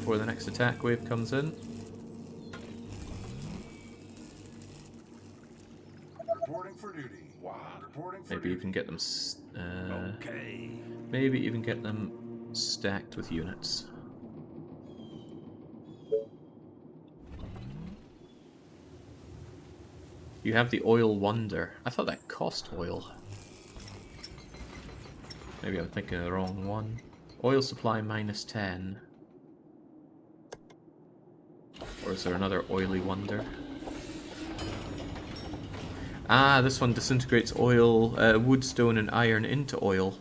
the next attack wave comes in. Reporting for duty. Wow. Reporting for Maybe duty. even get them. Okay. Maybe even get them stacked with units. You have the oil wonder. I thought that cost oil. Maybe I'm thinking of the wrong one. Oil supply -10. Or is there another oily wonder? Ah, this one disintegrates oil, wood, stone, and iron into oil.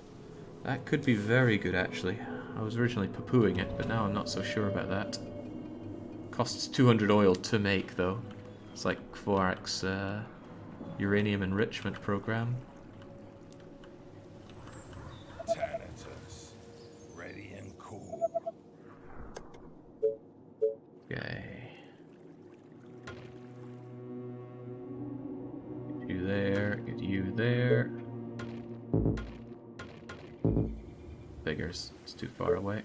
That could be very good, actually. I was originally poo-pooing it, but now I'm not so sure about that. Costs 200 oil to make, though. It's like Kvorak's uranium enrichment program. Tanators. Ready and cool. Okay. Get you there, get you there. Figures, it's too far away.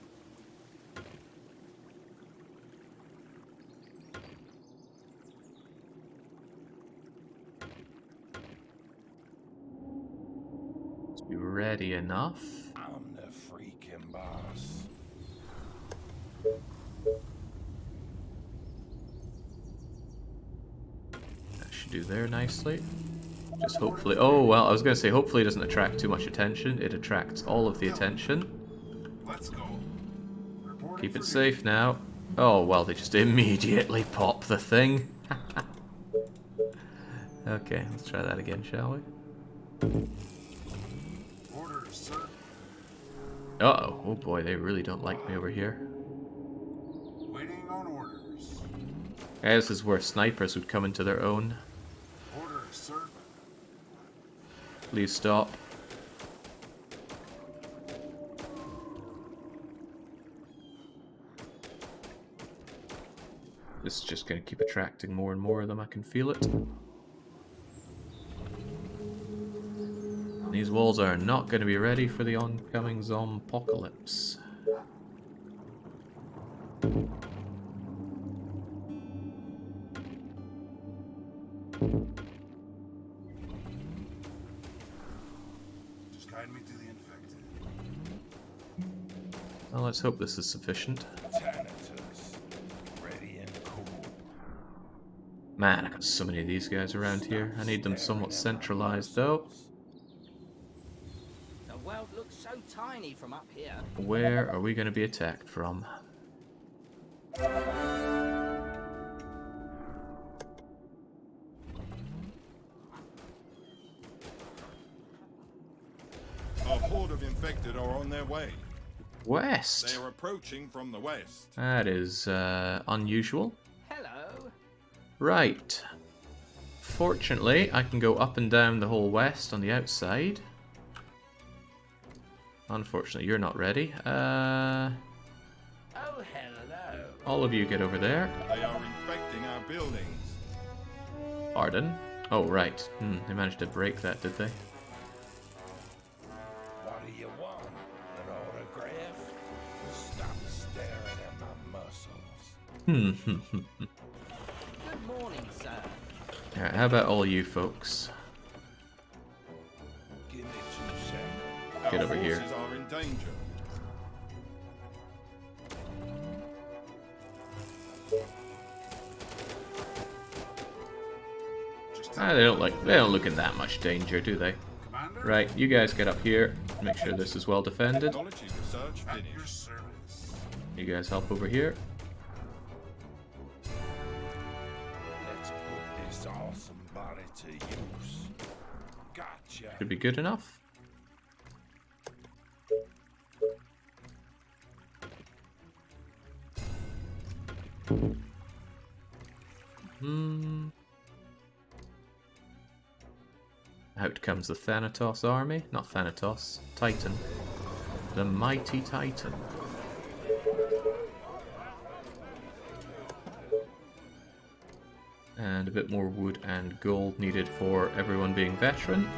Let's be ready enough. I'm the freaking boss. That should do there nicely. Just hopefully... Oh, well, I was going to say hopefully it doesn't attract too much attention. It attracts all of the attention. Let's go. Reporting Keep for it duty. safe now. Oh, well, they just immediately pop the thing. Okay, let's try that again, shall we? Orders, sir. Uh-oh. Oh boy, they really don't like me over here. Waiting on orders. This is where snipers would come into their own. Orders, sir. Please stop. This is just going to keep attracting more and more of them, I can feel it. These walls are not going to be ready for the oncoming zompocalypse. Just guide me to the infected. Well, let's hope this is sufficient. Tanators. Ready and cool. Man, I got so many of these guys around here. I need them somewhat centralized, though. The world looks so tiny from up here. Where are we going to be attacked from? A horde of infected are on their way. They West! are approaching from the west. That is unusual. Hello. Right. Fortunately, I can go up and down the whole west on the outside. Unfortunately, you're not ready. Oh, hello. All of you get over there. They are infecting our buildings. Pardon? Oh, right. They managed to break that, did they? What do you want? An autograph? Stop staring at my muscles. Good morning, sir. Alright, how about all you folks? Give me 2 seconds. Our Get over here. forces are in danger. They don't look in that much danger, do they? Commander? Right, you guys get up here. Make sure this is well defended. Technology research At your finished. service. You guys help over here. Let's put this awesome body to use. Gotcha. Should be good enough. Out comes the Thanatos army. Not Thanatos, Titan. The mighty Titan. And a bit more wood and gold needed for everyone being veteran.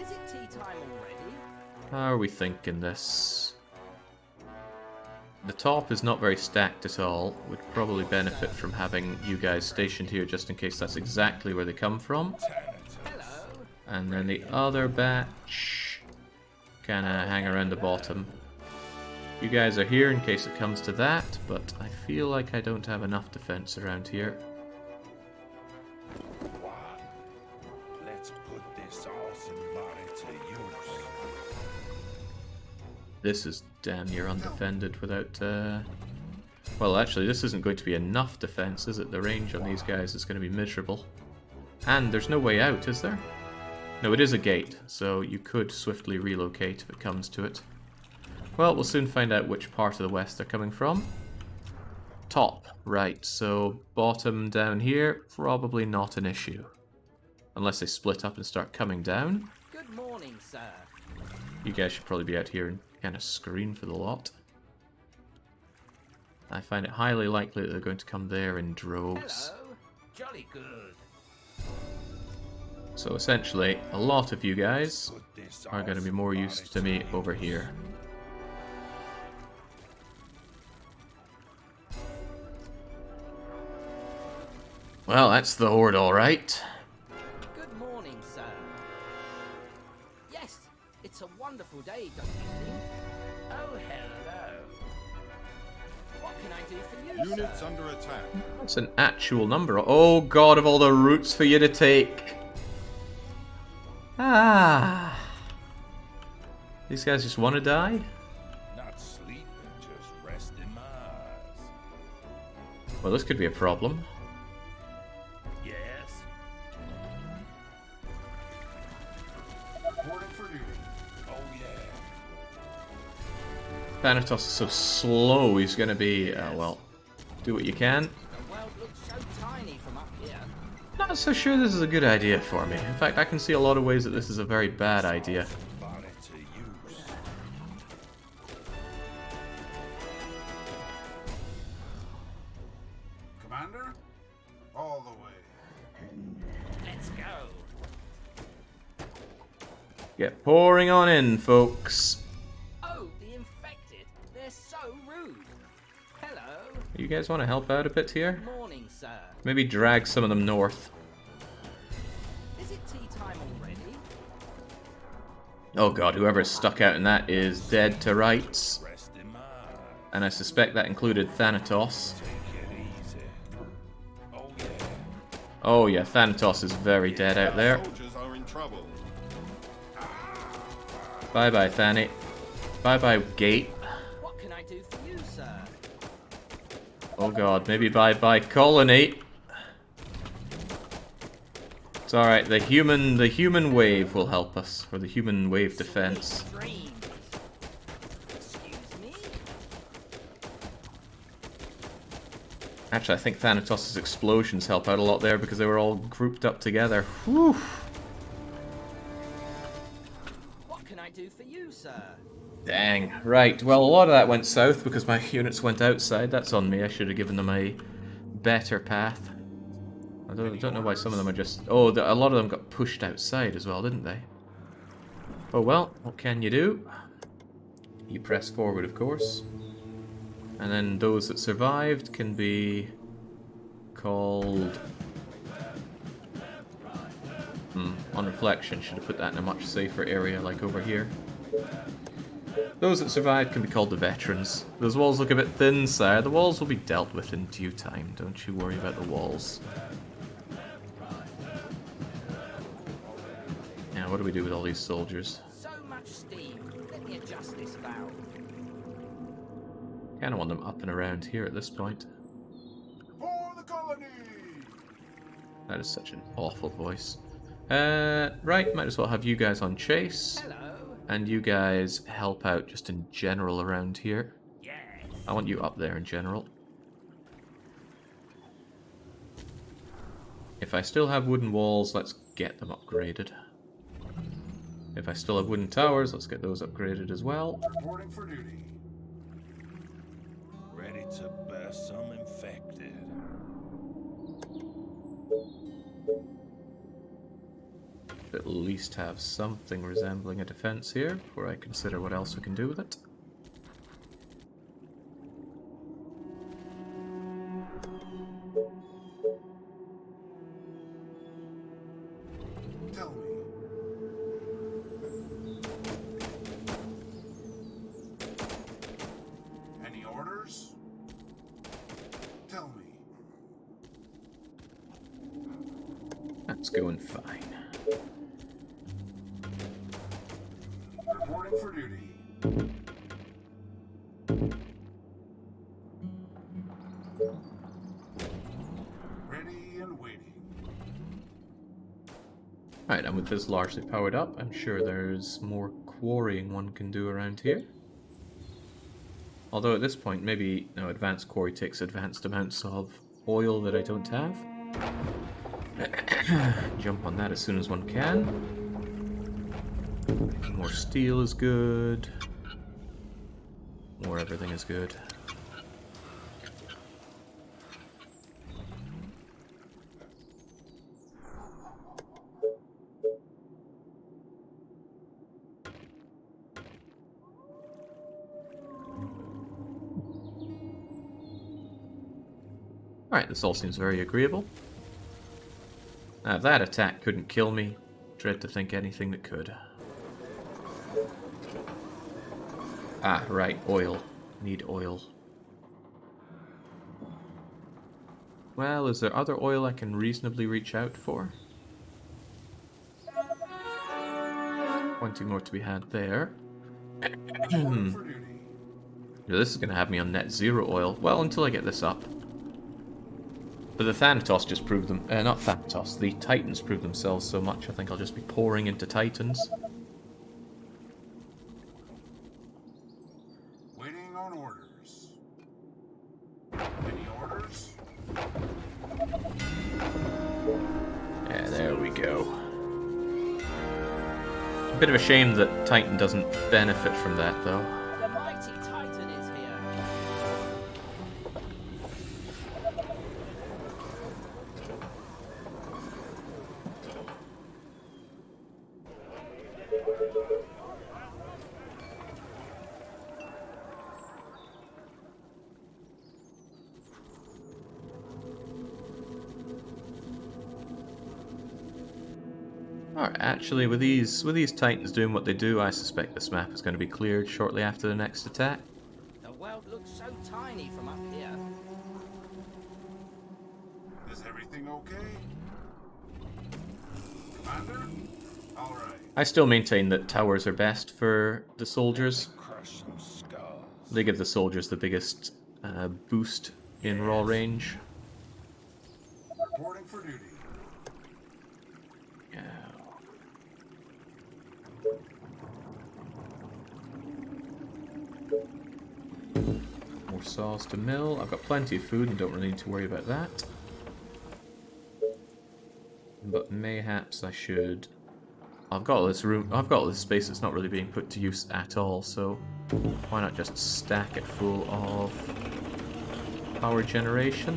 Is it tea time already? How are we thinking this? The top is not very stacked at all. Would probably benefit from having you guys stationed here just in case that's exactly where they come from. Hello. And then the other batch kinda hang around the bottom. You guys are here in case it comes to that, but I feel like I don't have enough defense around here. What? Let's put this awesome body to use. This is damn near undefended without, well, actually, this isn't going to be enough defense, is it? The range on these guys is going to be miserable. And there's no way out, is there? No, it is a gate, so you could swiftly relocate if it comes to it. Well, we'll soon find out which part of the west they're coming from. Top, right, so bottom down here, probably not an issue. Unless they split up and start coming down. Good morning, sir. You guys should probably be out here and kind of screen for the lot. I find it highly likely that they're going to come there in droves. Hello. Jolly good. So essentially, a lot of you guys Put this are going to be awesome more body used to me over use. here. Well, that's the horde, alright. Good morning, sir. Yes, it's a wonderful day, don't you think? Oh, hello. What can I do for you, Units sir? under attack. That's an actual number. Oh god, of all the routes for you to take. Ah. These guys just want to die? Not sleeping, just resting my eyes. Well, this could be a problem. Yes. Reporting for duty. Oh yeah. Thanatos is so slow, he's going to be, well, do what you can. The world looks so tiny from up here. Not so sure this is a good idea for me. In fact, I can see a lot of ways that this is a very bad idea. Body to use. Commander? All the way. Let's go. Get pouring on in, folks. Oh, the infected. They're so rude. Hello. You guys want to help out a bit here? Good morning, sir. Maybe drag some of them north. Is it tea time already? Oh god, whoever's stuck out in that is dead to rights. Resting my eyes. And I suspect that included Thanatos. Take it easy. Oh yeah. Oh yeah, Thanatos is very dead out there. Soldiers are in trouble. Bye bye, Thani. Bye bye, Gate. What can I do for you, sir? Oh god, maybe bye bye, Colony. It's alright, the human wave will help us, or the human wave defense. Sweet dreams. Excuse me? Actually, I think Thanatos' explosions help out a lot there because they were all grouped up together. Whew. What can I do for you, sir? Dang. Right, well, a lot of that went south because my units went outside. That's on me. I should have given them a better path. I don't know why some of them are just... Oh, a lot of them got pushed outside as well, didn't they? Oh well, what can you do? You press forward, of course. And then those that survived can be called... on reflection, should have put that in a much safer area, like over here. Those that survived can be called the veterans. Those walls look a bit thin, sire. The walls will be dealt with in due time. Don't you worry about the walls. Now, what do we do with all these soldiers? So much steam. Let me adjust this valve. Kind of want them up and around here at this point. For the colony! That is such an awful voice. Right, might as well have you guys on chase. Hello. And you guys help out just in general around here. Yes. I want you up there in general. If I still have wooden walls, let's get them upgraded. If I still have wooden towers, let's get those upgraded as well. Reporting for duty. Ready to burst some infected. At least have something resembling a defense here before I consider what else we can do with it. Tell me. Any orders? Tell me. That's going fine. Reporting for duty. Ready and waiting. Right, and with this largely powered up, I'm sure there's more quarrying one can do around here. Although at this point, maybe no, advanced quarry takes advanced amounts of oil that I don't have. Jump on that as soon as one can. More steel is good. More everything is good. Alright, this all seems very agreeable. Now, if that attack couldn't kill me, dread to think anything that could. Ah, right, oil. Need oil. Well, is there other oil I can reasonably reach out for? Plenty more to be had there. Reporting for duty. Now, this is going to have me on net zero oil. Well, until I get this up. But the Thanatos just proved them... not Thanatos, the Titans proved themselves so much, I think I'll just be pouring into Titans. Waiting on orders. Any orders? Yeah, there we go. A bit of a shame that Titan doesn't benefit from that, though. The mighty Titan is here. Alright, actually, with these Titans doing what they do, I suspect this map is going to be cleared shortly after the next attack. The world looks so tiny from up here. Is everything okay? Commander? Alright. I still maintain that towers are best for the soldiers. Crush some skulls. They give the soldiers the biggest boost in raw range. Reporting for duty. Yeah. More saws to mill. I've got plenty of food and don't really need to worry about that. But mayhaps I should... I've got all this room, I've got all this space that's not really being put to use at all, so why not just stack it full of power generation?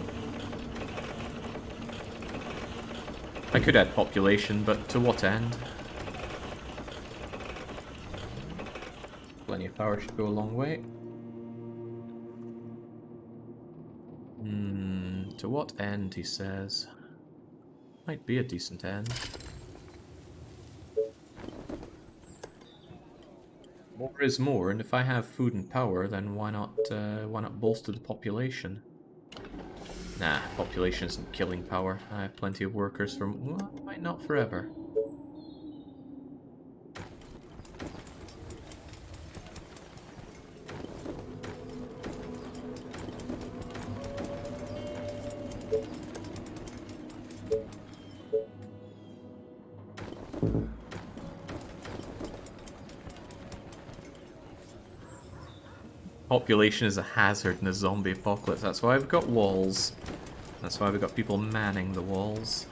I could add population, but to what end? Plenty of power should go a long way. To what end, he says. Might be a decent end. More is more, and if I have food and power, then why not bolster the population? Nah, population isn't killing power. I have plenty of workers from... well, might not forever. Population is a hazard in a zombie apocalypse. That's why I've got walls. That's why we've got people manning the walls.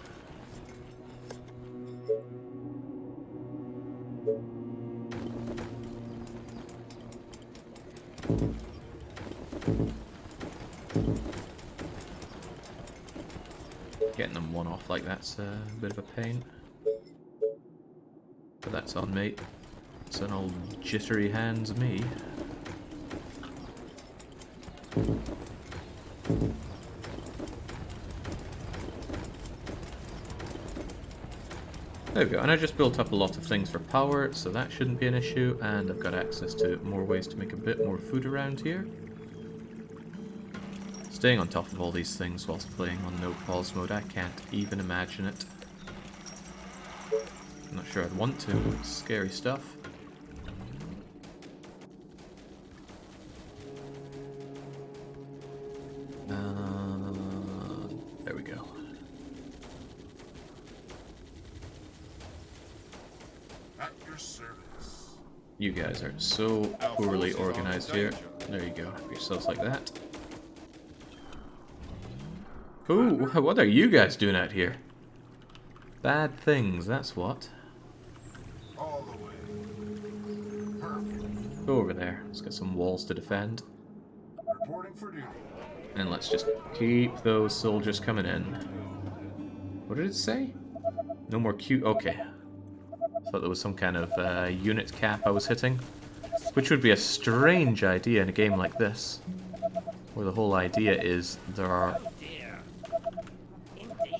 Getting them one off like that's a bit of a pain. But that's on me. It's an old jittery hands me. There we go, and I just built up a lot of things for power, so that shouldn't be an issue, and I've got access to more ways to make a bit more food around here. Staying on top of all these things whilst playing on no pause mode, I can't even imagine it. I'm not sure I'd want to, it's scary stuff. There we go. At your service. You guys are so poorly organized here. There you go, have yourselves like that. Ooh, what are you guys doing out here? Bad things, that's what. All the way. Perfect. Go over there, let's get some walls to defend. Reporting for duty. And let's just keep those soldiers coming in. What did it say? No more cute. Okay. Thought there was some kind of unit cap I was hitting. Which would be a strange idea in a game like this. Where the whole idea is there are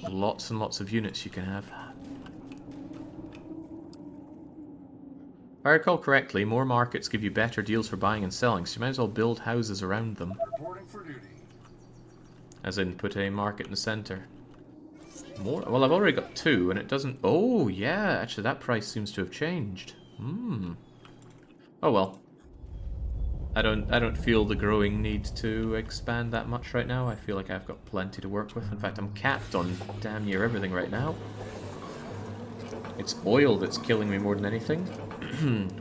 lots and lots of units you can have. If I recall correctly, more markets give you better deals for buying and selling, so you might as well build houses around them. Reporting for duty. As in, put a market in the center. More? Well, I've already got 2, and it doesn't... Oh, yeah, actually that price seems to have changed. Oh well. I don't feel the growing need to expand that much right now. I feel like I've got plenty to work with. In fact, I'm capped on damn near everything right now. It's oil that's killing me more than anything.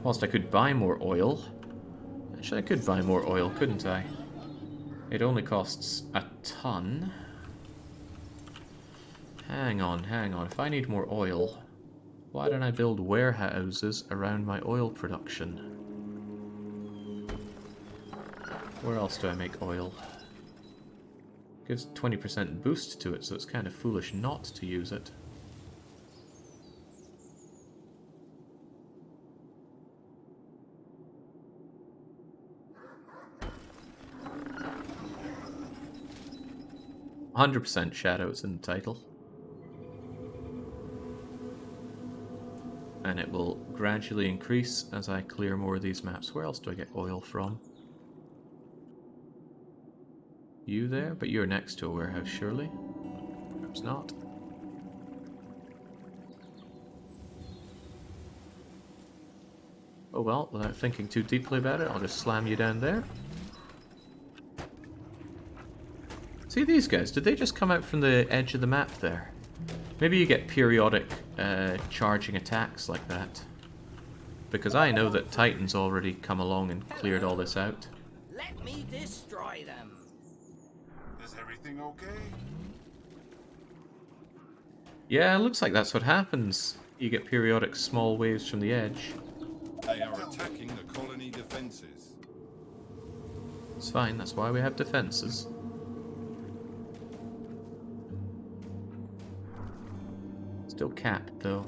Whilst I could buy more oil... Actually, I could buy more oil, couldn't I? It only costs a ton. Hang on. If I need more oil, why don't I build warehouses around my oil production? Where else do I make oil? Gives 20% boost to it, so it's kind of foolish not to use it. "100% shadows" in the title. And it will gradually increase as I clear more of these maps. Where else do I get oil from? You there? But you're next to a warehouse, surely? Perhaps not. Oh well, without thinking too deeply about it, I'll just slam you down there. See these guys, did they just come out from the edge of the map there? Maybe you get periodic charging attacks like that. Because I know that Titan's already come along and cleared all this out. Let me destroy them. Is everything okay? Yeah, it looks like that's what happens. You get periodic small waves from the edge. They are attacking the colony defenses. It's fine, that's why we have defenses. Still capped, though.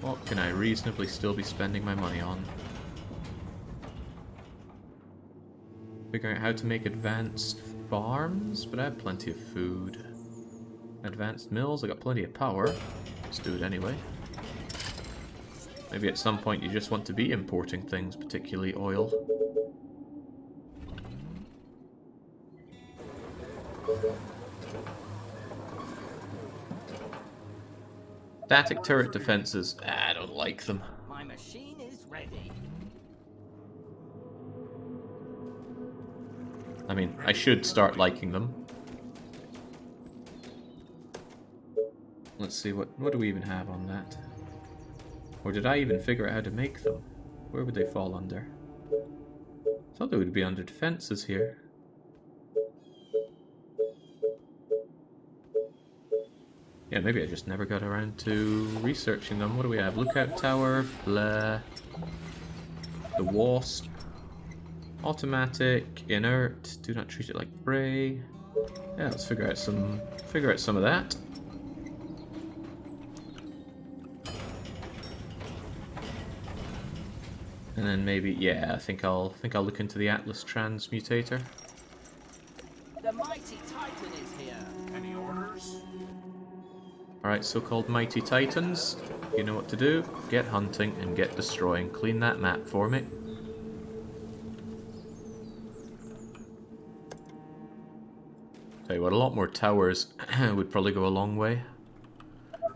What can I reasonably still be spending my money on? Figuring out how to make advanced farms, but I have plenty of food. Advanced mills, I got plenty of power. Let's do it anyway. Maybe at some point you just want to be importing things, particularly oil. Static turret defenses. I don't like them. My machine is ready. I mean, I should start liking them. Let's see, what do we even have on that? Or did I even figure out how to make them? Where would they fall under? I thought they would be under defenses here. Yeah, maybe I just never got around to researching them. What do we have? Lookout tower, blah. The wasp. Automatic, inert, do not treat it like prey. Yeah, let's figure out some of that. And then maybe, yeah, I think I'll look into the Atlas transmutator. The mighty Titan is here. Any orders? Alright, so-called mighty titans, you know what to do. Get hunting and get destroying. Clean that map for me. Tell you what, a lot more towers would probably go a long way.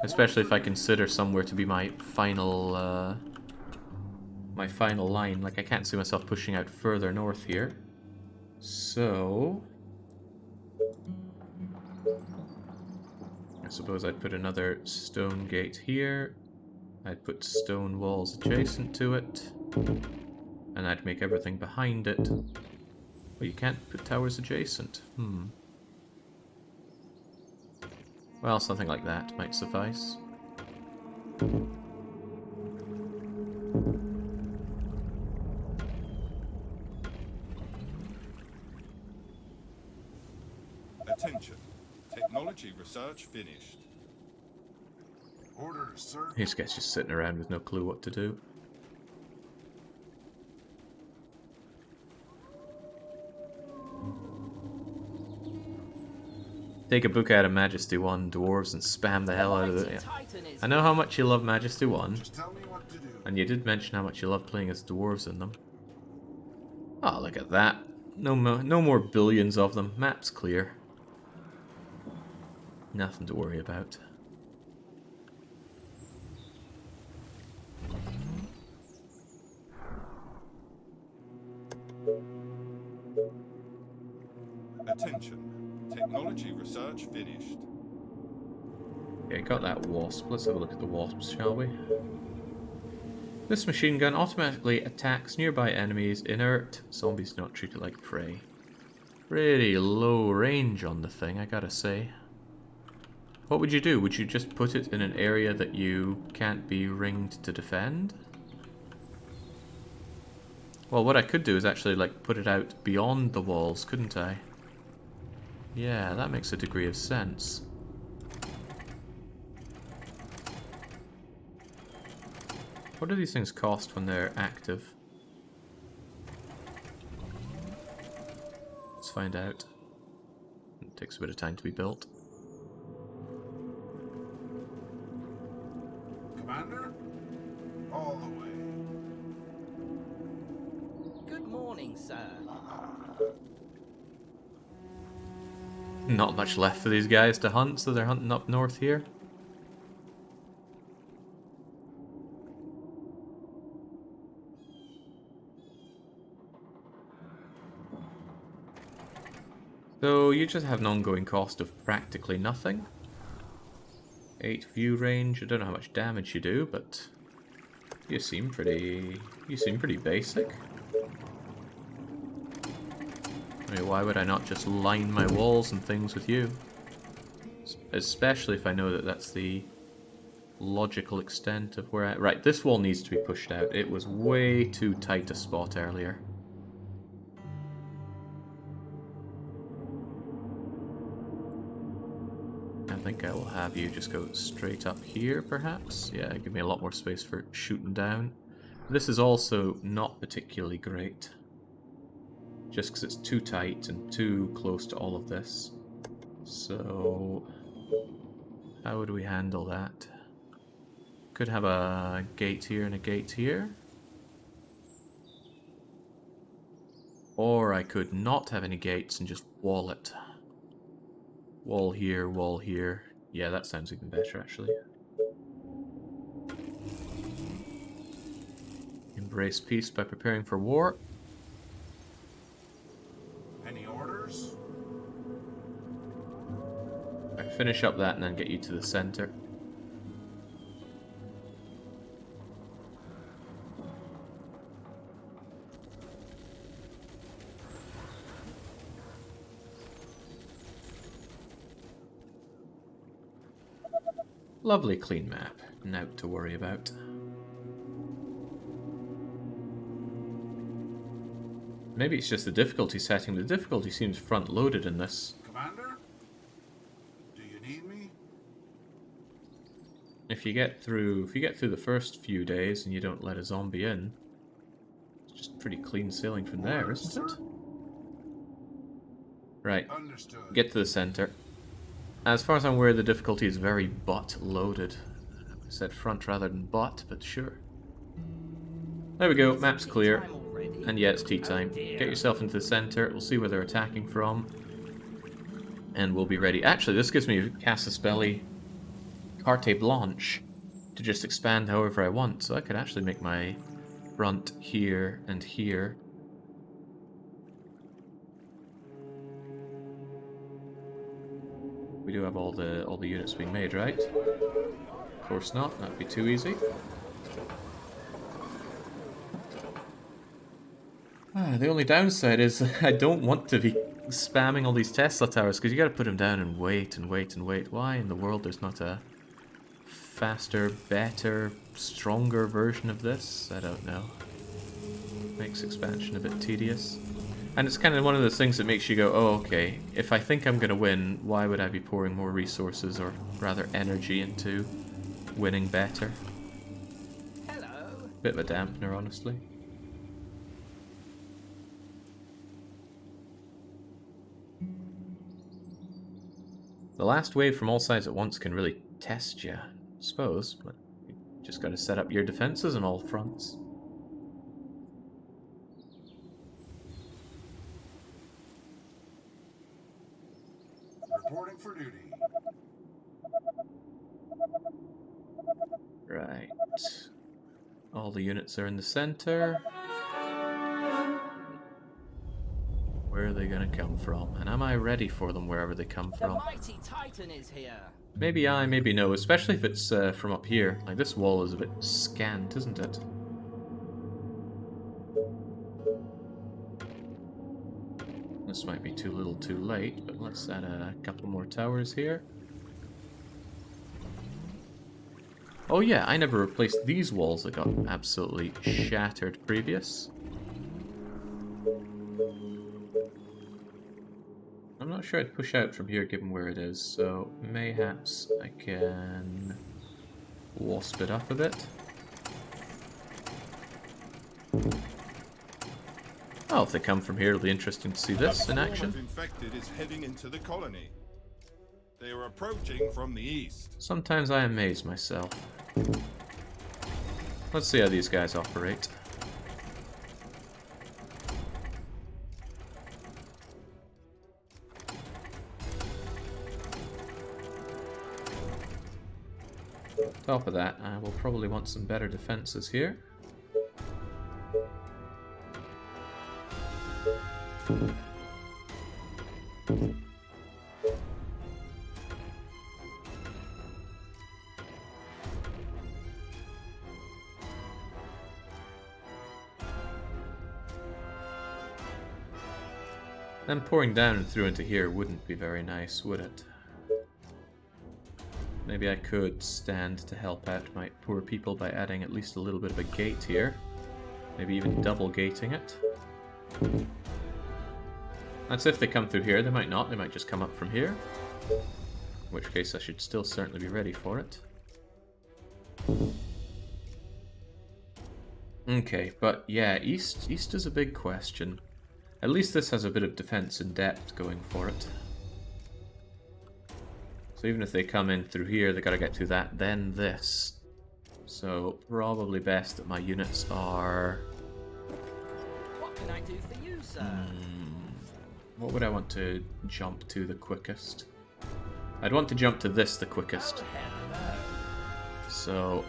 Especially if I consider somewhere to be my final line. Like, I can't see myself pushing out further north here. So I suppose I'd put another stone gate here. I'd put stone walls adjacent to it. And I'd make everything behind it. Well, you can't put towers adjacent. Well, something like that might suffice. Attention. Technology research finished. Orders, sir. This guy's just sitting around with no clue what to do. Take a book out of Majesty 1, Dwarves, and spam the hell out of it. Yeah. I know how much you love Majesty 1, Just tell me what to do. and you did mention how much you love playing as Dwarves in them. Oh, look at that. No more billions of them. Map's clear. Nothing to worry about. Attention. Technology research finished. Okay, got that wasp. Let's have a look at the wasps, shall we? This machine gun automatically attacks nearby enemies. Inert. Zombies not treated like prey. Pretty low range on the thing, I gotta say. What would you do? Would you just put it in an area that you can't be ringed to defend? Well, what I could do is actually, like, put it out beyond the walls, couldn't I? Yeah, that makes a degree of sense. What do these things cost when they're active? Let's find out. It takes a bit of time to be built. Commander? All the way. Good morning, sir. Not much left for these guys to hunt, so they're hunting up north here. So you just have an ongoing cost of practically nothing. 8 view range. I don't know how much damage you do, but you seem pretty basic. I mean, why would I not just line my walls and things with you? Especially if I know that that's the logical extent of where I... Right, this wall needs to be pushed out. It was way too tight a spot earlier. I think I will have you just go straight up here, perhaps? Yeah, give me a lot more space for shooting down. This is also not particularly great. Just because it's too tight and too close to all of this. So... how would we handle that? Could have a gate here and a gate here. Or I could not have any gates and just wall it. Wall here, wall here. Yeah, that sounds even better, actually. Embrace peace by preparing for war. Any orders? Right, finish up that and then get you to the center. Lovely clean map. Now to worry about. Maybe it's just the difficulty setting. The difficulty seems front-loaded in this. Commander? Do you need me? If you get through the first few days and you don't let a zombie in, it's just pretty clean sailing from there, isn't it? Right. Understood. Get to the center. As far as I'm aware, the difficulty is very butt-loaded. I said front rather than butt, but sure. There we go, map's clear. And yeah, it's tea time. Get yourself into the center, we'll see where they're attacking from. And we'll be ready. Actually, this gives me Casus Belli Carte Blanche to just expand however I want. So I could actually make my front here and here. We do have all the units being made, right? Of course not. That'd be too easy. The only downside is I don't want to be spamming all these Tesla towers because you got to put them down and wait and wait and wait. Why in the world there's not a faster, better, stronger version of this? I don't know. Makes expansion a bit tedious. And it's kind of one of those things that makes you go, oh, okay, if I think I'm going to win, why would I be pouring more resources, or rather energy, into winning better? Hello. Bit of a dampener, honestly. The last wave from all sides at once can really test you, I suppose, but you just got to set up your defenses on all fronts. Reporting for duty. Right. All the units are in the center. Where are they going to come from? And am I ready for them wherever they come The from? mighty Titan is here. Maybe I, maybe no, especially if it's from up here. Like, this wall is a bit scant, isn't it? This might be too little too late, but let's add a couple more towers here. Oh yeah, I never replaced these walls that got absolutely shattered previous. I'm not sure I'd push out from here given where it is, so mayhaps I can wasp it up a bit. Oh, if they come from here, it'll be interesting to see this in A swarm action. of infected is heading into the colony. They are approaching from the east. Sometimes I amaze myself. Let's see how these guys operate. Top of that, I will probably want some better defenses here. Then pouring down and through into here wouldn't be very nice, would it? Maybe I could stand to help out my poor people by adding at least a little bit of a gate here. Maybe even double gating it. That's if they come through here. They might not. They might just come up from here. In which case I should still certainly be ready for it. Okay, but yeah, east is a big question. At least this has a bit of defense and depth going for it. So even if they come in through here, they gotta get through that, then this. So probably best that my units are... What can I do for you, sir? What would I want to jump to the quickest? I'd want to jump to this the quickest. Hello. So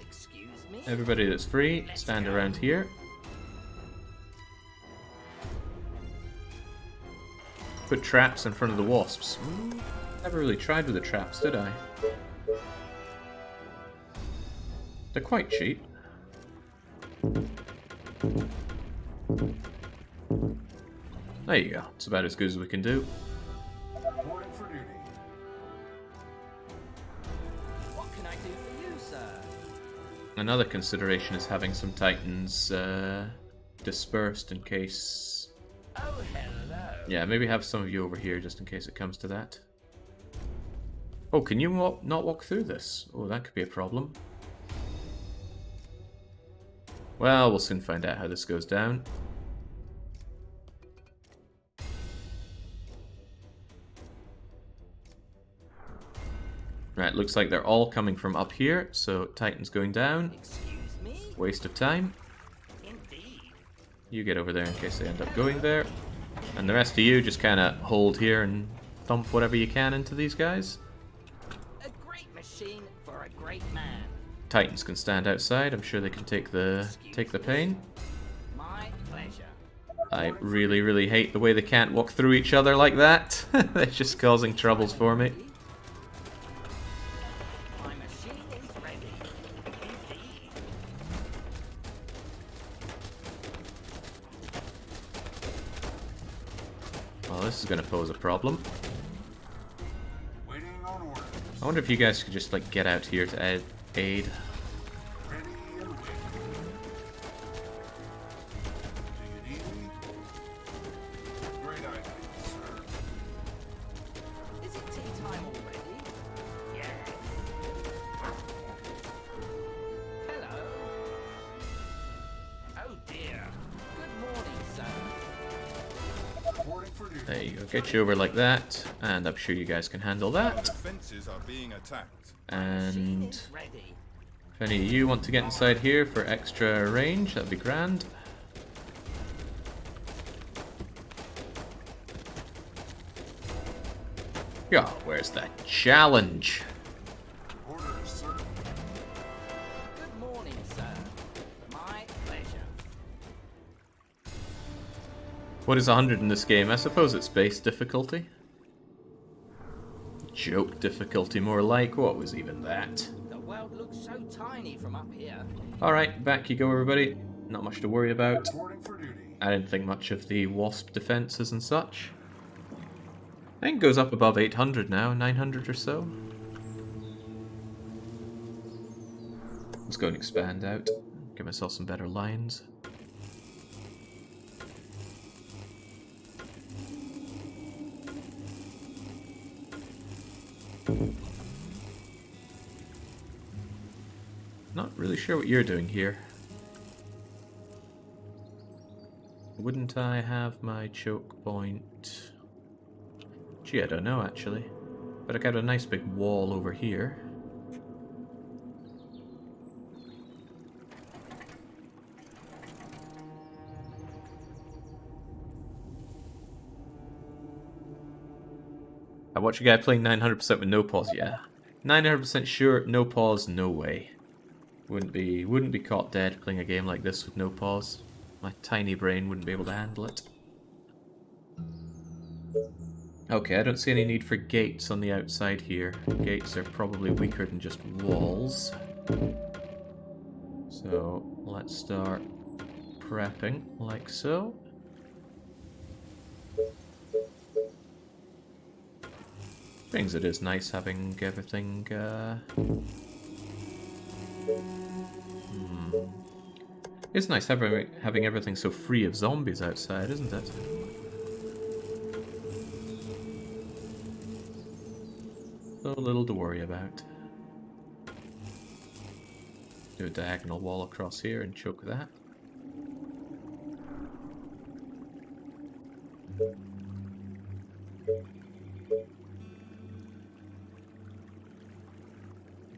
Excuse me? everybody that's free, stand around here. Put traps in front of the wasps. Never really tried with the traps, did I? They're quite cheap. There you go. It's about as good as we can do. Reporting for duty. What can I do for you, sir? Another consideration is having some titans dispersed in case... Oh, hello. Yeah, maybe have some of you over here just in case it comes to that. Oh, can you not walk through this? Oh, that could be a problem. Well, we'll soon find out how this goes down. Right, looks like they're all coming from up here, so Titan's going down. Excuse me? Waste of time. Indeed. You get over there in case they end up going there. And the rest of you just kind of hold here and thump whatever you can into these guys. A great machine for a great man. Titans can stand outside. I'm sure they can take the pain. My pleasure. I really, really hate the way they can't walk through each other like that. They're just causing troubles for me. My machine is ready. Indeed. Well, this is going to pose a problem. Waiting on orders. I wonder if you guys could just like get out here to aid. Ready and waiting. Do you need me? Great idea, sir. Is it tea time already? Yes. Hello. Oh dear. Good morning, sir. Reporting for duty. There you go. Get you over like that, and I'm sure you guys can handle Our that. defenses are being attacked. Machine And is ready. if any of you want to get inside here for extra range, that'd be grand. Yeah, where's that challenge? Orders, sir. Good morning, sir. My pleasure. What is 100 in this game? I suppose it's base difficulty. Joke difficulty, more like. What was even that? The world looks so tiny from up here. Alright, back you go, everybody. Not much to worry about. Reporting for duty. I didn't think much of the wasp defenses and such. I think it goes up above 800 now, 900 or so. Let's go and expand out. Give myself some better lines. Not really sure what you're doing here. Wouldn't I have my choke point? Gee, I don't know actually. But I got a nice big wall over here. I watch a guy playing 900% with no pause, yeah. 900% sure, no pause, no way. Wouldn't be caught dead playing a game like this with no pause. My tiny brain wouldn't be able to handle it. Okay, I don't see any need for gates on the outside here. Gates are probably weaker than just walls. So, let's start prepping like so. Things it is nice having everything. It's nice having everything so free of zombies outside, isn't it? So little to worry about. Do a diagonal wall across here and choke that.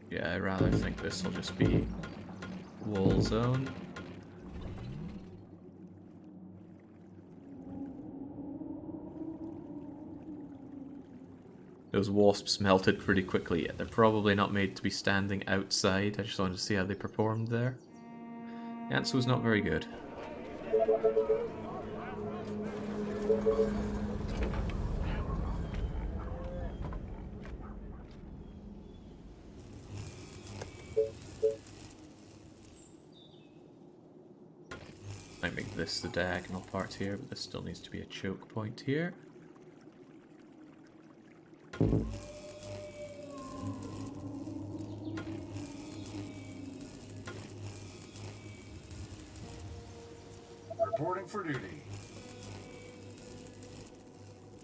Yeah, I rather think this will just be wall zone. Those wasps melted pretty quickly, yet they're probably not made to be standing outside. I just wanted to see how they performed there. The answer was not very good. Might make this the diagonal part here, but this still needs to be a choke point here. Reporting for duty.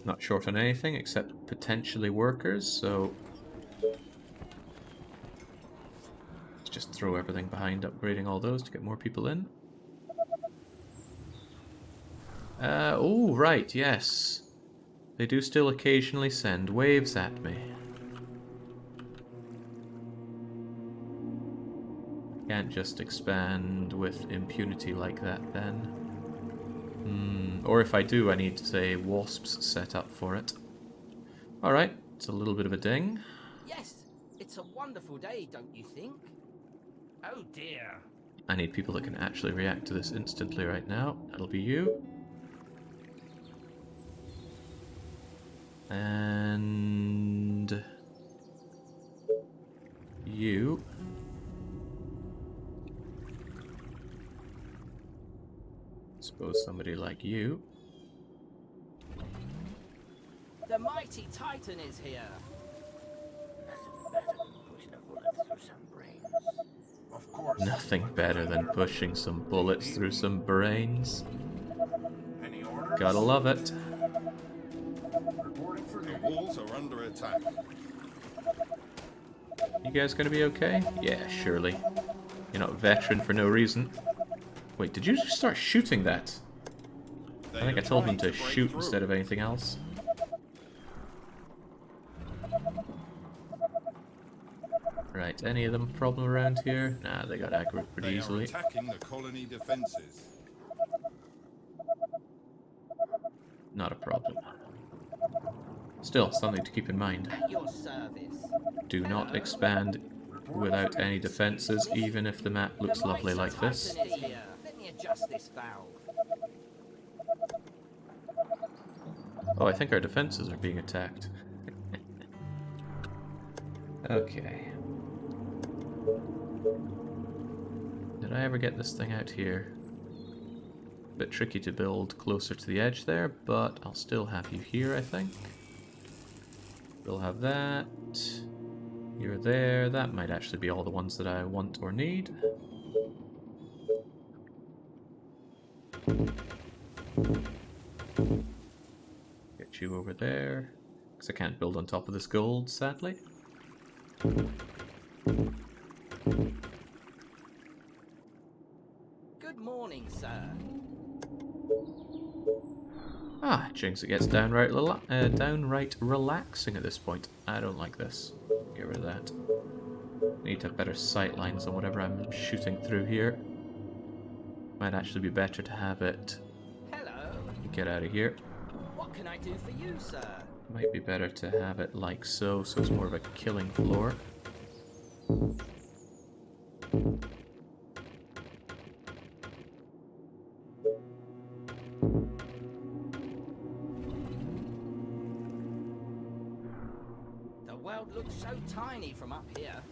Not short on anything except potentially workers, so let's just throw everything behind upgrading all those to get more people in. Oh, right, yes. They do still occasionally send waves at me. Can't just expand with impunity like that then. Or if I do, I need, say, wasps set up for it. Alright, it's a little bit of a ding. Yes, it's a wonderful day, don't you think? Oh dear. I need people that can actually react to this instantly right now. That'll be you. And you. Suppose somebody like you. The mighty Titan is here. Nothing better than pushing some bullets through some brains. Nothing better than pushing some bullets through some brains. Any orders? Gotta love it. Reporting for The duty. walls are under attack. You guys gonna be okay? Yeah, surely. You're not a veteran for no reason. Wait, did you just start shooting that? They I think I are told them trying to break shoot through. instead of anything else. Right, any of them problem around here? Nah, they got aggro pretty They are easily. attacking the colony defenses. Not a problem. Still, something to keep in mind. At your service. Do not expand without any defenses, even if the map looks The lovely mighty like this. Titan is here. Let me adjust this valve. Oh, I think our defenses are being attacked. Okay. Did I ever get this thing out here? Bit tricky to build closer to the edge there, but I'll still have you here, I think. We'll have that. You're there. That might actually be all the ones that I want or need. Get you over there. Because I can't build on top of this gold, sadly. Good morning, sir. Ah, Jinx, it gets downright relaxing at this point. I don't like this. Get rid of that. Need to have better sight lines on whatever I'm shooting through here. Might actually be better to have it. Hello. Get out of here. What can I do for you, sir? Might be better to have it like so, so it's more of a killing floor. The world looks so tiny from up here.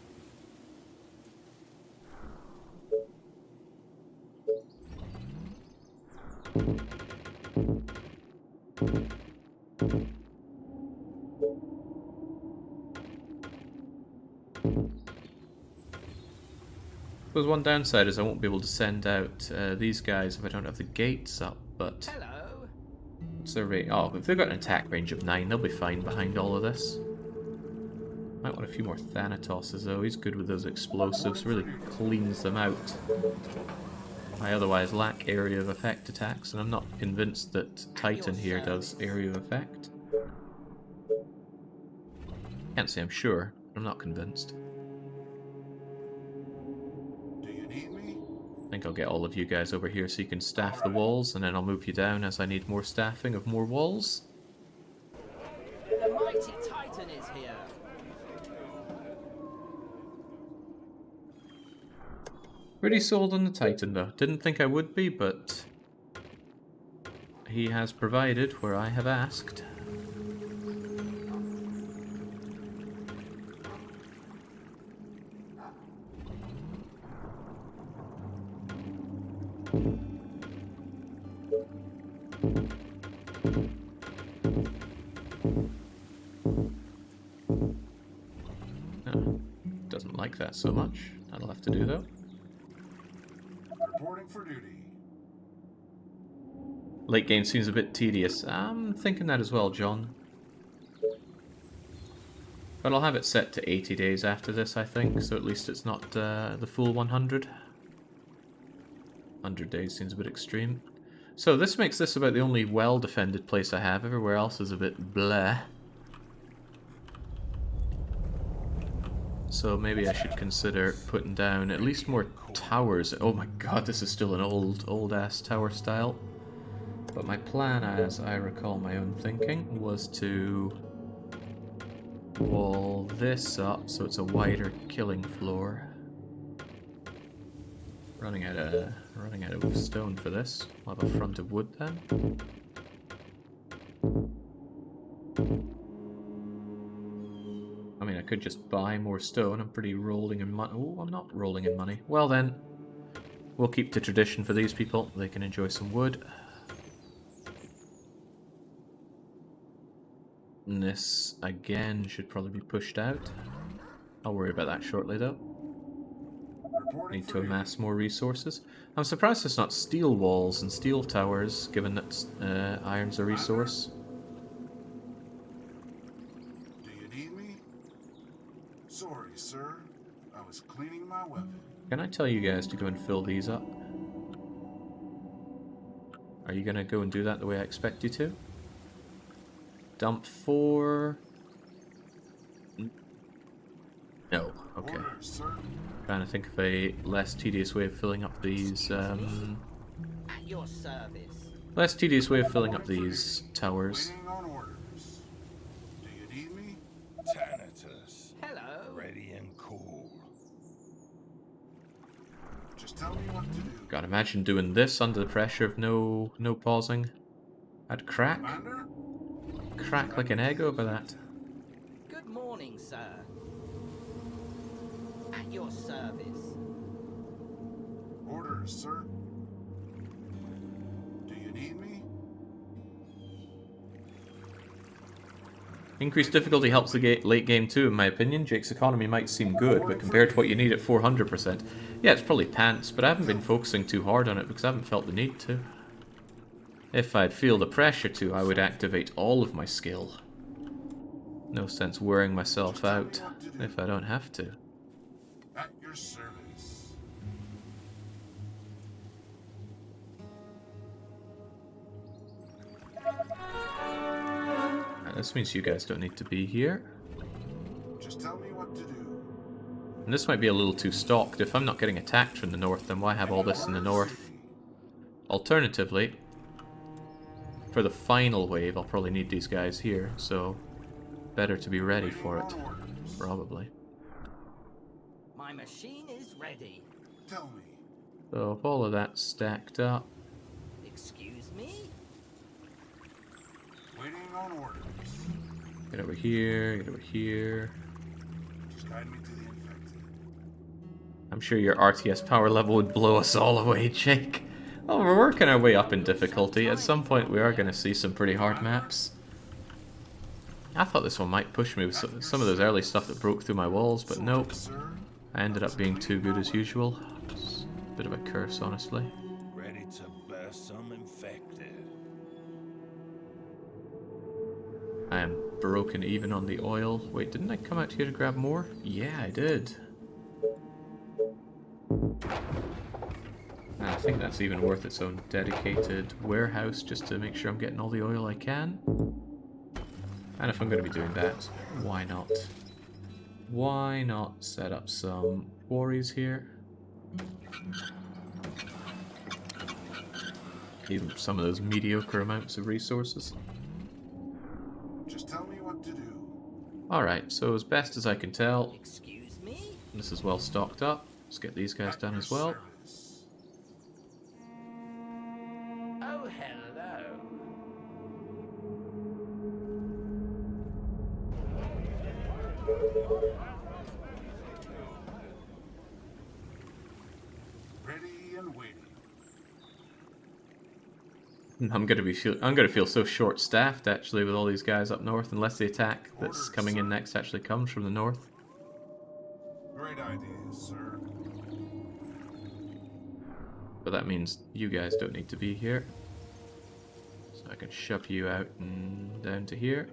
Suppose one downside is I won't be able to send out these guys if I don't have the gates up, but... Hello. What's their rate? Oh, if they've got an attack range of 9, they'll be fine behind all of this. Might want a few more Thanatoses though, he's good with those explosives, really cleans them out. I otherwise lack area of effect attacks, and I'm not convinced that Titan here does area of effect. Can't say I'm sure, but I'm not convinced. Do you need me? I think I'll get all of you guys over here so you can staff the walls, and then I'll move you down as I need more staffing of more walls. The mighty Titan is here. Pretty sold on the Titan though. Didn't think I would be, but he has provided where I have asked. Doesn't like that so much. That'll have to do though. Reporting for duty. Late game seems a bit tedious. I'm thinking that as well, John. But I'll have it set to 80 days after this, I think, so at least it's not the full 100. 100 days seems a bit extreme. So this makes this about the only well-defended place I have. Everywhere else is a bit bleh. So maybe I should consider putting down at least more towers. Oh my god, this is still an old-ass tower style. But my plan, as I recall my own thinking, was to wall this up so it's a wider killing floor. Running out of stone for this. I'll have a front of wood then. I mean, I could just buy more stone. I'm pretty rolling in money. Oh, I'm not rolling in money. Well then, we'll keep the tradition for these people. They can enjoy some wood. And this, again, should probably be pushed out. I'll worry about that shortly, though. Need to amass more resources. I'm surprised it's not steel walls and steel towers, given that iron's a resource. Do you need me? Sorry, sir. I was cleaning my weapon. Can I tell you guys to go and fill these up? Are you gonna go and do that the way I expect you to? Dump 4... No, okay. Orders, sir. Trying to think of a less tedious way of filling up these, At your service. less tedious way of filling up these towers. Waiting on orders. Do you need me? Tanatus, Hello. ready and cool. Just tell me what to do. God, imagine doing this under the pressure of no pausing. I'd crack Commander? like an egg over that. Good morning, sir. At your service. Orders, sir. Do you need me? Increased difficulty helps the late game too, in my opinion. Jake's economy might seem good, but compared to what you need at 400%, yeah, it's probably pants, but I haven't been focusing too hard on it because I haven't felt the need to. If I'd feel the pressure to, I would activate all of my skill. No sense wearing myself out if I don't have to. At your service. This means you guys don't need to be here. Just tell me what to do. And this might be a little too stocked. If I'm not getting attacked from the north, then why have all this in the north? Alternatively, for the final wave, I'll probably need these guys here, so better to be ready for it, probably. My machine is ready. Tell me. So if all of that's stacked up, Excuse me? Waiting on orders. get over here, get over here. Just guide me to the infected. I'm sure your RTS power level would blow us all away, Jake. Well, we're working our way up in difficulty. At some point we are going to see some pretty hard maps. I thought this one might push me with some of those early stuff that broke through my walls, but nope. Sir, I ended up being too good as usual. Bit of a curse, honestly. Ready to burst some infected. I am broken even on the oil. Wait, didn't I come out here to grab more? Yeah, I did. And I think that's even worth its own dedicated warehouse just to make sure I'm getting all the oil I can. And if I'm going to be doing that, why not? Why not set up some quarries here? Even some of those mediocre amounts of resources. Just tell me what to do. Alright, so as best as I can tell, Excuse me? this is well stocked up. Let's get these guys At done your as well. service. Oh, hello. Ready and waiting. I'm gonna feel so short-staffed actually with all these guys up north, unless the attack that's Orders, coming in sir. next actually comes from the north. Great idea, sir. But that means you guys don't need to be here. So I can shove you out and down to here.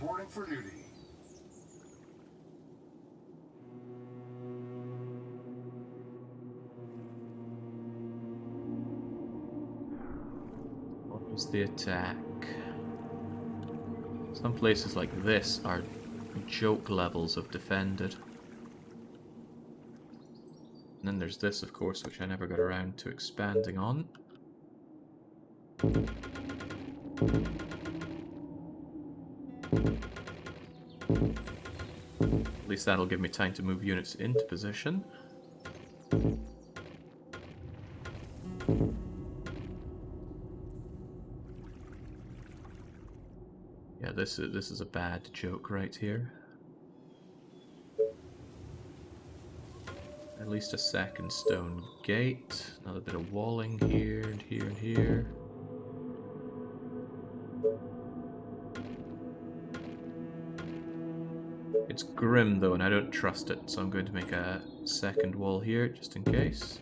Reporting for duty. What was the attack? Some places like this are joke levels of defended. And then there's this, of course, which I never got around to expanding on. At least that'll give me time to move units into position. Yeah, this is a bad joke right here. At least a second stone gate. Another bit of walling here and here and here. It's grim though, and I don't trust it, so I'm going to make a second wall here just in case.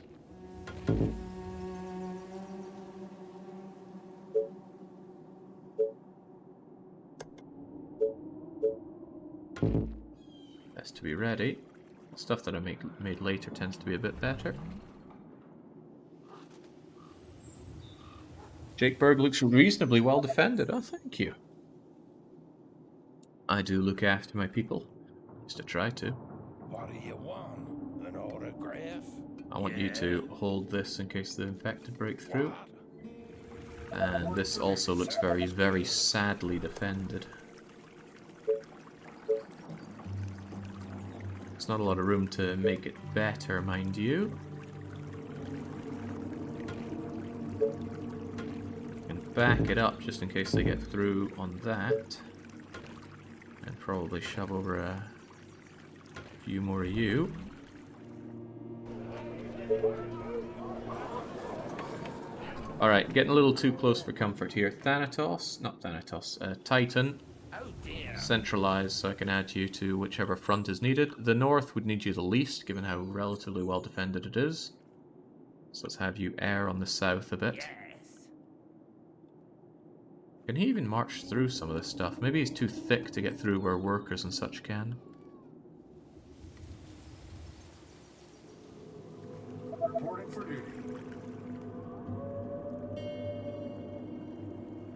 Best to be ready. Stuff that I made later tends to be a bit better. Jakeberg looks reasonably well defended. Oh, thank you. I do look after my people. Just to try to. What do you want? An autograph? I want you to hold this in case the infected break through. What? And this also looks very, very sadly defended. There's not a lot of room to make it better, mind you. And back it up just in case they get through on that. And probably shove over a few more of you. Alright, getting a little too close for comfort here. Titan. Oh dear. Centralize so I can add you to whichever front is needed. The north would need you the least, given how relatively well defended it is. So let's have you err on the south a bit. Yes. Can he even march through some of this stuff? Maybe he's too thick to get through where workers and such can. Reporting for duty.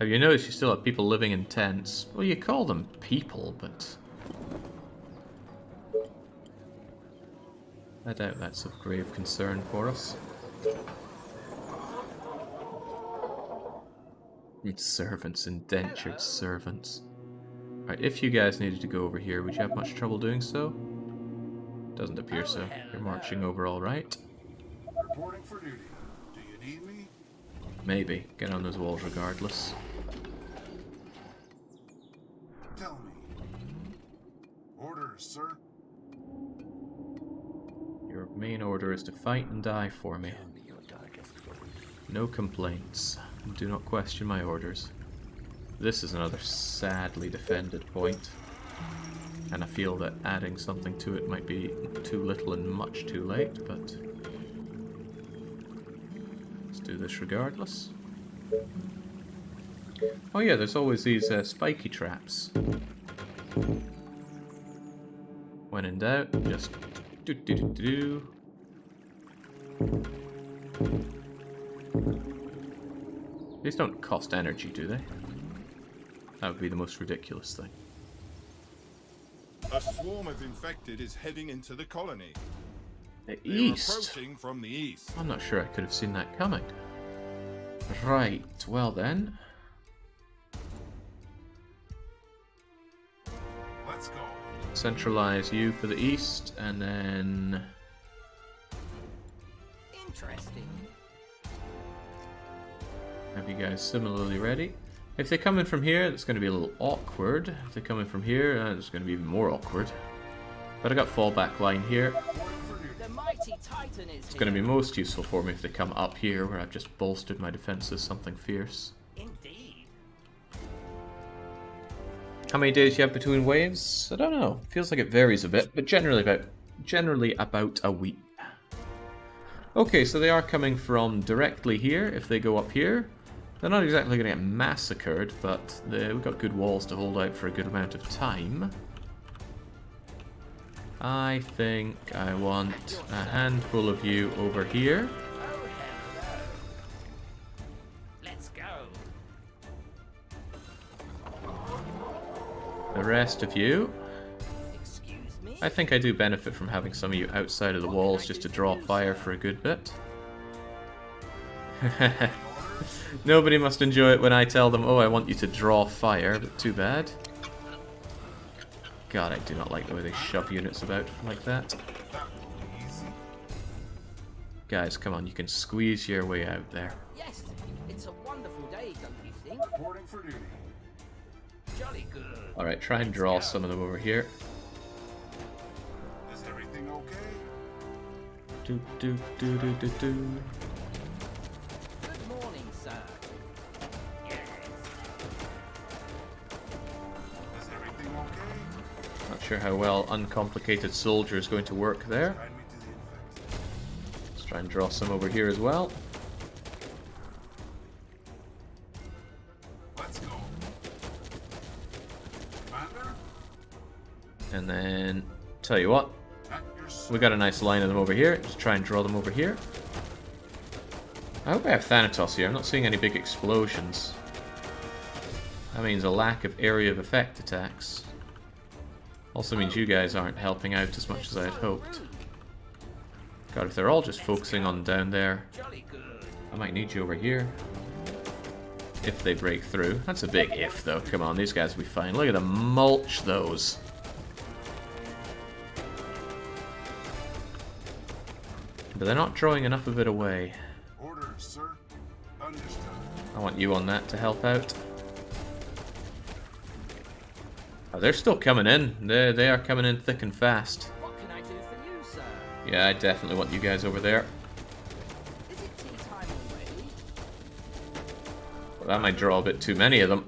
Have you noticed you still have people living in tents? Well, you call them people, but I doubt that's of grave concern for us. Servants, indentured servants. Alright, if you guys needed to go over here, would you have much trouble doing so? Doesn't appear so. You're marching over alright. Reporting for duty. Do you need me? Maybe. Get on those walls regardless. Tell me. Orders, sir. Your main order is to fight and die for me. Tell me your darkest thoughts. No complaints. Do not question my orders. This is another sadly defended point. And I feel that adding something to it might be too little and much too late, but let's do this regardless. Oh yeah, there's always these spiky traps. When in doubt, just do. These don't cost energy, do they? That would be the most ridiculous thing. A swarm of infected is heading into the colony. The They're east? approaching from the east. I'm not sure I could have seen that coming. Right, well then. Let's go. Centralize you for the east, and then Interesting. have you guys similarly ready. If they come in from here, it's going to be a little awkward. If they come in from here, it's going to be even more awkward. But I got fallback line here. The mighty Titan is It's here. going to be most useful for me if they come up here, where I've just bolstered my defenses something fierce. Indeed. How many days do you have between waves? I don't know. Feels like it varies a bit, but generally about a week. Okay, so they are coming from directly here. If they go up here, they're not exactly going to get massacred, but we've got good walls to hold out for a good amount of time. I think I want a handful of you over here. Oh, hello. Let's go. The rest of you. Excuse me? I think I do benefit from having some of you outside of the walls just to draw fire for a good bit. Nobody must enjoy it when I tell them, oh, I want you to draw fire, but too bad. God, I do not like the way they shove units about like that. Guys, come on, you can squeeze your way out there. Yes, it's a wonderful day, don't you think? Reporting for duty. Jolly good. Alright, try and draw some of them over here. Is everything okay? Do. Good morning, sir. Is everything okay? Not sure how well uncomplicated soldier is going to work there. Guide me to the infected. Let's try and draw some over here as well. Let's go. Commander, And then, tell you what, at your service. we got a nice line of them over here. Just try and draw them over here. I hope I have Thanatos here. I'm not seeing any big explosions. That means a lack of area of effect attacks. Also means you guys aren't helping out as much as I had hoped. God, if they're all just focusing on down there, Jolly good. I might need you over here. If they break through. That's a big if, though. Come on, these guys will be fine. Look at them mulch those. But they're not drawing enough of it away. Orders, sir. Understood. I want you on that to help out. Oh, they're still coming in. They are coming in thick and fast. What can I do for you, sir? Yeah, I definitely want you guys over there. Is it tea time already? Well, that might draw a bit too many of them.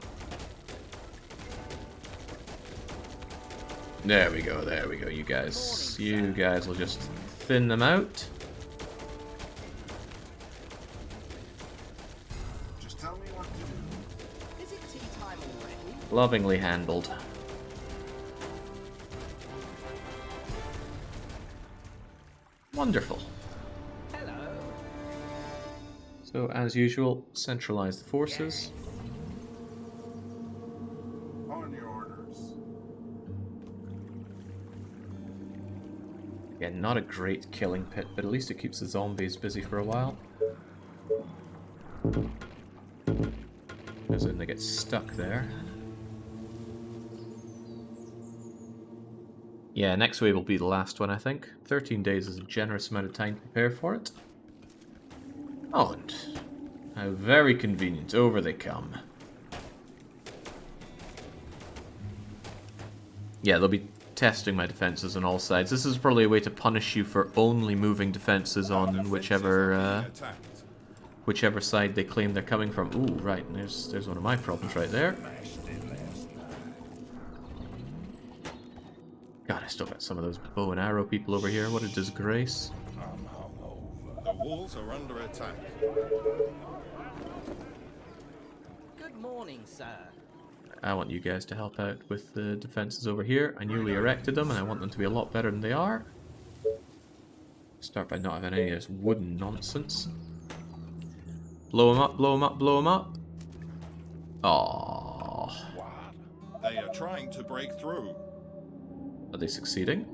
There we go, there we go. You guys will just thin them out. Just tell me what to do. Is it tea time already? Lovingly handled. Wonderful. Hello. So, as usual, centralize the forces. On your orders. Yeah, not a great killing pit, but at least it keeps the zombies busy for a while. As in they get stuck there. Yeah, next wave will be the last one, I think. 13 days is a generous amount of time to prepare for it. Oh, and how very convenient. Over they come. Yeah, they'll be testing my defenses on all sides. This is probably a way to punish you for only moving defenses on whichever whichever side they claim they're coming from. Ooh, right, there's one of my problems right there. God, I still got some of those bow and arrow people over here. What a disgrace. I'm hungover. The walls are under attack. Good morning, sir. I want you guys to help out with the defenses over here. I newly erected them, and I want them to be a lot better than they are. Start by not having any of this wooden nonsense. Blow them up, blow them up, blow them up. Aww. They are trying to break through. Are they succeeding?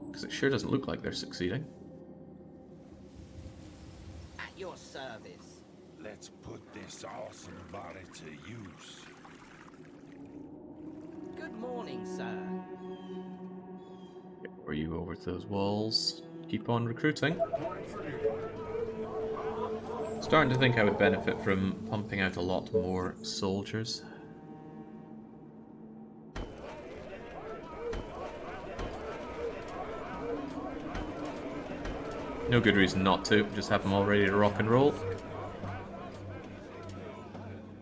Because it sure doesn't look like they're succeeding. At your service. Let's put this awesome body to use. Good morning, sir. Were you over to those walls? Keep on recruiting. Starting to think I would benefit from pumping out a lot more soldiers. No good reason not to, just have them all ready to rock and roll.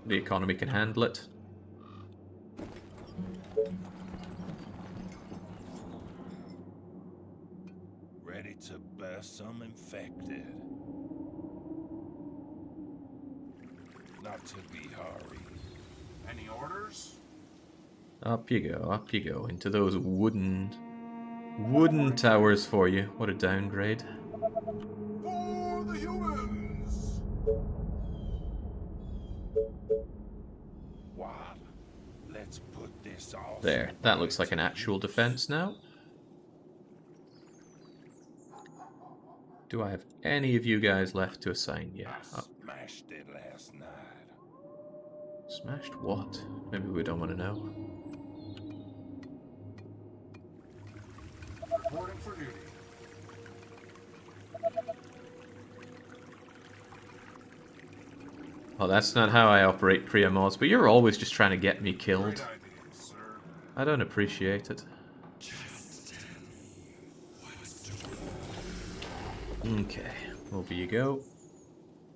The economy can handle it. Ready to burst some infected. Not to be hurried. Any orders? Up you go, into those wooden towers for you. What a downgrade. For the humans! What? Let's put this awesome There, that looks body like an to actual use. defense now. Do I have any of you guys left to assign? Yeah. I smashed it last night. Smashed what? Maybe we don't want to know. Reporting for duty. Oh, that's not how I operate Priamos, but you're always just trying to get me killed. Great idea, sir. I don't appreciate it. Okay, over you go.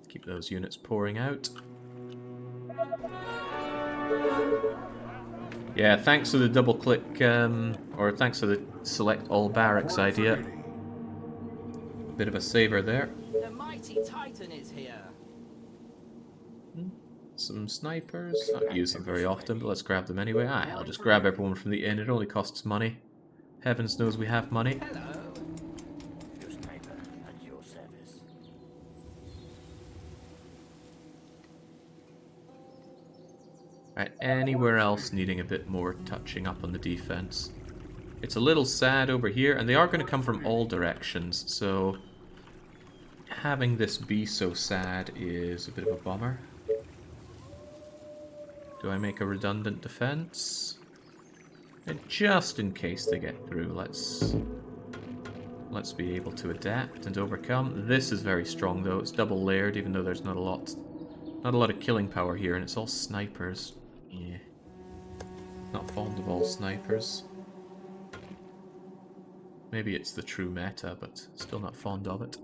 Keep those units pouring out. Yeah, thanks for the double click, or thanks for the select all barracks idea. Bit of a saver there. The mighty Titan is here. Some snipers. Not use them very often, but let's grab them anyway. I'll just grab everyone from the inn. It only costs money. Heavens knows we have money. Hello. Your sniper at your service. Right, anywhere else needing a bit more touching up on the defense. It's a little sad over here, and they are going to come from all directions, so having this be so sad is a bit of a bummer. Do I make a redundant defense? And just in case they get through, let's be able to adapt and overcome. This is very strong though. It's double layered, even though there's not a lot of killing power here, and it's all snipers. Yeah, not fond of all snipers. Maybe it's the true meta, but still not fond of it.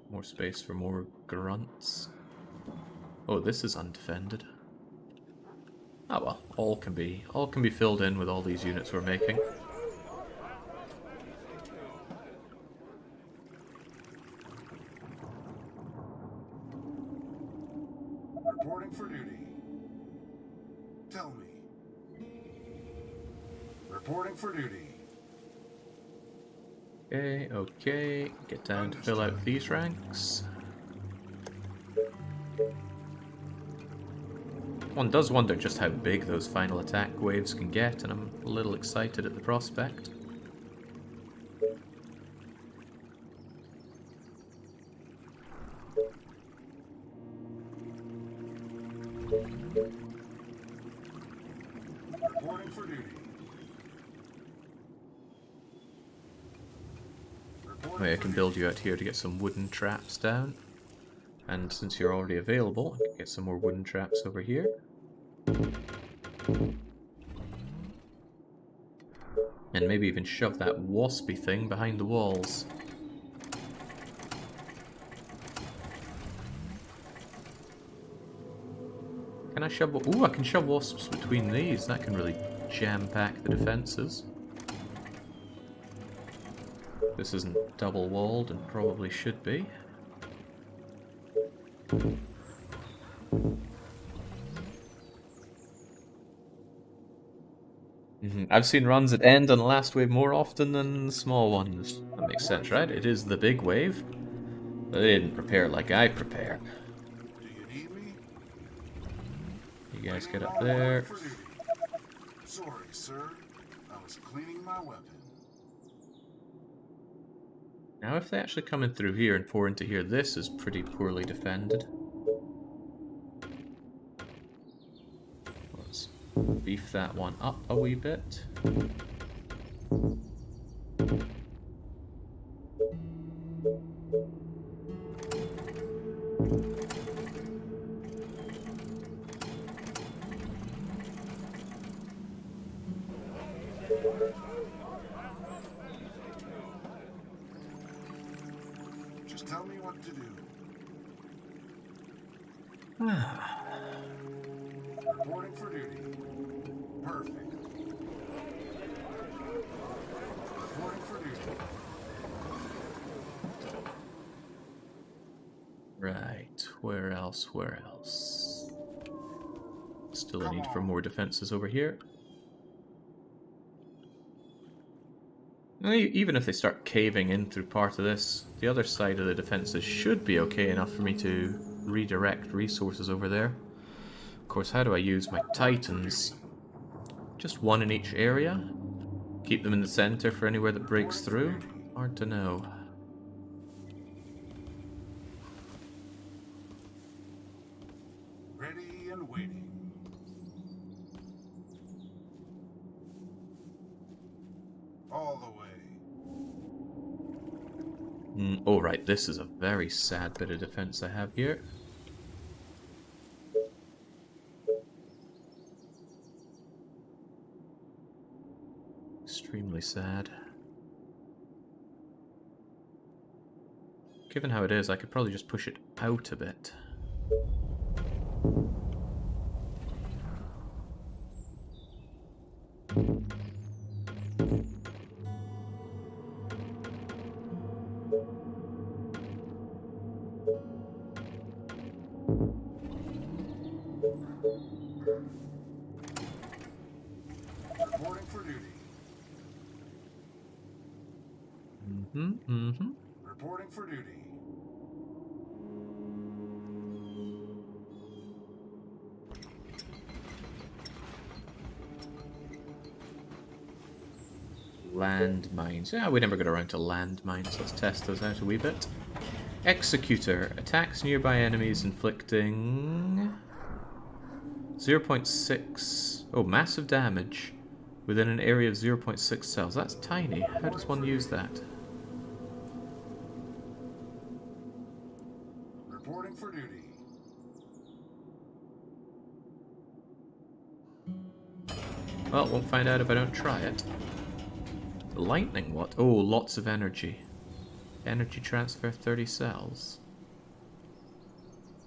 More space for more grunts. Oh, this is undefended. Oh well, all can be filled in with all these units we're making. Reporting for duty. Tell me. Reporting for duty. Okay, get down to fill out these ranks. One does wonder just how big those final attack waves can get, and I'm a little excited at the prospect. Reporting for duty. Maybe I can build you out here to get some wooden traps down. And since you're already available, I can get some more wooden traps over here. And maybe even shove that waspy thing behind the walls. Can I shove... Ooh, I can shove wasps between these. That can really jam-pack the defences. This isn't double-walled and probably should be. I've seen runs that end on the last wave more often than the small ones. That makes sense, right? It is the big wave. They didn't prepare like I prepare. Do you need me? You guys get up Waiting there. for duty. Sorry, sir. I was cleaning my weapon. Now if they actually come in through here and pour into here, this is pretty poorly defended. Let's beef that one up a wee bit. Just tell me what to do. Reporting for duty. Perfect. Reporting for duty. Right, where else, where else? Still a need for more defenses over here. Even if they start caving in through part of this, the other side of the defenses should be okay enough for me to redirect resources over there. Of course, how do I use my titans? Just one in each area? Keep them in the center for anywhere that breaks through? Hard to know. Ready and waiting. All the way. Oh, right, this is a very sad bit of defense I have here. Extremely sad. Given how it is, I could probably just push it out a bit. Reporting for duty. Reporting for duty. Landmines. Yeah, we never got around to landmines. Let's test those out a wee bit. Executor. Attacks nearby enemies inflicting 0.6... Oh, massive damage within an area of 0.6 cells. That's tiny. How does one use that? Reporting for duty. Well, won't find out if I don't try it. Lightning what? Oh, lots of energy. Energy transfer 30 cells.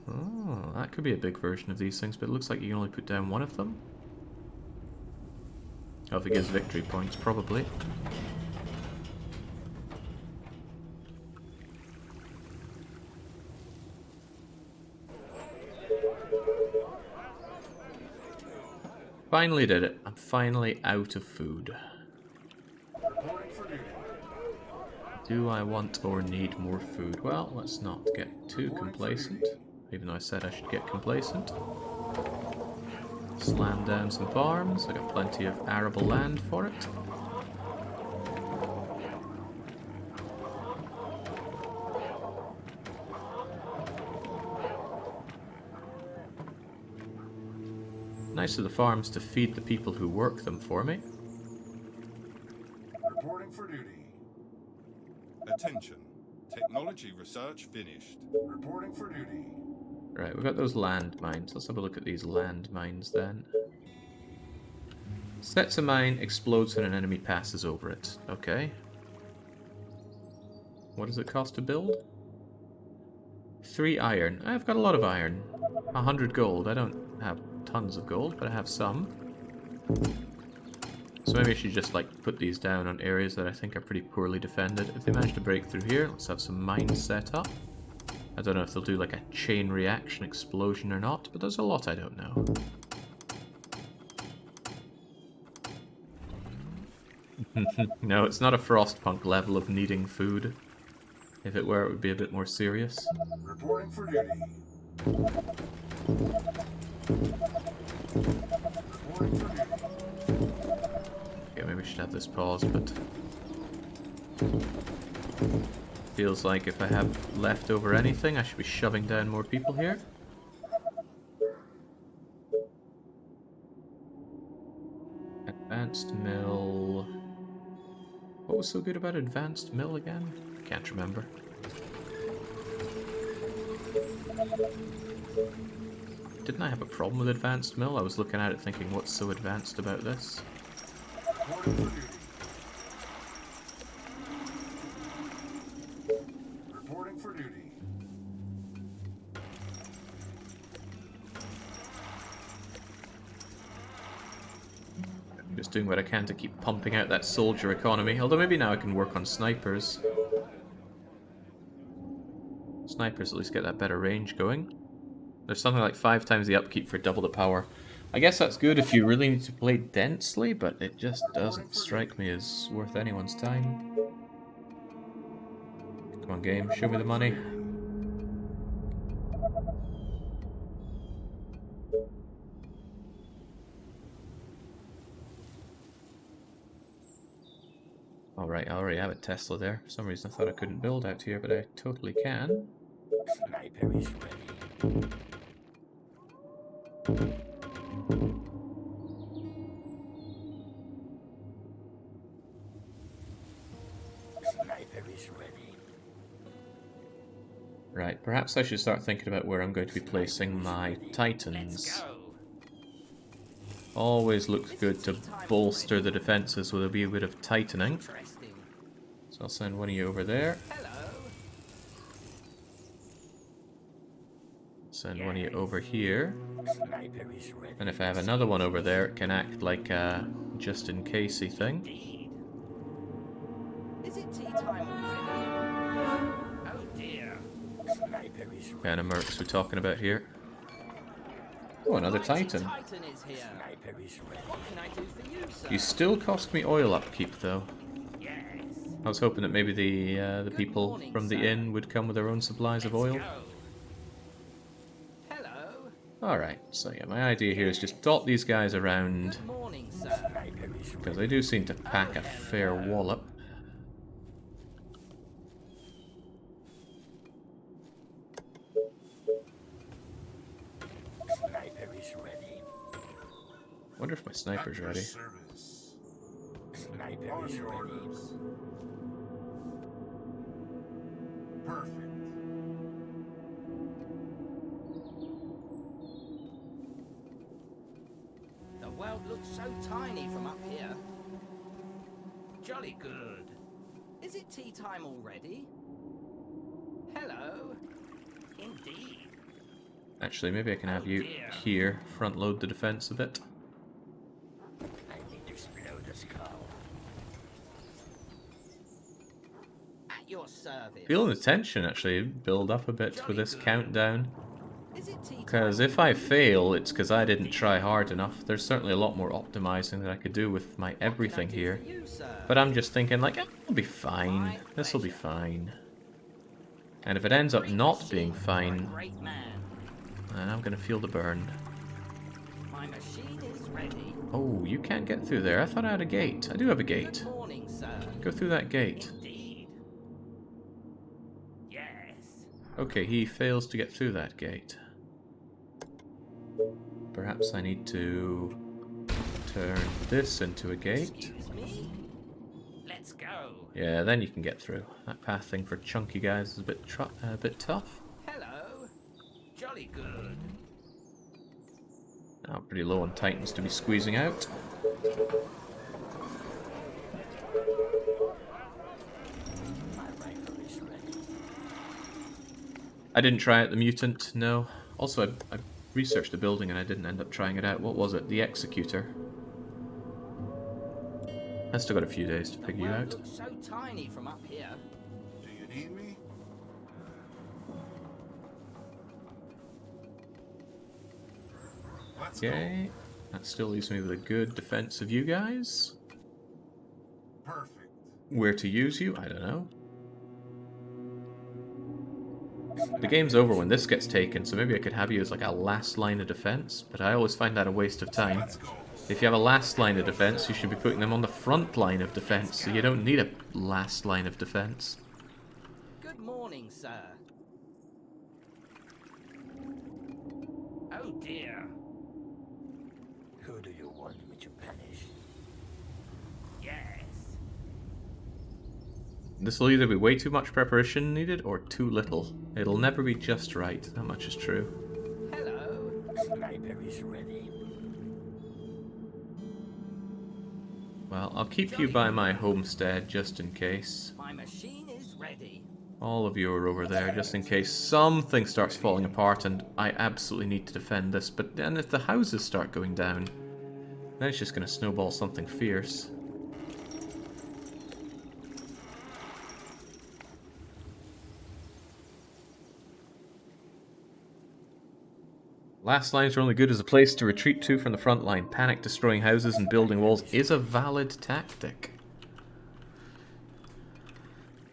Oh, that could be a big version of these things, but it looks like you can only put down one of them. Oh, if it gives victory points, probably. Finally did it. I'm finally out of food. Reporting for duty. Do I want or need more food? Well, let's not get too complacent. Even though I said I should get complacent. Slam down some farms. I got plenty of arable land for it. Nice of the farms to feed the people who work them for me. Reporting for duty. Attention. Technology research finished. Reporting for duty. Right, we've got those landmines. Let's have a look at these landmines then. Sets a mine, explodes when an enemy passes over it. Okay. What does it cost to build? 3 iron. I've got a lot of iron. 100 gold. I don't have tons of gold, but I have some. So maybe I should just like put these down on areas that I think are pretty poorly defended. If they manage to break through here, let's have some mines set up. I don't know if they'll do like a chain reaction explosion or not, but there's a lot I don't know. No, it's not a Frostpunk level of needing food. If it were, it would be a bit more serious. Reporting for duty. Reporting for duty. Okay, maybe we should have this pause, but... feels like if I have leftover anything, I should be shoving down more people here. Advanced mill... What was so good about advanced mill again? Can't remember. Didn't I have a problem with advanced mill? I was looking at it thinking, what's so advanced about this? Reporting for duty. I'm just doing what I can to keep pumping out that soldier economy, although maybe now I can work on snipers. Snipers at least get that better range going. There's something like 5 times the upkeep for double the power. I guess that's good if you really need to play densely, but it just doesn't strike me as worth anyone's time. Come on, game, show me the money. Alright, I already have a Tesla there. For some reason I thought I couldn't build out here, but I totally can. Sniper is ready. Sniper is ready. Right, perhaps I should start thinking about where I'm going to be placing my Titans. Always looks good to bolster the defenses with a wee bit of tightening. Interesting. So I'll send one of you over there. Hello. Send one of you over here. Sniper is ready. And if I have another one over there, it can act like a just-in-casey thing. Is it tea time already? Oh dear. Sniper is What ready. kind of mercs we're talking about here? Oh, another Titan. Titan is here. Sniper is ready. What can I do for you, sir? You still cost me oil upkeep, though. Yes. I was hoping that maybe the people morning, from the sir. inn would come with their own supplies of oil. Go. Hello. Alright, so yeah, my idea here is just dot these guys around, Good morning, sir. Sniper is ready. because they do seem to pack a fair wallop. Sniper is ready. Wonder if my sniper's At your ready. service. Sniper On is your ready. orders. Perfect. The world looks so tiny from up here. Jolly good. Is it tea time already? Hello. Indeed. Actually, maybe I can have you dear. here, front load the defense a bit. I need to explode the skull. At your service. Feeling the tension actually build up a bit with this countdown. Is it tea time? Because if I fail, it's because I didn't try hard enough. There's certainly a lot more optimizing that I could do with my everything here. For you, sir. But I'm just thinking, like, it'll be fine. This'll be fine. And if it ends up not being fine, Great man. then I'm gonna feel the burn. My machine is ready. Oh, you can't get through there. I thought I had a gate. I do have a gate. Good morning, sir. Go through that gate. Indeed. Yes. Okay, he fails to get through that gate. Perhaps I need to turn this into a gate. Excuse me. Let's go. Yeah, then you can get through. That path thing for chunky guys is a bit tough. Hello. Jolly good. Now pretty low on Titans to be squeezing out. My rifle is ready. I didn't try out the mutant, no. Also, I researched the building and I didn't end up trying it out. What was it? The Executor. I still got a few days to The figure you world out. looks so tiny from up here. Do you need me? Let's Okay, that still leaves me with a good defense of you guys. go. Perfect. Where to use you? I don't know. The game's over when this gets taken, so maybe I could have you as like a last line of defense, but I always find that a waste of time. Let's go. If you have a last line of defense, you should be putting them on the front line of defense, so you don't need a last line of defense. Good morning, sir. Oh dear. Who do you want me to punish? Yes. This will either be way too much preparation needed, or too little. It'll never be just right, that much is true. Hello. Sniper is ready. Well, I'll keep you by my homestead, just in case. My machine is ready. All of you are over there, just in case something starts falling apart and I absolutely need to defend this. But then if the houses start going down, then it's just going to snowball something fierce. Last lines are only good as a place to retreat to from the front line. Panic destroying houses and building walls is a valid tactic.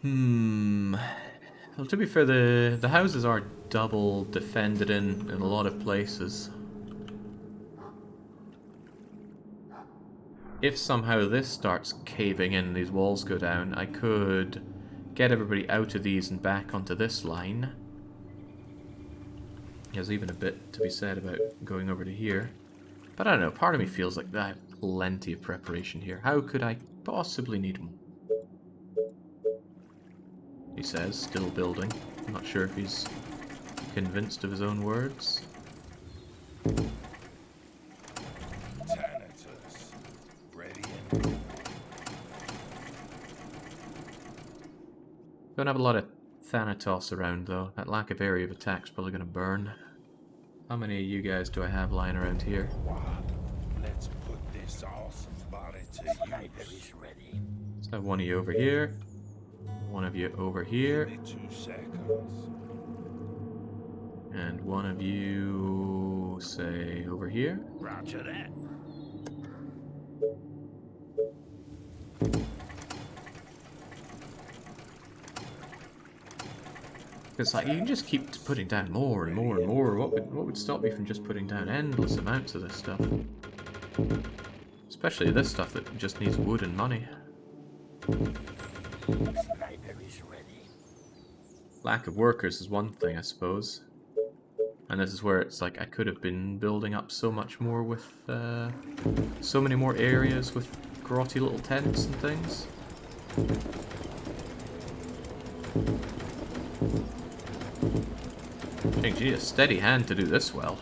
Well, to be fair, the houses are double defended in a lot of places. If somehow this starts caving in and these walls go down, I could get everybody out of these and back onto this line. There's even a bit to be said about going over to here. But I don't know, part of me feels like I have plenty of preparation here. How could I possibly need more? He says, still building. I'm not sure if he's convinced of his own words. Thanatos, ready and cool. Don't have a lot of Thanatos around though. That lack of area of attack's probably going to burn. How many of you guys do I have lying around here? Let's put this awesome body to Sniper use. is ready. Let's have one of you over here. One of you over here. Give me 2 seconds. And one of you, say, over here. Roger that. Because like, you can just keep putting down more and more and more. What would stop me from just putting down endless amounts of this stuff? Especially this stuff that just needs wood and money. Sniper is ready. Lack of workers is one thing, I suppose. And this is where it's like I could have been building up so much more with so many more areas with grotty little tents and things. I think you need a steady hand to do this well.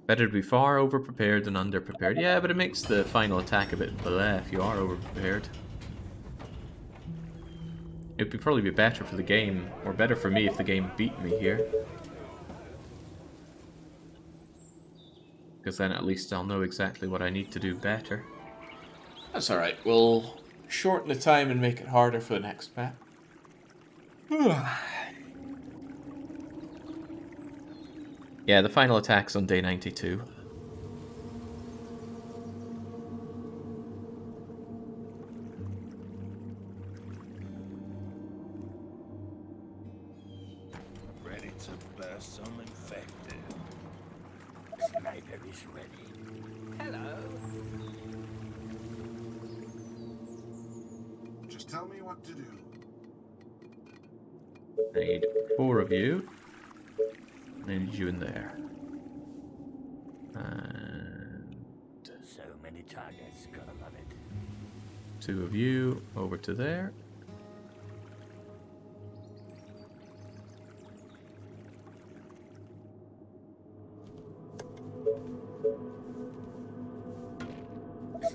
Better to be far over-prepared than under-prepared. Yeah, but it makes the final attack a bit bleh if you are over-prepared. It would probably be better for the game, or better for me if the game beat me here. Because then at least I'll know exactly what I need to do better. That's alright, we'll shorten the time and make it harder for the next map. Yeah, the final attack's on day 92. Ready to burst some infected. Sniper is ready. Hello. Just tell me what to do. I need 4 of you. I need you in there. And So many targets, gonna love it. 2 of you over to there.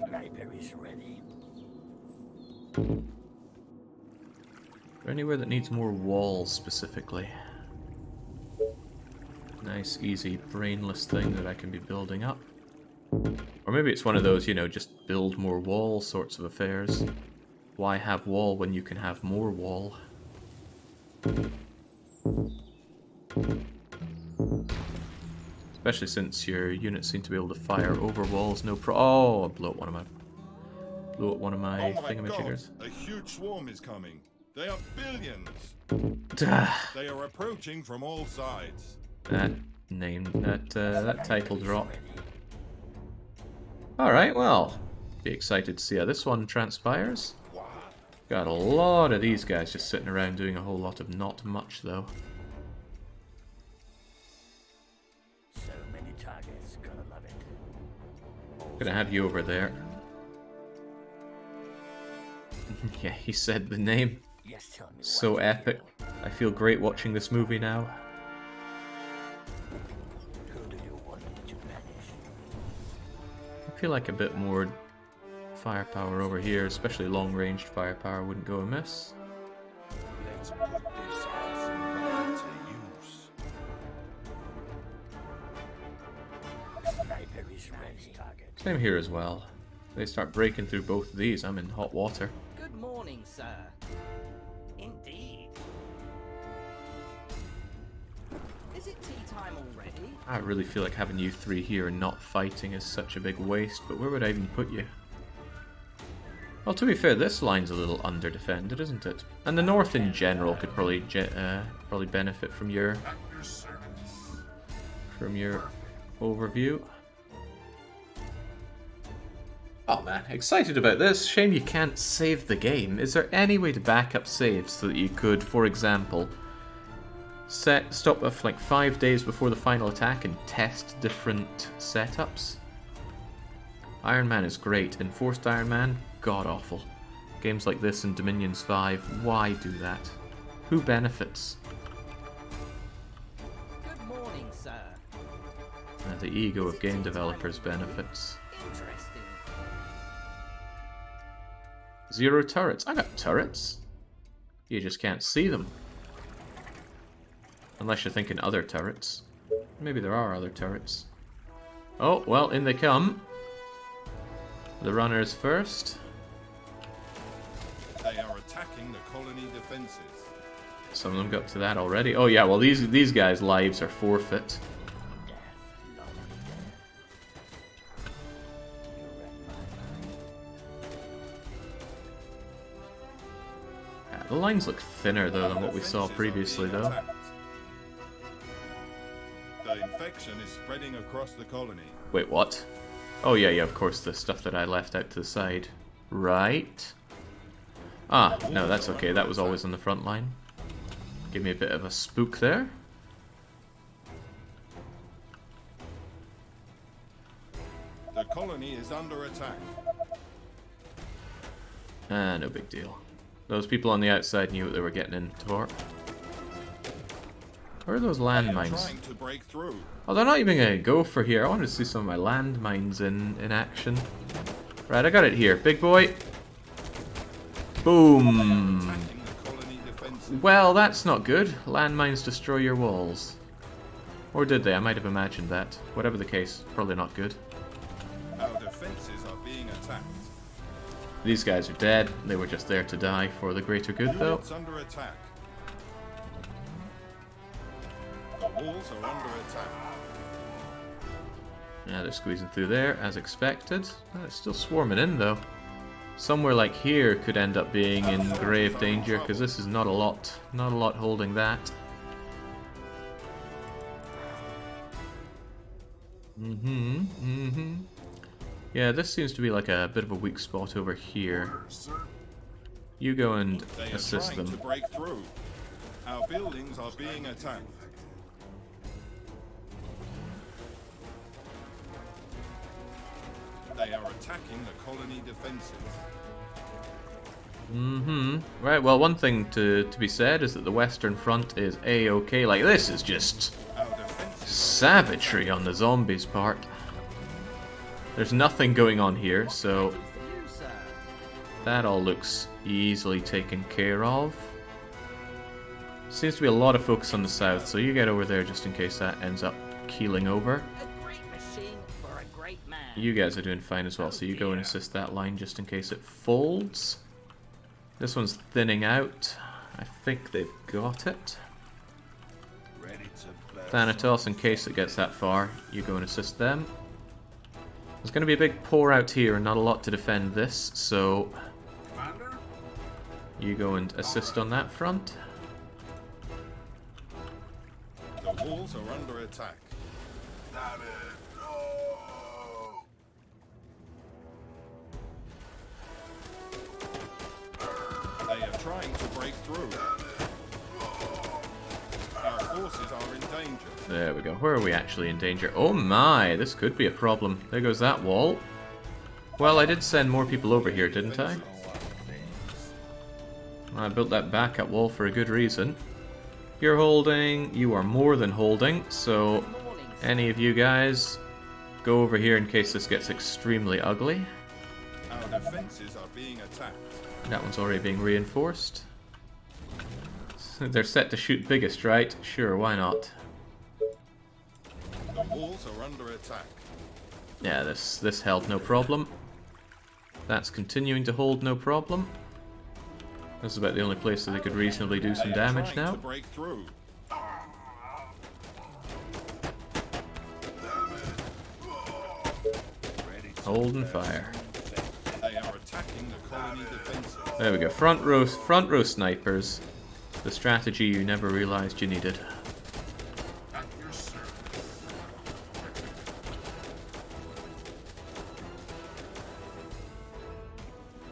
Sniper is ready. Or anywhere that needs more walls specifically. Nice, easy, brainless thing that I can be building up. Or maybe it's one of those, you know, just build more wall sorts of affairs. Why have wall when you can have more wall? Especially since your units seem to be able to fire over walls, no pro- Oh, I blew up one of my Oh my thingamajiggers. God, a huge swarm is coming. They are billions. They are approaching from all sides. That title drop. Alright, well, be excited to see how this one transpires. Got a lot of these guys just sitting around doing a whole lot of not much, though. So many targets, gonna love it. Gonna have you over there. Yeah, he said the name. Yes, tell me So what epic. I feel great watching this movie now. Who do you want me to banish? I feel like a bit more firepower over here, especially long-ranged firepower wouldn't go amiss. Let's put this awesome money to use. Sniper is ready. Target. Same here as well. They start breaking through both of these, I'm in hot water. Good morning, sir. Indeed. Is it tea time already? I really feel like having you three here and not fighting is such a big waste, but where would I even put you? Well, to be fair, this line's a little under-defended, isn't it? And the north in general could probably benefit from your overview. Oh man, excited about this. Shame you can't save the game. Is there any way to back up saves so that you could, for example, stop for like 5 days before the final attack and test different setups? Iron Man is great. Enforced Iron Man, god awful. Games like this in Dominions 5, why do that? Who benefits? Good morning, sir. The ego of game developers benefits. Interesting. 0 turrets. I got turrets. You just can't see them. Unless you're thinking other turrets. Maybe there are other turrets. Oh, well, in they come. The runners first. They are attacking the colony defenses. Some of them got to that already. Oh yeah, well these guys' lives are forfeit. Death, lonely death. You read my mind. The lines look thinner though than what we saw Defenses are previously being though. attacked. The infection is spreading across the colony. Wait, what? Oh yeah, of course, the stuff that I left out to the side. Right. Ah, no, that's okay. That was always on the front line. Give me a bit of a spook there. The colony is under attack. Ah, no big deal. Those people on the outside knew what they were getting in for. Where are those They are landmines? trying to break through. Oh, they're not even going to go for here. I want to see some of my landmines in action. Right, I got it here. Big boy. Boom. Attacking the colony defenses. Well, that's not good. Landmines destroy your walls. Or did they? I might have imagined that. Whatever the case, probably not good. Our defenses are being attacked. These guys are dead. They were just there to die for the greater good, though. Units under attack. The walls are under attack. Yeah, they're squeezing through there, as expected. Oh, it's still swarming in, though. Somewhere like here could end up being in grave danger, because this is not a lot holding that. Yeah, this seems to be like a bit of a weak spot over here. You go and They are assist trying them. to break through. Our buildings are being attacked. They are attacking the colony defenses. Right, well, one thing to be said is that the Western Front is A-okay. Like, this is just Our defenses savagery on the zombies' part. There's nothing going on here, so For you, sir. that all looks easily taken care of. Seems to be a lot of focus on the south, so you get over there just in case that ends up keeling over. A great machine for a great man. You guys are doing fine as well, so you go and assist that line just in case it folds. This one's thinning out. I think they've got it. Ready to bless Thanatos, in case it gets that far, you go and assist them. There's going to be a big pour out here and not a lot to defend this, so Commander? you go and assist on that front. The walls are under attack. Damn it! No! They are trying to break through. Our forces are in danger. There we go. Where are we actually in danger? Oh my, this could be a problem. There goes that wall. Well, I did send more people over here, didn't I? I built that backup wall for a good reason. You're holding, you are more than holding, so Morning, sir. any of you guys go over here in case this gets extremely ugly. Our defenses are being attacked. That one's already being reinforced. They're set to shoot biggest, right? Sure, why not? The walls are under attack. Yeah, this held no problem. That's continuing to hold no problem. This is about the only place that they could reasonably do some They are damage trying now. to break through. Holding fire. They are attacking the colony defenses. There we go. Front row snipers. The strategy you never realized you needed. At your service.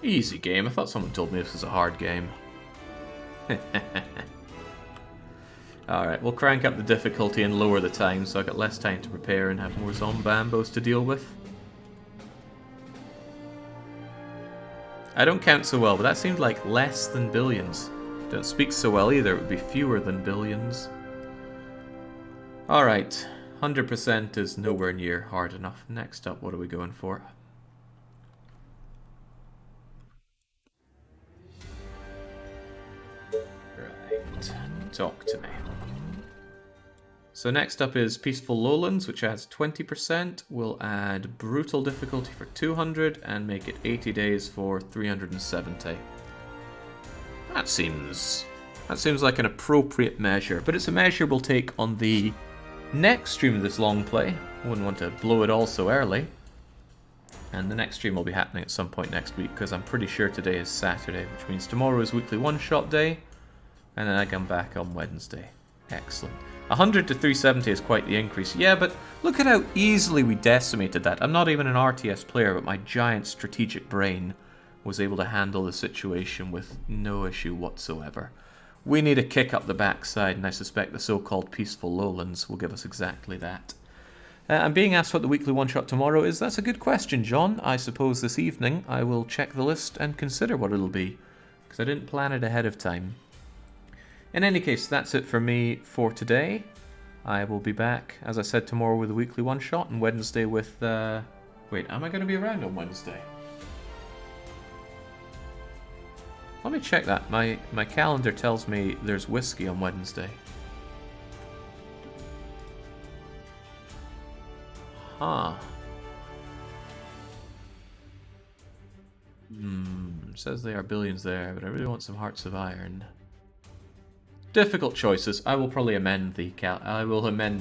Easy game. I thought someone told me this was a hard game. Alright, we'll crank up the difficulty and lower the time so I got less time to prepare and have more zombambos to deal with. I don't count so well, but that seemed like less than billions. Don't speak so well either, it would be fewer than billions. Alright, 100% is nowhere near hard enough. Next up, what are we going for? Right, talk to me. So next up is Peaceful Lowlands, which adds 20%. We'll add Brutal difficulty for 200 and make it 80 days for 370. That seems like an appropriate measure, but it's a measure we'll take on the next stream of this long play. I wouldn't want to blow it all so early. And the next stream will be happening at some point next week, because I'm pretty sure today is Saturday, which means tomorrow is weekly one-shot day, and then I come back on Wednesday. Excellent. 100 to 370 is quite the increase. Yeah, but look at how easily we decimated that. I'm not even an RTS player, but my giant strategic brain was able to handle the situation with no issue whatsoever. We need a kick up the backside, and I suspect the so-called Peaceful Lowlands will give us exactly that. I'm being asked what the weekly one-shot tomorrow is. That's a good question, John. I suppose this evening I will check the list and consider what it'll be, because I didn't plan it ahead of time. In any case, that's it for me for today. I will be back, as I said, tomorrow with a weekly one-shot, and Wednesday with... Wait, am I going to be around on Wednesday? Let me check that. My calendar tells me there's whiskey on Wednesday. Huh. Says they are billions there, but I really want some hearts of iron. Difficult choices. I will probably amend the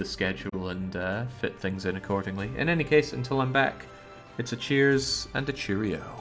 schedule and fit things in accordingly. In any case, until I'm back, it's a cheers and a cheerio.